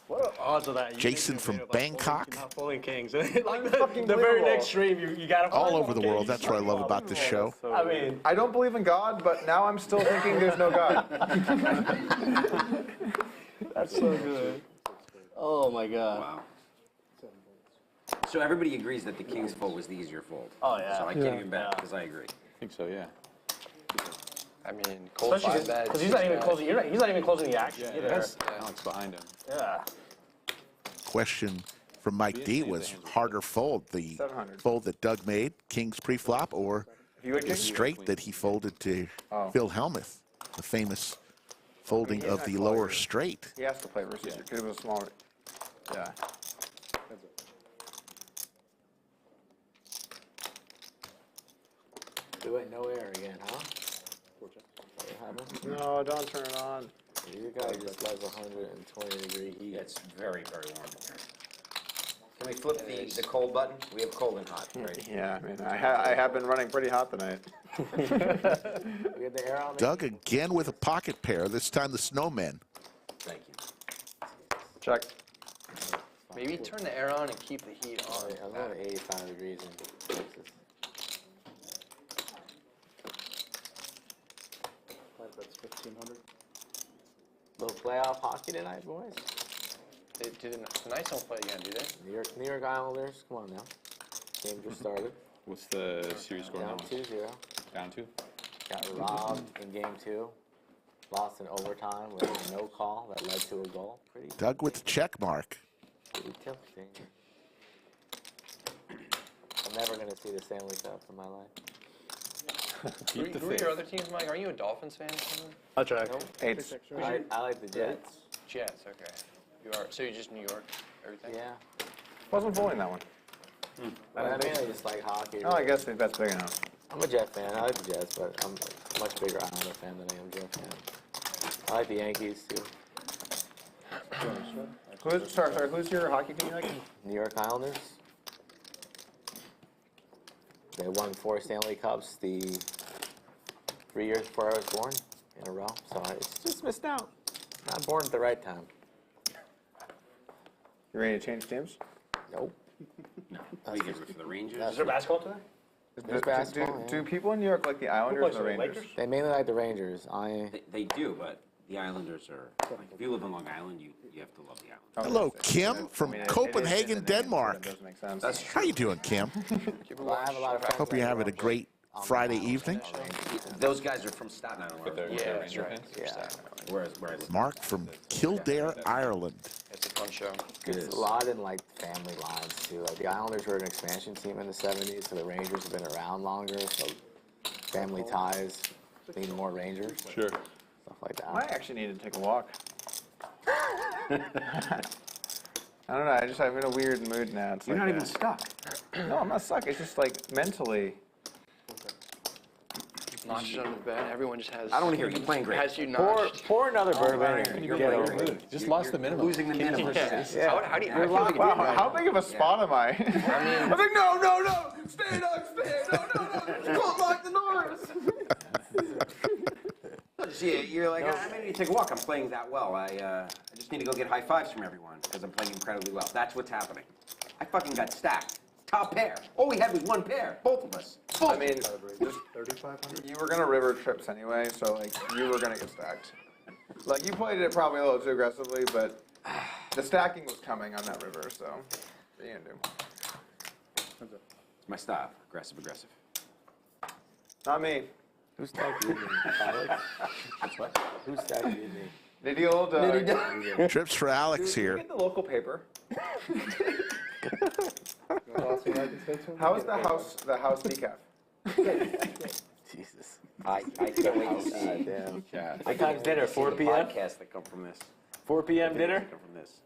What are the odds of that? You Jason think from you're Bangkok. Not folding kings. Like the very next stream, you got to All over the world. That's what I love about this show. I mean, I don't believe in God, but now I'm still thinking there's no God. that's so good. Oh my god. Wow. So everybody agrees that the king's fold was the easier fold. Oh yeah. So I can't even bet because I agree. I think so, yeah. I mean, cold Especially 5 bet. because he's not even closing. He's not even closing the action Yeah, either. that's Alex behind him. Yeah. Question from Mike D was harder fold, the 700. fold that Doug made, King's pre-flop, or the straight that he folded to Phil Hellmuth, the famous folding of the lower straight. He has to play versus you because it was a smaller. Yeah. Do it no air again, huh? No, don't turn it on. Your guy just loves 120-degree heat. It's very, very warm. Can we flip the cold button? We have cold and hot, right? Yeah, I mean, I have been running pretty hot tonight. We had the air on there? Doug again with a pocket pair, this time the Snowmen. Thank you. Check. Maybe turn the air on and keep the heat on. I'm going to 85 degrees in Texas. That's 1,500. Little playoff hockey tonight, boys. The Knights don't play again, do they? New York Islanders, come on now. Game just started. What's the series score Down now? 2-0. Down 2? Got robbed in game 2. Lost in overtime with a no call that led to a goal. Pretty Doug with the check mark. tilting. I'm never going to see the Stanley Cup in my life. Who are your other teams, Mike? Are you a Dolphins fan or something? I'll check. Eights. I like the Jets. Jets, okay. You are. So you're just New York, everything? Yeah. Wasn't bowling that one. I mainly just like hockey. Oh, I guess that's big enough. I'm a Jet fan. I like the Jets, but I'm a much bigger Islander fan than I am Jet fan. I like the Yankees too. Who's your hockey team you like? New York Islanders. They won 4 Stanley Cups the 3 years before I was born in a row, so I just missed out. Not born at the right time. You ready to change teams? Nope. No. Are you guys for the Rangers? Is there basketball today? There's basketball. Do people in New York like the Islanders or the Rangers? They mainly like the Rangers. They do, but the Islanders are, like, if you live in Long Island, you have to love the Islanders. Hello, Kim from Copenhagen, Denmark. That does make sense. How you doing, Kim? Well, I have a lot of friends Hope you're that having a great Friday evening. Those guys are from Staten Island. Yeah, that's right. Yeah. Where I live. Mark from Kildare, Ireland. It's a fun show. It's a lot in like family lines too. Like the Islanders were an expansion team in the 70s, so the Rangers have been around longer. So family ties mean more Rangers. Sure. Stuff like that. I might actually need to take a walk. I don't know. I'm in a weird mood now. It's You're like not even stuck. No, I'm not stuck. It's just like mentally. Notches on the bed. Everyone just has. I don't want to hear you playing great. Has you notched. Pour another bourbon and You're get playing over great. it. Just lost the minimum. Losing the minimum. Yeah. How do you? I feel like Wow, how big of a spot am I? I'm like, no, stay, Doug, stay, no, don't lock the doors. See, you're like, I may need to take a walk. I'm playing that well. I just need to go get high fives from everyone because I'm playing incredibly well. That's what's happening. I fucking got stacked. Top pair. All we had was one pair. Both of us. I mean, you were gonna river trips anyway, so like you were gonna get stacked. Like you played it probably a little too aggressively, but the stacking was coming on that river, so what are you gonna do? It's my style. Aggressive. Not me. Who's stacked you, Alex? What? Who's stacked you, Nitty old. Trips for Alex here. Get the local paper. How is the house decaf? Jesus. I can't wait to see. Damn. What time's dinner? 4 p.m. Podcasts that come from this. 4 p.m. dinner? Come from this.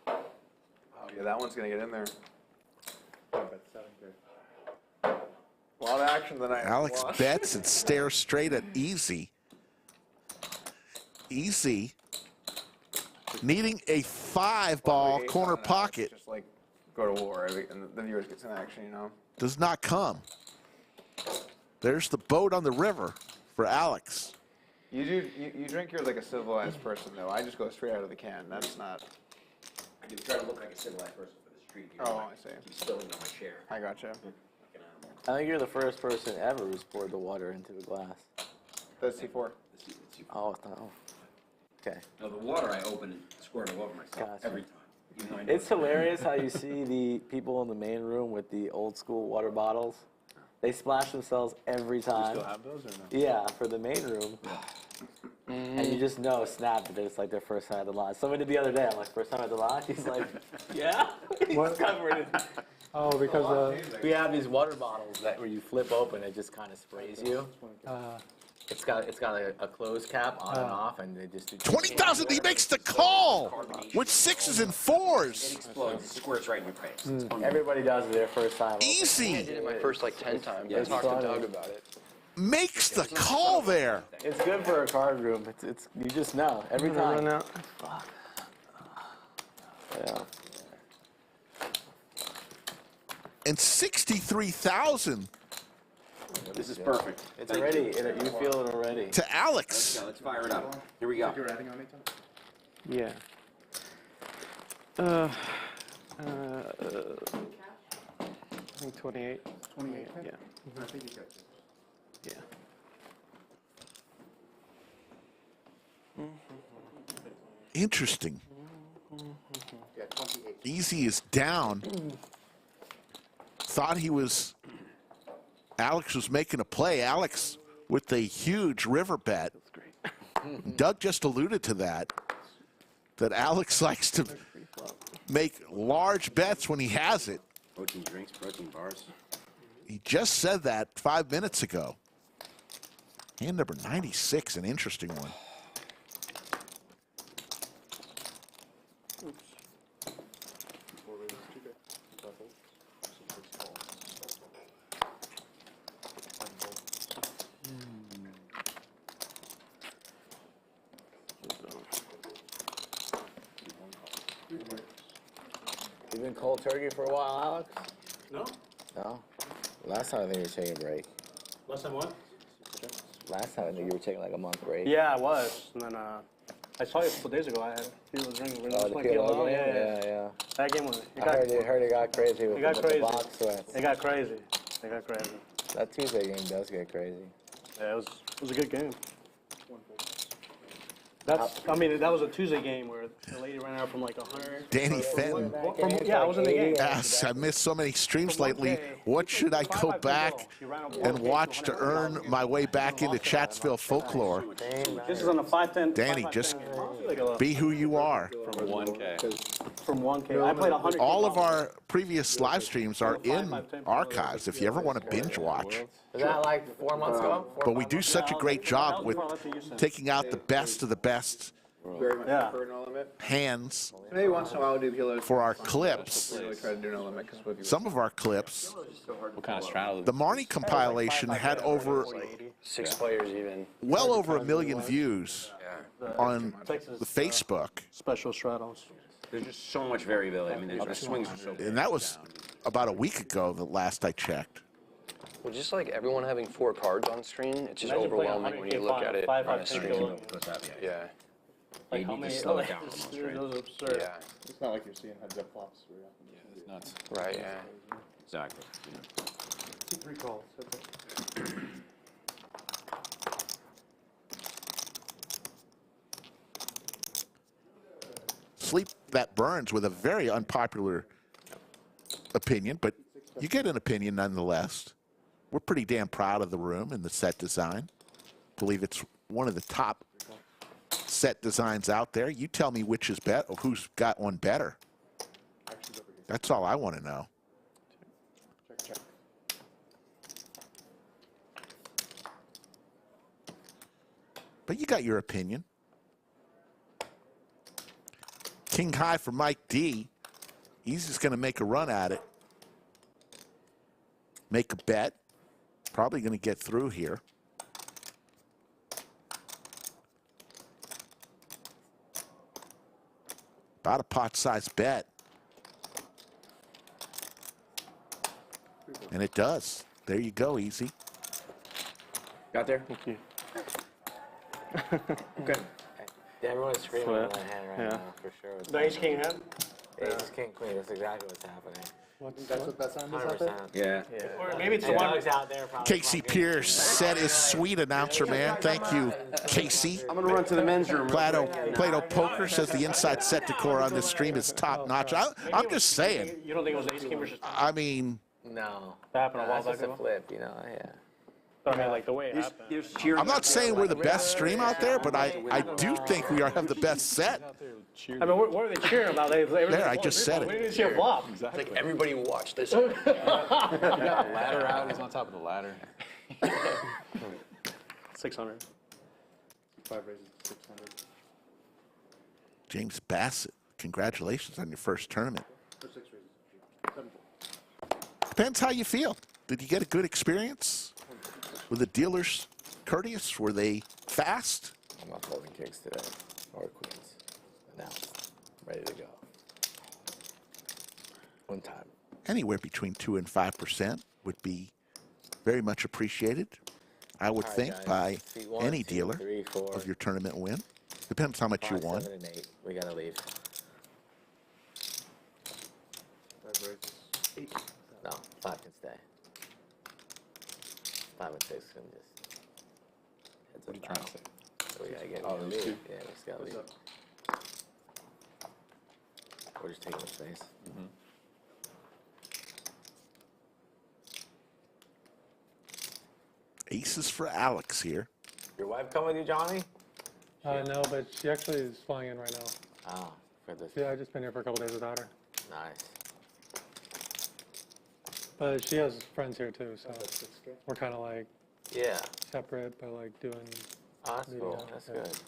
Oh yeah, that one's gonna get in there. A lot of action tonight. Alex bets and stares straight at Easy. Easy needing a 5-ball corner pocket. Just like go to war, and the viewers get some action, you know. Does not come. There's the boat on the river for Alex. You drink yours like a civilized person, though. I just go straight out of the can. That's not. I do try to look like a civilized person for the street here. Oh, I see. Keep spilling on my chair. I gotcha. I think you're the first person ever who's poured the water into a glass. That's C4. Oh, it's not. Oh. Okay. No, the water I open and squirt all over myself Gotcha. every time. Even though I know It's hilarious how you see the people in the main room with the old school water bottles. They splash themselves every time. You still have those or no? Yeah, for the main room. And you just know, snap, that it's like their first time at the lodge. Somebody did the other day, I'm like, first time at the lodge? He's like, yeah? He's covered in. Oh, because We have these water bottles that where you flip open, it just kind of sprays you. It's got a closed cap on and off, and they just do 20,000. He makes the call with 6s and 4s. It explodes. It squirts right in your face. Everybody does it their first time. I did Easy it my first like 10 times. Yeah, I talked to Doug about it. makes the call there. It's good for a card room. It's you just know every time. Yeah. And 63,000 This is perfect. It's already. You feel it already. to Alex. Let's fire it up. Here we go. You're adding on me, Tom? Yeah. I think 28. 28? Yeah. I think you got it. Yeah. Interesting. Yeah, 28. Easy is down. Thought Alex was making a play. Alex with a huge river bet. Doug just alluded to that Alex likes to make large bets when he has it. Protein drinks, protein bars. He just said that 5 minutes ago. Hand number 96, an interesting one. been cold turkey for a while, Alex? No? No? Last time I think you were taking a break. Last time what? Last time I think you were taking like a month break. Yeah, I was. And then I saw you a couple days ago. I had PLO ring. Oh, the PLO game? Yeah. That game was. I heard it got crazy with the box sweats. It got crazy. It got crazy. That Tuesday game does get crazy. Yeah, it was a good game. I mean, that was a Tuesday game where the lady ran out from like 100. Danny Fenton. Yeah, I was in the game. Yes, I missed so many streams lately. What should I go back and watch to earn my way back into Chatsville folklore? This is on a 5-10. Danny, just be who you are. From 1K. From 1K. I played 100. All of our previous live streams are in archives if you ever want to binge watch. Was that like 4 months ago? But we do such a great job with taking out the best of the best hands Maybe once in a while we'll do kilos. for our clips. Really try to do no limit because with Some of our clips, What kind of straddle? the Marnie compilation had over 6 players even. well over 1 million views on the Facebook. Special straddles. There's just so much variability. I mean, the swings are so big. And that was about a week ago, the last I checked. Well, just like everyone having 4 cards on screen, it's just overwhelming when you look at it on a stream. Yeah. Like how many? Slow it down almost, right? Those are absurd. Yeah. It's not like you're seeing heads-up flops. Yeah, It's nuts. Right, yeah. Exactly. 3 calls. Sleep that burns with a very unpopular opinion, but you get an opinion nonetheless. We're pretty damn proud of the room and the set design. Believe it's one of the top set designs out there. You tell me which is better, or who's got one better. That's all I want to know. Check. But you got your opinion. King high for Mike D. He's just going to make a run at it. Make a bet. Probably going to get through here. About a pot-sized bet. And it does. There you go, easy. Got there? Thank you. Okay. Everyone's screaming on that hand right now, for sure. The ace king hand? Ace, king, queen. That's exactly what's happening. That's what that sign is out there? 100%. Yeah. Or maybe it's the And one. Doug's out there probably. Casey Pierce said is sweet, announcer man. Thank you, Casey. I'm going to run to the men's room. Plato Poker says the inside set decor on this stream is top notch. I'm just saying. You don't think it was ace king versus? I mean, No. That happened a while That's back just a ago. flip, you know, yeah. I mean, like the way it happened. I'm not saying we're the best stream out there, but I do think we have the best set. I mean, what are they cheering about? There, I just said We it. didn't see a flop. It's like everybody watched this. Ladder out. He's on top of the ladder. 600. 5 raises to 600. James Bassett, congratulations on your first tournament. Or 6 raises. 7 Depends how you feel. Did you get a good experience? Were the dealers courteous? Were they fast? I'm not folding kings today, or queens. Announced, ready to go. One time. Anywhere between 2 and 5% would be very much appreciated, I would All right, think, guys. by See, 1, any 2, dealer 3, 4, of your tournament win. Depends how much you 5, won. 7, and 8. We gotta leave. 5 raises. 8. No, 5 can stay. 5 and 6 can just. Heads What are you trying to say? So we gotta get Oh, leave. those 2? Yeah, we just gotta leave. We're just taking the space. Aces for Alex here. Your wife come with you, Johnny? No, but she actually is flying in right now. Oh, for this. Yeah, I just been here for a couple days without her. Nice. But she has friends here too, so we're kind of like Yeah. separate, but like doing. Oh, that's media, cool. That's yeah. good.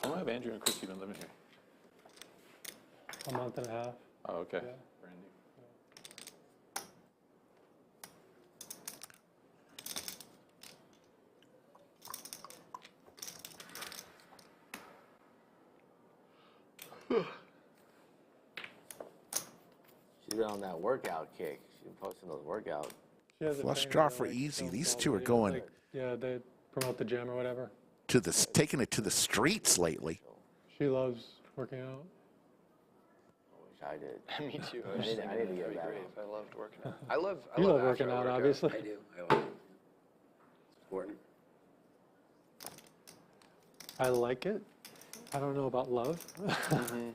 How long have Andrew and Chrissy been living here? A month and a half. Oh, okay. Yeah. Brand new. She's been on that workout kick. She's been posting those workouts. She has a Flush trainer draw that, for like, easy. films These all two the are videos, going like, yeah, they promote the gym or whatever. to the, taking it to the streets lately. She loves working out. I did. Me too. I need to that'd get be that great one. if I loved working out. I love You love after working I out, work obviously. I do. I like it. It's important. I like it. I don't know about love. I'm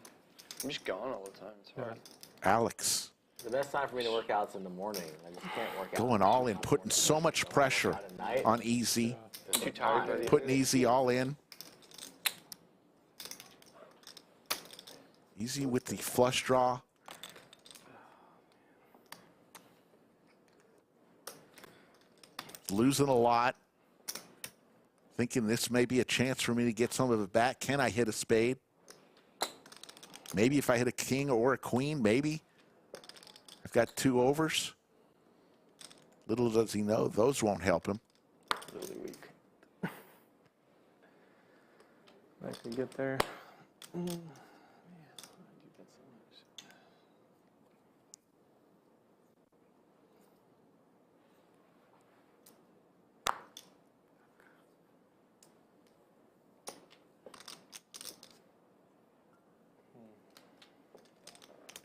just gone all the time. It's hard. Alex The best time for me to work out is in the morning. I just can't work out. going all in, putting so much pressure on Easy, Too tired by the end putting of it. Easy all in. Easy with the flush draw. Losing a lot. Thinking this may be a chance for me to get some of it back. Can I hit a spade? Maybe if I hit a king or a queen, maybe. I've got 2 overs. Little does he know, those won't help him. Really weak. I could get there.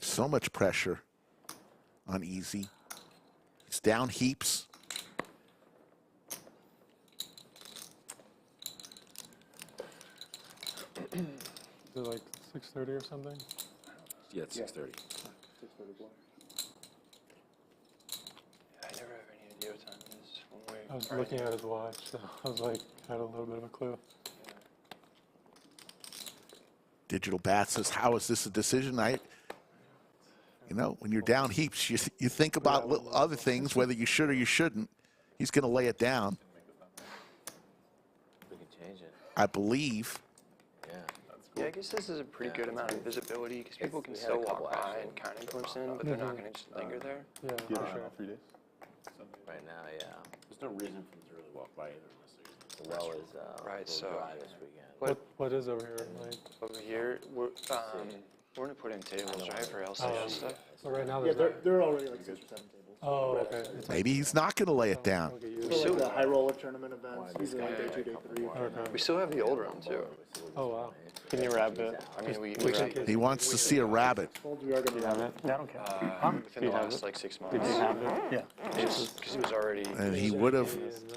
So much pressure on Easy. He's down heaps. Is it like 6:30 or something? Yeah, it's 6:30. 6:30 block. I never have any idea what time it is. When we I was are looking here. at his watch, so I was like, I had a little bit of a clue. Digital Bat says, how is this a decision? You know, when you're down heaps, you think about other things, whether you should or you shouldn't. He's going to lay it down, We can change it. I believe. Yeah. Yeah, I guess this is a pretty good amount of visibility because people can we had a still couple walk by actually. and kind of glimpse in, but they're not going to just linger there. Yeah, You for have sure. 3 days? Right now, yeah. There's no reason for them to really walk by either unless they're The well is Right, a little so- dry this weekend. What is over here? Like, Over here, we're going to put in tables, right, for LCS stuff. so right now Yeah, there's they're already like 6 or 7 tables. Oh, okay. It's like, Maybe he's not going to lay it down. So like the high roller tournament events, usually like day 2, day 3. We still have the old room, too. oh, wow. Can you wrap it? I mean, we He wants to see a rabbit. We are going to have it. Yeah, I don't care. within the last, like, 6 months. Did you have it? Yeah. Because he was already, And he would have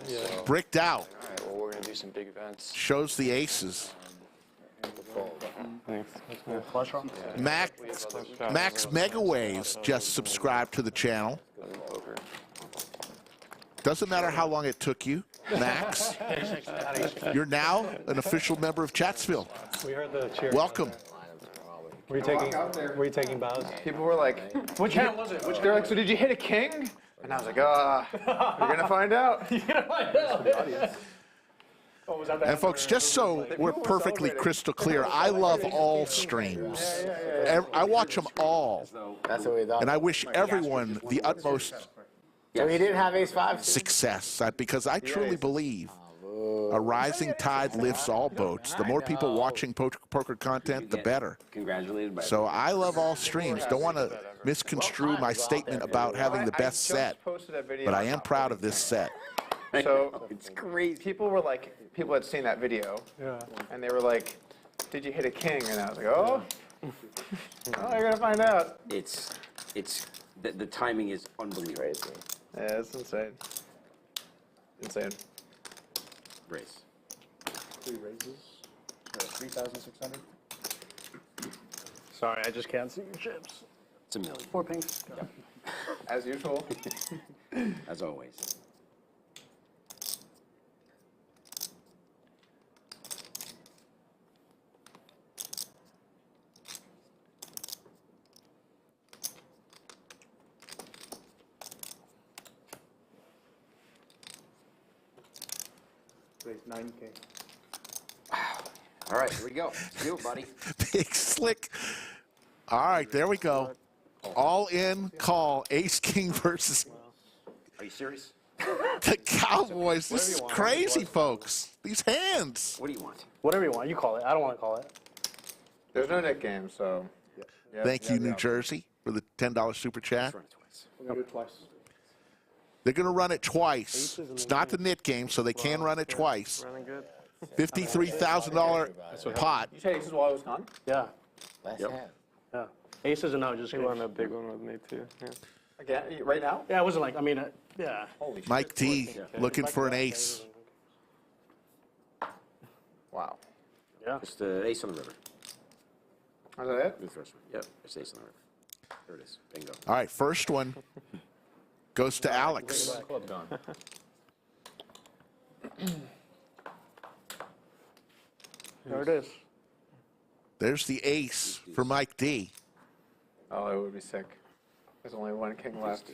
Yeah. bricked out. all right, well, we're going to do some big events. Shows the aces. Thanks. Flush draw? Max Megaways just subscribed to the channel. Poker. Doesn't matter how long it took you, Max. You're now an official member of Chatsville. We heard the cheer. Welcome. Were you taking bows? People were like, Which hand was it? they're like, so did you hit a king? And I was like, you're going to find out. Oh, was that the And folks, just so we're perfectly crystal clear, I love all streams. I watch them all. That's what we thought. And I wish everyone the utmost So he didn't have ace-5? success because I truly believe a rising tide lifts all boats. The more people watching poker content, the better. congratulated by So I love all streams. Don't want to misconstrue my statement about having the best set, Posted a video but I am proud of this set. So It's crazy. people were like, people had seen that video, Yeah. and they were like, did you hit a king? And I was like, oh, you're going to find out. It's the timing is unbelievable. Yeah, it's insane. Insane. Race. 3 raises. 3,600. Sorry, I just can't see your chips. It's a million. 4 pinks. As usual. As always. Raise 9K. All right, here we go. Let's do it, buddy. Big slick. All right, there we go. All in call, ace king versus Are you serious? the Cowboys. This is crazy, folks. These hands. What do you want? Whatever you want. You call it. I don't want to call it. There's no nickname, so. Thank you, New Jersey, for the $10 super chat. We're gonna do it twice. They're going to run it twice. It's not the knit game, so they can run it twice. Running good. $53,000 pot. You said aces while I was gone? Yeah. Last Yep. hand. Yeah. Aces and no, just He won a big one with me too. Yeah. Again, right now? Yeah, it wasn't like, I mean, yeah. Holy shit. Mike D looking for an ace. Wow. Yeah. Just ace on the river. Is that it? The first one. Yep, just ace on the river. There it is. Bingo. All right, first one goes to Alex. Club gone. There it is. There's the ace for Mike D. Oh, it would be sick. There's only one king left.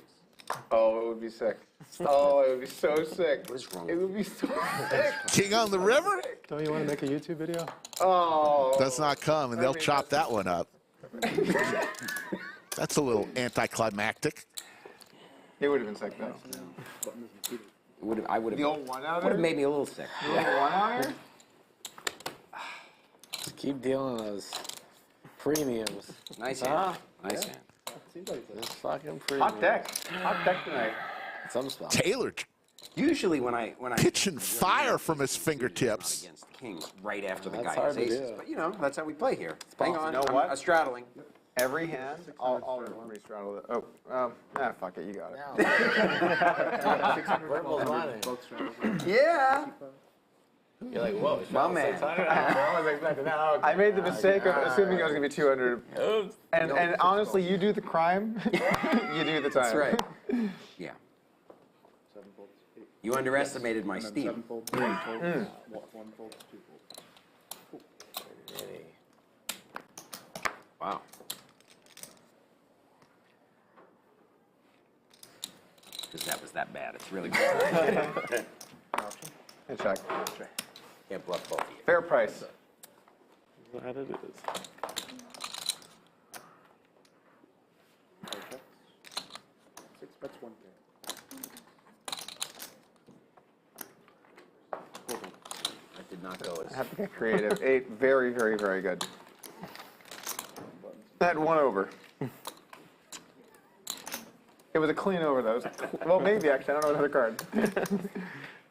Oh, it would be sick. Oh, it would be so sick. What is wrong It with would be so sick. King on the river? Don't you want to make a YouTube video? Oh. Does not come, and they'll chop that one up. That's a little anticlimactic. It would have been sick, though. I would The have. old one-outer? Would have made me a little sick. The old one-outer? Just keep dealing those premiums. Nice hand. Nice hand. Just fucking premium. Hot deck. Hot deck tonight. Some spots. Taylor Usually when I pitching fire from his fingertips. against the kings right after the That's guy hard has to aces, do. but you know that's how we play here. Hang on, You know what? I'm straddling. Every hand, I'll re-straddle it. Oh, fuck it, you got it. Purple's running. Yeah. You're like, whoa. My man. I made the mistake of assuming it was going to be 200. And honestly, you do the crime, you do the time. That's right. Yeah. You underestimated my steam. 7 fold, 3 fold, 1 fold, 2 fold. Wow. Because that was that bad. It's really bad. Good check. Can't bluff both of you. Fair price. That it is. 6 bets, 1 pair. That did not go as. I have to get creative. 8, very, very, very good. That 1 over. It was a clean over, though. Well, maybe, actually. I don't know another card.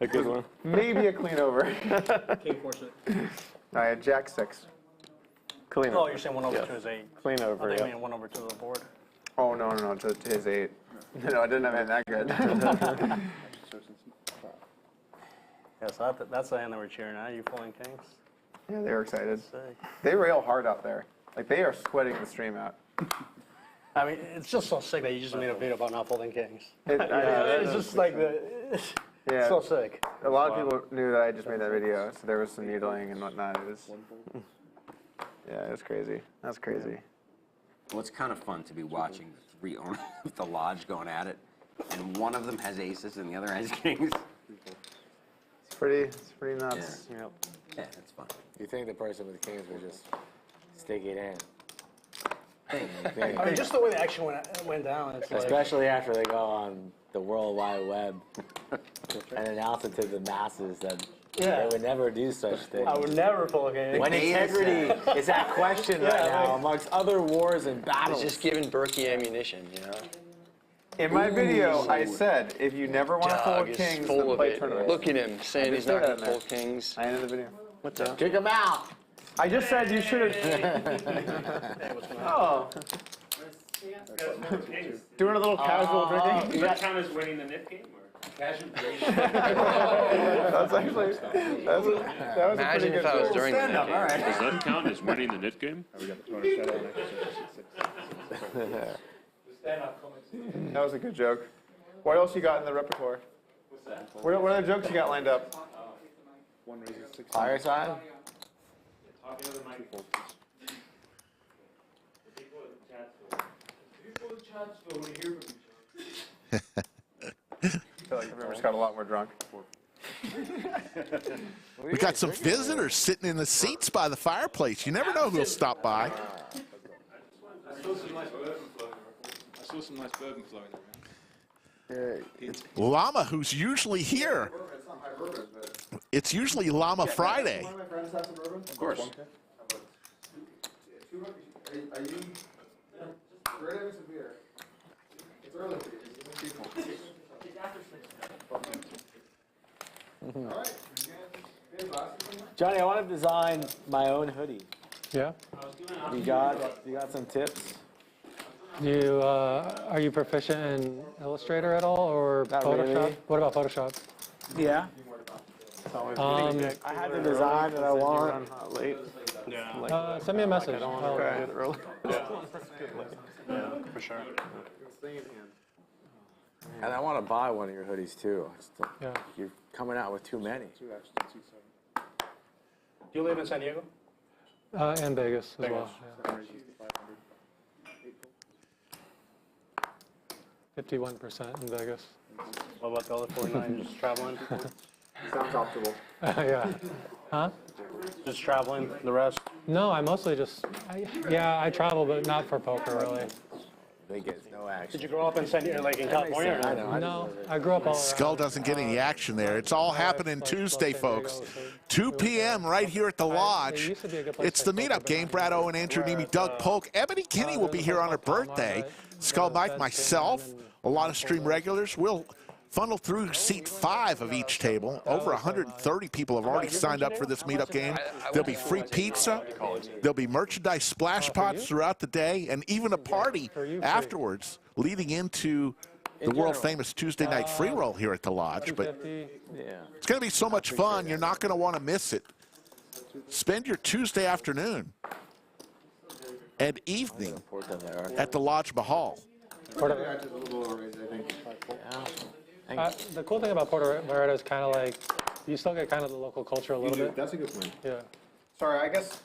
A good one. Maybe a clean over. King 4-6. I had Jack 6. Clean Oh, over. you're saying 1 over to his 8. Clean I over, think I yeah. mean 1 over to the board. Oh, no, to his 8. No, I didn't have it that good. Yeah, so that's the hand that we're cheering at. You pulling kings? Yeah, they were excited. Sick. They rail hard out there. Like, they are sweating the stream out. I mean, it's just so sick that you just made a video about not folding kings. It's just like yeah. so sick. A lot of people knew that I just made that video, so there was some needling and whatnot. It was, yeah, it was crazy. That's crazy. Well, it's kind of fun to be watching the 3 owners of the lodge going at it, and one of them has aces and the other has kings. It's pretty nuts. Yeah, yeah that's fun. You think the person with kings would just stick it in? I mean, just the way the action went down. It's like, Especially after they go on the World Wide Web and announce it to the masses that they would never do such things. I would never pull a king. When integrity is at question right now amongst other wars and battles. It's just giving Berkey ammunition, you know? In my video, I said, if you never want to fold Doug is kings, full then of play it. tournaments. Look at him saying he's not going to fold kings. I ended the video. What the? Kick him out. I just said you should have. Oh. Doing a little casual drinking. Does that count as winning the nip game? Or? Casual drinking. That's actually, that was a Imagine pretty if good I was joke. during the nip game. Does that count as winning the nip game? We got the 200 shadow next to That was a good joke. What else you got in the repertoire? What's that? What other jokes you got lined up? 1 raises 6. Fireside? Talking to the microphone. The people in the chat still want to hear from each other. I feel like the room just got a lot more drunk. We got some visitors sitting in the seats by the fireplace. You never know who'll stop by. I saw some nice bourbon flowing around. Llama, who's usually here. It's usually Llama Friday. One of my friends have some bourbon? Of course. Are you ready to have some beer? Johnny, I want to design my own hoodie. Yeah. You got some tips? Are you proficient in Illustrator at all, or Not Photoshop? really. What about Photoshop? Yeah. I have the design that I want. Late. Yeah. Send me a message. I don't want to get it early. Yeah, for sure. And I want to buy one of your hoodies too. Yeah. You're coming out with too many. Do you live in San Diego? And Vegas as well. Yeah. 51% in Vegas. What about the other 49? Just traveling? Sounds optimal. Yeah. Huh? Just traveling, the rest? No, I mostly just, I travel, but not for poker, really. Vegas, no action. Did you grow up in San Diego, like in California? I know. No, I grew up all around. Skull doesn't get any action there. It's all happening Tuesday, folks. 2 p.m. right here at the Lodge. It's the meetup game. Brad Owen, Andrew Neeme, Doug Polk. Ebony Kinney will be here on her birthday. Skull Mike, myself, a lot of stream regulars. We'll funnel through seat 5 of each table. Over 130 people have already signed up for this meetup game. There'll be free pizza. There'll be merchandise splash pots throughout the day, and even a party afterwards leading into the world-famous Tuesday night free roll here at the Lodge. But it's going to be so much fun, you're not going to want to miss it. Spend your Tuesday afternoon and evening at the Lodge Mahal. The cool thing about Puerto Vallarta is kind of like, you still get kind of the local culture a little bit. That's a good point. Yeah. Sorry, I guess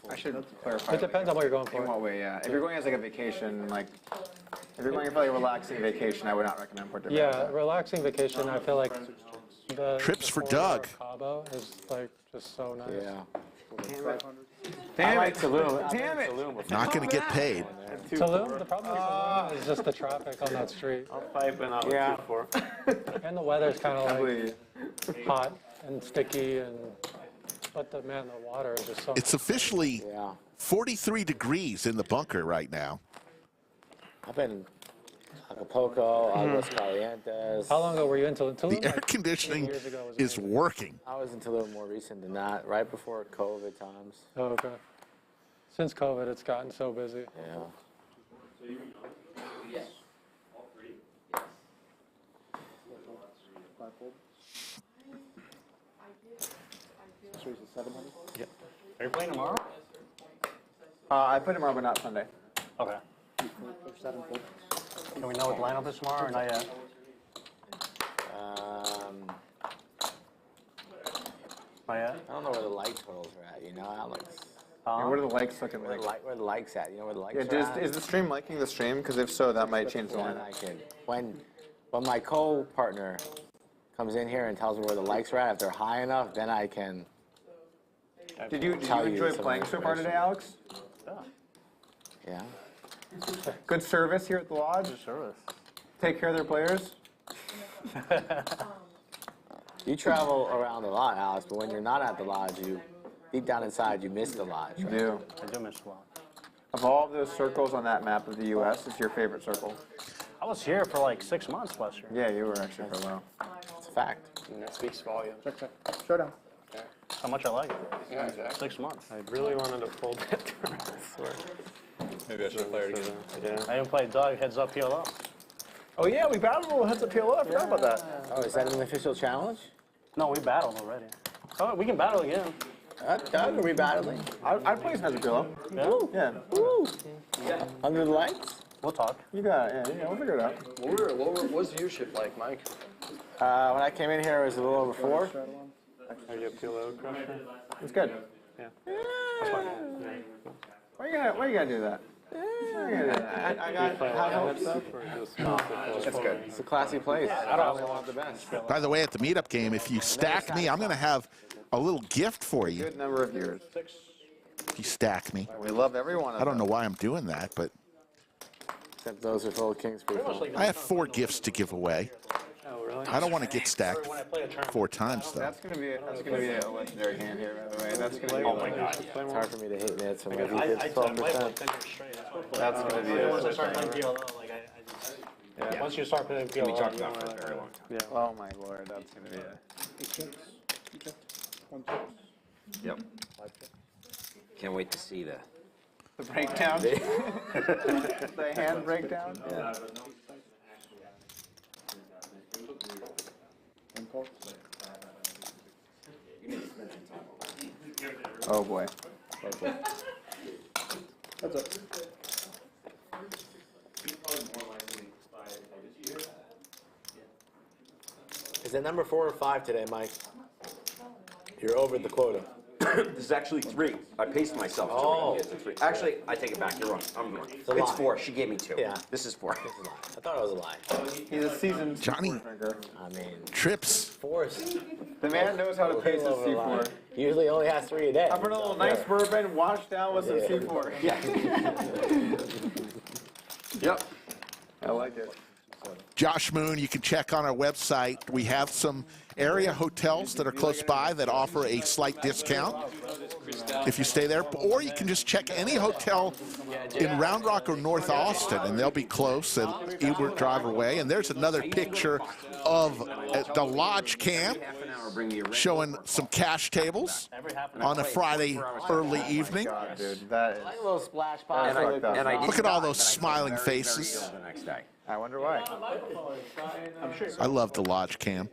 I should clarify. It depends on what you're going for. In what way, yeah. If you're going as like a vacation, like, if you're going for like a relaxing vacation, I would not recommend Puerto Vallarta. Yeah, relaxing vacation, I feel like the Trips for border Doug. of Cabo is like just so nice. Yeah. Damn I like it. Tulum. Damn it. Not going to get paid. Tulum, the problem with Tulum is just the traffic on that street. I'll pipe in out with Yeah. 2-4. And the weather's kind of like hot and sticky, but the water is just so It's officially 43 degrees in the bunker right now. I've been Acapulco, Aguas Calientes. How long ago were you in Tulum? The air conditioning is working. I was in Tulum more recent than that, right before COVID times. Oh, okay. Since COVID, it's gotten so busy. Yeah. Yes. All three? Yeah. Are you playing tomorrow? I play tomorrow, but not Sunday. Okay. Can we know what the lineup is tomorrow or not yet? Not yet? I don't know where the like totals are at, you know? I'm like, Yeah, what are the likes looking like? where the likes at? You know where the likes Yeah, are at? is the stream liking the stream? Because if so, that might change the Then lineup. I can, when my co-partner comes in here and tells me where the likes are at, if they're high enough, then I can Did you enjoy playing so far today, Alex? Yeah. Good service here at the Lodge? Good service. Take care of their players? You travel around a lot, Alex, but when you're not at the Lodge, deep down inside, you miss the Lodge. You Right? do. I do miss the lot. Of all of those circles on that map of the U.S., it's your favorite circle. I was here for like 6 months last year. Yeah, you were actually for a while. It's a fact. And that speaks volumes. Showdown. How much I like it. Yeah, exactly. 6 months. I really wanted to pull that turn. I swear. Maybe I should play it again. Yeah. I even played Doug heads up, heel up. Oh yeah, we battled heads up PLO. I forgot about that. Oh, is that an official challenge? No, we battled already. Oh, we can battle again. Doug, are we battling? I play heads up PLO. Yeah? Yeah. Under the lights? We'll talk. You got it. Yeah, we'll figure it out. What was viewership like, Mike? When I came in here, it was a little over 4. Are you a PLO crusher? It's good. Yeah. Why you gotta do that? I got high hopes. That's good. It's a classy place. I don't want the best. By the way, at the meetup game, if you stack me, I'm going to have a little gift for you. Good number of years. If you stack me. We love every one of I don't know them. why I'm doing that, but Except those with old Kings people. I have 4 gifts to give away. Oh, really? I don't want to get stacked When I play a turn. 4 times, though. That's gonna be a legendary hand here, by the way. That's gonna be. Oh my god. It's hard for me to hate Nets when my I defense played 12%. like 10 years straight. That's gonna be Once I started playing PLO, like I just... Yeah. Once you start putting PLR, we talked about for a very long time. Yeah. Oh my lord, that's gonna be a. Yep. Can't wait to see the breakdown. The hand breakdown. Yeah. Oh boy. That's up. Is it number 4 or 5 today, Mike? You're over the quota. This is actually 3. I paced myself. Oh. To 3. Actually, I take it back. You're wrong. I'm wrong. a It's lie. 4. She gave me 2. Yeah. This is 4. I thought it was a lie. He's a seasoned Johnny. drinker. I mean, Trips. force. The man knows how to pace his C4. He usually only has 3 a day. Up in a little nice bourbon, washed down with some Yeah. C4. Yeah. Yep. I like it. Josh Moon, you can check on our website. We have some area hotels that are close by that offer a slight discount if you stay there. Or you can just check any hotel in Round Rock or North Austin, and they'll be close and Ebert Drive away. And there's another picture of the lodge camp showing some cash tables on a Friday early evening. God, dude, that is. Like a little splash pad. Look at all those smiling faces. The next day. I wonder why. I love the lodge camp.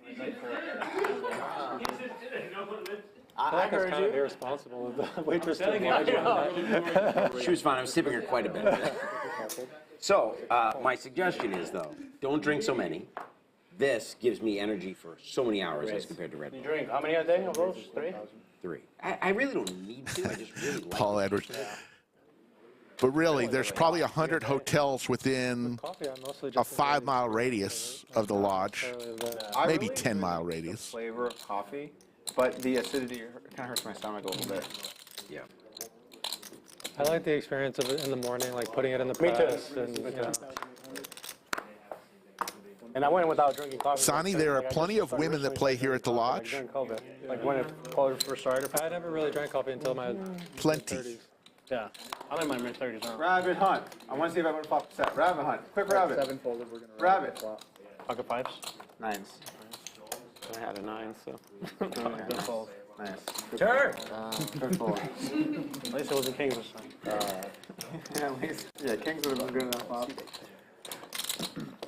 I heard you. Irresponsible of the waitress to oblige you. She was fine. I was tipping her quite a bit. So, my suggestion is, though, don't drink so many. This gives me energy for so many hours as compared to Red Bull. You drink how many a day of those? 3? 3. I really don't need to. I just really like Paul it. Edwards. But really, there's probably 100 hotels within a 5-mile radius of the lodge, maybe 10-mile radius. The flavor of coffee, but the acidity kind of hurts my stomach a little bit. Yeah. I like the experience of it in the morning, like putting it in the press. And, you know. And I went without drinking coffee. Sonny, there are plenty of women that play here at the lodge. During COVID. Like when it COVID first started. I never really drank coffee until my Plenty. 30s. Yeah. I'm in my mid-30s now. Rabbit hunt. I want to see if I would have popped the set. Rabbit hunt. Quick rabbit. 7 folded. We're gonna Rabbit. Pocket 5s? 9s. I had a 9, so. Good fold. Nice. Turn. Good fold. At least it wasn't Kings this time. Yeah, at least. Yeah, Kings would have been good enough. Pop.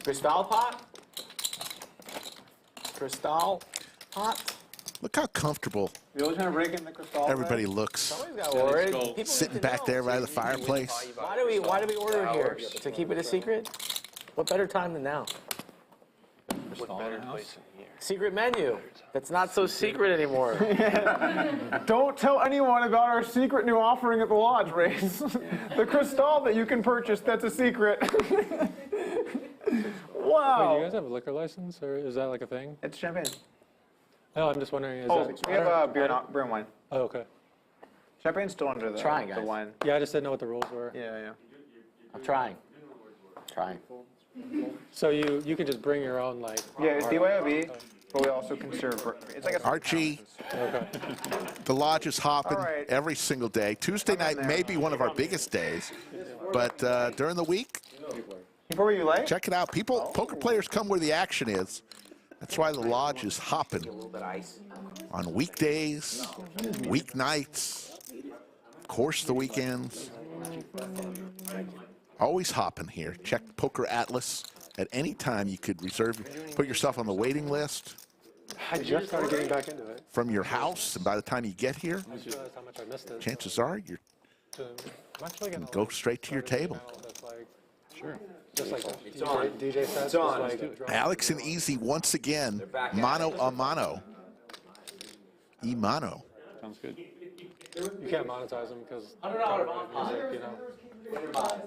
Cristal pot? Cristal pot? Look how comfortable You always trying to break in the crystal. everybody looks Somebody's got worried. People sitting need to back know. there by the fireplace. Why do we order it here? To keep it a secret? What better time than now? What better place in here? Secret menu. That's not so secret anymore. Don't tell anyone about our secret new offering at the lodge, Race. The crystal that you can purchase, that's a secret. Wow. Wait, do you guys have a liquor license, or is that like a thing? It's champagne. Oh, I'm just wondering. Is Oh, that, we have beer and wine. Oh, okay. Champagne's still under the, Trying, the guys. wine. Yeah, I just didn't know what the rules were. Yeah. I'm trying. Trying. So you can just bring your own, like. Yeah, it's BYOB, but we also can serve. It's like a. Archie, Okay. the lodge is hopping All right. every single day. Tuesday night may be one of our biggest days, but during the week, Before you late? check it out. Poker players come where the action is. That's why the lodge is hopping on weekdays, weeknights, of course the weekends. Always hopping here. Check the Poker Atlas. At any time you could reserve, put yourself on the waiting list I just started getting back into it. from your house, and by the time you get here, I just realized how much I missed it. chances are you I'm actually can getting go straight to your table. that's like, Sure. just like It's on. DJ sets. It's on. Like, Alex and Easy once again, mano a mano. E-mano. Sounds good. you can't monetize them because music, you know.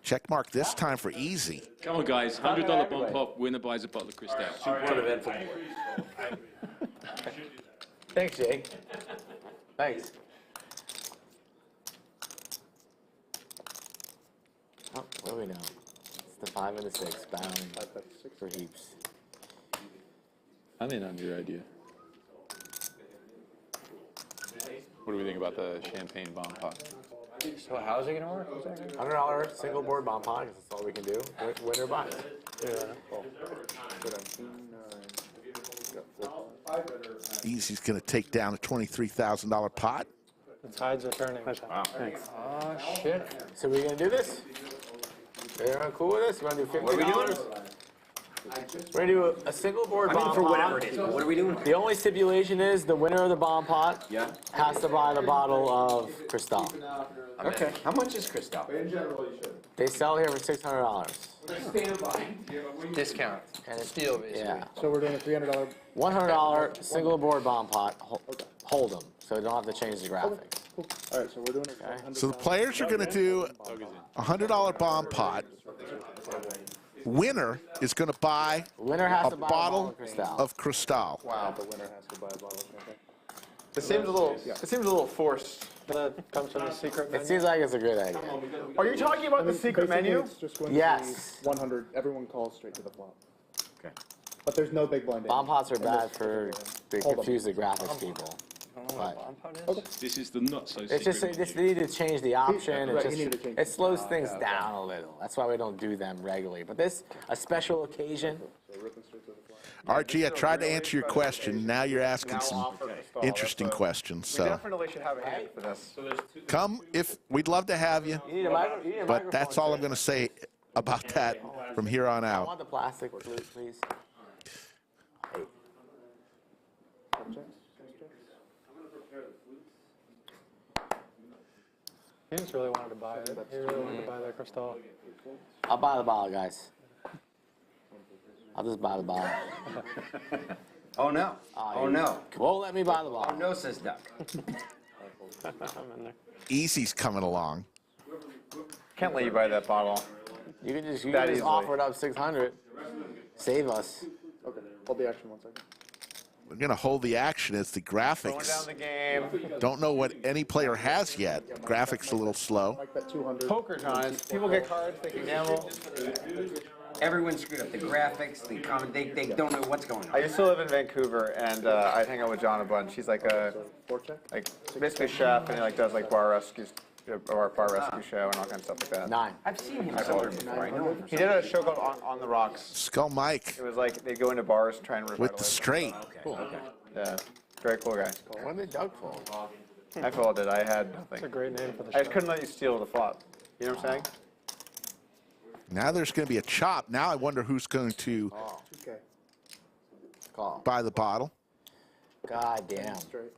Check mark this time for Easy. Come on, guys. $100 bump up. Winner buys a bottle of Cristal. Super eventful. Thanks, Jake. Thanks. Oh, what do we know? It's the 5 and the 6, bound for heaps. I'm in on your idea. What do we think about the champagne bomb pot? So how's it gonna work? $100 single board bomb pot, because that's all we can do. Winner buys. Easy's going to take down a $23,000 pot. The tides are turning. Wow. Thanks. Oh, shit. So we're gonna do this? Everyone cool with this? You wanna do $50? What are we doing? We're gonna do a single board bomb for pot. whatever it is, but what are we doing? The only stipulation is the winner of the bomb pot has to buy the bottle of Cristal. Okay. How much is Cristal? In general, you should. They sell here for $600. Standby. Discount. And it's Steal, basically. Yeah. So we're doing a $300. $100 single board bomb pot. Hold them, so you don't have to change the graphics. Cool. All right, so we're doing a So the players are going to do a $100 bomb pot. Winner is going to buy a bottle of Cristal. Wow. The winner has to buy a bottle of champagne. It seems a little. It seems a little forced. That comes from the secret menu. It seems like it's a good idea. Are you talking about the secret Basically, menu? It's just going Yes. to be 100. Everyone calls straight to the flop. Okay. But there's no big blind. Bomb pots are bad for they Hold confuse the graphics people. But This is the not so it's just they just need to change the option. Right, It you need to just change it slows things down a little. That's why we don't do them regularly. But this a special occasion. RG, I tried to answer your question. Now you're asking some interesting questions. We So definitely should have a hand for this. come if we'd love to have you, You need a microphone. but that's all I'm going to say about that from here on I out. want the plastic, please. Hey. He just really wanted to buy it. He really wanted to buy that Cristal. I'll buy the bottle, guys. I'll just buy the bottle. Oh no. Oh no. Won't let me buy the Oh bottle. no, says Doug. Easy's coming along. Can't let you buy that bottle. You can just That easily. offer it up 600. Save us. Okay, hold the action 1 second. We're going to hold the action as the Going down graphics. the game. Don't know what any player has yet. Graphics a little slow. Like that 200. Poker time. People get cards. They can gamble. Everyone's screwed up. The graphics, the comment, they don't know what's going I on. used to live in Vancouver, and I'd hang out with John a bunch. He's like a basically a chef, and he like does like bar rescue show and all kinds of stuff like that. 9. I've seen him somewhere before. I know him. He did a show called On the Rocks. Skull Mike It was like they go into bars and try and with the straight. Okay. Okay. Yeah, very cool guy. When did Doug fall? I folded. I had That's nothing. a great name for the I show. just couldn't let you steal the flop. You know what I'm saying? Now there's going to be a chop. Now I wonder who's going to Okay. Call. buy the bottle. God damn. Straight.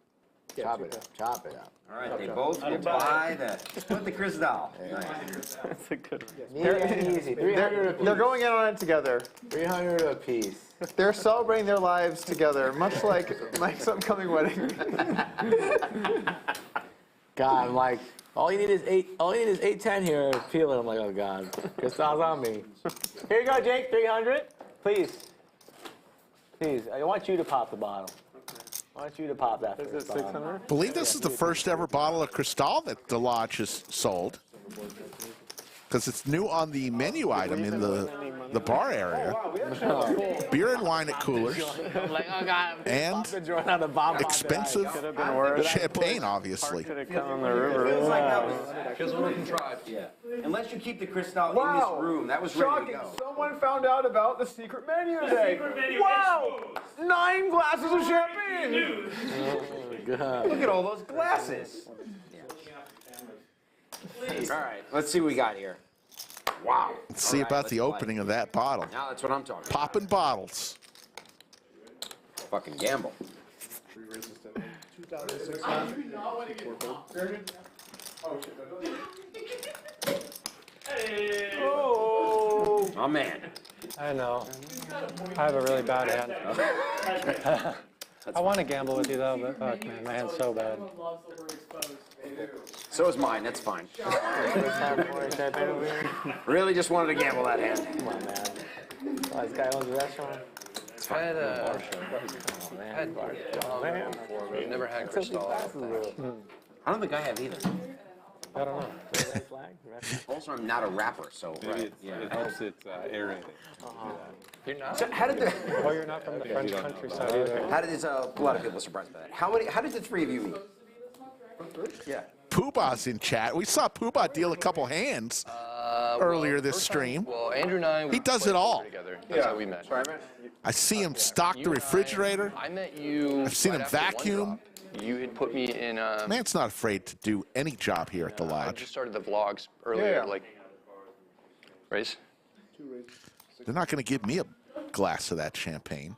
Chop it up. Chop it up. All right, they both will buy the split the Cristal. Nice. That's a good one. Neat and easy. 300 apiece. They're going in on it together. 300 apiece. They're celebrating their lives together, much like Mike's upcoming wedding. God, I'm like, all you need is 810 here. Feeling, I'm like, oh God, Cristal's on me. Here you go, Jake. 300, please. Please, I want you to pop the bottle. I want you to pop that. Is it 600? Believe this is the first ever bottle of Cristal that the lodge has sold. Because it's new on the menu item in the bar area. Beer and wine at coolers. I'm like, oh God. And expensive champagne, obviously. Could have come on the river. Feels like that was. Feels a little contrived. Yeah. Unless you keep the Cristal in Wow. this room, that was ready Shocking! to go. Someone found out about the secret menu today. Wow! 9 glasses of champagne. Look at all those glasses. All right, let's see what we got here. Wow. Let's see about the opening of that bottle. Now that's what I'm talking about. Popping bottles. Fucking gamble. 2,600. Oh! Oh man. I know. I have a really bad hand. I want to gamble with you though, but fuck man, my hand's so bad. So is mine, that's fine. Really just wanted to gamble that hand. Come on, man. Oh, this guy owns a restaurant. I had Oh, man. I've never had Cristal. I don't think I have either. I don't know. Red flag? Also, I'm not a rapper, so Maybe it helps it aerate it. You're not? So how did the Oh, you're not from the French countryside either. how did this a lot of people are surprised by that. How did the three of you meet? Yeah. Poobah's in chat. We saw Poobah deal a couple hands earlier this stream. Well, Andrew and I, He does it all. together. That's how we met. Sorry, man. I see him stock the refrigerator. I met you. I've seen right him after one vacuum. drop. You had put me in. Man's not afraid to do any job here at the I lodge. just started the vlogs earlier, Yeah. like. Race? They're not going to give me a glass of that champagne.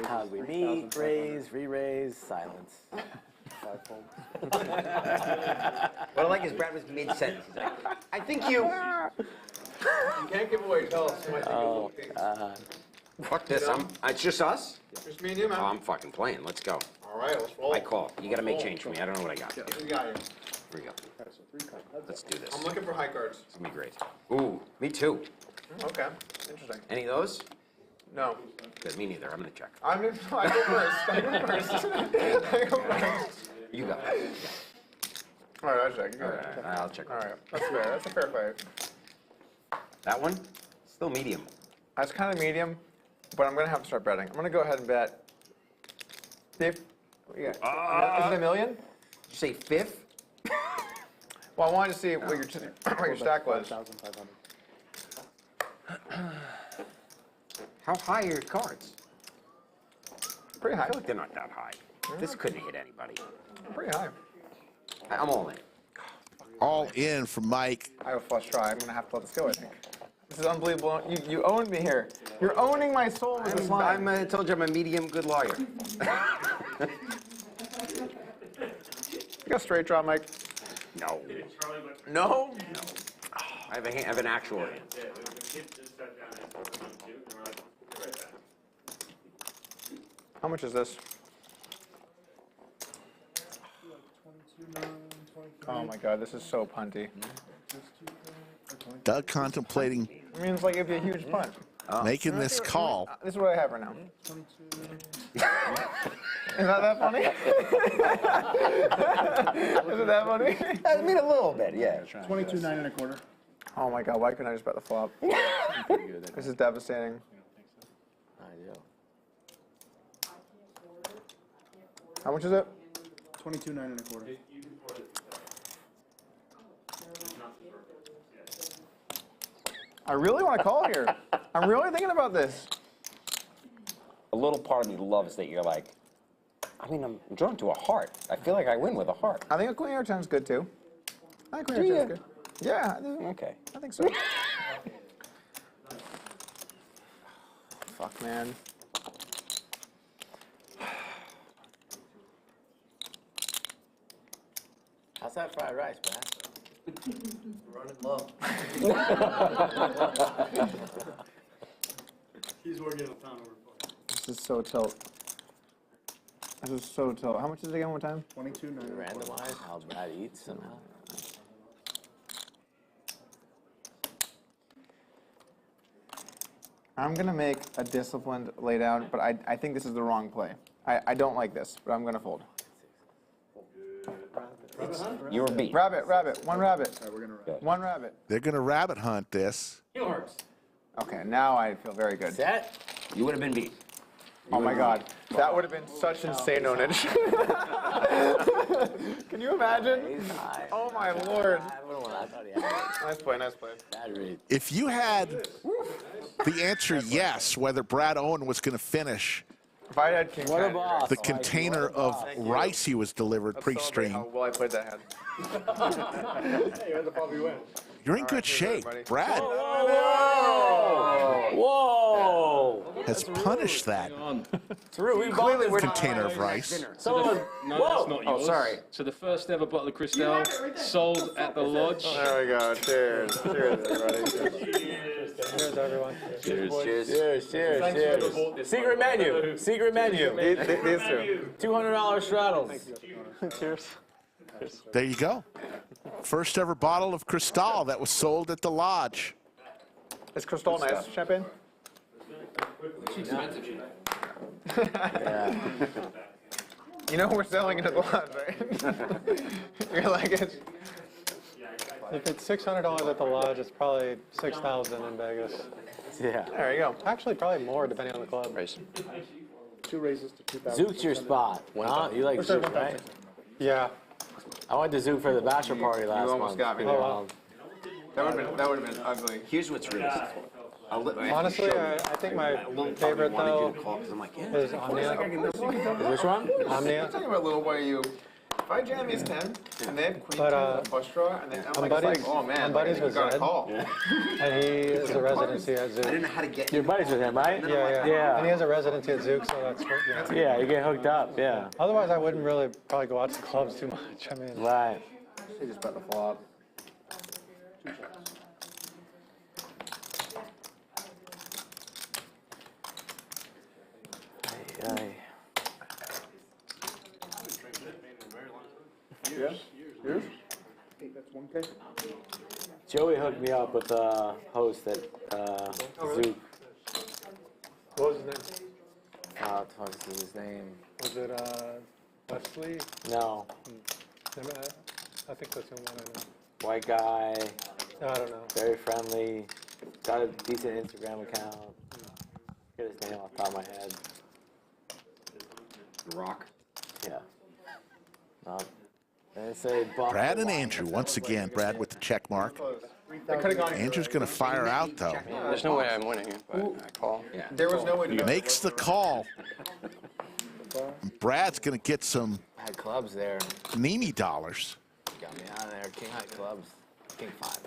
How we meet, raise, re-raise, silence. What I like is Brad was mid-sentence. He's like, I think you... You can't give away tell us. Oh, Fuck this. It's just us? Just me and you, man. Oh, I'm fucking playing. Let's go. All right, let's roll. I call. You gotta make change for me. I don't know what I got. What do you got here? Here we go. Let's do this. I'm looking for high cards. It's gonna be great. Ooh, me too. Okay, interesting. Any of those? No. Good, me neither. I'm gonna check. I go first. I go first. I go first. You go. All right, I'll check. All right, I'll check. All right, that's fair. That's a fair fight. That one? Still medium. That's kind of medium, but I'm going to have to start betting. I'm going to go ahead and bet. Steve? Yeah. Is it a million? Did you say fifth? Well, I wanted to see what your stack was. How high are your cards? Pretty high. I feel like they're not that high. This couldn't hit anybody. Pretty high. I'm all in. All in from Mike. I have a flush draw. I'm going to have to let this go, I think. This is unbelievable. You owned me here. You're owning my soul with this line. I told you I'm a medium good lawyer. You got a straight draw, Mike? No. No? No. I have an actual hand. How much is this? Oh my god, this is so punty. Doug contemplating I mean, it's like it'd be a huge punt. making this call. This is what I have right now. Is that funny? Is it that funny? I mean, a little bit, yeah. 22, 9 1/4. Oh my god, why couldn't I just bet the flop? This is devastating. I do. How much is it? 22, 9 1/4. I really want to call here. I'm really thinking about this. A little part of me loves that you're like, I mean, I'm drawn to a heart. I feel like I win with a heart. I think a queen or 10 is good too. I think queen or 10 is good. Yeah, Okay. I think so. Fuck, man. How's that fried rice, Brad? Running low. He's working on pound over. This is so tilt. This is so tilt. How much is it again one time? 22, 9 1/4. Randomize how Brad eats and how. I'm going to make a disciplined laydown, but I think this is the wrong play. I don't like this, but I'm going to fold. You were beat. Rabbit, one rabbit. All right, we're going to One rabbit. They're going to rabbit hunt this. Yours. Okay, now I feel very good. Set. You would have been beat. Oh my god, that would have been such insane ownage. Can you imagine? Oh my lord. Nice play, nice play. Bad read. If you had the answer yes, whether Brad Owen was going to finish If I had king What a 10, boss. the container of rice he was delivered let's celebrate how pre-stream, well I played that hand. Hey, you had to probably win. you're in good shape. Brad Whoa! has punished that Through. We bought this container of rice. Someone. No, Whoa! that's not yours. Oh, sorry. So the first ever bottle of Cristal sold at the lodge. There we go. Cheers. Cheers, everybody. Cheers, everyone. Cheers. Cheers, cheers, cheers. Secret menu. Secret menu. These two. $200 straddles. Cheers. There you go. First ever bottle of Cristal that was sold at the lodge. Is Cristal nice? Champagne? Yeah. You know we're selling it at the lodge, right? You're like it. If it's $600 at the lodge, it's probably $6,000 in Vegas. Yeah. There you go. Actually, probably more depending on the club. Raise. 2 raises to 2,000. Zook's your spot. Huh? You like Sorry, Zook, right? Yeah. I went to Zook for the bachelor party last month. You almost got me. Oh, wow. That would have been ugly. Here's what's really simple. Honestly, I think my favorite though is Omnia. Which one? Omnia. I'm talking about little boy you. If I jam these 10 and they have queen But, 10 on the flush draw, and then I'm like, oh man, I'm buddies with got a Zed, call. and he is a residency at Zook. I didn't know how to get. Your buddies with him, right? Yeah. And he has a residency at Zook, so that's good. Yeah, you get hooked up, yeah. Otherwise, I wouldn't really probably go out to clubs too much. I mean, Right. They just bet the flop. Aye. Years? That's 1K. Joey hooked me up with a host at Zook. what was his name? What the fuck is his name? Was it Wesley? No. I think that's the one I know. White guy, I don't know. very friendly, got a decent Instagram account. Get his name off the top of my head. Rock. Yeah. No. They say Buck. Brad and Andrew, once again, Brad with the check mark. Andrew's going to fire out, though. There's no way I'm winning, but I call. Yeah. There was no way to Makes the call. Brad's going to get some Had clubs there. Neeme dollars. Got me out of there. King high clubs. King 5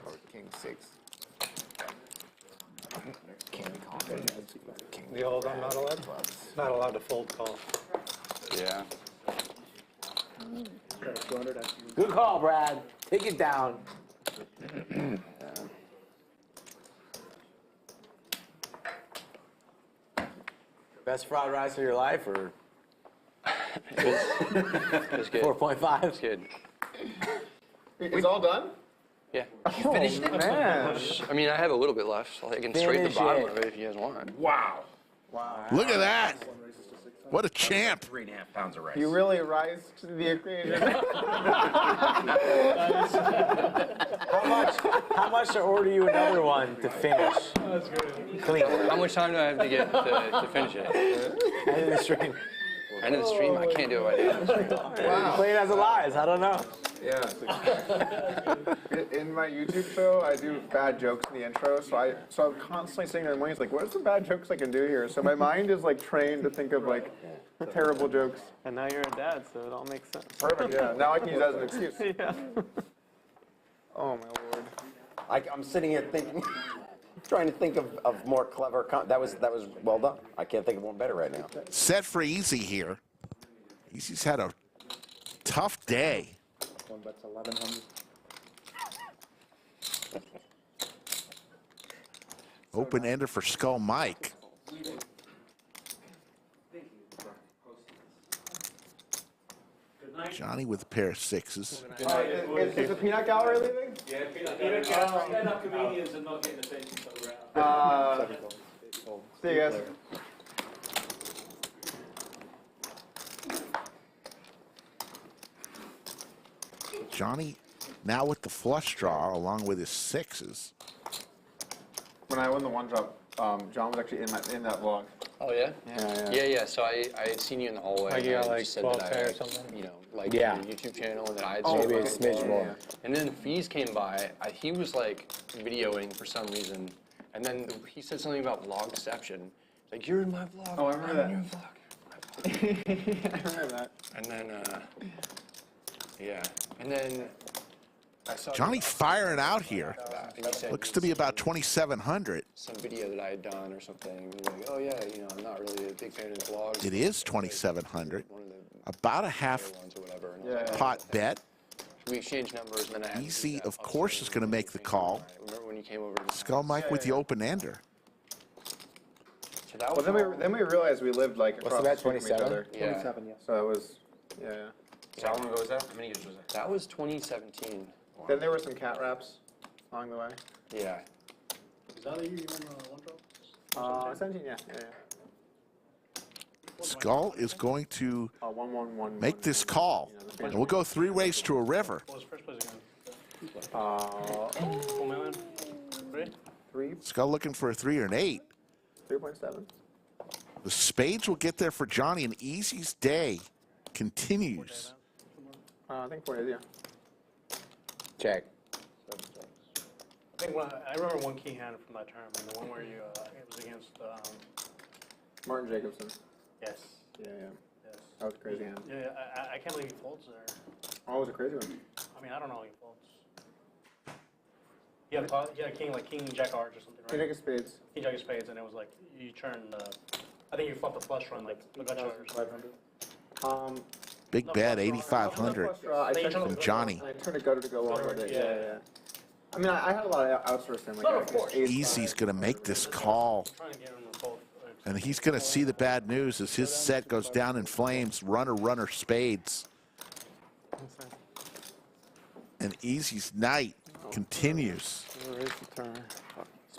or King 6. Can't call it. King The old I'm not allowed. Not allowed to fold call. Yeah. Good call, Brad. Take it down. Best fried rice of your life, or It was good. 4.5? It's good. It's all done? Yeah. You finished it? Man. I mean, I have a little bit left, so I can straight the Finish bottom it. of it if you guys want. Wow. Look at that. What a champ. 3.5 pounds of rice. You really rise to the occasion. How much to order you another one to finish? Clean. How much time do I have to get to finish it? End of the stream. End of the stream? I can't do it right now. Wow. Play it as a lies. I don't know. Yeah. In my YouTube show, I do bad jokes in the intro, so I'm constantly sitting there in the mornings like, what are some bad jokes I can do here? So my mind is like trained to think of like terrible jokes. And now you're a dad, so it all makes sense. Perfect. Yeah. Now I can use that as an excuse. Yeah. Oh my lord. I'm sitting here thinking, trying to think of more clever. That was well done. I can't think of one better right now. Set for Easy here. Easy's had a tough day. One bet's 1,100. Open ender for Skull Mike. Johnny with a pair of sixes. Is the peanut gallery leaving? Yeah, peanut gallery. Stand-up comedians are not getting attention for the round. See you guys. Johnny now with the flush draw along with his sixes. When I won the one drop, John was actually in that vlog. Oh, yeah? Yeah. Yeah. So I had seen you in the hallway. Like you and got I like just said 12K that I or had, something? you know, like Yeah. your YouTube channel, and then I had Maybe a seen smidge more. And then Fees came by. He was like videoing for some reason, and then he said something about vlog deception. Like, you're in my vlog. Oh, I remember that. I'm in your vlog. I remember that. And then, yeah. And then I saw Johnny firing out here. and he said Looks to be about 2,700. some video that I had done or something. He was like, oh yeah, you know, I'm not really a big fan of the vlogs. It is 2,700. One of the About a half ones or whatever. And I was like, pot bet. we exchanged numbers, and then I had to do Easy, that of course, is going to make the call. Remember when you came over to Skull Mike with the open ender. So that Well, was then we realized we lived like What's across the bet, the street from each 27? other. yeah. 27, yes. So it was, yeah. So how long ago was that? How many years was that? That was 2017. Then there were some cat wraps along the way. Yeah. Is that the year you won one drop? 17, yeah. Skull is going to 1-1-1. make this call. And we'll go 3 ways to a river. What was first place again? $4 million? Three? Skull looking for a 3 or an 8. 3.7. The spades will get there for Johnny, and Easy's day continues. I think 4 days, yeah. Check. I think I remember one key hand from that tournament, the one where you it was against Martin Jacobson. yes. Yeah. Yes. That was a crazy hand. Yeah, I can't believe he folds there. Oh, it was a crazy one. I mean, I don't know how he folds. He had king, like king jack arch or something, right? King jack of spades. King jack of spades, and it was like you turned. I think you flopped the flush run, like the gut shot or something. Big bet, 8,500 from Johnny. I turned a gutter to go over with it. Yeah. I mean, I had a lot of outsourced him. Like, Easy's going to make this call. And he's going to see the bad news as his set goes down in flames. Runner, spades. And Easy's night continues.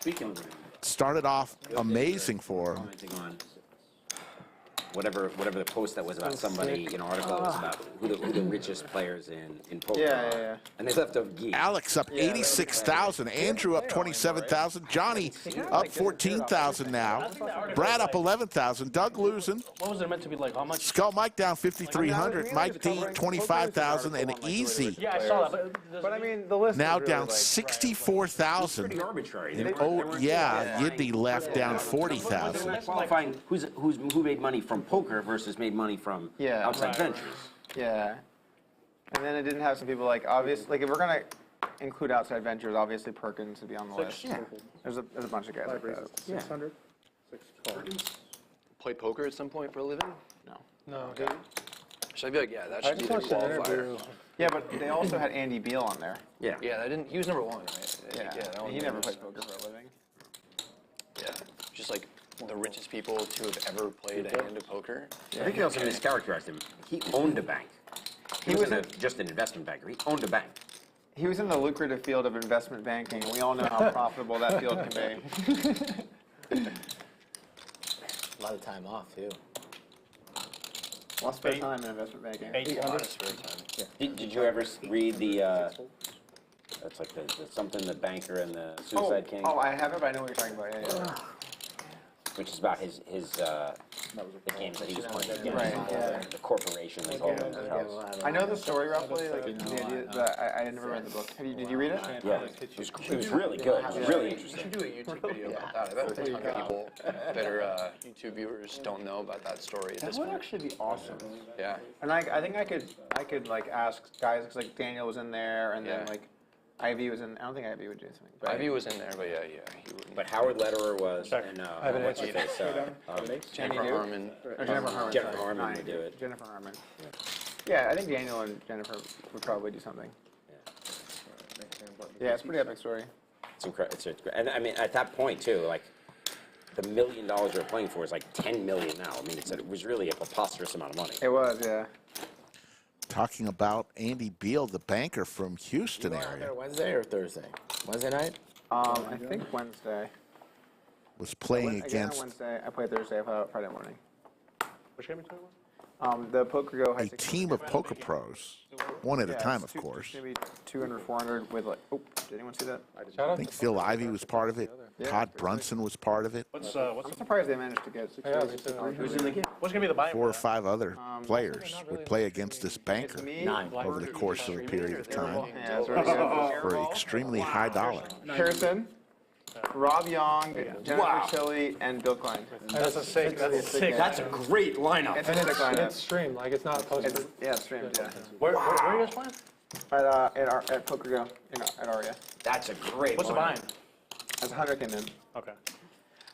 Speaking of started off amazing for him. Commenting on whatever the post that was about somebody, article that was about who the richest players in poker are. And they left a geek. Alex up 86,000. Andrew up 27,000. Johnny up 14,000 now. Brad up 11,000. Doug losing. What was it meant to be like? How much? Skull Mike down 5,300. Mike D 25,000 and Easy. Yeah, I saw that. But I mean, the list now is down really 64,000. Pretty arbitrary. Yidne left down 40,000. Qualifying who made money from poker versus made money from outside ventures. Yeah. And then it didn't have some people like, obvious, like if we're going to include outside ventures, obviously Perkins would be on the list. Yeah. There's a bunch of guys like that. 600. Play poker at some point for a living? No. So I'd be like, yeah, that should be the qualifier. Yeah, but they also had Andy Beal on there. Yeah. Yeah, he was number 1, right? Yeah, he never played poker for a living. Yeah, just like the richest people to have ever played a hand of poker. I think they also mischaracterized him. He owned a bank. He wasn't just an investment banker. He owned a bank. He was in the lucrative field of investment banking, and we all know how profitable that field can be. A lot of time off, too. Lots of spare time in investment banking. 800 spare time. Did you ever read the, that's like the something the banker and the Suicide King? Oh, I haven't, but I know what you're talking about. Yeah. Which is about his the games that he was playing against. Right, The corporation that's all over his house. I know the story roughly, like the idea, but I never read the book. Did you read it? Yeah, it was really good. It was really interesting. You should do a YouTube video about that. I bet a ton of people that are YouTube viewers don't know about that story at That this would point. actually be awesome. Yeah. And I think I could like ask guys, because like Daniel was in there, and then like Ivey was in. I don't think Ivey would do something. But Ivey was in there, but yeah, he wouldn't. But Howard Lederer was, and what's her face? Jennifer Harmon. Jennifer Harmon would do it. Jennifer Harmon. Yeah, I think Daniel and Jennifer would probably do something. Yeah, it's a pretty epic story. It's incredible. And I mean, at that point too, like the $1 million they're playing for is like 10 million now. I mean, it was really a preposterous amount of money. It was, yeah. Talking about Andy Beal, the banker from Houston area. Wednesday or Thursday? Wednesday night? I think Wednesday. Was playing Again, against Wednesday. I played Thursday, Friday morning. Which game are you talking about? The Poker Go a team of poker pros, one at a time, of course. Maybe 200, 400 with like. Oh, did anyone see that? I think Phil Ivey was part of it. Todd Brunson was part of it. I'm surprised they managed to get. Who's in the game? What's gonna be the buy-in? 4 or 5 other players would play against this banker over the course of a period of time for an extremely high dollar. Harrison, Rob Young, Jennifer Chili, and Bill Klein. That's a sick. That's a great lineup. It's a sick lineup. It's streamed, like it's not posted. Yeah, it's streamed. Yeah. Where are you guys playing? At Poker Go at Aria. That's a great. What's the buy-in? That's 100 came in. Okay.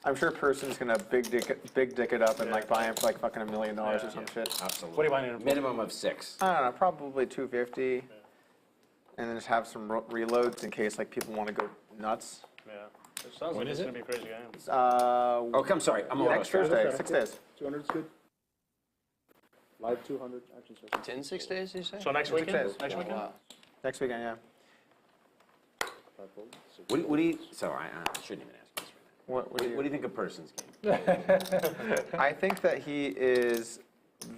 I'm sure Person's gonna big dick it up and like buy him for like fucking $1 million or some shit. Absolutely. What do you buy in? Minimum of 6. I don't know, probably 250, and then just have some reloads in case like people want to go nuts. Yeah. It sounds like it's gonna be a crazy game. Oh, I'm sorry. I'm on next Thursday, 6 days. 200 is good. Live 200, action session. It's in 6 days, you say? So next weekend? Next weekend? Wow. Next weekend, yeah. What do you? So I shouldn't even ask this right now. What do you think of Person's game? I think that he is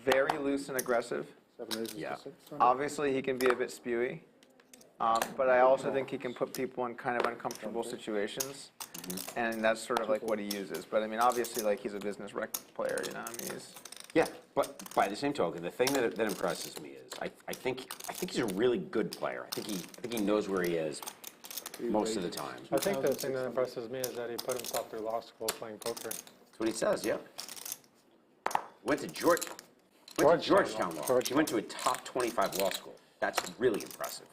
very loose and aggressive. Yeah. Obviously, he can be a bit spewy, But I also think he can put people in kind of uncomfortable situations, and that's sort of like what he uses. But I mean, obviously, like he's a business rec player, you know. I mean, he's Yeah, but by the same token, the thing that impresses me is I think he's a really good player. I think he knows where he is most of the time. I think the thing that impresses me is that he put himself through law school playing poker. That's what he says. Yeah. Went to Georgetown Law. He went to a top 25 law school. That's really impressive.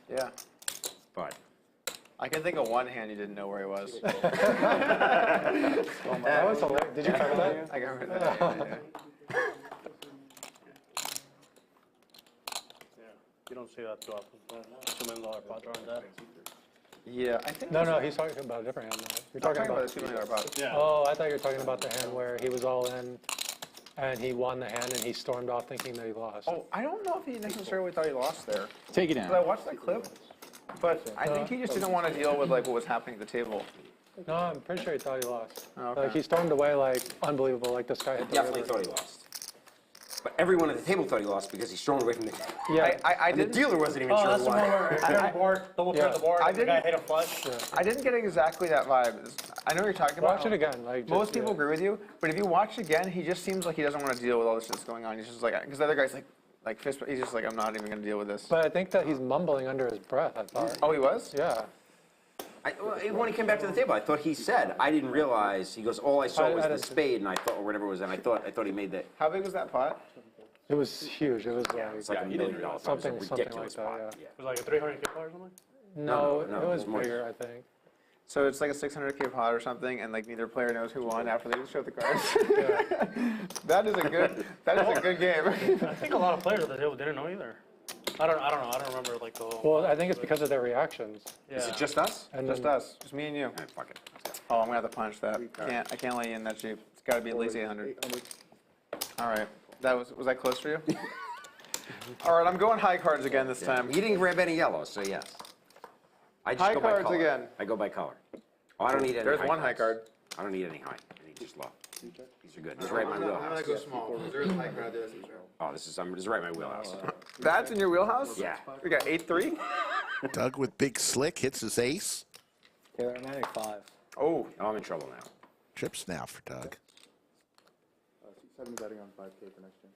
yeah. But I can think of one hand you didn't know where he was. That was hilarious. Did you cover that? I can remember that. Yeah. You don't see that too often. $2 million pot drawing that. Yeah, I think. No, he's talking about a different hand. Though. You're talking about the $2 million pot. Yeah. Oh, I thought you were talking about the hand where he was all in, and he won the hand, and he stormed off thinking that he lost. Oh, I don't know if he necessarily thought he lost there. Take it down. But I watched that clip, but I think he just didn't want to deal with like what was happening at the table. No, I'm pretty sure he thought he lost. Oh, okay. Like he stormed away like unbelievable, like this guy hit the definitely river. thought he lost. But everyone at the table thought he lost because he stormed away from the table. Yeah, I And the didn't. dealer wasn't even sure That's who the one won. where turn the board, double turn the board, I and the guy didn't- hit a flush. I didn't get exactly that vibe. I know what you're talking about. watch it again. Like Most people agree with you, but if you watch again, he just seems like he doesn't want to deal with all this shit that's going on. He's just like, because the other guy's like fist. He's just like, I'm not even going to deal with this. But I think that he's mumbling under his breath. I thought. Oh, he was? Yeah. When he came back to the table, I thought he said, I didn't realize, he goes, all I saw was I the didn't- spade, and I thought, or whatever it was, and I thought he made that. How big was that pot? It was huge. It was like It's like $1 million. It was a something ridiculous like that. pot. Yeah. It was like a 300K pot or something? No, no, it was it was more. bigger. I think. So it's like a 600K pot or something, and like neither player knows who won after they just show the cards. That is a good game. I think a lot of players at the table didn't know either. I don't know. I don't remember like the whole. Well, I think it's because of their reactions. Yeah. Is it just us? And Just then, us, just me and you. All right, fuck it. Oh, I'm gonna have to punch that. I can't let you in that cheap. It's got to be at least 800. All right, was that close for you? All right, I'm going high cards again this time. He didn't grab any yellow, so yes. I just High go by cards color. again. I go by color. Oh, I don't need any There's high one high cards. card. I don't need any high. I need just low. These are good. This is right in my wheelhouse. go small. There's a high card. Oh, this is right in my wheelhouse. That's in your wheelhouse? Yeah. We got 8-3. Doug with big slick hits his ace. Taylor, I'm at 5. Oh, I'm in trouble now. Chips now for Doug. 7 betting on 5K for next game.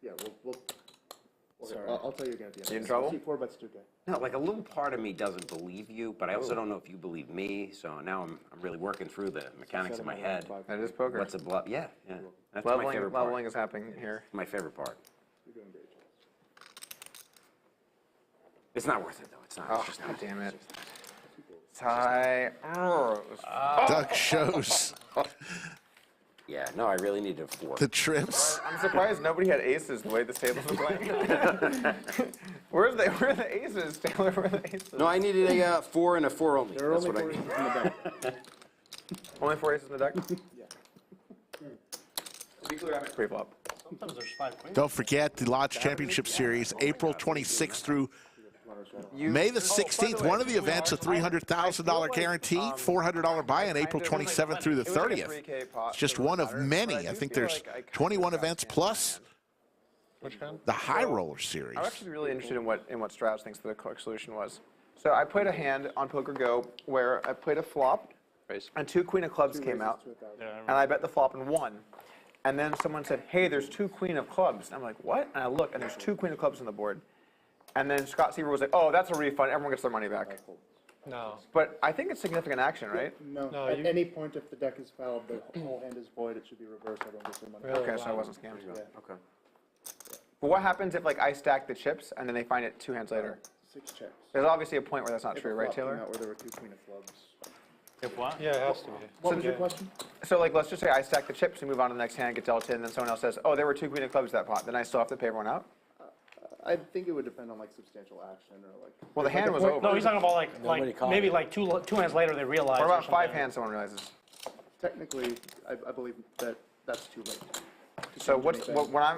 Yeah, we'll okay, Sorry. I'll tell you again at the end. You in trouble? 4 bets 2K. No, like a little part of me doesn't believe you, but I also don't know if you believe me. So now I'm really working through the mechanics in my head. that is poker. What's a bluff? Yeah, yeah. That's my favorite part. Leveling is happening here. My favorite part. You're doing great, Chance. It's not worth it though. It's not. Oh, It's just God not. damn it. Tie. Doug shows Yeah, no, I really need a 4. the trips. I'm surprised nobody had aces the way this table was playing. Where are the aces, Taylor? Where are the aces? No, I needed a 4 and a 4 only. There are That's only what 4 I aces need. in the deck. Only 4 aces in the deck? Yeah. To be clear, I'm at pre-flop. Sometimes there's 5 queens. Don't forget the Lodge Championship Series, April 26th through May the 16th. One of the events, a $300,000 guarantee, $400 buy-in, April 27th through the 30th. It's just one of many. I think there's 21 events plus the High Roller Series. I'm actually really interested in what Strauss thinks the correct solution was. So I played a hand on Poker Go where I played a flop, and 2 queen of clubs came out, and I bet the flop and won. And then someone said, hey, there's 2 queen of clubs. And I'm like, what? And I look, and there's 2 queen of clubs on the board. And then Scott Seaver was like, oh, that's a refund. Everyone gets their money back. no. But I think it's significant action, right? No, at any point if the deck is fouled, the whole hand is void, it should be reversed, everyone gets their money. Really? Okay, so I Wow. wasn't scammed. Yeah. Okay. But what happens if like I stack the chips and then they find it 2 hands later? 6 checks. There's obviously a point where that's not If true, a right, flop came Taylor? out where there were 2 queen of clubs. If what? Yeah, it has to be. What was your question? So like, let's just say I stack the chips and move on to the next hand, get dealt in, and then someone else says, oh, there were 2 queen of clubs that pot. Then I still have to pay everyone out? I think it would depend on like substantial action or like. Well, the like hand a was point- over. No, he's talking about Nobody like caught maybe it. like two hands later they realize. What or about 5 something. hands someone realizes? Technically, I believe that that's too late. So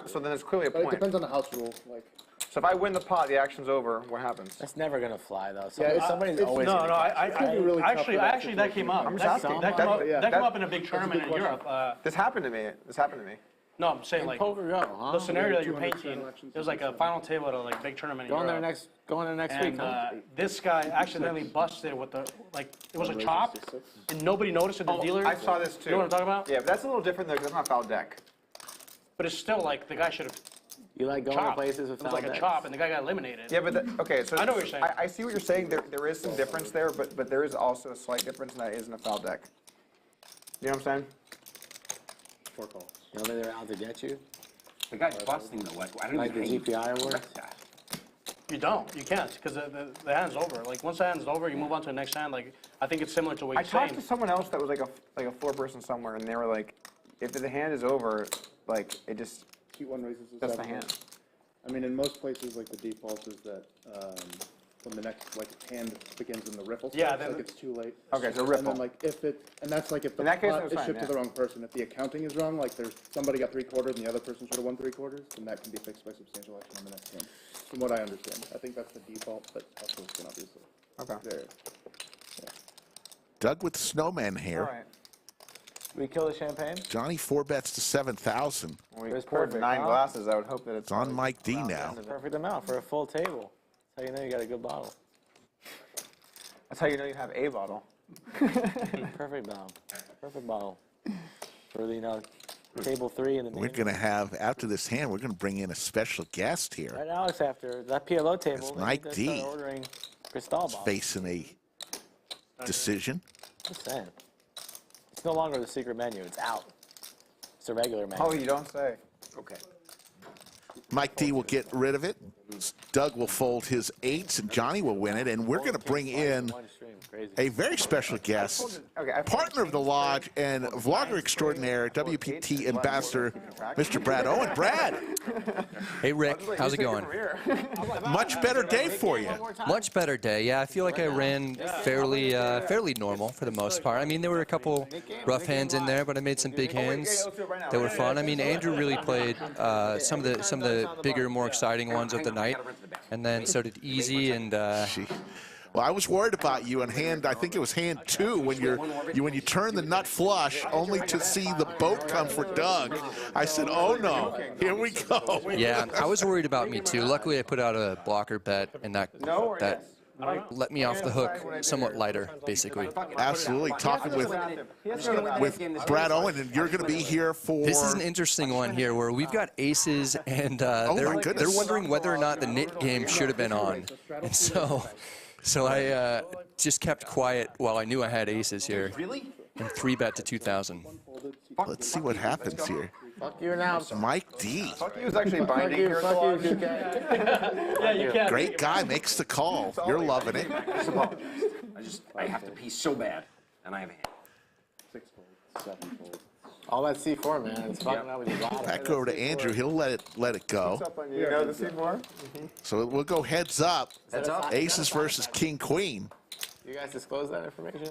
so then there's clearly a But it point. depends on the house rule, like. So if I win the pot, the action's over, what happens? That's never gonna fly though. Yeah, Somebody's it's- always No, gonna no, catch It's gonna be really tough for that actually that came up. I'm just That asking. came up Yeah. in a big tournament in question. Europe. This happened to me. That's a good No, I'm saying like Poker Go, huh? the scenario that you're 200 painting. elections It was like a final table at a like big tournament. Go in in there Europe. next week, And huh? this guy accidentally busted with the like it was a chop, and nobody noticed it. The dealer. I saw this too. You know what I'm talking about? Yeah, but that's a little different though, because that's not foul deck. But it's still like the guy should have. You like going to chopped. places with It was foul like a decks? chop, and the guy got eliminated. Yeah, but okay, so I know what you're saying. I see what you're saying. There is some difference there, but there is also a slight difference, and that isn't a foul deck. You know what I'm saying? 4 calls. You know they're out to get you? The guy's busting though. Like, I don't Like the even GPI awards? You don't. You can't, because the hand's over. Like once the hand's over, you move on to the next hand. Like I think it's similar to what I you're talked saying. to someone else that was like a floor person somewhere, and they were like, if the hand is over, like it just Heat 1 raises to that's the 7. hand. I mean, in most places, like the default is that when the next hand begins in the riffle Yeah, starts, then- like it's too late. Okay, so And riffle. then like if it, and that's like if the In that case, pot that's is fine, shipped to yeah. the wrong person. If the accounting is wrong, like there's somebody got 3/4 and the other person should have won 3/4, then that can be fixed by substantial action on the next hand. From what I understand, I think that's the default, but also can obviously. Okay. Vary. Doug with snowman All hair. right. We kill the champagne? Johnny 4 bets to 7,000. We It was poured perfect, 9 huh? glasses. I would hope that it's It's on Mike D now. That's the perfect amount for a full table. That's how you know you got a good bottle. That's how you know you have a bottle. Perfect bottle. Perfect bottle. For the, table 3 and the We're going to have, after this hand, we're going to bring in a special guest here. Right, Alex, after that PLO table, It's they Mike need to D. start ordering Cristal bottles. Facing a decision. Just saying. It's no longer the secret menu. It's out. It's a regular menu. Oh, you don't say. Okay. Mike D will get rid of it. Doug will fold his 8s, and Johnny will win it. And we're going to bring in One stream. Crazy. a very special guest, Okay, I partner of the lodge and vlogger extraordinaire, WPT ambassador, Mr. Brad Owen. Brad, Hey, Rick. How's it going? much better day for you. Much better day. Yeah, I feel like I ran fairly normal for the most part. I mean, there were a couple rough hands in there, but I made some big hands that were fun. I mean, Andrew really played some of the bigger, more exciting ones of the night, and then so did Easy and. Well, I was worried about you in hand. I think it was hand 2 when you turn the nut flush, only to see the boat come for Doug. I said, "Oh no, here we go." Yeah, I was worried about me too. Luckily, I put out a blocker bet, and that let me off the hook somewhat lighter, basically. Absolutely. Talking with Brad Owen, and you're going to be here for. This is an interesting one here, where we've got aces, and they're wondering whether or not the knit game should have been on, and so I just kept quiet while I knew I had aces here. Really? And 3-bet to 2,000. Let's see what happens here. Fuck you now. Mike D. Fuck you was actually binding here at the lodge. Yeah, you can. Great guy, makes the call. You're loving it. I have to pee so bad, and I have a hand. 6 folds, 7 folds. All that C4, man. It's fucking up with your bottle. Back over to Andrew. He'll let it go. You know the C4? So we'll go heads up. Heads up. Aces versus King Queen. You guys disclose that information?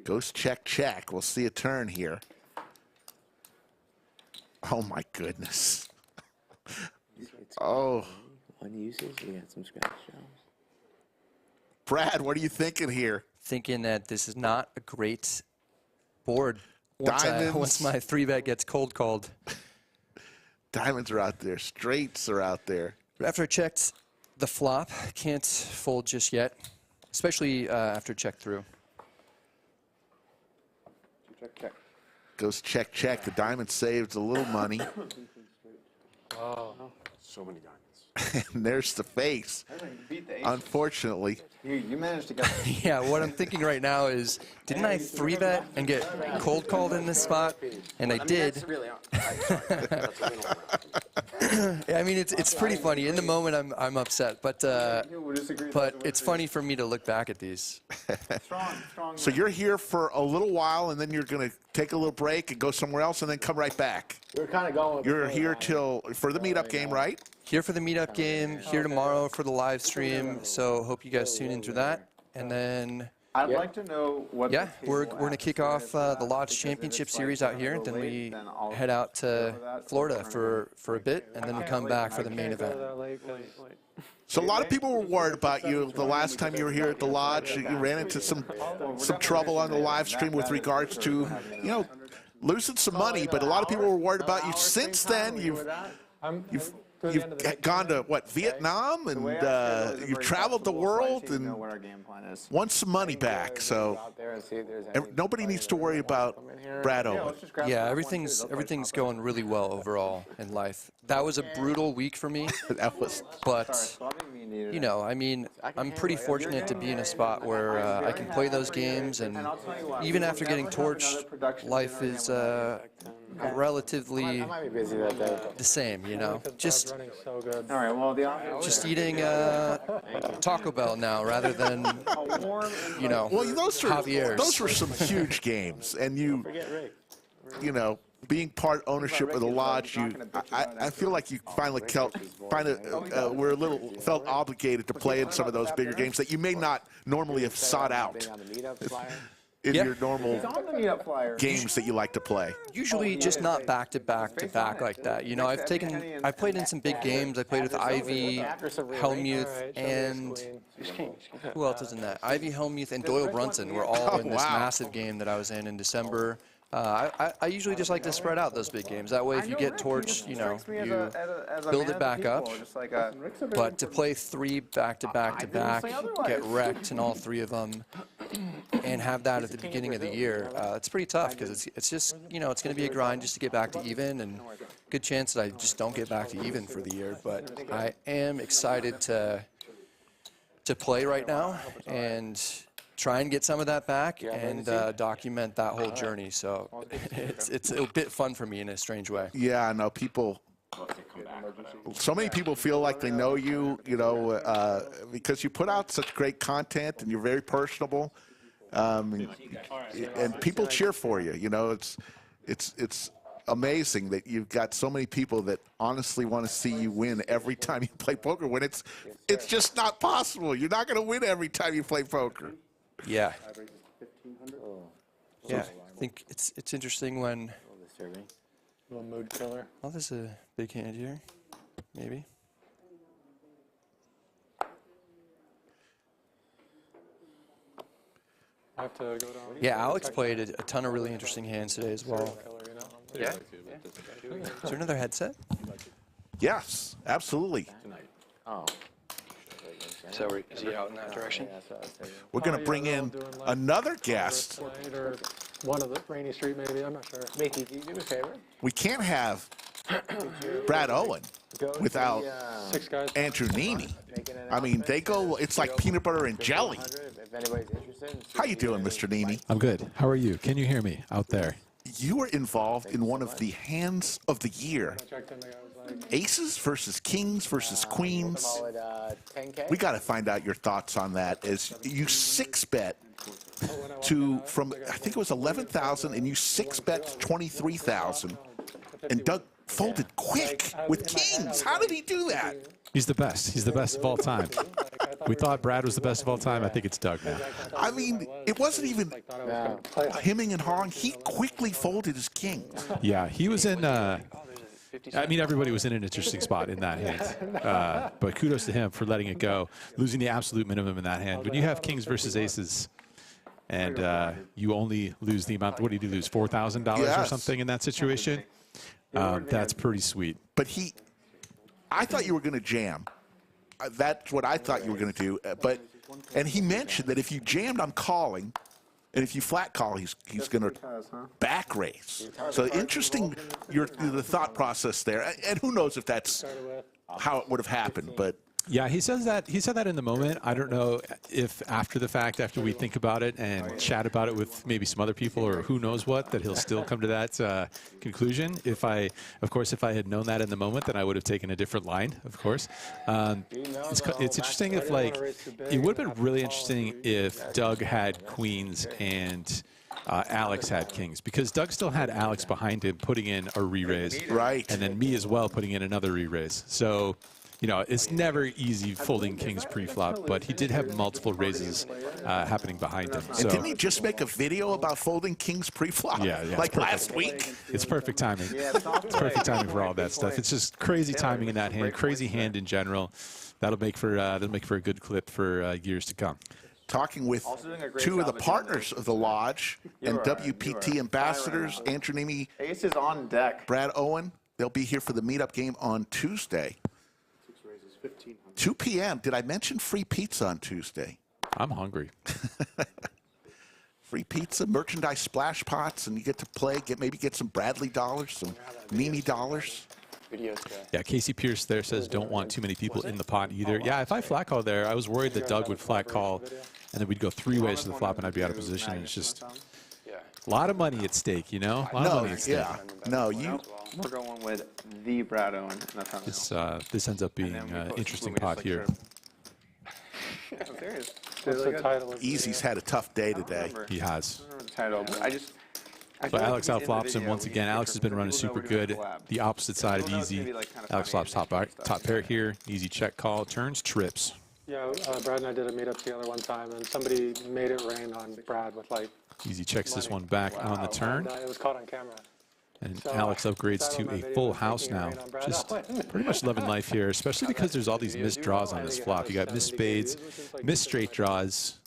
Goes check, check. We'll see a turn here. Oh, my goodness. Oh. One uses, you got some scratch jobs. Brad, what are you thinking here? Thinking that this is not a great board once Diamonds. my 3-bet gets cold called. Diamonds are out there. Straights are out there. But after I checked the flop, can't fold just yet, especially after check through. Check, check. Goes check, check. The diamond saved a little money. Oh. So many diamonds. And there's the face. Unfortunately. You managed to get. Yeah, what I'm thinking right now is, didn't I 3-bet and get cold called in this spot? And I did. Yeah, I mean, it's pretty funny. In the moment, I'm upset, but it's funny for me to look back at these. So you're here for a little while, and then you're going to take a little break and go somewhere else, and then come right back. We're kind of going. You're here for the meetup game, right? Here for the meetup game, here tomorrow for the live stream, so hope you guys tune into that. And then, I'd like to know what. yeah, we're going to kick off the Lodge Championship Series out here, then we head out to Florida for a bit, and then we come back for the main event. So a lot of people were worried about you the last time you were here at the lodge. You ran into some trouble on the live stream with regards to, you know, losing some money, but a lot of people were worried about you. Since then, you've gone to, what, Vietnam, and you've traveled the world and won some money back. So nobody needs to worry about Brad Owen. Yeah, everything's going really well overall in life. That was a brutal week for me. That was, but you know, I mean, I'm pretty fortunate to be in a spot where I can play those games, and even after getting torched, life is relatively the same, you know. Just eating Taco Bell now rather than, you know, well, Javier's. Those were some huge games, and you know, being part ownership of the lodge, I feel like you finally felt obligated to play in some of those bigger games that you may not normally have sought out in your normal games that you like to play. Usually just not back to back like that. You know, I've played in some big games. I played with Ivey, Hellmuth, and who else was in that? Ivey, Hellmuth, and Doyle Brunson were all in this massive game that I was in December. I usually just like to spread out those big games. That way, if you get torched, you know, you build it back up. But to play 3 back-to-back, get wrecked in all 3 of them, and have that at the beginning of the year, it's pretty tough because it's just, you know, it's going to be a grind just to get back to even, and good chance that I just don't get back to even for the year. But I am excited to play right now and try and get some of that back and document that whole journey. So it's a bit fun for me in a strange way. Yeah, I know so many people feel like they know you, you know, because you put out such great content and you're very personable, and people cheer for you. You know, it's amazing that you've got so many people that honestly want to see you win every time you play poker, when it's just not possible. You're not going to win every time you play poker. Yeah. Yeah, I think it's interesting when. Little mood killer. Oh, there's a big hand here, maybe. I have to go down. Yeah, Alex played a ton of really interesting hands today as well. Yeah. Is there another headset? Yes, absolutely. Oh. So is he out in that direction? We're going to bring in another guest. Or one of the Rainy Street, maybe. I'm not sure. Mickey, can you do me a favor? We can't have Brad Owen without Andrew Neeme. I mean, they go, it's like peanut butter and jelly. How you doing, Mr. Neeme? I'm good. How are you? Can you hear me out there? You were involved in one of the hands of the year. Aces versus kings versus queens. We got to find out your thoughts on that. As you 6-bet from I think it was 11,000, and you 6-bet to 23,000, and Doug folded quick with kings. How did he do that? He's the best. He's the best of all time. We thought Brad was the best of all time. I think it's Doug now. I mean, it wasn't even hemming and hawing. He quickly folded his kings. Yeah, he was in. I mean, everybody was in an interesting spot in that hand. But kudos to him for letting it go, losing the absolute minimum in that hand. When you have kings versus aces, and you only lose the amount, what did you lose, $4,000 or something in that situation? That's pretty sweet. But I thought you were going to jam. That's what I thought you were going to do. And he mentioned that if you jammed, I'm calling. And if you flat call, he's going to back raise. So interesting, the thought process there. And who knows if that's how it would have happened. But yeah, he said that in the moment. I don't know if after the fact, after we think about it and chat about it with maybe some other people or who knows what, that he'll still come to that conclusion. Of course, if I had known that in the moment, then I would have taken a different line, of course. It's interesting if, like, it would have been really interesting if Doug had queens and Alex had kings, because Doug still had Alex behind him putting in a re-raise. Right. And then me as well putting in another re-raise. So, you know, it's never easy folding kings pre-flop, but he did have multiple raises happening behind him. So. And didn't he just make a video about folding kings pre-flop? Yeah, like last week? It's perfect timing. It's perfect timing for all that stuff. It's just crazy timing in that hand, crazy hand in general. that'll make for a good clip for years to come. Talking with two of the partners of the Lodge and WPT ambassadors, Andrew Neeme, Ace is on deck. Brad Owen. They'll be here for the meetup game on Tuesday. 2 p.m. Did I mention free pizza on Tuesday? I'm hungry. Free pizza, merchandise splash pots, and you get to play, maybe get some Bradley dollars, some Neeme dollars. Yeah, Casey Pierce there says don't want too many people in the pot either. Yeah, if I flat call there, I was worried that Doug would flat call, and then we'd go 3 ways to the flop, and I'd be out of position. And it's just a lot of money at stake, you know? A lot of money at stake. No, you. We're going with the Brad Owen. That's this ends up being an interesting pot here. Easy's had a tough day today. He has. So Alex outflops him once again. Alex has been running super good. The opposite side of Easy. Alex flops top pair here. Easy check call. Turns trips. Yeah, Brad and I did a meetup together one time, and somebody made it rain on Brad with like. Easy checks this one back on the turn. It was caught on camera. And Alex upgrades to a full house now. Just pretty much loving life here, especially because there's all these missed draws on this flop. You got missed spades, missed straight draws.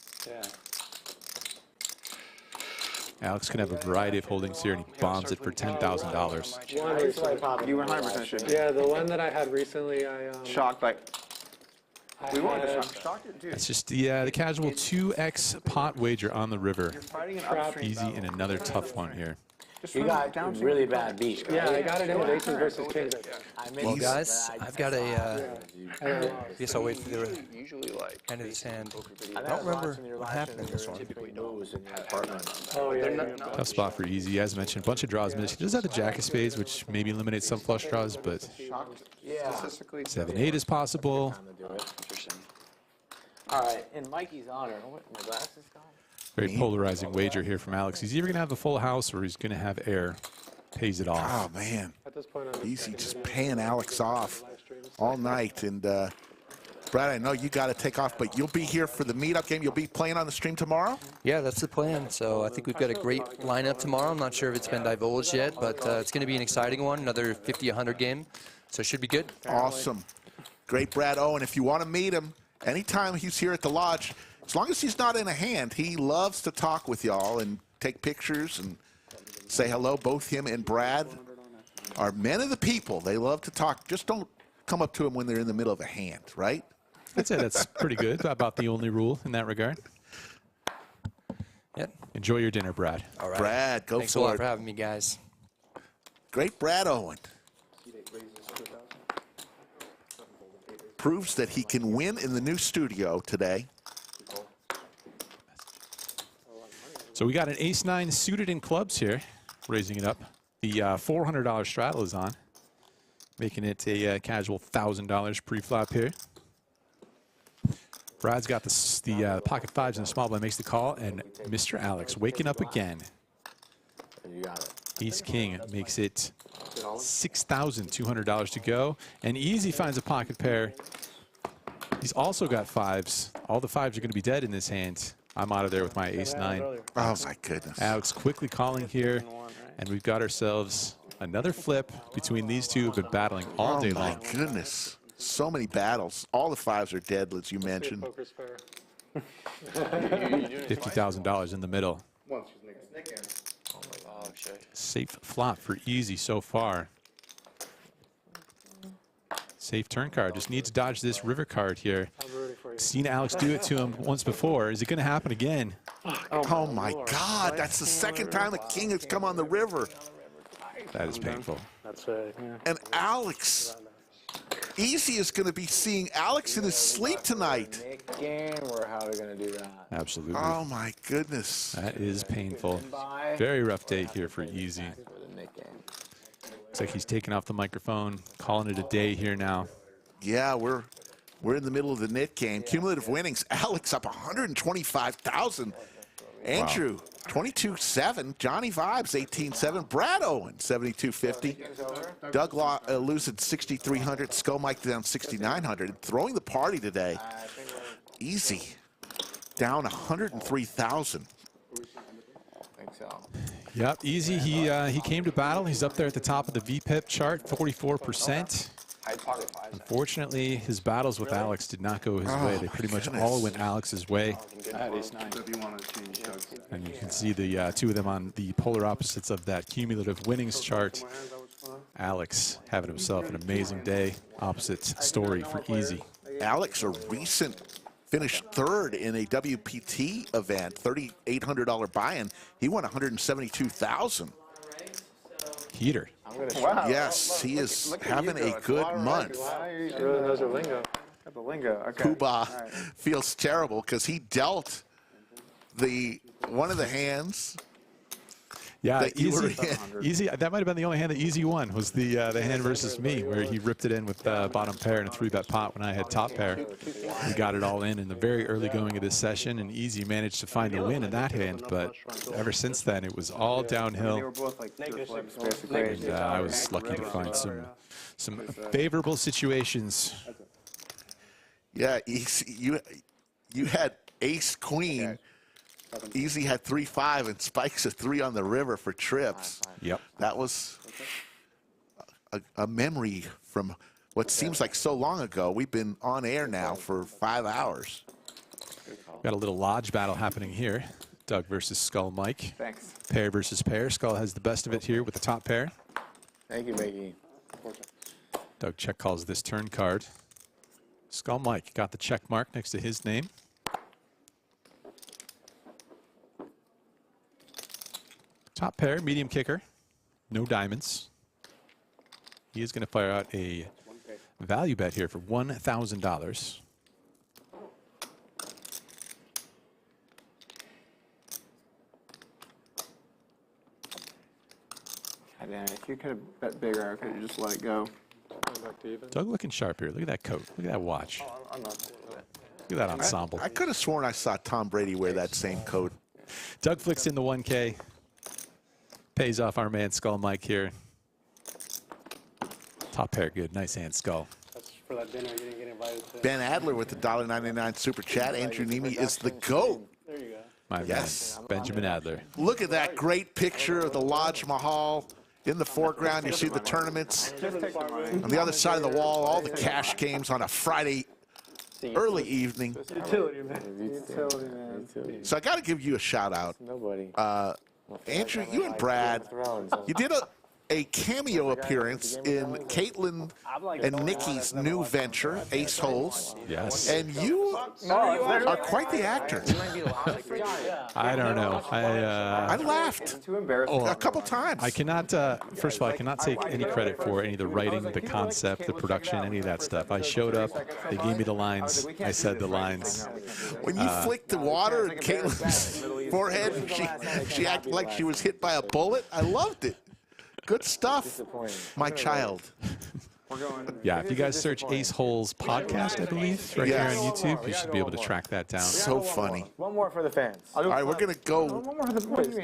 Alex can have a variety of holdings here, and he bombs it for $10,000. You 100% should be. Yeah, the one that I had recently, I shocked by. We wanted to shock it, dude. It's just the casual 2x pot wager on the river. Easy in another tough one here. You got really bad beat. Yeah, I got it in Aces versus Kings. Well, guys, I've got a. I guess I'll wait for the end of this hand. I don't remember what happened in this one. Tough spot for Easy. As mentioned, a bunch of draws missed. He does have the jack of spades, which maybe eliminates some flush draws, but 7-8 is possible. All right, in Mikey's honor, my glasses gone. Very polarizing wager here from Alex. He's either going to have a full house or he's going to have air. Pays it off. Oh, man. Easy just paying Alex off all night. And, Brad, I know you got to take off, but you'll be here for the meetup game. You'll be playing on the stream tomorrow? Yeah, that's the plan. So I think we've got a great lineup tomorrow. I'm not sure if it's been divulged yet, but it's going to be an exciting one, another 50-100 game. So it should be good. Awesome. Great Brad Owen. If you want to meet him, anytime he's here at the Lodge, as long as he's not in a hand, he loves to talk with y'all and take pictures and say hello. Both him and Brad are men of the people. They love to talk. Just don't come up to them when they're in the middle of a hand, right? I'd say that's pretty good. About the only rule in that regard. Yep. Enjoy your dinner, Brad. All right. Brad, go Thanks a for lot it. for having me, guys. Great Brad Owen. Proves that he can win in the new studio today. So we got an ace-9 suited in clubs here, raising it up. The $400 straddle is on, making it a casual $1,000 pre-flop here. Brad's got the pocket fives and the small blind, makes the call, and Mr. Alex waking up again. You got it. Ace-king makes it $6,200 to go, and Easy finds a pocket pair. He's also got fives. All the fives are going to be dead in this hand. I'm out of there with my ace-9. Oh, my goodness. Alex quickly calling here, and we've got ourselves another flip between these two who've been battling all day long. Oh, my goodness. So many battles. All the fives are dead, as you mentioned. $50,000 in the middle. Safe flop for Easy so far. Safe turn card. Just needs to dodge this river card here. Seen Alex do it to him once before. Is it going to happen again? Oh, my God. That's the second time a king has come on the river. That is painful. That's right. Yeah. And Alex, Easy is going to be seeing Alex in his sleep tonight. Game, or how are we going to do that? Absolutely. Oh, my goodness. That is painful. Very rough day here for Easy. Looks like he's taking off the microphone, calling it a day here now. Yeah, we're in the middle of the knit game. Cumulative winnings, Alex up 125,000. Andrew, 22-7. Johnnie Vibes, 18-7. Brad Owen, 72.50. Doug losing 6,300. Skull Mike down 6,900. Throwing the party today. Easy, down 103,000. Yep, Easy. He came to battle. He's up there at the top of the VPIP chart, 44%. pocket fives. Unfortunately, his battles with Alex did not go his way. They pretty much all went Alex's way. I had ace-9. So if you want to change Doug's. And you can see the two of them on the polar opposites of that cumulative winnings chart. Alex having himself an amazing day. Opposite story for Easy. Alex, a recent finished third in a WPT event, $3,800 buy-in. He won $172,000. Heater. Wow. Yes, he is having a good month. He really knows the lingo. Got the lingo. Okay. Poobah feels terrible because he dealt one of the hands. Yeah, that you were Easy. That might have been the only hand that Easy won, was the hand versus me, where he ripped it in with bottom pair and a 3-bet pot when I had top pair. We got it all in the very early going of this session, and Easy managed to find a win in that hand. But ever since then, it was all downhill. And I was lucky to find some favorable situations. Yeah, you had ace queen. Easy had 3-5 and Spikes a 3 on the river for trips. Yep. That was a memory from what seems like so long ago. We've been on air now for 5 hours. Got a little lodge battle happening here. Doug versus Skull Mike. Thanks. Pair versus pair. Skull has the best of it here with the top pair. Thank you, Mickey. Doug check calls this turn card. Skull Mike got the check mark next to his name. Top pair, medium kicker, no diamonds. He is going to fire out a value bet here for $1,000. Damn, if you could have bet bigger, I could have just let it go. Doug looking sharp here. Look at that coat. Look at that watch. I'm not Look at that ensemble. I could have sworn I saw Tom Brady wear that same coat. Doug flicks in the 1K. Pays off our man Skull Mike here. Top pair good. Nice hand, Skull. That's for that dinner you didn't get invited to. Ben Adler with the $1.99 super chat. Andrew Neeme is the GOAT. There you go. My Yes. man, Benjamin Adler. Look at that great picture of the Lodge Mahal. In the foreground, you see the tournaments. On the other side of the wall, all the cash games on a Friday early evening. Utility man. So I got to give you a shout out. Andrew, you and Brad, you did a cameo appearance in Caitlin and Nikki's new venture, Ace Holes. Yes. And you are quite the actor. I don't know. I laughed a couple times. I cannot, first of all, I cannot take any credit for any of the writing, the concept, the production, any of that stuff. I showed up, they gave me the lines, I said the lines. When you flicked the water in Caitlin's forehead and she acted like she was hit by a bullet, I loved it. Good stuff, my child. Yeah, if you guys search Ace Holes podcast, I believe, right here on YouTube, you should be able to track that down. So funny. One more for the fans. All right, we're going to go.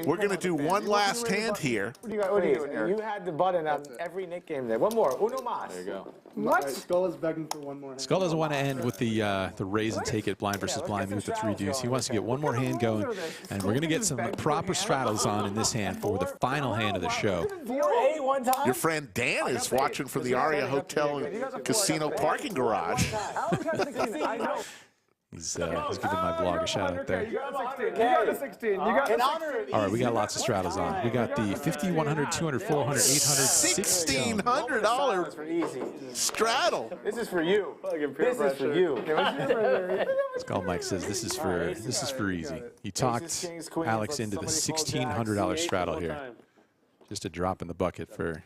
We're going to do one last hand here. What do you doing here? You had the button on every Nick game there. One more. Uno mas. There you go. What? Skull is begging for one more hand. Skull doesn't want to end with the raise and take it blind versus blind with the 3 deuce. He wants to get one more hand going, and we're going to get some proper straddles on in this hand for the final hand of the show. Your friend Dan is watching from the Aria Hotel and Casino parking garage. He's giving my blog a shout out there. You got the 16. You got the 16. All right, we got lots of straddles on. We got the 50, 100, 200, 400, 800, $1,600 straddle. This is for you. This is for you. Skull Mike says this is for easy. He talked Alex into the $1,600 straddle here. Just a drop in the bucket for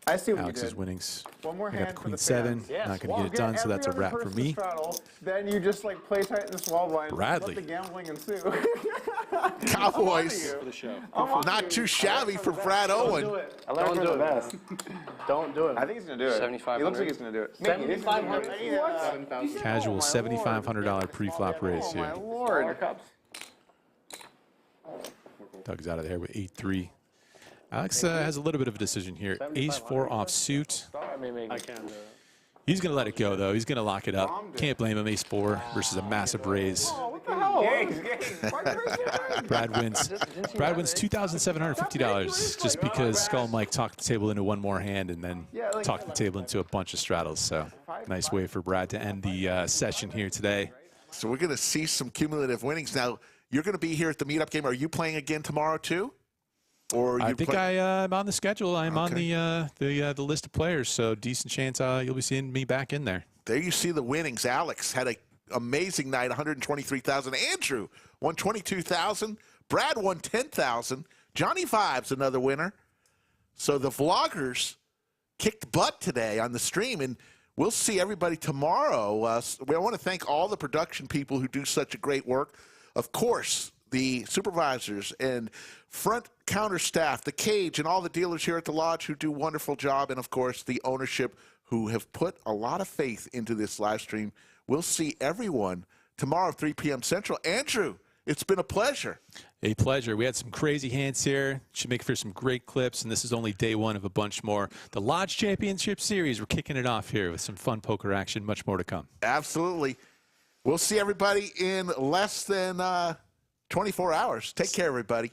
I see what Alex's you did. winnings. One more I got the hand for queen the 7. fans. Not going to get it done, so that's a wrap for me. Then you just like play tight in the small blind. Bradley. Let the gambling ensue. Cowboys. Not too shabby for Brad Owen. Don't do it. Don't do it. I think he's going to do it. 7,500. He looks like he's going to do it. 7,500. Casual $7,500 pre-flop raise Oh my here. lord. Doug's out of there with 8-3. Alex has a little bit of a decision here. Ace-4 offsuit. I can't do it. He's going to let it go, though. He's going to lock it up. Can't blame him. Ace-4 versus a massive raise. Oh, what the hell? Brad wins. Brad wins $2,750 just because Skull Mike talked the table into one more hand and then talked the table into a bunch of straddles. So nice way for Brad to end the session here today. So we're going to see some cumulative winnings. Now, you're going to be here at the meetup game. Are you playing again tomorrow too? Or I think I'm on the schedule. I'm on the list of players, so decent chance you'll be seeing me back in there. There you see the winnings. Alex had an amazing night, 123,000. Andrew won 22,000. Brad won 10,000. Johnnie Vibes, another winner. So the vloggers kicked butt today on the stream, and we'll see everybody tomorrow. I want to thank all the production people who do such a great work. Of course, the supervisors and front counter staff, the cage, and all the dealers here at the lodge who do a wonderful job, and of course the ownership who have put a lot of faith into this live stream. We'll see everyone tomorrow, 3 p.m. Central. Andrew, it's been a pleasure. A pleasure. We had some crazy hands here. Should make for some great clips, and this is only day one of a bunch more. The Lodge Championship Series, we're kicking it off here with some fun poker action. Much more to come. Absolutely. We'll see everybody in less than 24 hours. Take care, everybody.